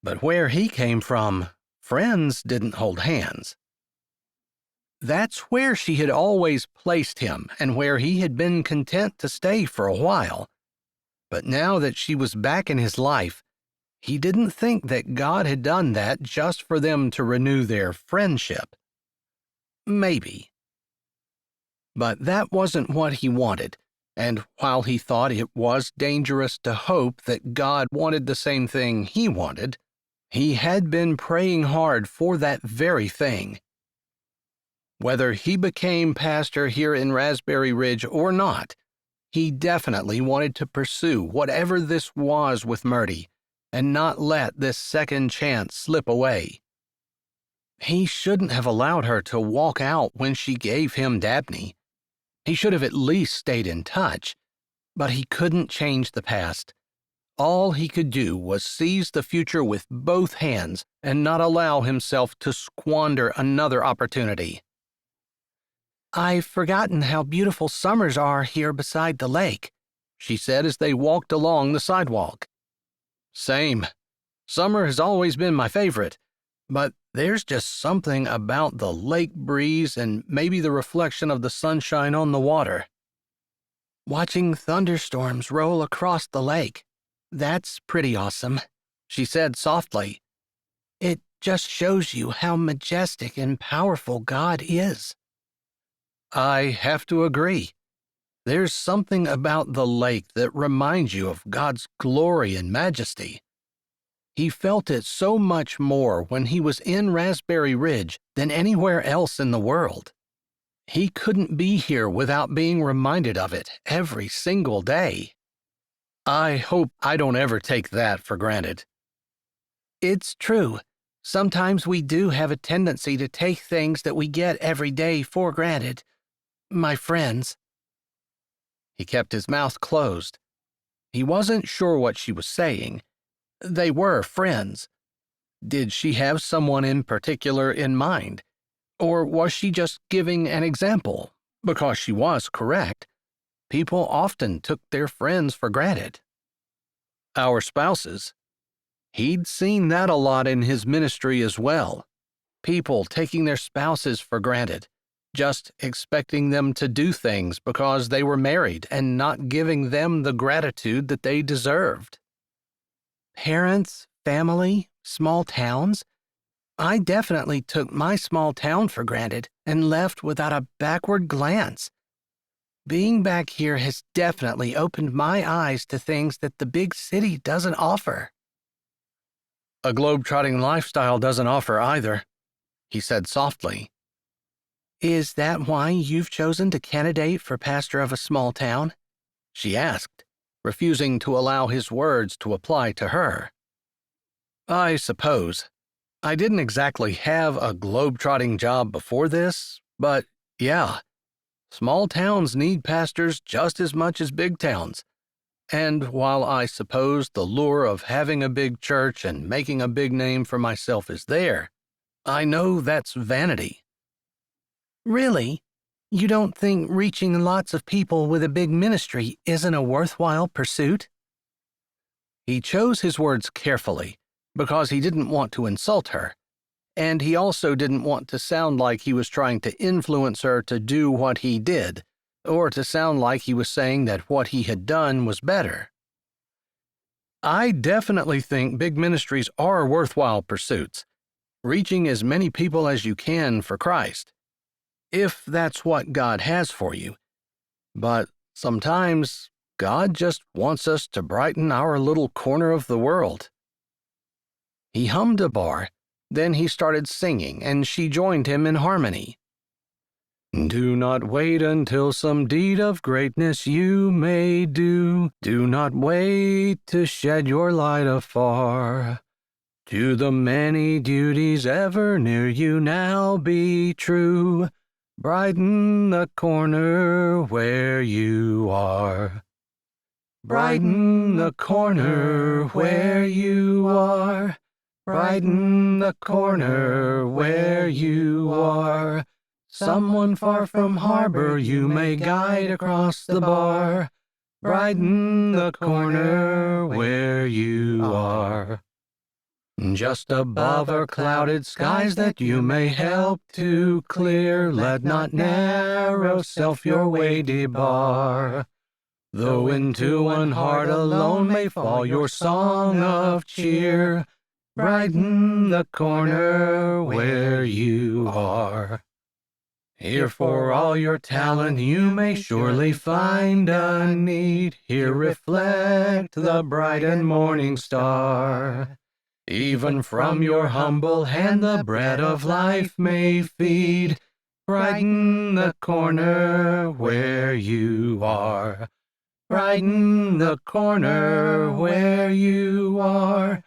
A: But where he came from, friends didn't hold hands. That's where she had always placed him and where he had been content to stay for a while. But now that she was back in his life, he didn't think that God had done that just for them to renew their friendship. Maybe. But that wasn't what he wanted, and while he thought it was dangerous to hope that God wanted the same thing he wanted, he had been praying hard for that very thing. Whether he became pastor here in Raspberry Ridge or not, he definitely wanted to pursue whatever this was with Mertie and not let this second chance slip away. He shouldn't have allowed her to walk out when she gave him Dabney. He should have at least stayed in touch, but he couldn't change the past. All he could do was seize the future with both hands and not allow himself to squander another opportunity.
C: I've forgotten how beautiful summers are here beside the lake,
A: she said as they walked along the sidewalk. Same. Summer has always been my favorite, but there's just something about the lake breeze and maybe the reflection of the sunshine on the water.
C: Watching thunderstorms roll across the lake. That's pretty awesome, she said softly. It just shows you how majestic and powerful God is.
B: I have to agree. There's something about the lake that reminds you of God's glory and majesty. He felt it so much more when he was in Raspberry Ridge than anywhere else in the world. He couldn't be here without being reminded of it every single day. I hope I don't ever take that for granted.
C: It's true. Sometimes we do have a tendency to take things that we get every day for granted. My friends.
B: He kept his mouth closed. He wasn't sure what she was saying. They were friends. Did she have someone in particular in mind? Or was she just giving an example? Because she was correct. People often took their friends for granted. Our spouses. He'd seen that a lot in his ministry as well. People taking their spouses for granted, just expecting them to do things because they were married and not giving them the gratitude that they deserved.
C: Parents, family, small towns. I definitely took my small town for granted and left without a backward glance. Being back here has definitely opened my eyes to things that the big city doesn't offer.
B: A globe-trotting lifestyle doesn't offer either, he said softly.
C: Is that why you've chosen to candidate for pastor of a small town?
B: She asked, refusing to allow his words to apply to her. I suppose. I didn't exactly have a globe-trotting job before this, but yeah, small towns need pastors just as much as big towns. And while I suppose the lure of having a big church and making a big name for myself is there, I know that's vanity.
C: Really? You don't think reaching lots of people with a big ministry isn't a worthwhile pursuit?
B: He chose his words carefully because he didn't want to insult her, and he also didn't want to sound like he was trying to influence her to do what he did, or to sound like he was saying that what he had done was better. I definitely think big ministries are worthwhile pursuits, reaching as many people as you can for Christ, if that's what God has for you. But sometimes God just wants us to brighten our little corner of the world. He hummed a bar, then he started singing, and she joined him in harmony. Do not wait until some deed of greatness you may do. Do not wait to shed your light afar. To the many duties ever near you now be true. Brighten the corner where you are. Brighten the corner where you are. Brighten the corner where you are. Someone far from harbor you may guide across the bar. Brighten the corner where you are. Just above are clouded skies that you may help to clear. Let not narrow self your way debar. Though into one heart alone may fall your song of cheer. Brighten the corner where you are. Here for all your talent you may surely find a need. Here reflect the bright and morning star. Even from your humble hand the bread of life may feed. Brighten the corner where you are. Brighten the corner where you are.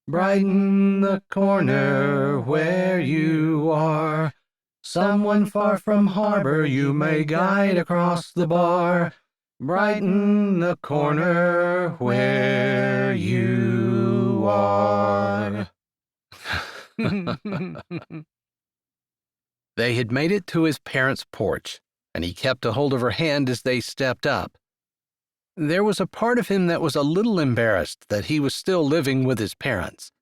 B: Brighten the corner where you are. Someone far from harbor you may guide across the bar. Brighten the corner where you are. They had made it to his parents' porch, and he kept a hold of her hand as they stepped up. There was a part of him that was a little embarrassed that he was still living with his parents.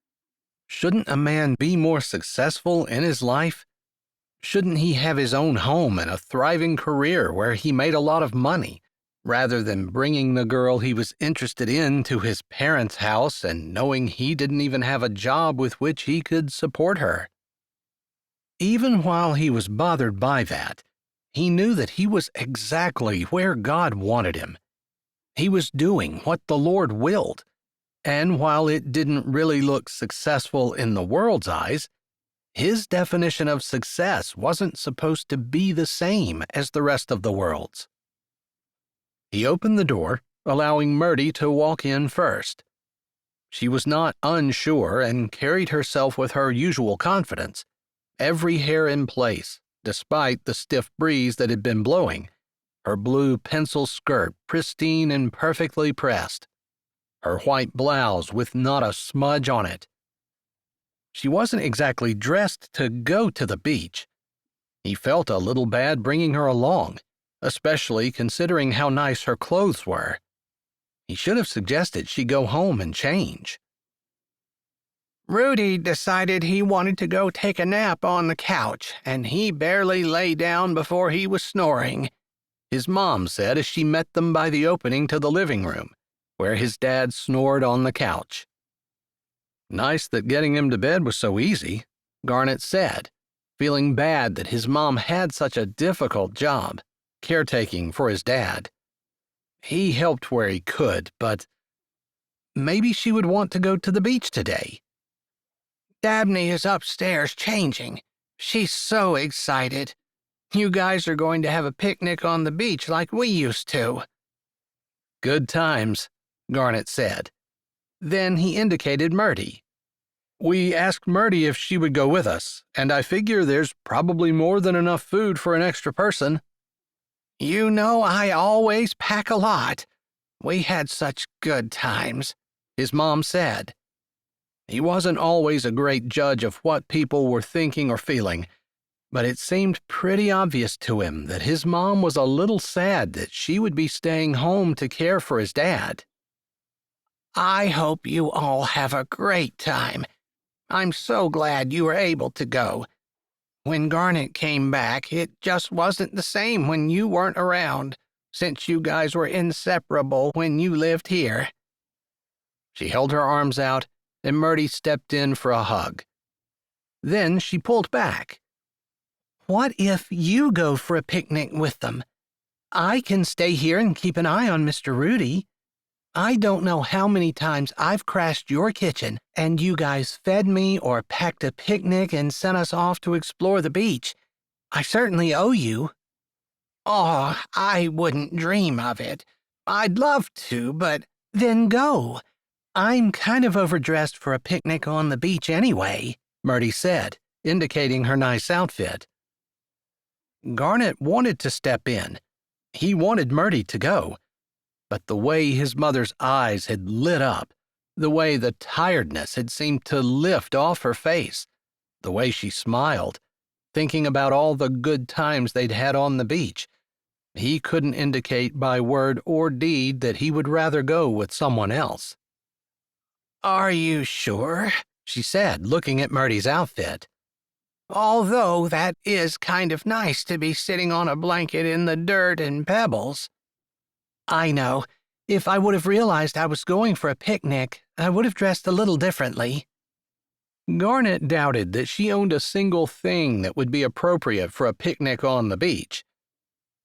B: Shouldn't a man be more successful in his life? Shouldn't he have his own home and a thriving career where he made a lot of money, rather than bringing the girl he was interested in to his parents' house and knowing he didn't even have a job with which he could support her. Even while he was bothered by that, he knew that he was exactly where God wanted him. He was doing what the Lord willed, and while it didn't really look successful in the world's eyes, his definition of success wasn't supposed to be the same as the rest of the world's. He opened the door, allowing Mertie to walk in first. She was not unsure and carried herself with her usual confidence, every hair in place, despite the stiff breeze that had been blowing, her blue pencil skirt pristine and perfectly pressed, her white blouse with not a smudge on it. She wasn't exactly dressed to go to the beach. He felt a little bad bringing her along, especially considering how nice her clothes were. He should have suggested she go home and change.
C: Rudy decided he wanted to go take a nap on the couch, and he barely lay down before he was snoring,
B: his mom said as she met them by the opening to the living room, where his dad snored on the couch. Nice that getting him to bed was so easy, Garnet said, feeling bad that his mom had such a difficult job, caretaking for his dad. He helped where he could, but maybe she would want to go to the beach today.
C: Dabney is upstairs changing. She's so excited. You guys are going to have a picnic on the beach like we used to.
B: Good times, Garnet said. Then he indicated Mertie. We asked Mertie if she would go with us, and I figure there's probably more than enough food for an extra person.
C: You know I always pack a lot. We had such good times,
B: his mom said. He wasn't always a great judge of what people were thinking or feeling, but it seemed pretty obvious to him that his mom was a little sad that she would be staying home to care for his dad.
C: I hope you all have a great time. I'm so glad you were able to go. When Garnet came back, it just wasn't the same when you weren't around, since you guys were inseparable when you lived here.
B: She held her arms out, and Mertie stepped in for a hug. Then she pulled back.
C: What if you go for a picnic with them? I can stay here and keep an eye on Mr. Rudy. I don't know how many times I've crashed your kitchen and you guys fed me or packed a picnic and sent us off to explore the beach. I certainly owe you.
D: Oh, I wouldn't dream of it. I'd love to, but...
C: Then go. I'm kind of overdressed for a picnic on the beach anyway,
B: Mertie said, indicating her nice outfit. Garnet wanted to step in. He wanted Mertie to go. But the way his mother's eyes had lit up, the way the tiredness had seemed to lift off her face, the way she smiled, thinking about all the good times they'd had on the beach, he couldn't indicate by word or deed that he would rather go with someone else.
D: Are you sure?
B: She said, looking at Mertie's outfit.
D: Although that is kind of nice to be sitting on a blanket in the dirt and pebbles.
C: I know. If I would have realized I was going for a picnic, I would have dressed a little differently.
B: Garnet doubted that she owned a single thing that would be appropriate for a picnic on the beach.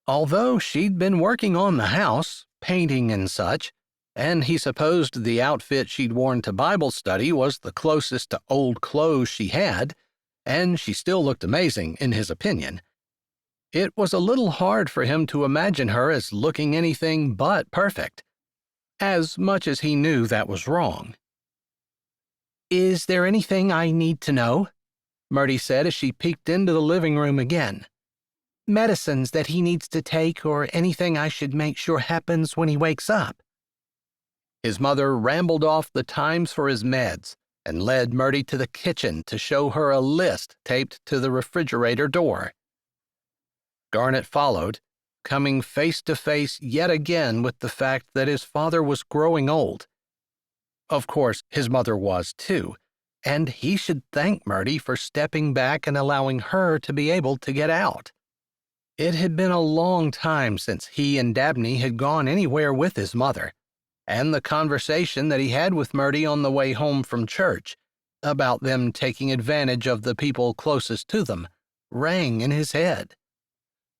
B: Although she'd been working on the house, painting and such, and he supposed the outfit she'd worn to Bible study was the closest to old clothes she had, and she still looked amazing in his opinion. It was a little hard for him to imagine her as looking anything but perfect, as much as he knew that was wrong.
C: Is there anything I need to know? Mertie said as she peeked into the living room again. Medicines that he needs to take or anything I should make sure happens when he wakes up.
B: His mother rambled off the times for his meds and led Mertie to the kitchen to show her a list taped to the refrigerator door. Garnet followed, coming face to face yet again with the fact that his father was growing old. Of course, his mother was too, and he should thank Mertie for stepping back and allowing her to be able to get out. It had been a long time since he and Dabney had gone anywhere with his mother, and the conversation that he had with Mertie on the way home from church about them taking advantage of the people closest to them rang in his head.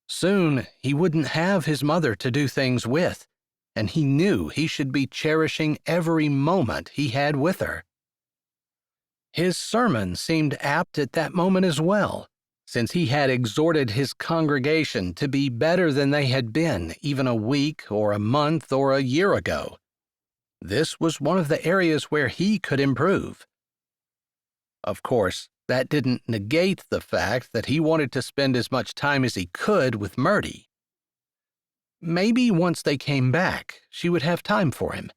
B: Soon he wouldn't have his mother to do things with, and he knew he should be cherishing every moment he had with her. His sermon seemed apt at that moment as well, since he had exhorted his congregation to be better than they had been even a week or a month or a year ago. This was one of the areas where he could improve. Of course, that didn't negate the fact that he wanted to spend as much time as he could with Mertie. Maybe once they came back, she would have time for him.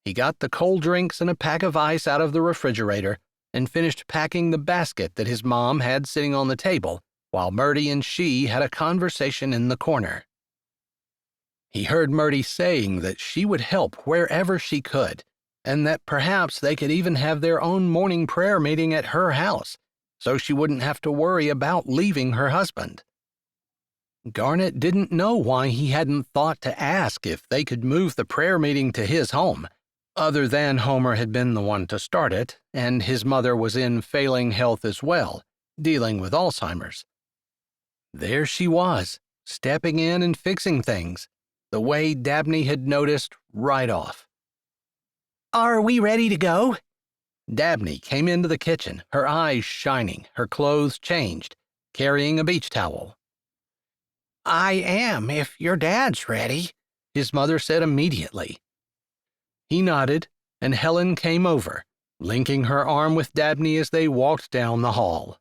B: He got the cold drinks and a pack of ice out of the refrigerator and finished packing the basket that his mom had sitting on the table while Mertie and she had a conversation in the corner. He heard Mertie saying that she would help wherever she could, and that perhaps they could even have their own morning prayer meeting at her house, so she wouldn't have to worry about leaving her husband. Garnet didn't know why he hadn't thought to ask if they could move the prayer meeting to his home, other than Homer had been the one to start it, and his mother was in failing health as well, dealing with Alzheimer's. There she was, stepping in and fixing things, the way Dabney had noticed right off.
C: Are we ready to go?
B: Dabney came into the kitchen, her eyes shining, her clothes changed, carrying a beach towel.
D: I am, if your dad's ready,
B: his mother said immediately. He nodded, and Helen came over, linking her arm with Dabney as they walked down the hall.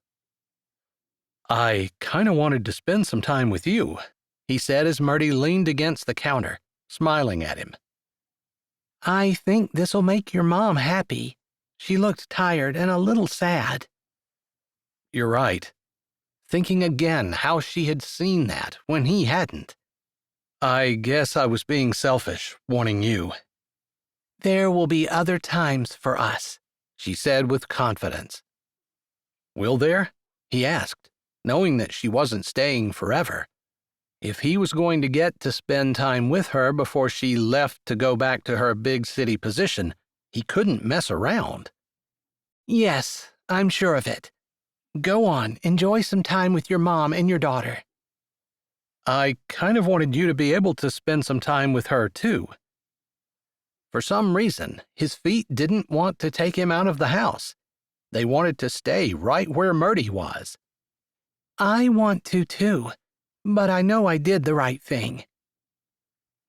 B: I kind of wanted to spend some time with you, he said as Mertie leaned against the counter, smiling at him.
C: I think this'll make your mom happy. She looked tired and a little sad.
B: You're right. Thinking again how she had seen that when he hadn't. I guess I was being selfish, wanting you.
C: There will be other times for us,
B: she said with confidence. Will there? He asked, knowing that she wasn't staying forever. If he was going to get to spend time with her before she left to go back to her big city position, he couldn't mess around.
C: Yes, I'm sure of it. Go on, enjoy some time with your mom and your daughter.
B: I kind of wanted you to be able to spend some time with her, too. For some reason, his feet didn't want to take him out of the house. They wanted to stay right where Mertie was.
C: I want to, too, but I know I did the right thing.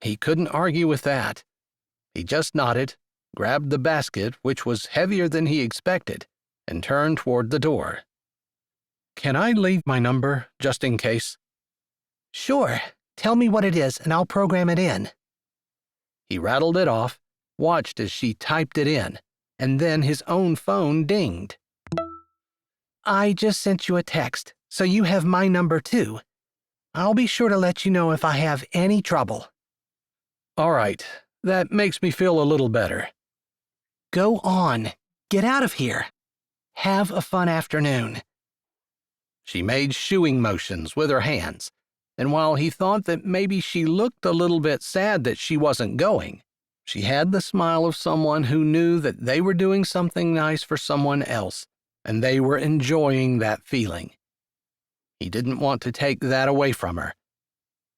B: He couldn't argue with that. He just nodded, grabbed the basket, which was heavier than he expected, and turned toward the door. Can I leave my number, just in case?
C: Sure. Tell me what it is, and I'll program it in.
B: He rattled it off, watched as she typed it in, and then his own phone dinged.
C: I just sent you a text, so you have my number, too. I'll be sure to let you know if I have any trouble.
B: All right. That makes me feel a little better.
C: Go on. Get out of here. Have a fun afternoon.
B: She made shooing motions with her hands, and while he thought that maybe she looked a little bit sad that she wasn't going, she had the smile of someone who knew that they were doing something nice for someone else, and they were enjoying that feeling. He didn't want to take that away from her.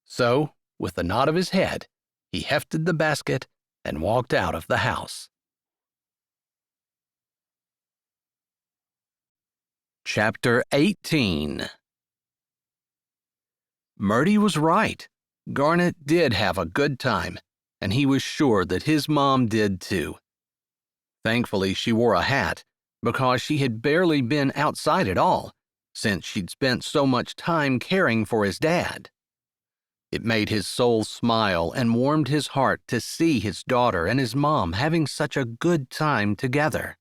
B: So, with a nod of his head, he hefted the basket and walked out of the house. Chapter 18. Mertie was right. Garnet did have a good time, and he was sure that his mom did too. Thankfully, she wore a hat, because she had barely been outside at all, since she'd spent so much time caring for his dad. It made his soul smile and warmed his heart to see his daughter and his mom having such a good time together.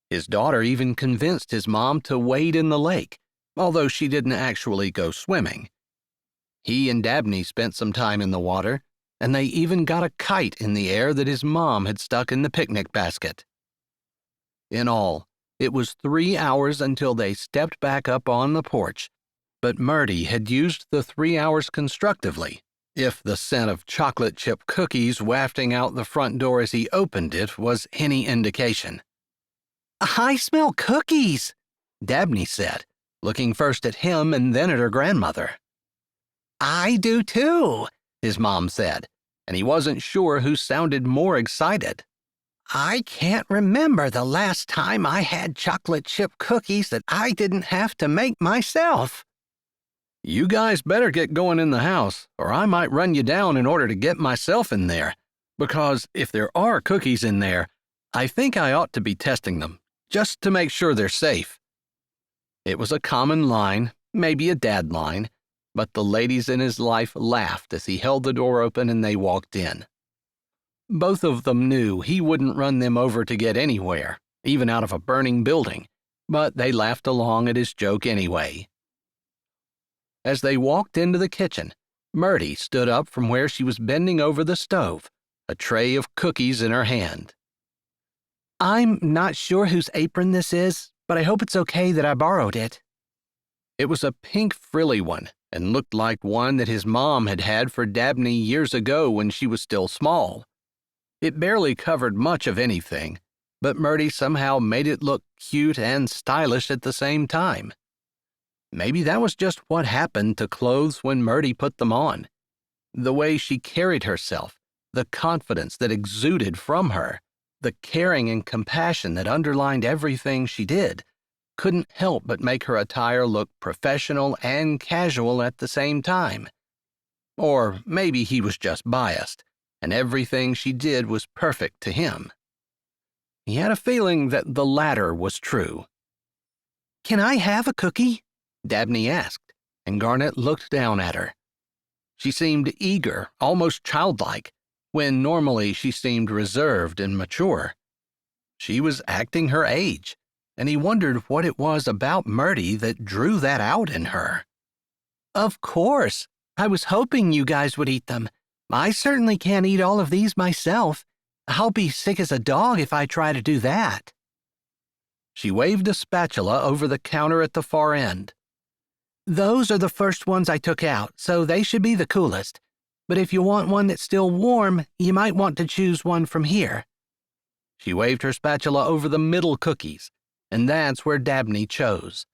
B: His daughter even convinced his mom to wade in the lake, although she didn't actually go swimming. He and Dabney spent some time in the water, and they even got a kite in the air that his mom had stuck in the picnic basket. In all, it was 3 hours until they stepped back up on the porch, but Mertie had used the 3 hours constructively, if the scent of chocolate chip cookies wafting out the front door as he opened it was any indication.
C: I smell cookies,
B: Dabney said, looking first at him and then at her grandmother.
C: I do too,
B: his mom said, and he wasn't sure who sounded more excited.
C: I can't remember the last time I had chocolate chip cookies that I didn't have to make myself.
B: You guys better get going in the house, or I might run you down in order to get myself in there, because if there are cookies in there, I think I ought to be testing them, just to make sure they're safe. It was a common line, maybe a dad line, but the ladies in his life laughed as he held the door open and they walked in. Both of them knew he wouldn't run them over to get anywhere, even out of a burning building, but they laughed along at his joke anyway. As they walked into the kitchen, Mertie stood up from where she was bending over the stove, a tray of cookies in her hand.
C: I'm not sure whose apron this is, but I hope it's okay that I borrowed it.
B: It was a pink frilly one and looked like one that his mom had had for Dabney years ago when she was still small. It barely covered much of anything, but Mertie somehow made it look cute and stylish at the same time. Maybe that was just what happened to clothes when Mertie put them on. The way she carried herself, the confidence that exuded from her, the caring and compassion that underlined everything she did, couldn't help but make her attire look professional and casual at the same time. Or maybe he was just biased, and everything she did was perfect to him. He had a feeling that the latter was true.
C: Can I have a cookie?
B: Dabney asked, and Garnet looked down at her. She seemed eager, almost childlike, when normally she seemed reserved and mature. She was acting her age, and he wondered what it was about Mertie that drew that out in her.
C: Of course. I was hoping you guys would eat them. I certainly can't eat all of these myself. I'll be sick as a dog if I try to do that.
B: She waved a spatula over the counter at the far end.
C: Those are the first ones I took out, so they should be the coolest. But if you want one that's still warm, you might want to choose one from here.
B: She waved her spatula over the middle cookies, and that's where Dabney chose.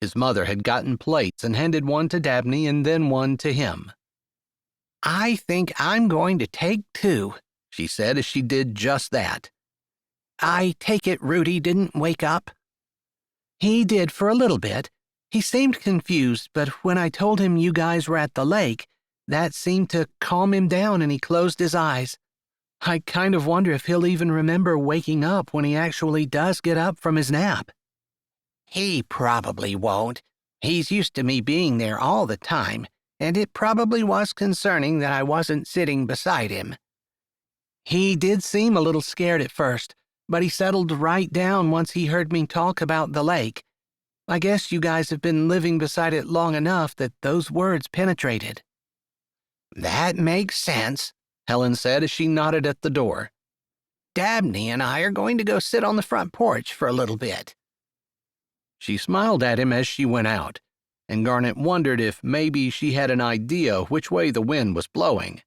B: His mother had gotten plates and handed one to Dabney and then one to him.
C: I think I'm going to take 2,
B: she said as she did just that.
C: I take it Rudy didn't wake up? He did for a little bit. He seemed confused, but when I told him you guys were at the lake, that seemed to calm him down and he closed his eyes. I kind of wonder if he'll even remember waking up when he actually does get up from his nap. He probably won't. He's used to me being there all the time, and it probably was concerning that I wasn't sitting beside him. He did seem a little scared at first, but he settled right down once he heard me talk about the lake. I guess you guys have been living beside it long enough that those words penetrated.
D: That makes sense,
B: Helen said as she nodded at the door.
D: Dabney and I are going to go sit on the front porch for a little bit.
B: She smiled at him as she went out, and Garnet wondered if maybe she had an idea which way the wind was blowing.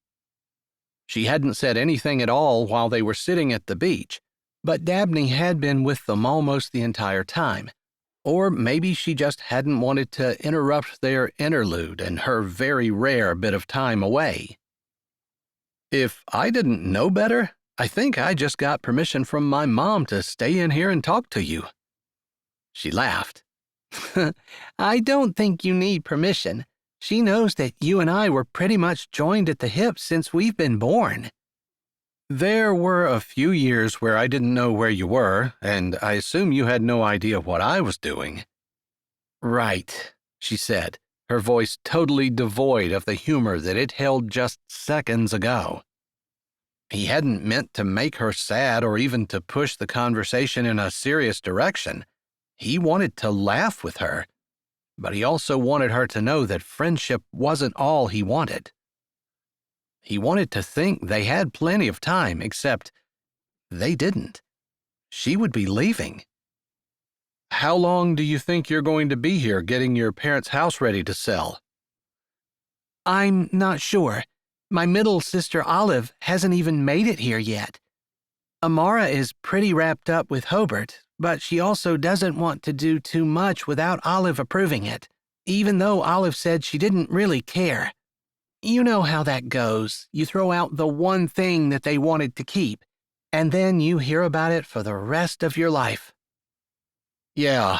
B: She hadn't said anything at all while they were sitting at the beach, but Dabney had been with them almost the entire time. Or maybe she just hadn't wanted to interrupt their interlude and her very rare bit of time away. If I didn't know better, I think I just got permission from my mom to stay in here and talk to you. She laughed.
C: I don't think you need permission. She knows that you and I were pretty much joined at the hip since we've been born.
B: There were a few years where I didn't know where you were, and I assume you had no idea what I was doing. Right, she said, her voice totally devoid of the humor that it held just seconds ago. He hadn't meant to make her sad or even to push the conversation in a serious direction. He wanted to laugh with her, but he also wanted her to know that friendship wasn't all he wanted. He wanted to think they had plenty of time, except they didn't. She would be leaving. How long do you think you're going to be here getting your parents' house ready to sell?
C: I'm not sure. My middle sister Olive hasn't even made it here yet. Amara is pretty wrapped up with Hobart, but she also doesn't want to do too much without Olive approving it, even though Olive said she didn't really care. You know how that goes. You throw out the one thing that they wanted to keep, and then you hear about it for the rest of your life.
B: Yeah.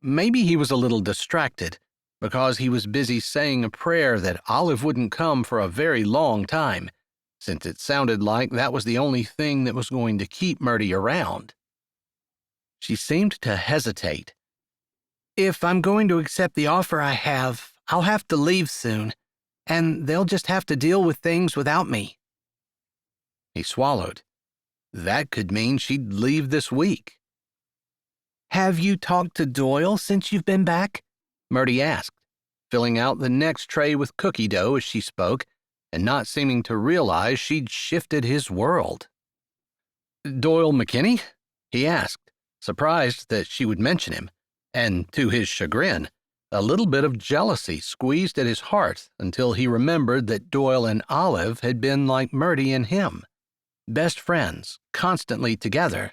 B: Maybe he was a little distracted because he was busy saying a prayer that Olive wouldn't come for a very long time, since it sounded like that was the only thing that was going to keep Mertie around. She seemed to hesitate.
C: If I'm going to accept the offer I have, I'll have to leave soon, and they'll just have to deal with things without me.
B: He swallowed. That could mean she'd leave this week.
C: Have you talked to Doyle since you've been back?
B: Mertie asked, filling out the next tray with cookie dough as she spoke, and not seeming to realize she'd shifted his world. Doyle McKinney? He asked, surprised that she would mention him, and to his chagrin, a little bit of jealousy squeezed at his heart until he remembered that Doyle and Olive had been like Mertie and him, best friends, constantly together.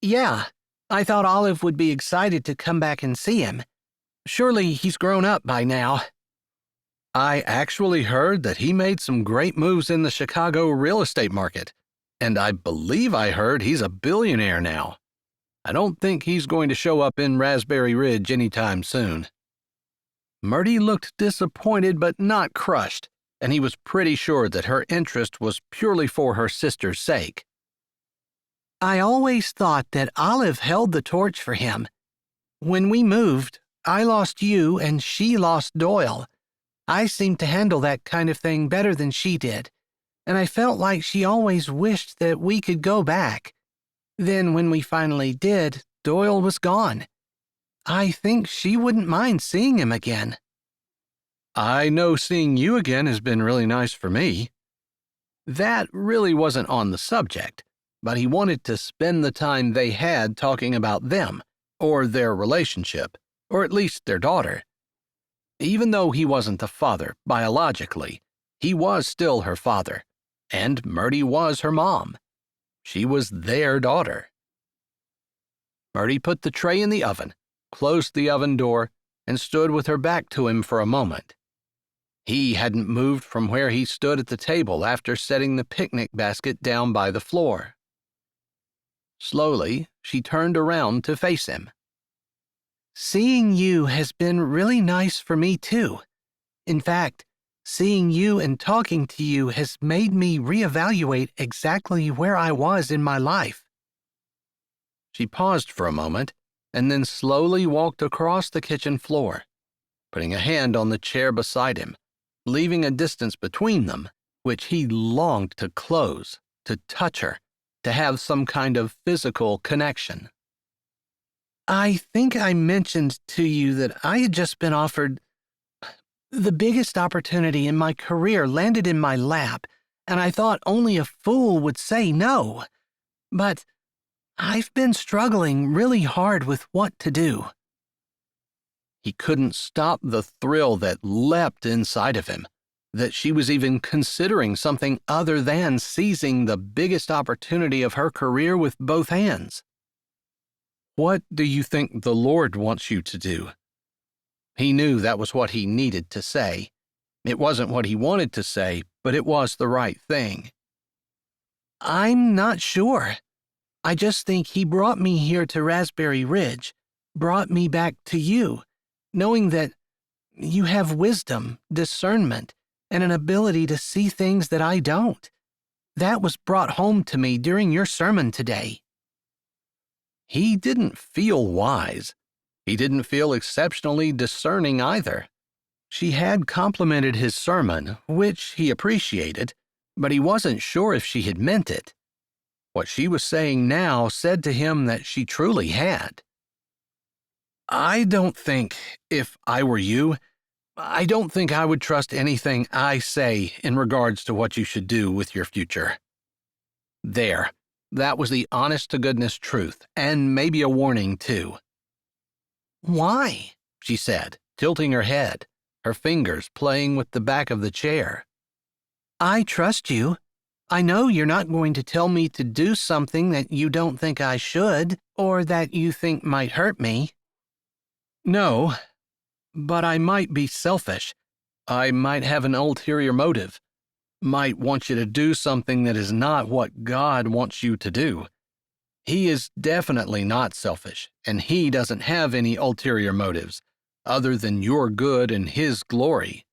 C: Yeah, I thought Olive would be excited to come back and see him. Surely he's grown up by now.
B: I actually heard that he made some great moves in the Chicago real estate market, and I believe I heard he's a billionaire now. I don't think he's going to show up in Raspberry Ridge anytime soon. Mertie looked disappointed but not crushed, and he was pretty sure that her interest was purely for her sister's sake.
C: I always thought that Olive held the torch for him. When we moved, I lost you and she lost Doyle. I seemed to handle that kind of thing better than she did, and I felt like she always wished that we could go back. Then when we finally did, Doyle was gone. I think she wouldn't mind seeing him again.
B: I know seeing you again has been really nice for me. That really wasn't on the subject, but he wanted to spend the time they had talking about them, or their relationship, or at least their daughter. Even though he wasn't the father biologically, he was still her father, and Mertie was her mom. She was their daughter. Mertie put the tray in the oven, closed the oven door, and stood with her back to him for a moment. He hadn't moved from where he stood at the table after setting the picnic basket down by the floor. Slowly, she turned around to face him.
C: Seeing you has been really nice for me, too. In fact, seeing you and talking to you has made me reevaluate exactly where I was in my life.
B: She paused for a moment and then slowly walked across the kitchen floor, putting a hand on the chair beside him, leaving a distance between them, which he longed to close, to touch her, to have some kind of physical connection.
C: I think I mentioned to you that I had just been offered. The biggest opportunity in my career landed in my lap, and I thought only a fool would say no. But I've been struggling really hard with what to do.
B: He couldn't stop the thrill that leapt inside of him, that she was even considering something other than seizing the biggest opportunity of her career with both hands. What do you think the Lord wants you to do? He knew that was what he needed to say. It wasn't what he wanted to say, but it was the right thing.
C: I'm not sure. I just think he brought me here to Raspberry Ridge, brought me back to you, knowing that you have wisdom, discernment, and an ability to see things that I don't. That was brought home to me during your sermon today.
B: He didn't feel wise. He didn't feel exceptionally discerning either. She had complimented his sermon, which he appreciated, but he wasn't sure if she had meant it. What she was saying now said to him that she truly had. I don't think, if I were you, I don't think I would trust anything I say in regards to what you should do with your future. There. That was the honest-to-goodness truth, and maybe a warning, too.
C: Why?
B: she said, tilting her head, her fingers playing with the back of the chair.
C: I trust you. I know you're not going to tell me to do something that you don't think I should, or that you think might hurt me.
B: No, but I might be selfish. I might have an ulterior motive. Might want you to do something that is not what God wants you to do. He is definitely not selfish, and he doesn't have any ulterior motives, other than your good and his glory.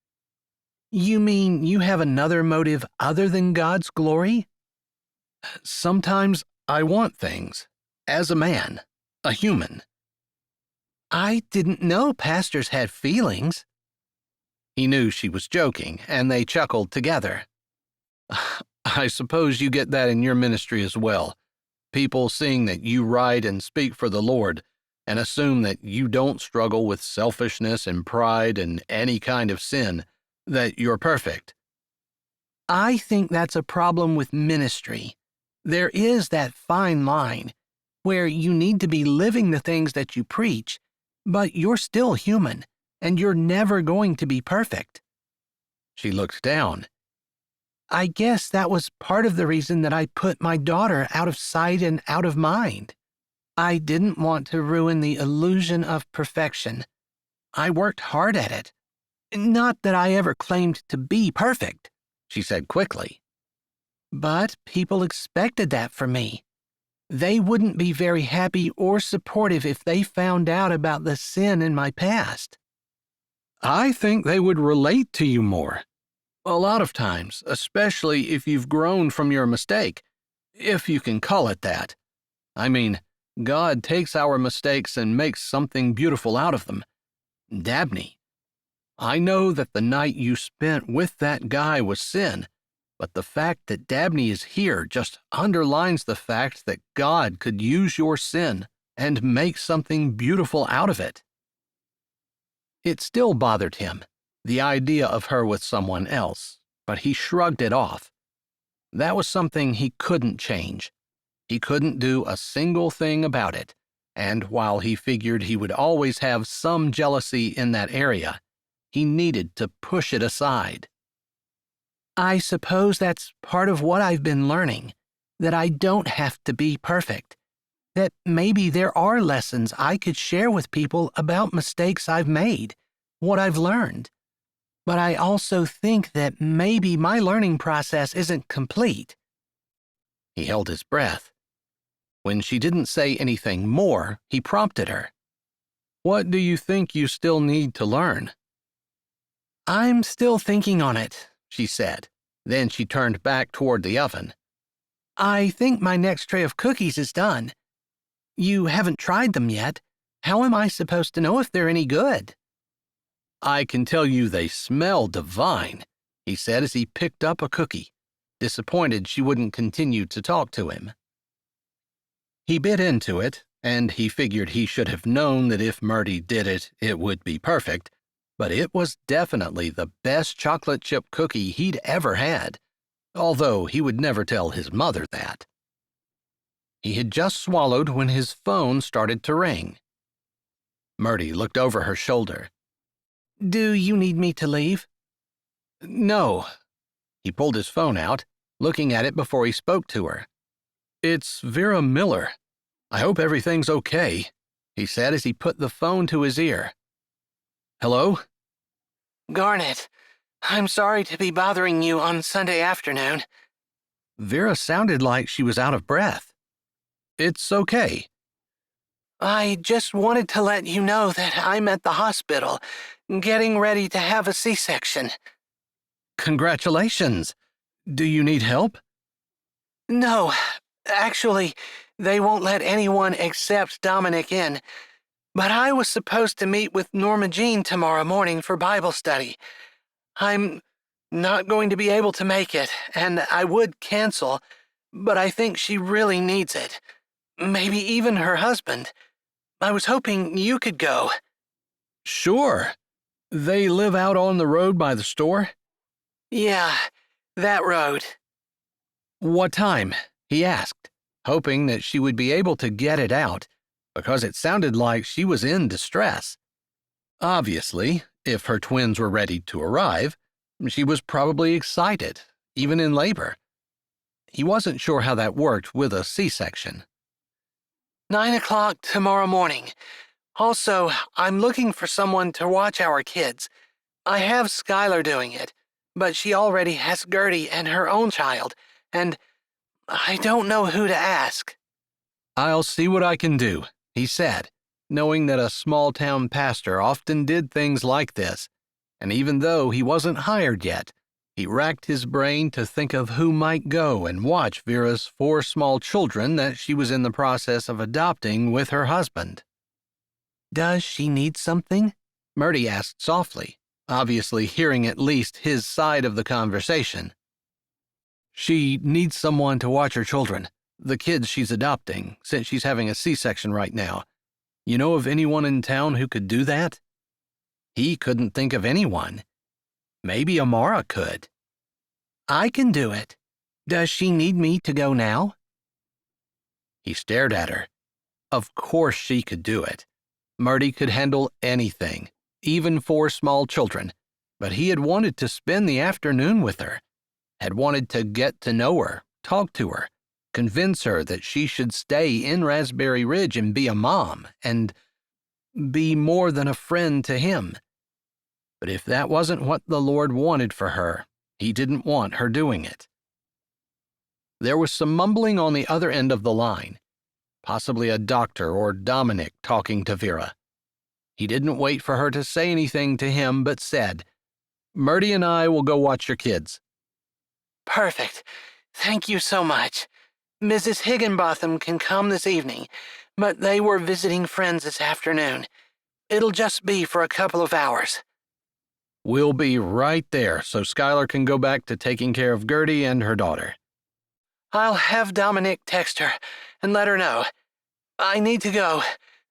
C: You mean you have another motive other than God's glory?
B: Sometimes I want things, as a man, a human.
C: I didn't know pastors had feelings.
B: He knew she was joking, and they chuckled together. I suppose you get that in your ministry as well. People seeing that you write and speak for the Lord and assume that you don't struggle with selfishness and pride and any kind of sin, that you're perfect.
C: I think that's a problem with ministry. There is that fine line where you need to be living the things that you preach, but you're still human, and you're never going to be perfect.
B: She looked down.
C: I guess that was part of the reason that I put my daughter out of sight and out of mind. I didn't want to ruin the illusion of perfection. I worked hard at it. Not that I ever claimed to be perfect,
B: she said quickly.
C: But people expected that from me. They wouldn't be very happy or supportive if they found out about the sin in my past.
B: I think they would relate to you more. A lot of times, especially if you've grown from your mistake, if you can call it that. I mean, God takes our mistakes and makes something beautiful out of them. Dabney, I know that the night you spent with that guy was sin, but the fact that Dabney is here just underlines the fact that God could use your sin and make something beautiful out of it. It still bothered him, the idea of her with someone else, but he shrugged it off. That was something he couldn't change. He couldn't do a single thing about it, and while he figured he would always have some jealousy in that area, he needed to push it aside.
C: I suppose that's part of what I've been learning, that I don't have to be perfect, that maybe there are lessons I could share with people about mistakes I've made, what I've learned. But I also think that maybe my learning process isn't complete.
B: He held his breath. When she didn't say anything more, he prompted her. What do you think you still need to learn?
C: I'm still thinking on it,
B: she said. Then she turned back toward the oven.
C: I think my next tray of cookies is done. You haven't tried them yet. How am I supposed to know if they're any good?
B: I can tell you they smell divine, he said as he picked up a cookie, disappointed she wouldn't continue to talk to him. He bit into it, and he figured he should have known that if Mertie did it, it would be perfect, but it was definitely the best chocolate chip cookie he'd ever had, although he would never tell his mother that. He had just swallowed when his phone started to ring. Mertie looked over her shoulder.
C: Do you need me to leave?
B: No. He pulled his phone out, looking at it before he spoke to her. It's Vera Miller. I hope everything's okay, he said as he put the phone to his ear. Hello?
C: Garnet, I'm sorry to be bothering you on Sunday afternoon.
B: Vera sounded like she was out of breath. It's okay.
C: I just wanted to let you know that I'm at the hospital, getting ready to have a C-section.
B: Congratulations. Do you need help?
C: No, actually, they won't let anyone except Dominic in. But I was supposed to meet with Norma Jean tomorrow morning for Bible study. I'm not going to be able to make it, and I would cancel, but I think she really needs it. Maybe even her husband. I was hoping you could go.
B: Sure. They live out on the road by the store?
C: Yeah, that road.
B: What time? He asked, hoping that she would be able to get it out, because it sounded like she was in distress. Obviously, if her twins were ready to arrive, she was probably excited, even in labor. He wasn't sure how that worked with a C-section.
C: 9 o'clock tomorrow morning. Also, I'm looking for someone to watch our kids. I have Skylar doing it, but she already has Gertie and her own child, and I don't know who to ask.
B: I'll see what I can do, he said, knowing that a small-town pastor often did things like this, and even though he wasn't hired yet, he racked his brain to think of who might go and watch Vera's 4 small children that she was in the process of adopting with her husband.
C: Does she need something?
B: Mertie asked softly, obviously hearing at least his side of the conversation. She needs someone to watch her children, the kids she's adopting, since she's having a C-section right now. You know of anyone in town who could do that? He couldn't think of anyone. Maybe Amara could.
C: I can do it. Does she need me to go now?
B: He stared at her. Of course she could do it. Mertie could handle anything, even 4 small children, but he had wanted to spend the afternoon with her, had wanted to get to know her, talk to her, convince her that she should stay in Raspberry Ridge and be a mom, and be more than a friend to him. But if that wasn't what the Lord wanted for her, he didn't want her doing it. There was some mumbling on the other end of the line, possibly a doctor or Dominic talking to Vera. He didn't wait for her to say anything to him, but said, "Mertie and I will go watch your kids."
C: Perfect. Thank you so much. Mrs. Higginbotham can come this evening, but they were visiting friends this afternoon. It'll just be for a couple of hours.
B: We'll be right there so Skylar can go back to taking care of Gertie and her daughter.
C: I'll have Dominic text her and let her know. I need to go.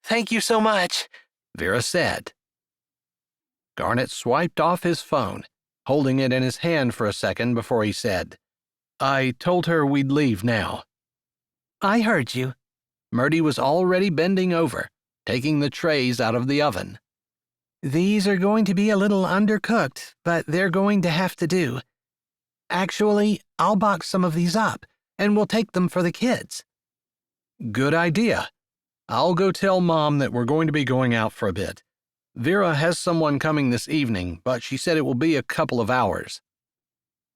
C: Thank you so much,
B: Vera said. Garnet swiped off his phone, holding it in his hand for a second before he said, "I told her we'd leave now."
C: I heard you.
B: Mertie was already bending over, taking the trays out of the oven.
C: These are going to be a little undercooked, but they're going to have to do. Actually, I'll box some of these up, and we'll take them for the kids.
B: Good idea. I'll go tell Mom that we're going to be going out for a bit. Vera has someone coming this evening, but she said it will be a couple of hours.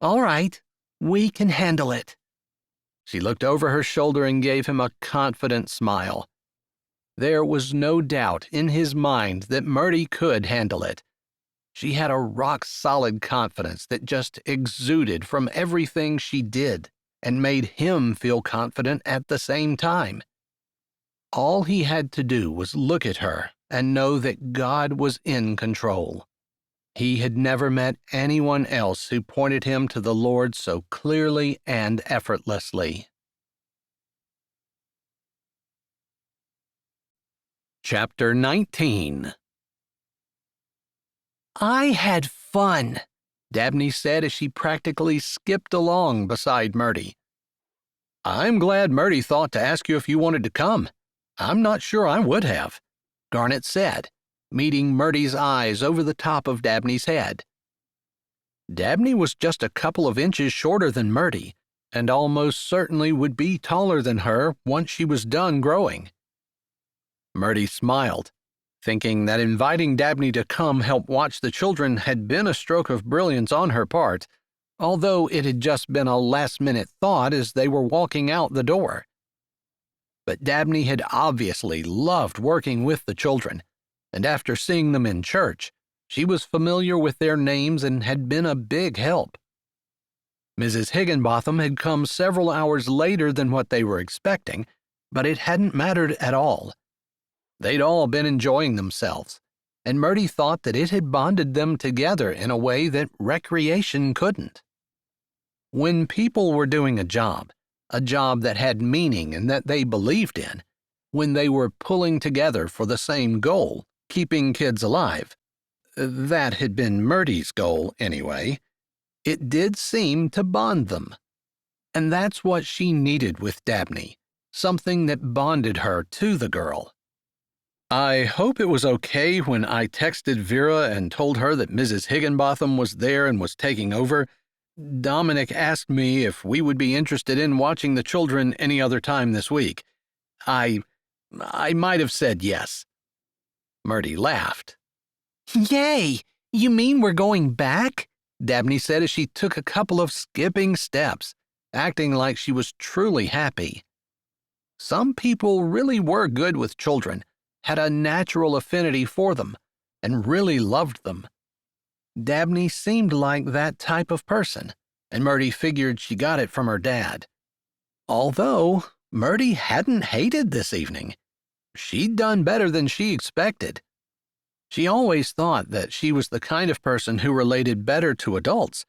C: All right, we can handle it.
B: She looked over her shoulder and gave him a confident smile. There was no doubt in his mind that Mertie could handle it. She had a rock-solid confidence that just exuded from everything she did and made him feel confident at the same time. All he had to do was look at her and know that God was in control. He had never met anyone else who pointed him to the Lord so clearly and effortlessly. Chapter 19.
C: I had fun,
B: Dabney said as she practically skipped along beside Mertie. I'm glad Mertie thought to ask you if you wanted to come. I'm not sure I would have, Garnet said, meeting Mertie's eyes over the top of Dabney's head. Dabney was just a couple of inches shorter than Mertie, and almost certainly would be taller than her once she was done growing. Mertie smiled, thinking that inviting Dabney to come help watch the children had been a stroke of brilliance on her part, although it had just been a last-minute thought as they were walking out the door. But Dabney had obviously loved working with the children, and after seeing them in church, she was familiar with their names and had been a big help. Mrs. Higginbotham had come several hours later than what they were expecting, but it hadn't mattered at all. They'd all been enjoying themselves, and Mertie thought that it had bonded them together in a way that recreation couldn't. When people were doing a job that had meaning and that they believed in, when they were pulling together for the same goal, keeping kids alive, that had been Mertie's goal anyway, it did seem to bond them. And that's what she needed with Dabney, something that bonded her to the girl. I hope it was okay when I texted Vera and told her that Mrs. Higginbotham was there and was taking over. Dominic asked me if we would be interested in watching the children any other time this week. I might have said yes. Mertie laughed.
C: Yay! You mean we're going back?
B: Dabney said as she took a couple of skipping steps, acting like she was truly happy. Some people really were good with children, had a natural affinity for them, and really loved them. Dabney seemed like that type of person, and Mertie figured she got it from her dad. Although Mertie hadn't hated this evening. She'd done better than she expected. She always thought that she was the kind of person who related better to adults,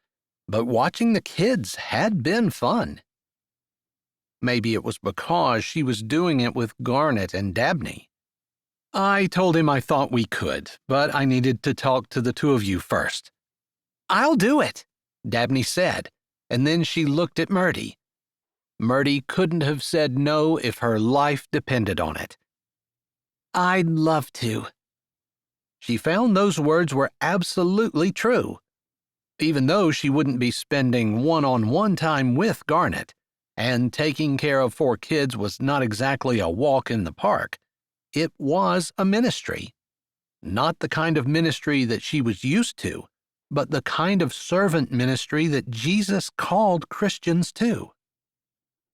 B: but watching the kids had been fun. Maybe it was because she was doing it with Garnet and Dabney. I told him I thought we could, but I needed to talk to the two of you first.
C: I'll do it,
B: Dabney said, and then she looked at Mertie. Mertie couldn't have said no if her life depended on it.
C: I'd love to.
B: She found those words were absolutely true. Even though she wouldn't be spending one-on-one time with Garnet, and taking care of 4 kids was not exactly a walk in the park, it was a ministry. Not the kind of ministry that she was used to, but the kind of servant ministry that Jesus called Christians to.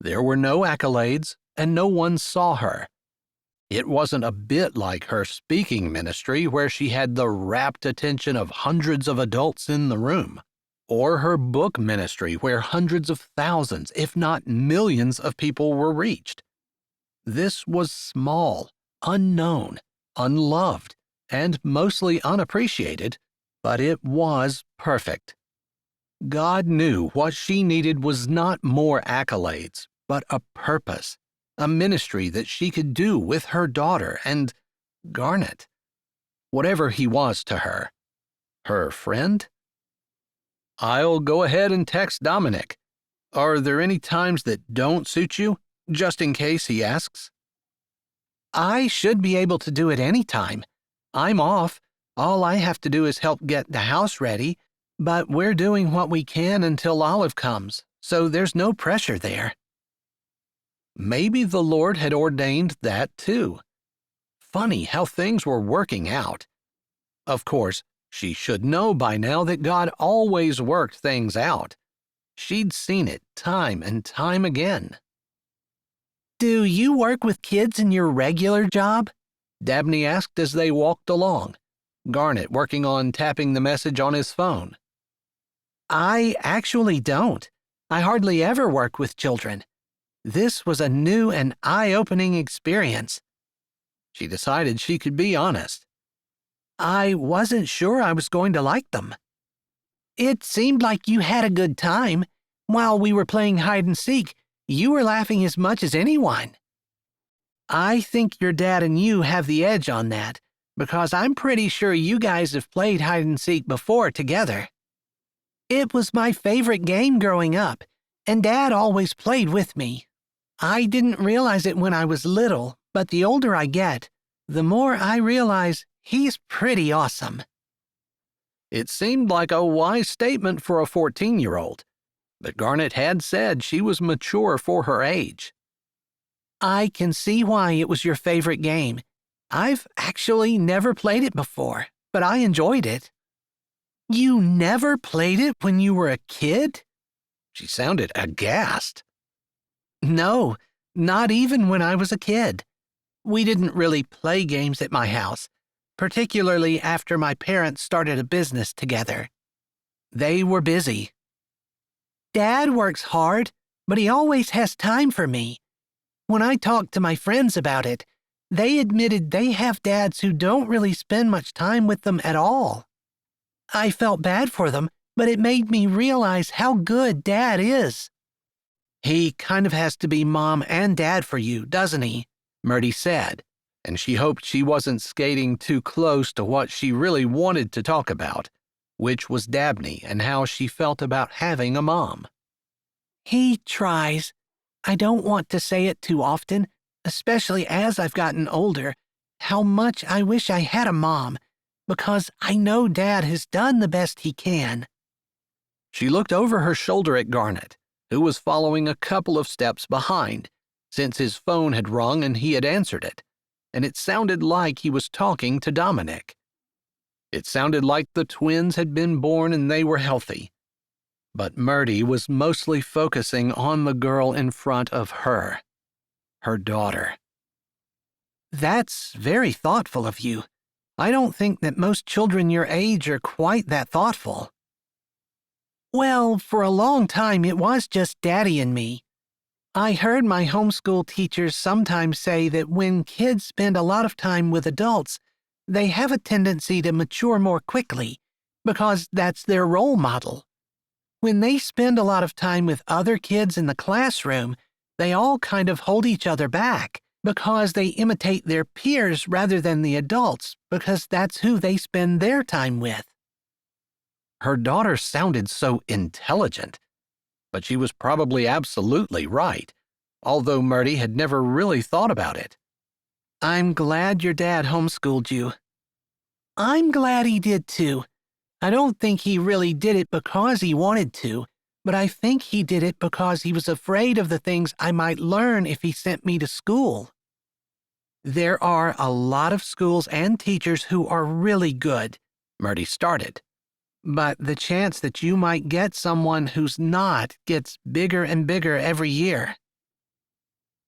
B: There were no accolades, and no one saw her. It wasn't a bit like her speaking ministry where she had the rapt attention of hundreds of adults in the room, or her book ministry where hundreds of thousands, if not millions, of people were reached. This was small, unknown, unloved, and mostly unappreciated, but it was perfect. God knew what she needed was not more accolades, but a purpose, a ministry that she could do with her daughter and Garnet, whatever he was to her. Her friend? I'll go ahead and text Dominic. Are there any times that don't suit you, just in case he asks?
C: I should be able to do it any time. I'm off. All I have to do is help get the house ready, but we're doing what we can until Olive comes, so there's no pressure there.
B: Maybe the Lord had ordained that too. Funny how things were working out. Of course, she should know by now that God always worked things out. She'd seen it time and time again.
C: Do you work with kids in your regular job?
B: Dabney asked as they walked along, Garnet working on tapping the message on his phone.
C: I actually don't. I hardly ever work with children. This was a new and eye-opening experience.
B: She decided she could be honest.
C: I wasn't sure I was going to like them. It seemed like you had a good time. While we were playing hide-and-seek, you were laughing as much as anyone. I think your dad and you have the edge on that, because I'm pretty sure you guys have played hide-and-seek before together. It was my favorite game growing up, and Dad always played with me. I didn't realize it when I was little, but the older I get, the more I realize he's pretty awesome.
B: It seemed like a wise statement for a 14-year-old, but Garnet had said she was mature for her age.
C: I can see why it was your favorite game. I've actually never played it before, but I enjoyed it. You never played it when you were a kid?
B: She sounded aghast.
C: No, not even when I was a kid. We didn't really play games at my house, particularly after my parents started a business together. They were busy. Dad works hard, but he always has time for me. When I talked to my friends about it, they admitted they have dads who don't really spend much time with them at all. I felt bad for them, but it made me realize how good Dad is.
B: He kind of has to be mom and dad for you, doesn't he? Mertie said, and she hoped she wasn't skating too close to what she really wanted to talk about, which was Dabney and how she felt about having a mom.
C: He tries. I don't want to say it too often, especially as I've gotten older, how much I wish I had a mom, because I know Dad has done the best he can.
B: She looked over her shoulder at Garnet, who was following a couple of steps behind, since his phone had rung and he had answered it, and it sounded like he was talking to Dominic. It sounded like the twins had been born and they were healthy. But Mertie was mostly focusing on the girl in front of her daughter.
C: That's very thoughtful of you. I don't think that most children your age are quite that thoughtful. Well, for a long time it was just Daddy and me. I heard my homeschool teachers sometimes say that when kids spend a lot of time with adults, they have a tendency to mature more quickly, because that's their role model. When they spend a lot of time with other kids in the classroom, they all kind of hold each other back, because they imitate their peers rather than the adults, because that's who they spend their time with.
B: Her daughter sounded so intelligent, but she was probably absolutely right, although Mertie had never really thought about it.
C: I'm glad your dad homeschooled you. I'm glad he did too. I don't think he really did it because he wanted to, but I think he did it because he was afraid of the things I might learn if he sent me to school. There are a lot of schools and teachers who are really good,
B: Mertie started.
C: But the chance that you might get someone who's not gets bigger and bigger every year.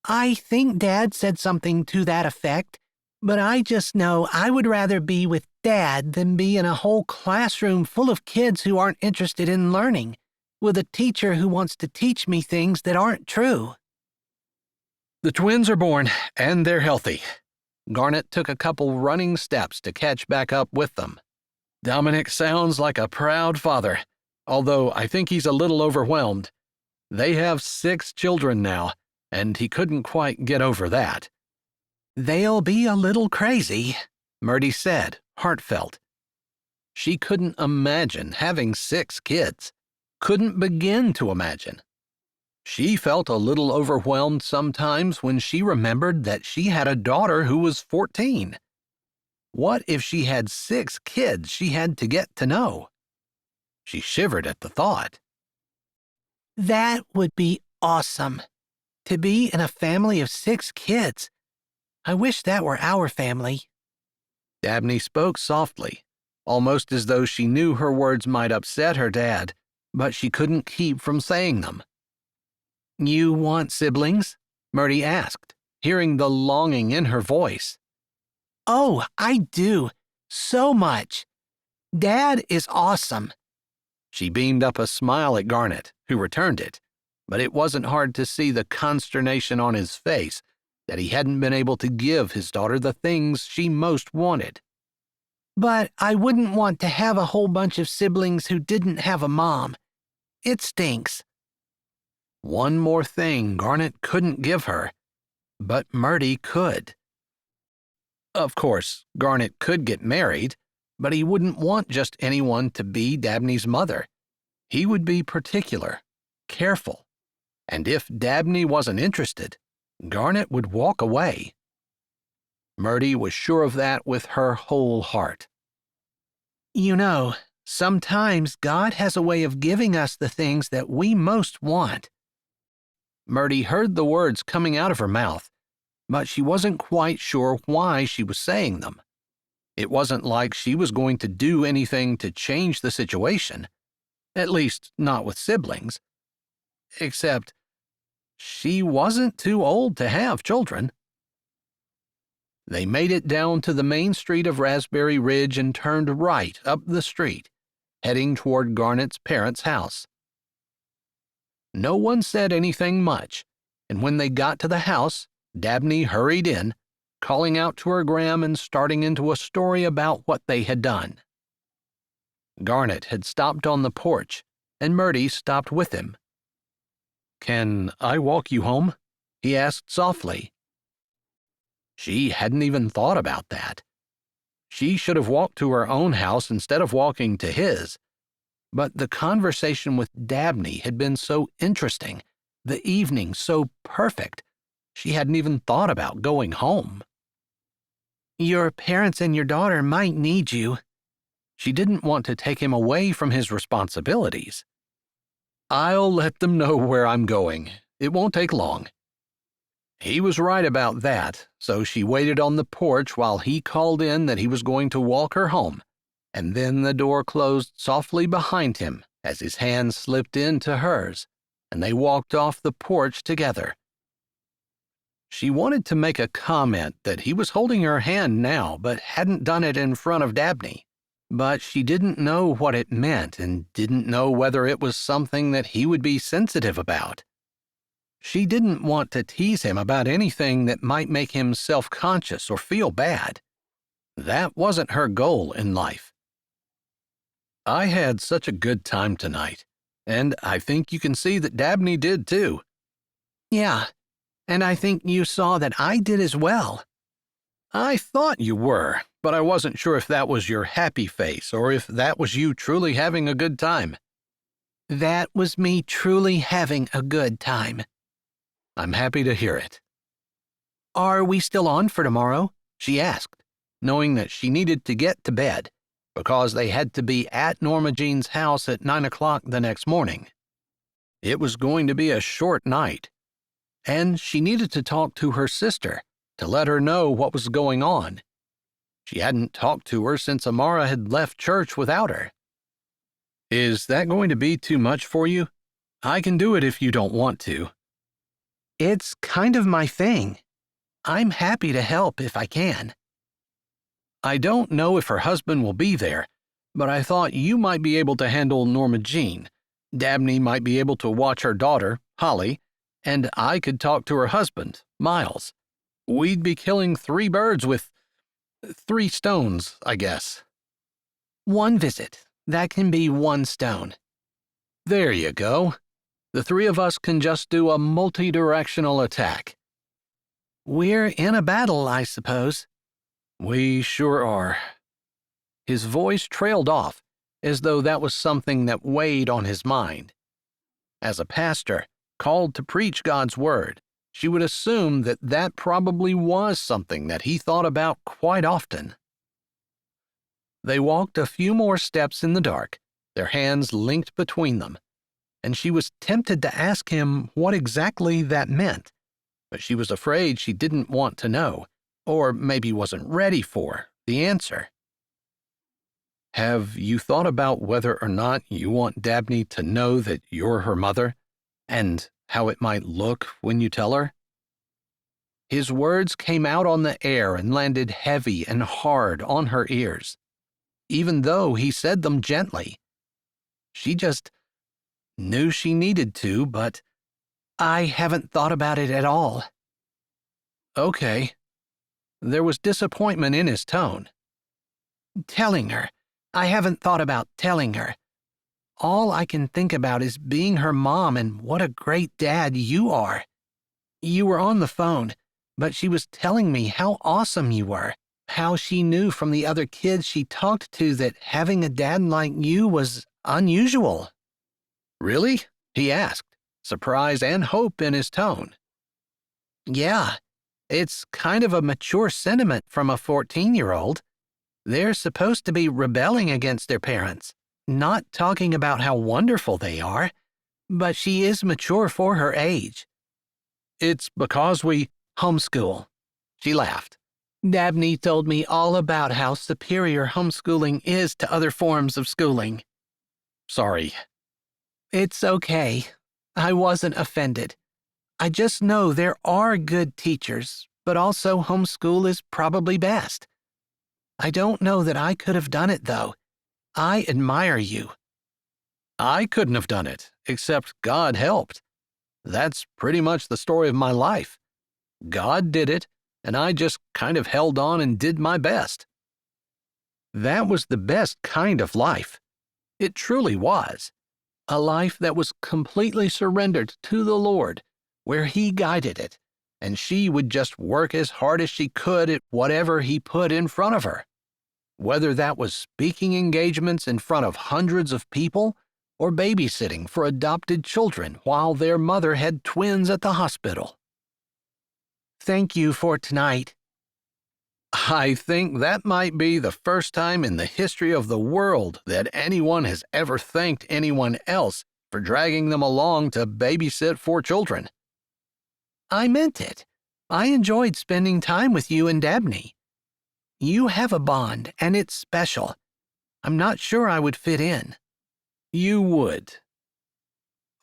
C: I think Dad said something to that effect, but I just know I would rather be with Dad than be in a whole classroom full of kids who aren't interested in learning, with a teacher who wants to teach me things that aren't true.
B: The twins are born, and they're healthy. Garnet took a couple running steps to catch back up with them. Dominic sounds like a proud father, although I think he's a little overwhelmed. They have 6 children now, and he couldn't quite get over that.
C: They'll be a little crazy,
B: Mertie said, heartfelt. She couldn't imagine having 6 kids. Couldn't begin to imagine. She felt a little overwhelmed sometimes when she remembered that she had a daughter who was 14. What if she had 6 kids she had to get to know? She shivered at the thought.
C: That would be awesome. To be in a family of 6 kids. I wish that were our family.
B: Dabney spoke softly, almost as though she knew her words might upset her dad, but she couldn't keep from saying them.
C: You want siblings?
B: Mertie asked, hearing the longing in her voice.
C: Oh, I do. So much. Dad is awesome.
B: She beamed up a smile at Garnet, who returned it, but it wasn't hard to see the consternation on his face that he hadn't been able to give his daughter the things she most wanted.
C: But I wouldn't want to have a whole bunch of siblings who didn't have a mom. It stinks.
B: One more thing Garnet couldn't give her, but Mertie could. Of course, Garnet could get married, but he wouldn't want just anyone to be Dabney's mother. He would be particular, careful, and if Dabney wasn't interested, Garnet would walk away. Mertie was sure of that with her whole heart.
C: You know, sometimes God has a way of giving us the things that we most want.
B: Mertie heard the words coming out of her mouth, but she wasn't quite sure why she was saying them. It wasn't like she was going to do anything to change the situation, at least not with siblings. Except, she wasn't too old to have children. They made it down to the main street of Raspberry Ridge and turned right up the street, heading toward Garnet's parents' house. No one said anything much, and when they got to the house, Dabney hurried in, calling out to her gram and starting into a story about what they had done. Garnet had stopped on the porch, and Mertie stopped with him. "Can I walk you home?" he asked softly. She hadn't even thought about that. She should have walked to her own house instead of walking to his. But the conversation with Dabney had been so interesting, the evening so perfect, she hadn't even thought about going home.
C: Your parents and your daughter might need you.
B: She didn't want to take him away from his responsibilities. I'll let them know where I'm going. It won't take long. He was right about that, so she waited on the porch while he called in that he was going to walk her home, and then the door closed softly behind him as his hand slipped into hers, and they walked off the porch together. She wanted to make a comment that he was holding her hand now, but hadn't done it in front of Dabney. But she didn't know what it meant and didn't know whether it was something that he would be sensitive about. She didn't want to tease him about anything that might make him self-conscious or feel bad. That wasn't her goal in life. I had such a good time tonight, and I think you can see that Dabney did too.
C: Yeah, and I think you saw that I did as well.
B: I thought you were, but I wasn't sure if that was your happy face or if that was you truly having a good time.
C: That was me truly having a good time.
B: I'm happy to hear it.
C: Are we still on for tomorrow?
B: She asked, knowing that she needed to get to bed because they had to be at Norma Jean's house at 9 o'clock the next morning. It was going to be a short night, and she needed to talk to her sister to let her know what was going on. She hadn't talked to her since Amara had left church without her. Is that going to be too much for you? I can do it if you don't want to.
C: It's kind of my thing. I'm happy to help if I can.
B: I don't know if her husband will be there, but I thought you might be able to handle Norma Jean. Dabney might be able to watch her daughter, Holly, and I could talk to her husband, Miles. We'd be killing 3 birds with 3 stones, I guess.
C: One visit. That can be 1 stone.
B: There you go. The 3 of us can just do a multi-directional attack.
C: We're in a battle, I suppose.
B: We sure are. His voice trailed off, as though that was something that weighed on his mind. As a pastor, called to preach God's word, she would assume that that probably was something that he thought about quite often. They walked a few more steps in the dark, their hands linked between them, and she was tempted to ask him what exactly that meant, but she was afraid she didn't want to know, or maybe wasn't ready for, the answer. Have you thought about whether or not you want Dabney to know that you're her mother, and how it might look when you tell her? His words came out on the air and landed heavy and hard on her ears, even though he said them gently. She just knew she needed to, but
C: I haven't thought about it at all.
B: Okay. There was disappointment in his tone.
C: Telling her. I haven't thought about telling her. All I can think about is being her mom and what a great dad you are. You were on the phone, but she was telling me how awesome you were, how she knew from the other kids she talked to that having a dad like you was unusual.
B: Really? He asked, surprise and hope in his tone.
C: Yeah, it's kind of a mature sentiment from a 14-year-old. They're supposed to be rebelling against their parents, not talking about how wonderful they are, but she is mature for her age.
B: It's because we
C: homeschool.
B: She laughed.
C: Dabney told me all about how superior homeschooling is to other forms of schooling.
B: Sorry.
C: It's okay. I wasn't offended. I just know there are good teachers, but also homeschool is probably best. I don't know that I could have done it, though. I admire you.
B: I couldn't have done it, except God helped. That's pretty much the story of my life. God did it, and I just kind of held on and did my best. That was the best kind of life. It truly was. A life that was completely surrendered to the Lord, where He guided it, and she would just work as hard as she could at whatever He put in front of her. Whether that was speaking engagements in front of hundreds of people, or babysitting for adopted children while their mother had twins at the hospital.
C: Thank you for tonight.
B: I think that might be the first time in the history of the world that anyone has ever thanked anyone else for dragging them along to babysit 4 children.
C: I meant it. I enjoyed spending time with you and Dabney. You have a bond, and it's special. I'm not sure I would fit in.
B: You would.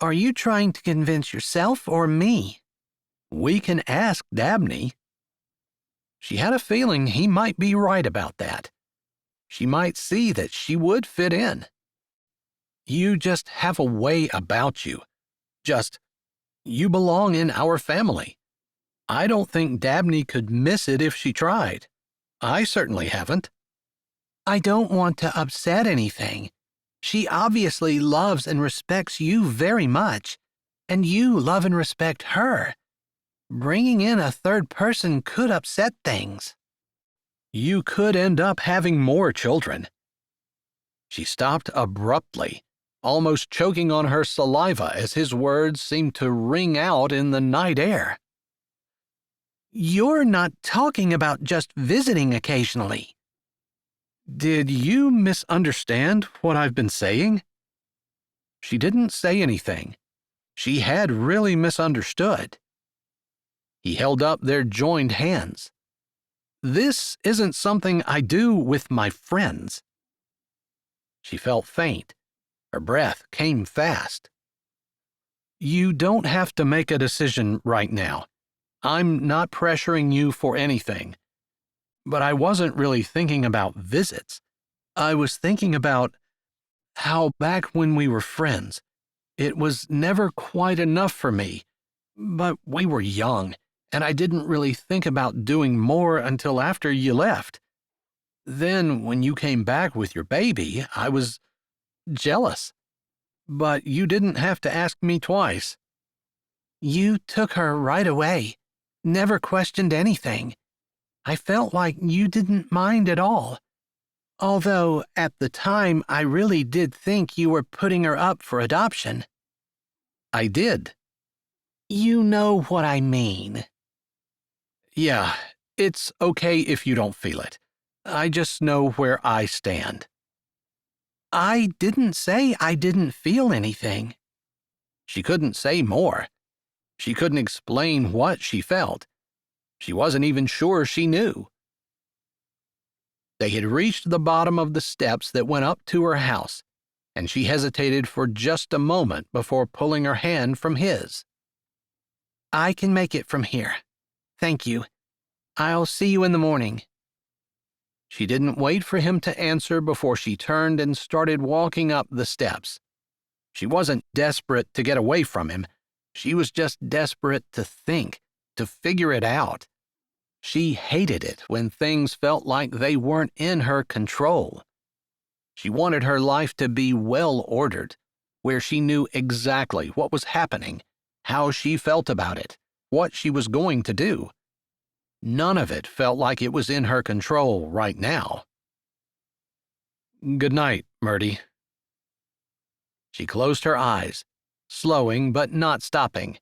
C: Are you trying to convince yourself or me?
B: We can ask Dabney. She had a feeling he might be right about that. She might see that she would fit in. You just have a way about you. You belong in our family. I don't think Dabney could miss it if she tried. I certainly haven't.
C: I don't want to upset anything. She obviously loves and respects you very much, and you love and respect her. Bringing in a third person could upset things.
B: You could end up having more children. She stopped abruptly, almost choking on her saliva as his words seemed to ring out in the night air.
C: You're not talking about just visiting occasionally.
B: Did you misunderstand what I've been saying? She didn't say anything. She had really misunderstood. He held up their joined hands. This isn't something I do with my friends. She felt faint. Her breath came fast. You don't have to make a decision right now. I'm not pressuring you for anything. But I wasn't really thinking about visits. I was thinking about how back when we were friends, it was never quite enough for me. But we were young, and I didn't really think about doing more until after you left. Then, when you came back with your baby, I was jealous. But you didn't have to ask me twice.
C: You took her right away, never questioned anything. I felt like you didn't mind at all. Although, at the time, I really did think you were putting her up for adoption.
B: I did.
C: You know what I mean.
B: Yeah, it's okay if you don't feel it. I just know where I stand.
C: I didn't say I didn't feel anything.
B: She couldn't say more. She couldn't explain what she felt. She wasn't even sure she knew. They had reached the bottom of the steps that went up to her house, and she hesitated for just a moment before pulling her hand from his.
C: I can make it from here. Thank you. I'll see you in the morning.
B: She didn't wait for him to answer before she turned and started walking up the steps. She wasn't desperate to get away from him. She was just desperate to think, to figure it out. She hated it when things felt like they weren't in her control. She wanted her life to be well ordered, where she knew exactly what was happening, how she felt about it, what she was going to do. None of it felt like it was in her control right now. Good night, Mertie. She closed her eyes, slowing but not stopping.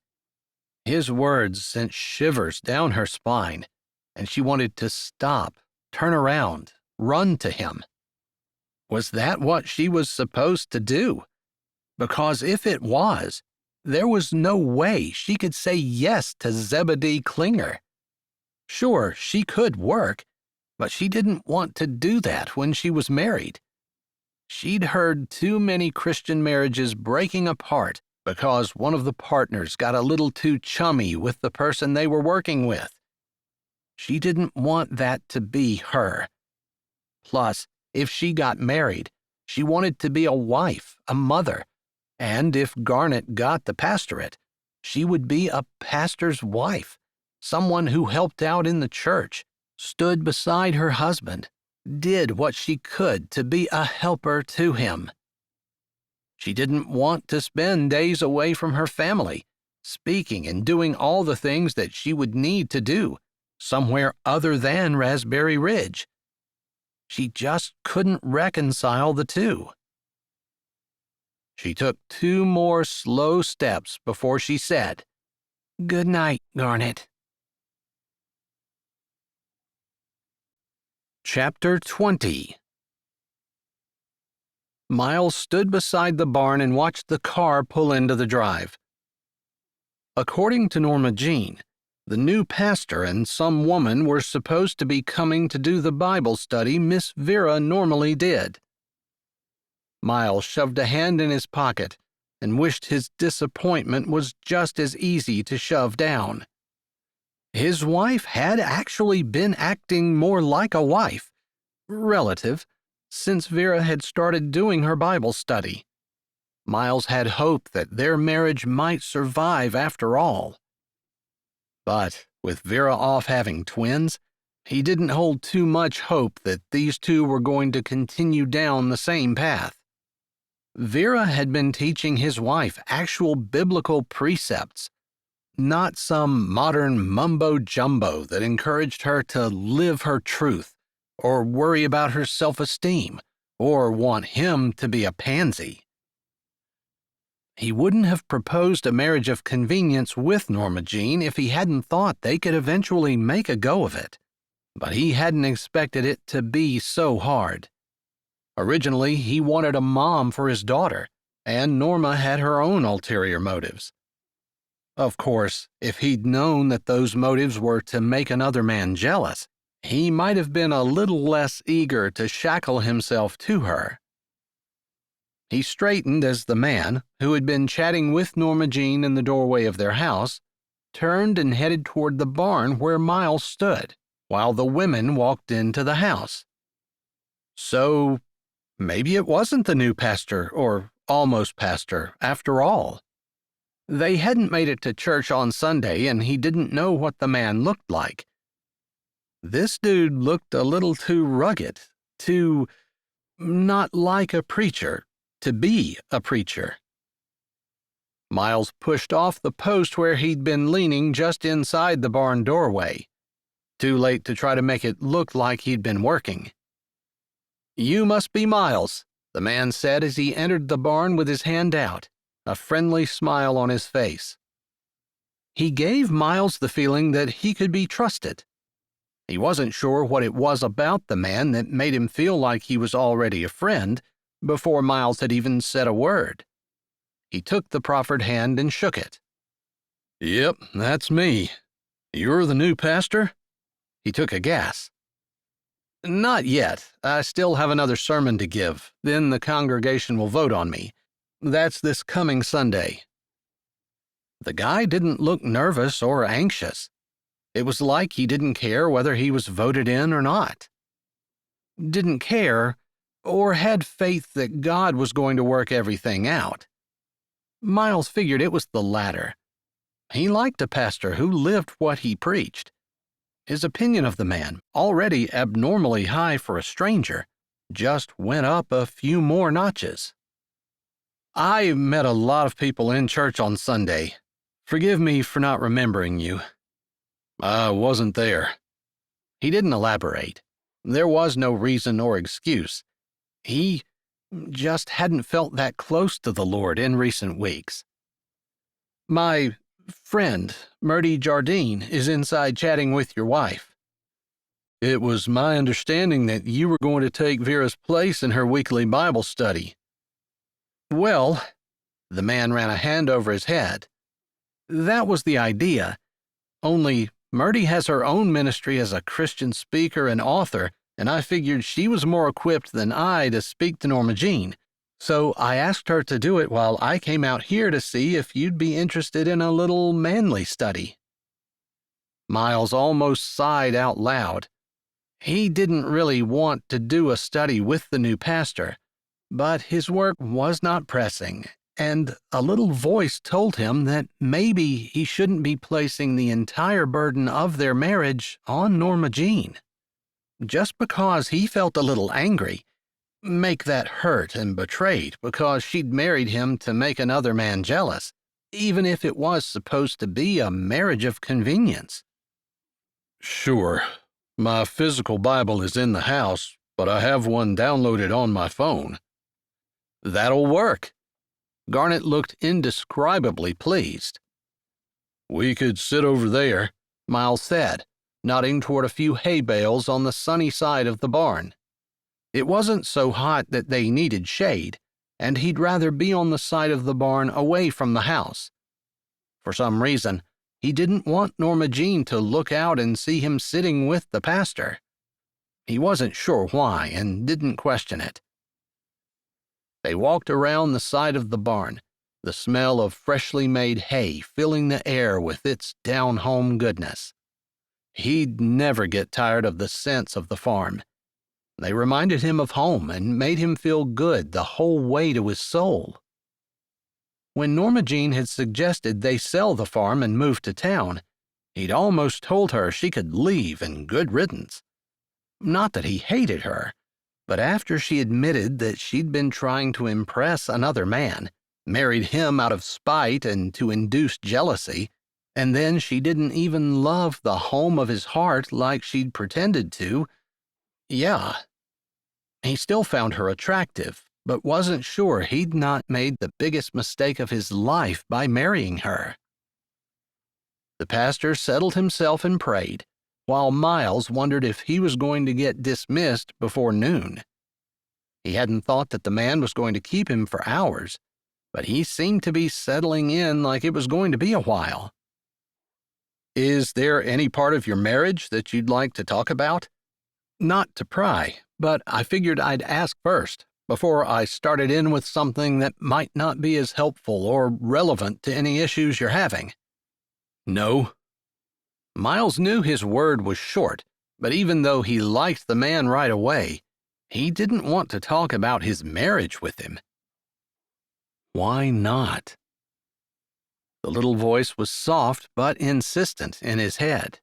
B: His words sent shivers down her spine, and she wanted to stop, turn around, run to him. Was that what she was supposed to do? Because if it was, there was no way she could say yes to Zebedee Klinger. Sure, she could work, but she didn't want to do that when she was married. She'd heard too many Christian marriages breaking apart because one of the partners got a little too chummy with the person they were working with. She didn't want that to be her. Plus, if she got married, she wanted to be a wife, a mother, and if Garnet got the pastorate, she would be a pastor's wife, someone who helped out in the church, stood beside her husband, did what she could to be a helper to him. She didn't want to spend days away from her family, speaking and doing all the things that she would need to do somewhere other than Raspberry Ridge. She just couldn't reconcile the two. She took 2 more slow steps before she said,
C: "Good night, Garnet."
B: Chapter 20. Miles stood beside the barn and watched the car pull into the drive. According to Norma Jean, the new pastor and some woman were supposed to be coming to do the Bible study Miss Vera normally did. Miles shoved a hand in his pocket and wished his disappointment was just as easy to shove down. His wife had actually been acting more like a wife, relative, since Vera had started doing her Bible study. Miles had hoped that their marriage might survive after all. But with Vera off having twins, he didn't hold too much hope that these two were going to continue down the same path. Vera had been teaching his wife actual biblical precepts, not some modern mumbo-jumbo that encouraged her to live her truth, or worry about her self-esteem, or want him to be a pansy. He wouldn't have proposed a marriage of convenience with Norma Jean if he hadn't thought they could eventually make a go of it, but he hadn't expected it to be so hard. Originally, he wanted a mom for his daughter, and Norma had her own ulterior motives. Of course, if he'd known that those motives were to make another man jealous, he might have been a little less eager to shackle himself to her. He straightened as the man, who had been chatting with Norma Jean in the doorway of their house, turned and headed toward the barn where Miles stood, while the women walked into the house. So, maybe it wasn't the new pastor, or almost pastor, after all. They hadn't made it to church on Sunday, and he didn't know what the man looked like. This dude looked a little too rugged, too not like a preacher, to be a preacher. Miles pushed off the post where he'd been leaning just inside the barn doorway. Too late to try to make it look like he'd been working. "You must be Miles," the man said as he entered the barn with his hand out, a friendly smile on his face. He gave Miles the feeling that he could be trusted. He wasn't sure what it was about the man that made him feel like he was already a friend before Miles had even said a word. He took the proffered hand and shook it. "Yep, that's me. You're the new pastor?" He took a gas. "Not yet. I still have another sermon to give. Then the congregation will vote on me. That's this coming Sunday." The guy didn't look nervous or anxious. It was like he didn't care whether he was voted in or not. Didn't care, or had faith that God was going to work everything out. Miles figured it was the latter. He liked a pastor who lived what he preached. His opinion of the man, already abnormally high for a stranger, just went up a few more notches. "I met a lot of people in church on Sunday. Forgive me for not remembering you." "I wasn't there." He didn't elaborate. There was no reason or excuse. He just hadn't felt that close to the Lord in recent weeks. "My friend, Mertie Jardine, is inside chatting with your wife." "It was my understanding that you were going to take Vera's place in her weekly Bible study." "Well," the man ran a hand over his head, "that was the idea. Only Mertie has her own ministry as a Christian speaker and author, and I figured she was more equipped than I to speak to Norma Jean, so I asked her to do it while I came out here to see if you'd be interested in a little manly study." Miles almost sighed out loud. He didn't really want to do a study with the new pastor, but his work was not pressing, and a little voice told him that maybe he shouldn't be placing the entire burden of their marriage on Norma Jean. Just because he felt a little angry, make that hurt and betrayed because she'd married him to make another man jealous, even if it was supposed to be a marriage of convenience. "Sure, my physical Bible is in the house, but I have one downloaded on my phone." "That'll work." Garnet looked indescribably pleased. "We could sit over there," Miles said, nodding toward a few hay bales on the sunny side of the barn. It wasn't so hot that they needed shade, and he'd rather be on the side of the barn away from the house. For some reason, he didn't want Norma Jean to look out and see him sitting with the pastor. He wasn't sure why and didn't question it. They walked around the side of the barn, the smell of freshly made hay filling the air with its down-home goodness. He'd never get tired of the scents of the farm. They reminded him of home and made him feel good the whole way to his soul. When Norma Jean had suggested they sell the farm and move to town, he'd almost told her she could leave and good riddance. Not that he hated her, but after she admitted that she'd been trying to impress another man, married him out of spite and to induce jealousy, and then she didn't even love the home of his heart like she'd pretended to, yeah. He still found her attractive, but wasn't sure he'd not made the biggest mistake of his life by marrying her. The pastor settled himself and prayed, while Miles wondered if he was going to get dismissed before noon. He hadn't thought that the man was going to keep him for hours, but he seemed to be settling in like it was going to be a while. "Is there any part of your marriage that you'd like to talk about?" Not to pry, but I figured I'd ask first, before I started in with something that might not be as helpful or relevant to any issues you're having. "No." Miles knew his word was short, but even though he liked the man right away, he didn't want to talk about his marriage with him. Why not? The little voice was soft but insistent in his head.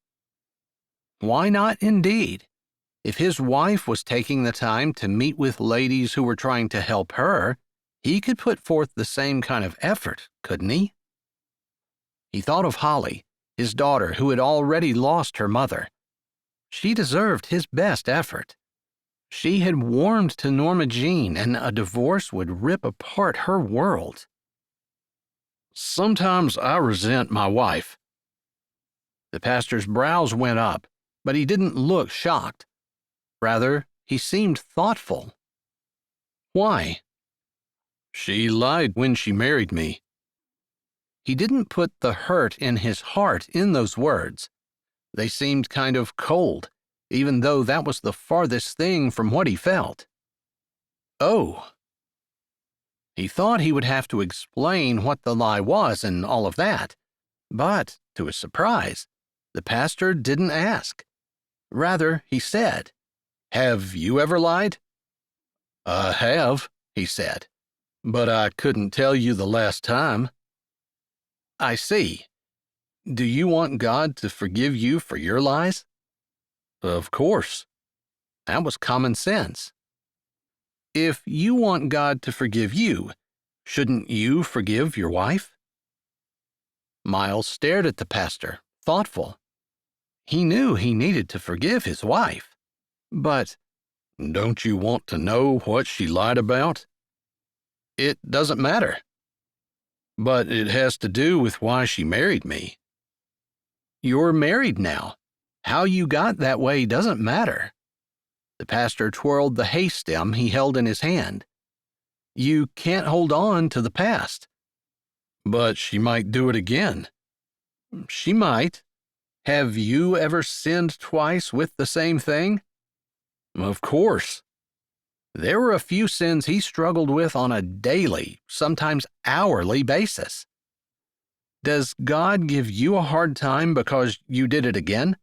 B: Why not indeed? If his wife was taking the time to meet with ladies who were trying to help her, he could put forth the same kind of effort, couldn't he? He thought of Holly, his daughter who had already lost her mother. She deserved his best effort. She had warmed to Norma Jean, and a divorce would rip apart her world. "Sometimes I resent my wife." The pastor's brows went up, but he didn't look shocked. Rather, he seemed thoughtful. "Why?" "She lied when she married me." He didn't put the hurt in his heart in those words. They seemed kind of cold, even though that was the farthest thing from what he felt. Oh. He thought he would have to explain what the lie was and all of that, but, to his surprise, the pastor didn't ask. Rather, he said, "Have you ever lied?" "I have," he said, "but I couldn't tell you the last time." "I see. Do you want God to forgive you for your lies?" "Of course." That was common sense. If you want God to forgive you, shouldn't you forgive your wife? Miles stared at the pastor, thoughtful. He knew he needed to forgive his wife, but don't you want to know what she lied about? It doesn't matter. But it has to do with why she married me. You're married now. How you got that way doesn't matter. The pastor twirled the hay stem he held in his hand. You can't hold on to the past. But she might do it again. She might. Have you ever sinned twice with the same thing? Of course. There were a few sins he struggled with on a daily, sometimes hourly basis. Does God give you a hard time because you did it again?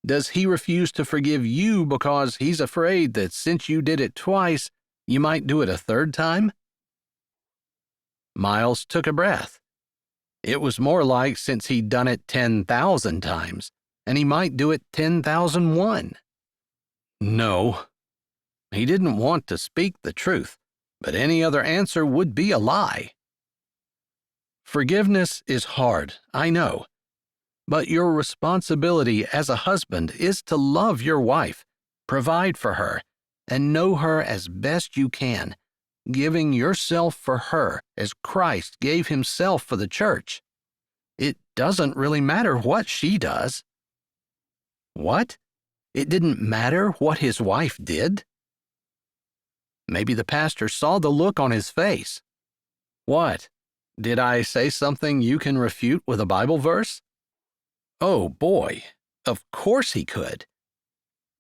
B: Does he refuse to forgive you because he's afraid that since you did it twice, you might do it a third time? Miles took a breath. It was more like since he'd done it 10,000 times, and he might do it 10,001. No. He didn't want to speak the truth, but any other answer would be a lie. Forgiveness is hard, I know. But your responsibility as a husband is to love your wife, provide for her, and know her as best you can, giving yourself for her as Christ gave himself for the church. It doesn't really matter what she does. What? It didn't matter what his wife did? Maybe the pastor saw the look on his face. What? Did I say something you can refute with a Bible verse? Oh boy, of course he could.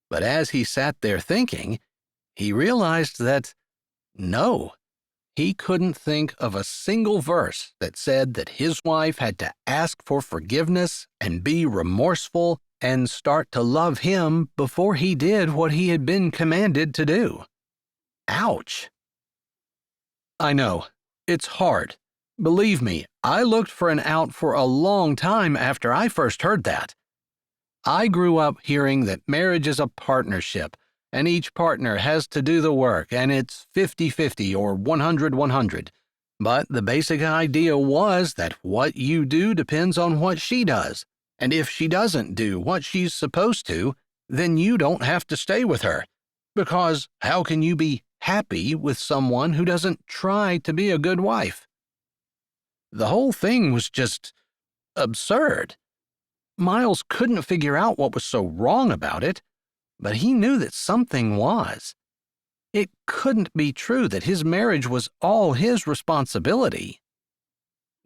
B: But as he sat there thinking, he realized that, no, he couldn't think of a single verse that said that his wife had to ask for forgiveness and be remorseful and start to love him before he did what he had been commanded to do. Ouch. I know, it's hard. Believe me, I looked for an out for a long time after I first heard that. I grew up hearing that marriage is a partnership, and each partner has to do the work, and it's 50-50 or 100-100. But the basic idea was that what you do depends on what she does, and if she doesn't do what she's supposed to, then you don't have to stay with her. Because how can you be happy with someone who doesn't try to be a good wife? The whole thing was just absurd. Miles couldn't figure out what was so wrong about it, but he knew that something was. It couldn't be true that his marriage was all his responsibility.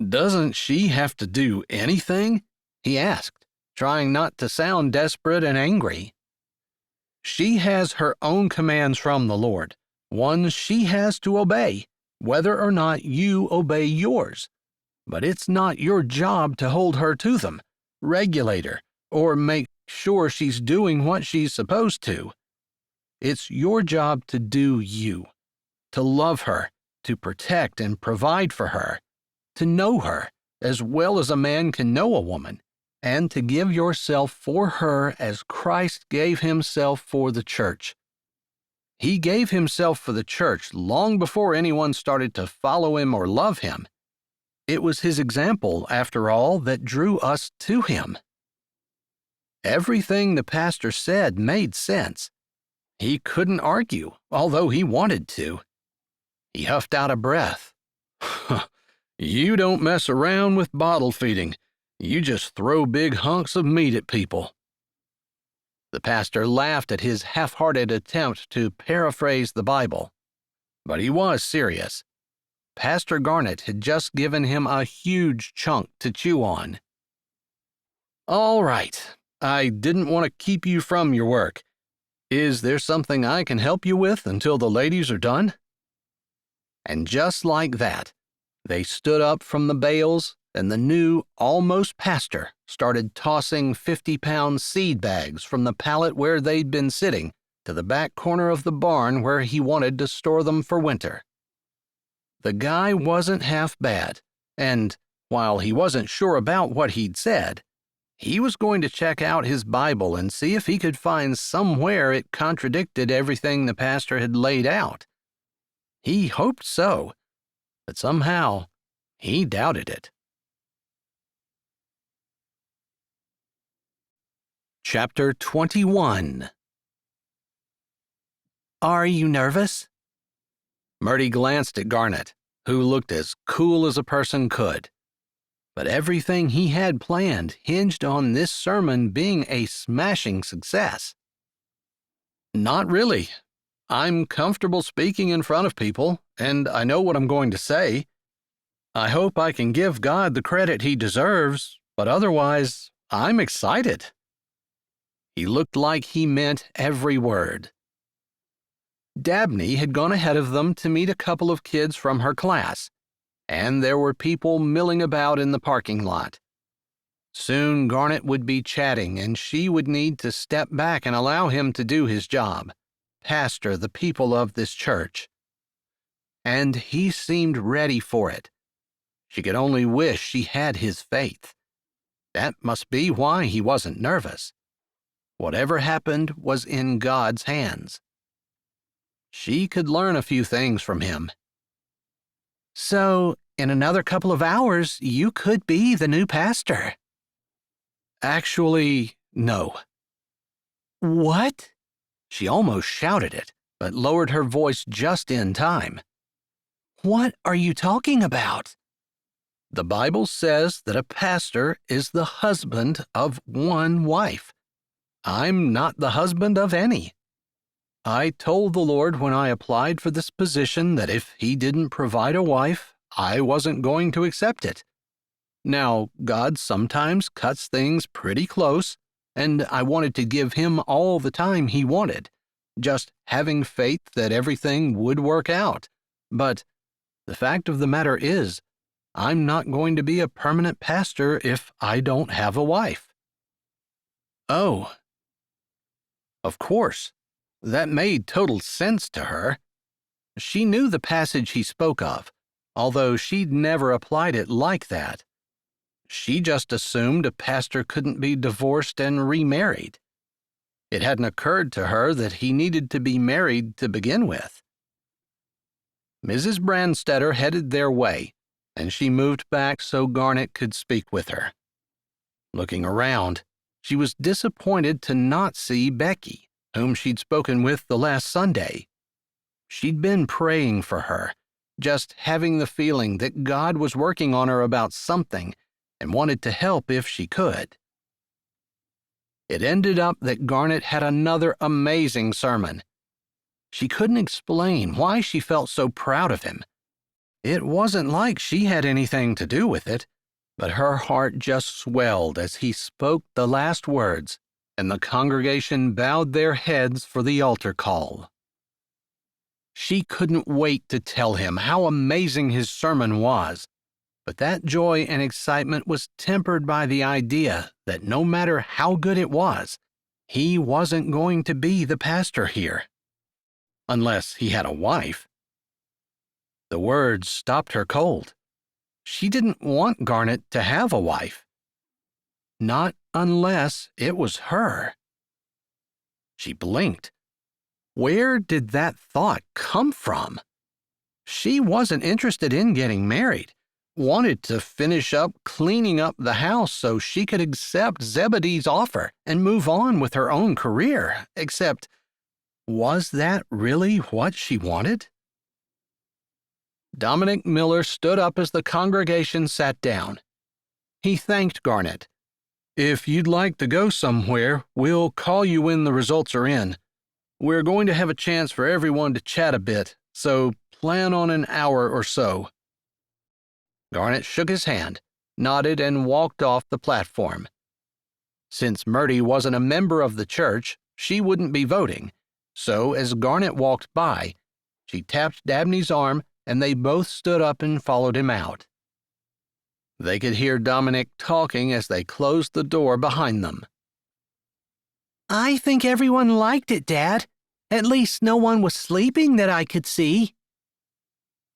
B: Doesn't she have to do anything? He asked, trying not to sound desperate and angry. She has her own commands from the Lord, ones she has to obey, whether or not you obey yours. But it's not your job to hold her to them, regulate her, or make sure she's doing what she's supposed to. It's your job to do you, to love her, to protect and provide for her, to know her as well as a man can know a woman, and to give yourself for her as Christ gave himself for the church. He gave himself for the church long before anyone started to follow him or love him. It was his example, after all, that drew us to him. Everything the pastor said made sense. He couldn't argue, although he wanted to. He huffed out a breath. You don't mess around with bottle feeding. You just throw big hunks of meat at people. The pastor laughed at his half-hearted attempt to paraphrase the Bible. But he was serious. Pastor Garnet had just given him a huge chunk to chew on. All right, I didn't want to keep you from your work. Is there something I can help you with until the ladies are done? And just like that, they stood up from the bales, and the new, almost pastor started tossing 50-pound seed bags from the pallet where they'd been sitting to the back corner of the barn where he wanted to store them for winter. The guy wasn't half bad, and while he wasn't sure about what he'd said, he was going to check out his Bible and see if he could find somewhere it contradicted everything the pastor had laid out. He hoped so, but somehow he doubted it. Chapter 21.
C: Are you nervous?
B: Mertie glanced at Garnet, who looked as cool as a person could. But everything he had planned hinged on this sermon being a smashing success. Not really. I'm comfortable speaking in front of people, and I know what I'm going to say. I hope I can give God the credit he deserves, but otherwise, I'm excited. He looked like he meant every word. Dabney had gone ahead of them to meet a couple of kids from her class, and there were people milling about in the parking lot. Soon Garnet would be chatting, and she would need to step back and allow him to do his job, pastor the people of this church. And he seemed ready for it. She could only wish she had his faith. That must be why he wasn't nervous. Whatever happened was in God's hands. She could learn a few things from him.
C: So, in another couple of hours, you could be the new pastor.
B: Actually, no.
C: What?
B: She almost shouted it, but lowered her voice just in time.
C: What are you talking about?
B: The Bible says that a pastor is the husband of one wife. I'm not the husband of any. I told the Lord when I applied for this position that if He didn't provide a wife, I wasn't going to accept it. Now, God sometimes cuts things pretty close, and I wanted to give Him all the time He wanted, just having faith that everything would work out. But the fact of the matter is, I'm not going to be a permanent pastor if I don't have a wife. Oh. Of course. That made total sense to her. She knew the passage he spoke of, although she'd never applied it like that. She just assumed a pastor couldn't be divorced and remarried. It hadn't occurred to her that he needed to be married to begin with. Mrs. Brandstetter headed their way, and she moved back so Garnet could speak with her. Looking around, she was disappointed to not see Becky, whom she'd spoken with the last Sunday. She'd been praying for her, just having the feeling that God was working on her about something and wanted to help if she could. It ended up that Garnet had another amazing sermon. She couldn't explain why she felt so proud of him. It wasn't like she had anything to do with it, but her heart just swelled as he spoke the last words, and the congregation bowed their heads for the altar call. She couldn't wait to tell him how amazing his sermon was, but that joy and excitement was tempered by the idea that no matter how good it was, he wasn't going to be the pastor here. Unless he had a wife. The words stopped her cold. She didn't want Garnet to have a wife. Not unless it was her. She blinked. Where did that thought come from? She wasn't interested in getting married, wanted to finish up cleaning up the house so she could accept Zebedee's offer and move on with her own career, except, was that really what she wanted? Dominic Miller stood up as the congregation sat down. He thanked Garnet. If you'd like to go somewhere, we'll call you when the results are in. We're going to have a chance for everyone to chat a bit, so plan on an hour or so. Garnet shook his hand, nodded, and walked off the platform. Since Mertie wasn't a member of the church, she wouldn't be voting, so as Garnet walked by, she tapped Dabney's arm and they both stood up and followed him out. They could hear Dominic talking as they closed the door behind them.
C: I think everyone liked it, Dad. At least no one was sleeping that I could see.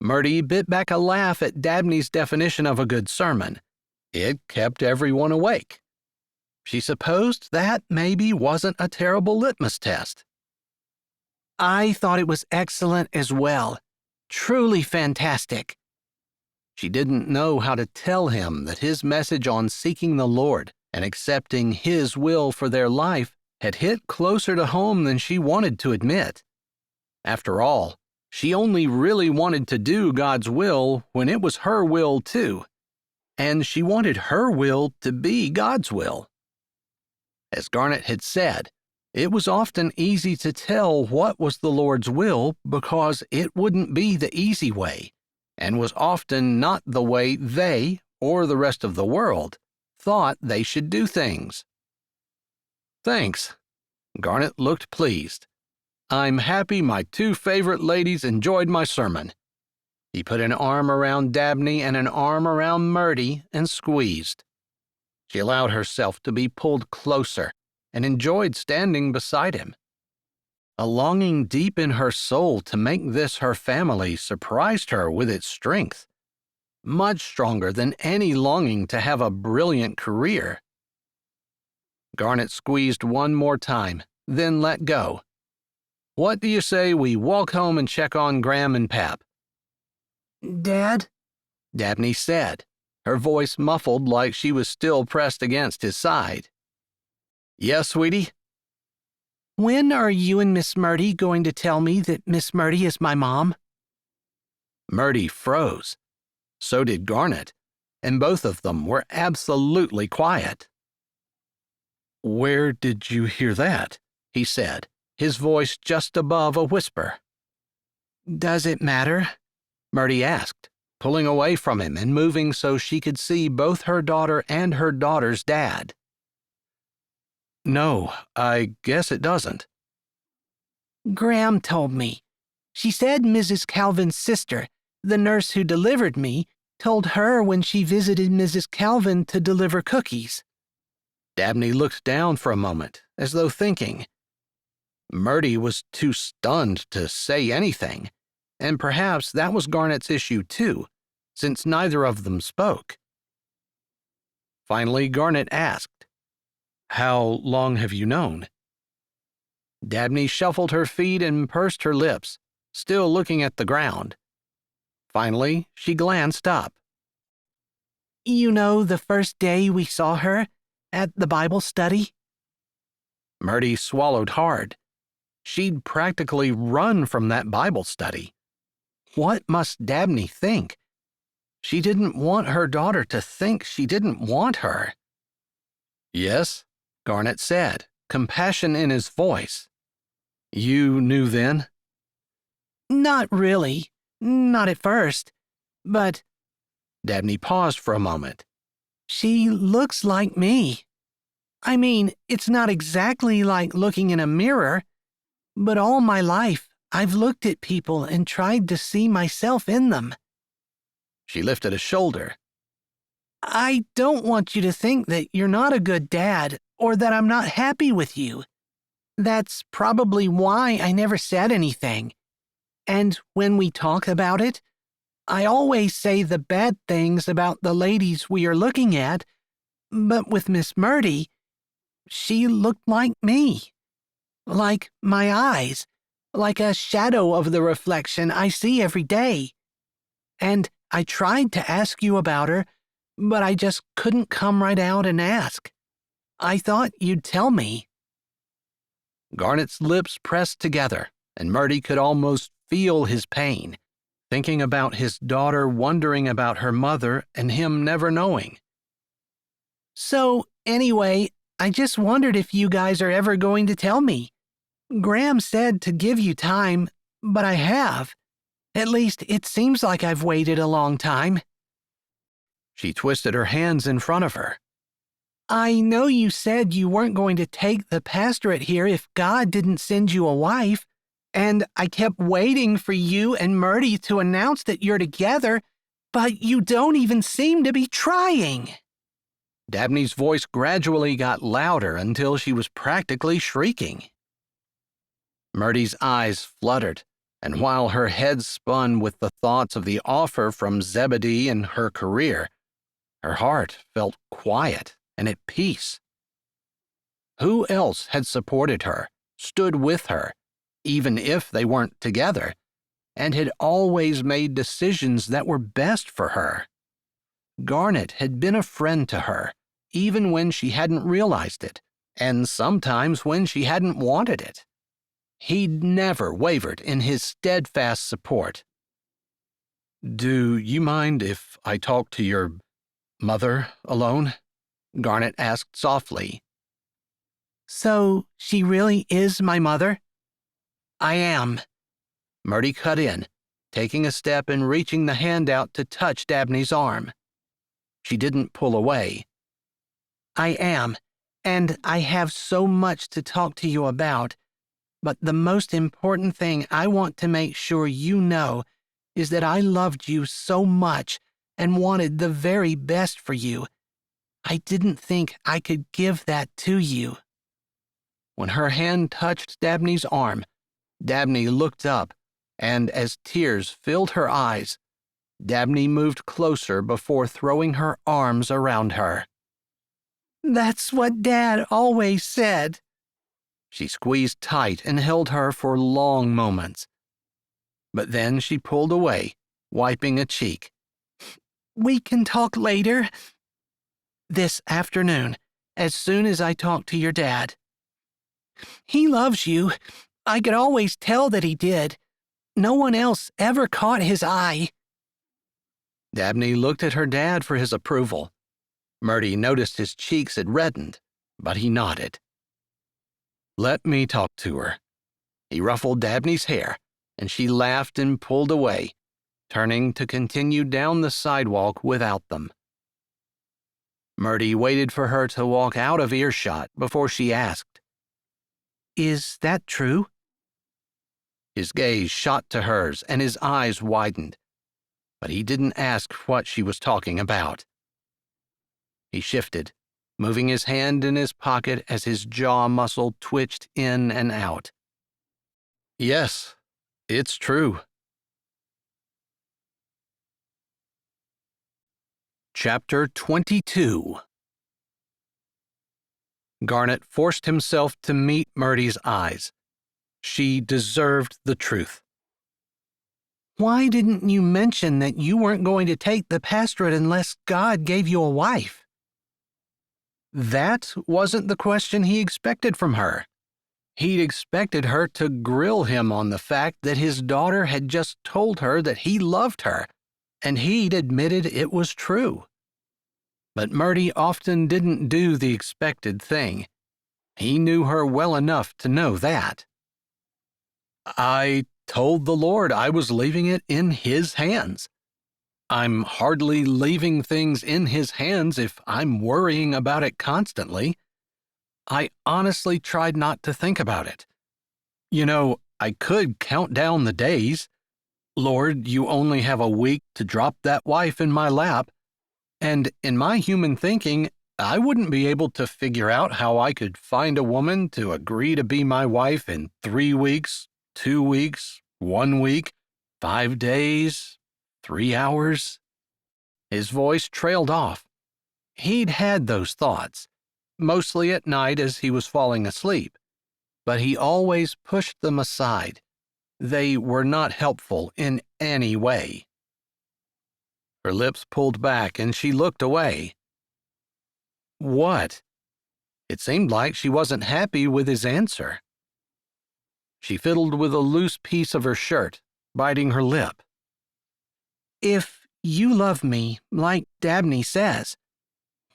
B: Mertie bit back a laugh at Dabney's definition of a good sermon. It kept everyone awake. She supposed that maybe wasn't a terrible litmus test.
C: I thought it was excellent as well. Truly fantastic.
B: She didn't know how to tell him that his message on seeking the Lord and accepting His will for their life had hit closer to home than she wanted to admit. After all, she only really wanted to do God's will when it was her will too, and she wanted her will to be God's will. As Garnet had said, it was often easy to tell what was the Lord's will because it wouldn't be the easy way, and was often not the way they, or the rest of the world, thought they should do things. Thanks. Garnet looked pleased. I'm happy my two favorite ladies enjoyed my sermon. He put an arm around Dabney and an arm around Mertie and squeezed. She allowed herself to be pulled closer and enjoyed standing beside him. A longing deep in her soul to make this her family surprised her with its strength, much stronger than any longing to have a brilliant career. Garnet squeezed one more time, then let go. What do you say we walk home and check on Graham and Pap?
C: Dad?
B: Dabney said, her voice muffled like she was still pressed against his side. Yes, sweetie?
C: When are you and Miss Mertie going to tell me that Miss Mertie is my mom?
B: Mertie froze. So did Garnet, and both of them were absolutely quiet. Where did you hear that? He said, his voice just above a whisper.
C: Does it matter?
B: Mertie asked, pulling away from him and moving so she could see both her daughter and her daughter's dad. No, I guess it doesn't.
C: Graham told me. She said Mrs. Calvin's sister, the nurse who delivered me, told her when she visited Mrs. Calvin to deliver cookies.
B: Dabney looked down for a moment, as though thinking. Mertie was too stunned to say anything, and perhaps that was Garnet's issue too, since neither of them spoke. Finally, Garnet asked, "How long have you known?" Dabney shuffled her feet and pursed her lips, still looking at the ground. Finally, she glanced up.
C: You know the first day we saw her at the Bible study?
B: Mertie swallowed hard. She'd practically run from that Bible study. What must Dabney think? She didn't want her daughter to think she didn't want her. Yes, Garnet said, compassion in his voice. You knew then?
C: Not really. Not at first. But
B: Dabney paused for a moment.
C: She looks like me. I mean, it's not exactly like looking in a mirror, but all my life I've looked at people and tried to see myself in them.
B: She lifted a shoulder.
C: I don't want you to think that you're not a good dad or that I'm not happy with you. That's probably why I never said anything. And when we talk about it, I always say the bad things about the ladies we are looking at, but with Miss Mertie, she looked like me. Like my eyes, like a shadow of the reflection I see every day. And I tried to ask you about her, but I just couldn't come right out and ask. I thought you'd tell me.
B: Garnet's lips pressed together, and Mertie could almost feel his pain, thinking about his daughter wondering about her mother and him never knowing.
C: So, anyway, I just wondered if you guys are ever going to tell me. Graham said to give you time, but I have. At least it seems like I've waited a long time.
B: She twisted her hands in front of her.
C: I know you said you weren't going to take the pastorate here if God didn't send you a wife, and I kept waiting for you and Mertie to announce that you're together, but you don't even seem to be trying.
B: Dabney's voice gradually got louder until she was practically shrieking. Mertie's eyes fluttered, and while her head spun with the thoughts of the offer from Zebedee and her career, her heart felt quiet and at peace. Who else had supported her, stood with her, even if they weren't together, and had always made decisions that were best for her? Garnet had been a friend to her, even when she hadn't realized it, and sometimes when she hadn't wanted it. He'd never wavered in his steadfast support. Do you mind if I talk to your mother alone? Garnet asked softly.
C: So she really is my mother? I am.
B: Mertie cut in, taking a step and reaching the hand out to touch Dabney's arm. She didn't pull away.
C: I am, and I have so much to talk to you about, but the most important thing I want to make sure you know is that I loved you so much and wanted the very best for you. I didn't think I could give that to you.
B: When her hand touched Dabney's arm, Dabney looked up, and as tears filled her eyes, Dabney moved closer before throwing her arms around her.
C: That's what Dad always said.
B: She squeezed tight and held her for long moments. But then she pulled away, wiping a cheek.
C: We can talk later. This afternoon, as soon as I talk to your dad. He loves you. I could always tell that he did. No one else ever caught his eye.
B: Dabney looked at her dad for his approval. Mertie noticed his cheeks had reddened, but he nodded. "Let me talk to her." He ruffled Dabney's hair, and she laughed and pulled away, turning to continue down the sidewalk without them. Mertie waited for her to walk out of earshot before she asked,
C: "Is that true?"
B: His gaze shot to hers and his eyes widened, but he didn't ask what she was talking about. He shifted, moving his hand in his pocket as his jaw muscle twitched in and out. "Yes, it's true." Chapter 22. Garnet forced himself to meet Mertie's eyes. She deserved the truth.
C: "Why didn't you mention that you weren't going to take the pastorate unless God gave you a wife?"
B: That wasn't the question he expected from her. He'd expected her to grill him on the fact that his daughter had just told her that he loved her, and he'd admitted it was true. But Mertie often didn't do the expected thing. He knew her well enough to know that. "I told the Lord I was leaving it in His hands. I'm hardly leaving things in His hands if I'm worrying about it constantly. I honestly tried not to think about it. You know, I could count down the days. Lord, you only have a week to drop that wife in my lap. And in my human thinking, I wouldn't be able to figure out how I could find a woman to agree to be my wife in 3 weeks, 2 weeks, 1 week, 5 days, 3 hours." His voice trailed off. He'd had those thoughts, mostly at night as he was falling asleep, but he always pushed them aside. They were not helpful in any way. Her lips pulled back and she looked away. What? It seemed like she wasn't happy with his answer. She fiddled with a loose piece of her shirt, biting her lip.
C: "If you love me, like Dabney says,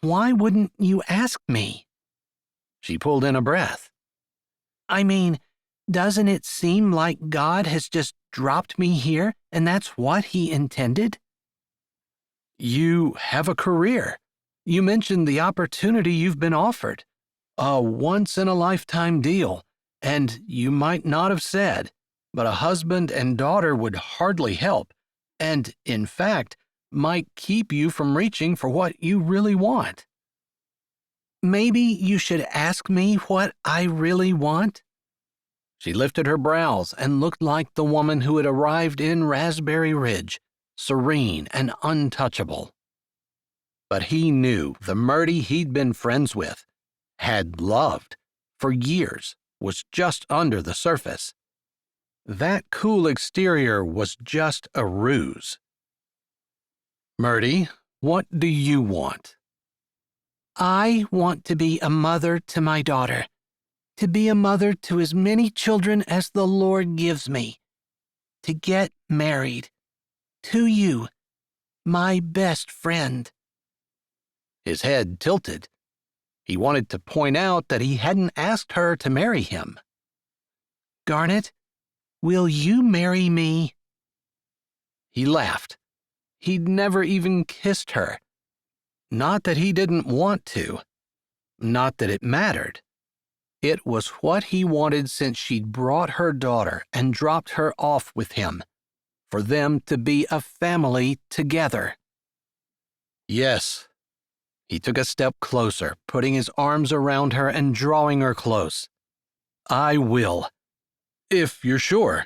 C: why wouldn't you ask me?"
B: She pulled in a breath.
C: "I mean, doesn't it seem like God has just dropped me here and that's what He intended?"
B: You have a career. You mentioned the opportunity you've been offered. A once-in-a-lifetime deal, and you might not have said, but a husband and daughter would hardly help, and, in fact, might keep you from reaching for what you really want.
C: "Maybe you should ask me what I really want?"
B: She lifted her brows and looked like the woman who had arrived in Raspberry Ridge, serene and untouchable. But he knew the Mertie he'd been friends with, had loved, for years, was just under the surface. That cool exterior was just a ruse. "Mertie, what do you want?"
C: "I want to be a mother to my daughter, to be a mother to as many children as the Lord gives me, to get married, to you, my best friend."
B: His head tilted. He wanted to point out that he hadn't asked her to marry him.
C: "Garnet, will you marry me?"
B: He laughed. He'd never even kissed her. Not that he didn't want to. Not that it mattered. It was what he wanted since she'd brought her daughter and dropped her off with him, for them to be a family together. Yes. He took a step closer, putting his arms around her and drawing her close. "I will. If you're sure."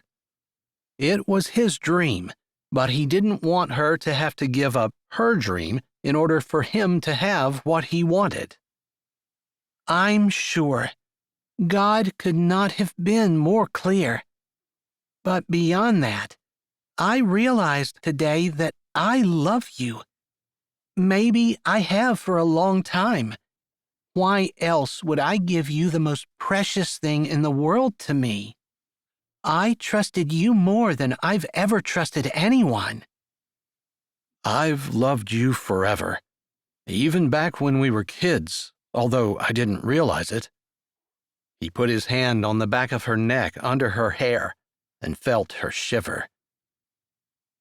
B: It was his dream, but he didn't want her to have to give up her dream in order for him to have what he wanted.
C: "I'm sure. God could not have been more clear. But beyond that, I realized today that I love you. Maybe I have for a long time. Why else would I give you the most precious thing in the world to me? I trusted you more than I've ever trusted anyone."
B: "I've loved you forever, even back when we were kids, although I didn't realize it." He put his hand on the back of her neck under her hair and felt her shiver.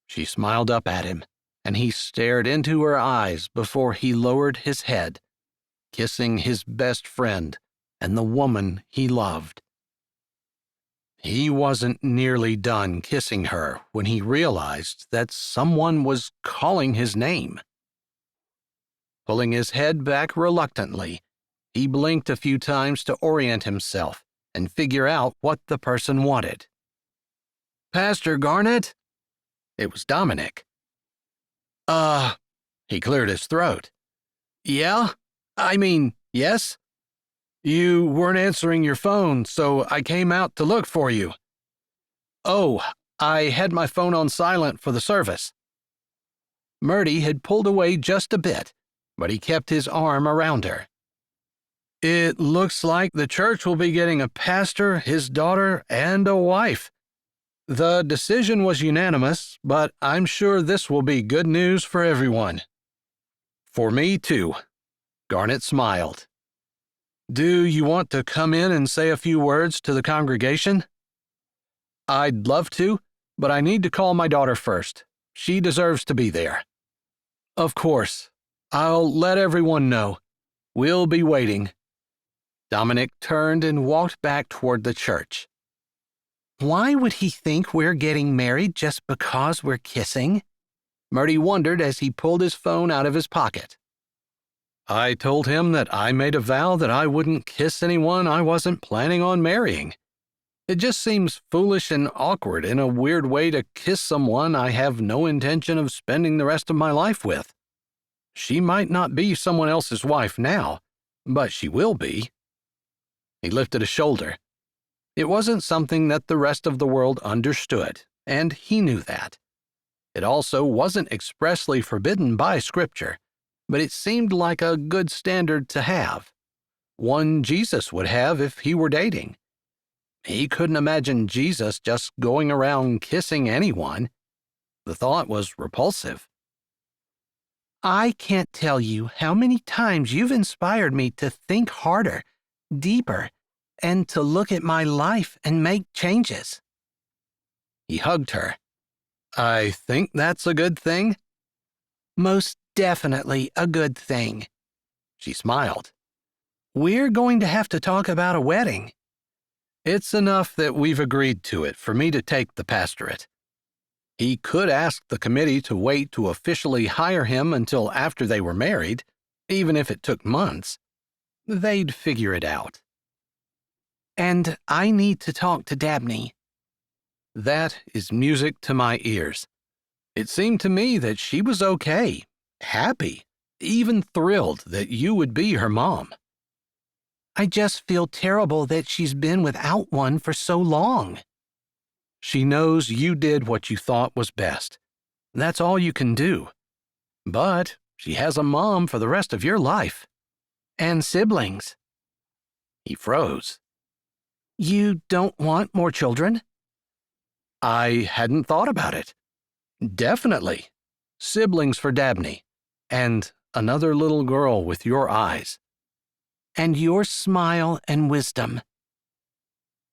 B: She smiled up at him, and he stared into her eyes before he lowered his head, kissing his best friend and the woman he loved. He wasn't nearly done kissing her when he realized that someone was calling his name. Pulling his head back reluctantly, he blinked a few times to orient himself and figure out what the person wanted. "Pastor Garnet?" It was Dominic. He cleared his throat. "Yeah? Yes? You weren't answering your phone, so I came out to look for you." "Oh, I had my phone on silent for the service." Mertie had pulled away just a bit, but he kept his arm around her. "It looks like the church will be getting a pastor, his daughter, and a wife. The decision was unanimous, but I'm sure this will be good news for everyone." "For me, too." Garnet smiled. "Do you want to come in and say a few words to the congregation?" "I'd love to, but I need to call my daughter first. She deserves to be there." "Of course. I'll let everyone know. We'll be waiting." Dominic turned and walked back toward the church.
C: Why would he think we're getting married just because we're kissing?
B: Mertie wondered as he pulled his phone out of his pocket. "I told him that I made a vow that I wouldn't kiss anyone I wasn't planning on marrying. It just seems foolish and awkward in a weird way to kiss someone I have no intention of spending the rest of my life with. She might not be someone else's wife now, but she will be." He lifted a shoulder. It wasn't something that the rest of the world understood, and he knew that. It also wasn't expressly forbidden by Scripture, but it seemed like a good standard to have. One Jesus would have if he were dating. He couldn't imagine Jesus just going around kissing anyone. The thought was repulsive.
C: I can't tell you how many times you've inspired me to think harder, deeper, and to look at my life and make changes.
B: He hugged her. "I think that's a good thing."
C: Most definitely a good thing.
B: She smiled.
C: We're going to have to talk about a wedding.
B: It's enough that we've agreed to it for me to take the pastorate. He could ask the committee to wait to officially hire him until after they were married, even if it took months. They'd figure it out.
C: And I need to talk to Dabney.
B: That is music to my ears. It seemed to me that she was okay, happy, even thrilled that you would be her mom.
C: I just feel terrible that she's been without one for so long.
B: She knows you did what you thought was best. That's all you can do. But she has a mom for the rest of your life.
C: And siblings.
B: He froze.
C: You don't want more children?
B: I hadn't thought about it. Definitely. Siblings for Dabney. And another little girl with your eyes.
C: And your smile and wisdom.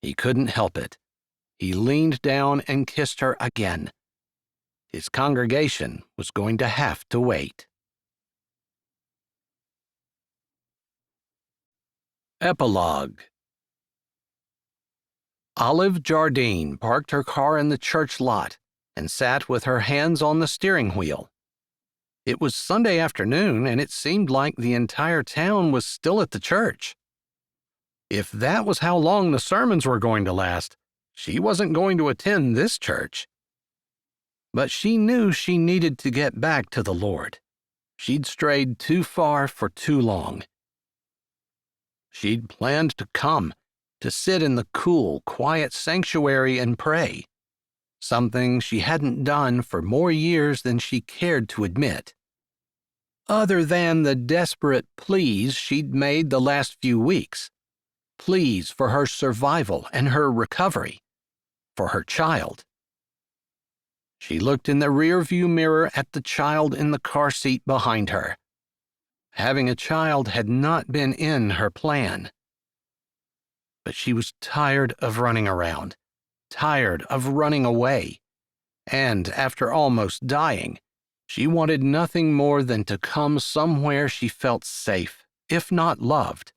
B: He couldn't help it. He leaned down and kissed her again. His congregation was going to have to wait. Epilogue. Olive Jardine parked her car in the church lot and sat with her hands on the steering wheel. It was Sunday afternoon, and it seemed like the entire town was still at the church. If that was how long the sermons were going to last, she wasn't going to attend this church. But she knew she needed to get back to the Lord. She'd strayed too far for too long. She'd planned to come, to sit in the cool, quiet sanctuary and pray, something she hadn't done for more years than she cared to admit. Other than the desperate pleas she'd made the last few weeks, pleas for her survival and her recovery, for her child. She looked in the rearview mirror at the child in the car seat behind her. having a child had not been in her plan. But she was tired of running around, tired of running away, and after almost dying, she wanted nothing more than to come somewhere she felt safe, if not loved,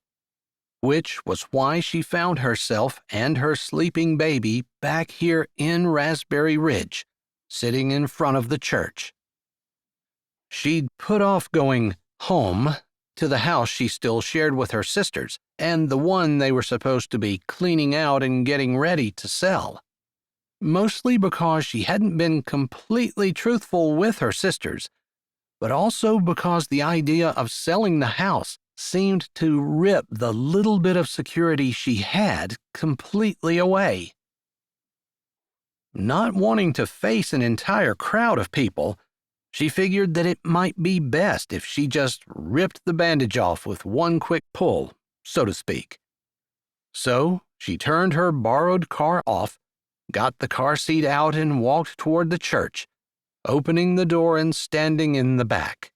B: which was why she found herself and her sleeping baby back here in Raspberry Ridge, sitting in front of the church. She'd put off going home to the house she still shared with her sisters and the one they were supposed to be cleaning out and getting ready to sell, mostly because she hadn't been completely truthful with her sisters, but also because the idea of selling the house seemed to rip the little bit of security she had completely away. Not wanting to face an entire crowd of people, she figured that it might be best if she just ripped the bandage off with one quick pull, so to speak. So she turned her borrowed car off, got the car seat out, and walked toward the church, opening the door and standing in the back.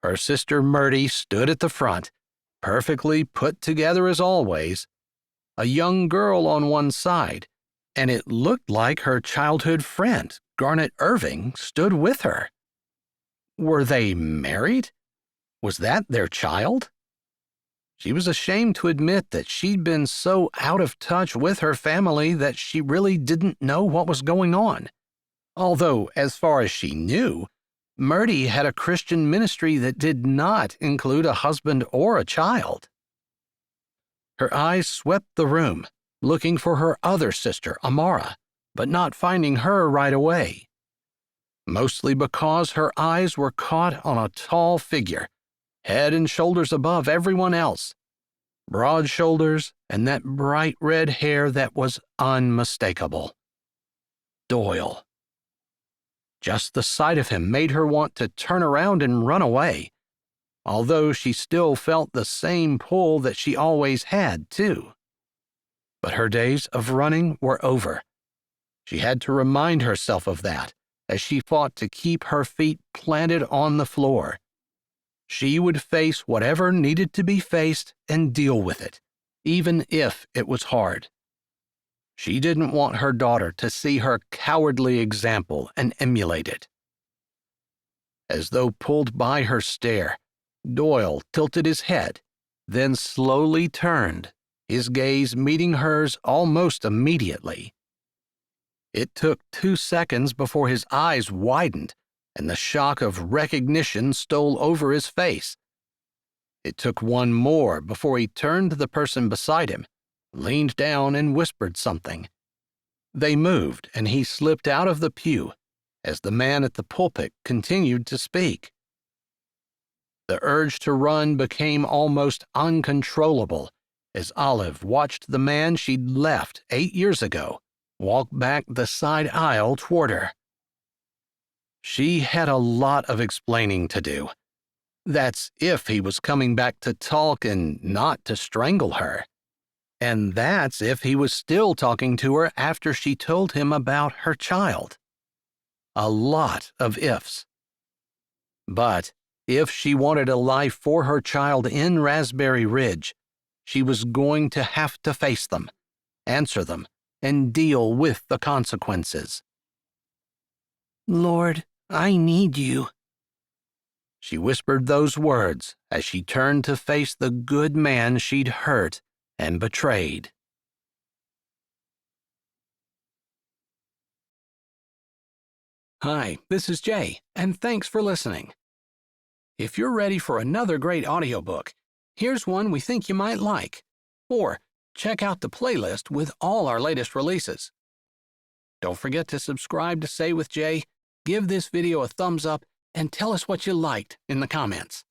B: Her sister Mertie stood at the front, perfectly put together as always, a young girl on one side, and it looked like her childhood friend, Garnet Irving, stood with her. Were they married? Was that their child? She was ashamed to admit that she'd been so out of touch with her family that she really didn't know what was going on. Although, as far as she knew, Mertie had a Christian ministry that did not include a husband or a child. Her eyes swept the room, looking for her other sister, Amara, but not finding her right away. Mostly because her eyes were caught on a tall figure, head and shoulders above everyone else, broad shoulders and that bright red hair that was unmistakable. Doyle. Just the sight of him made her want to turn around and run away, although she still felt the same pull that she always had, too. But her days of running were over. She had to remind herself of that as she fought to keep her feet planted on the floor. She would face whatever needed to be faced and deal with it, even if it was hard. She didn't want her daughter to see her cowardly example and emulate it. As though pulled by her stare, Doyle tilted his head, then slowly turned, his gaze meeting hers almost immediately. It took 2 seconds before his eyes widened and the shock of recognition stole over his face. It took one more before he turned to the person beside him, leaned down and whispered something. They moved, and he slipped out of the pew as the man at the pulpit continued to speak. The urge to run became almost uncontrollable as Olive watched the man she'd left 8 years ago walk back the side aisle toward her. She had a lot of explaining to do. That's if he was coming back to talk and not to strangle her. And that's if he was still talking to her after she told him about her child. A lot of ifs. But if she wanted a life for her child in Raspberry Ridge, she was going to have to face them, answer them, and deal with the consequences.
C: Lord, I need you.
B: She whispered those words as she turned to face the good man she'd hurt and betrayed.
A: Hi, this is Jay, and thanks for listening. If you're ready for another great audiobook, here's one we think you might like. Or check out the playlist with all our latest releases. Don't forget to subscribe to Say with Jay, give this video a thumbs up, and tell us what you liked in the comments.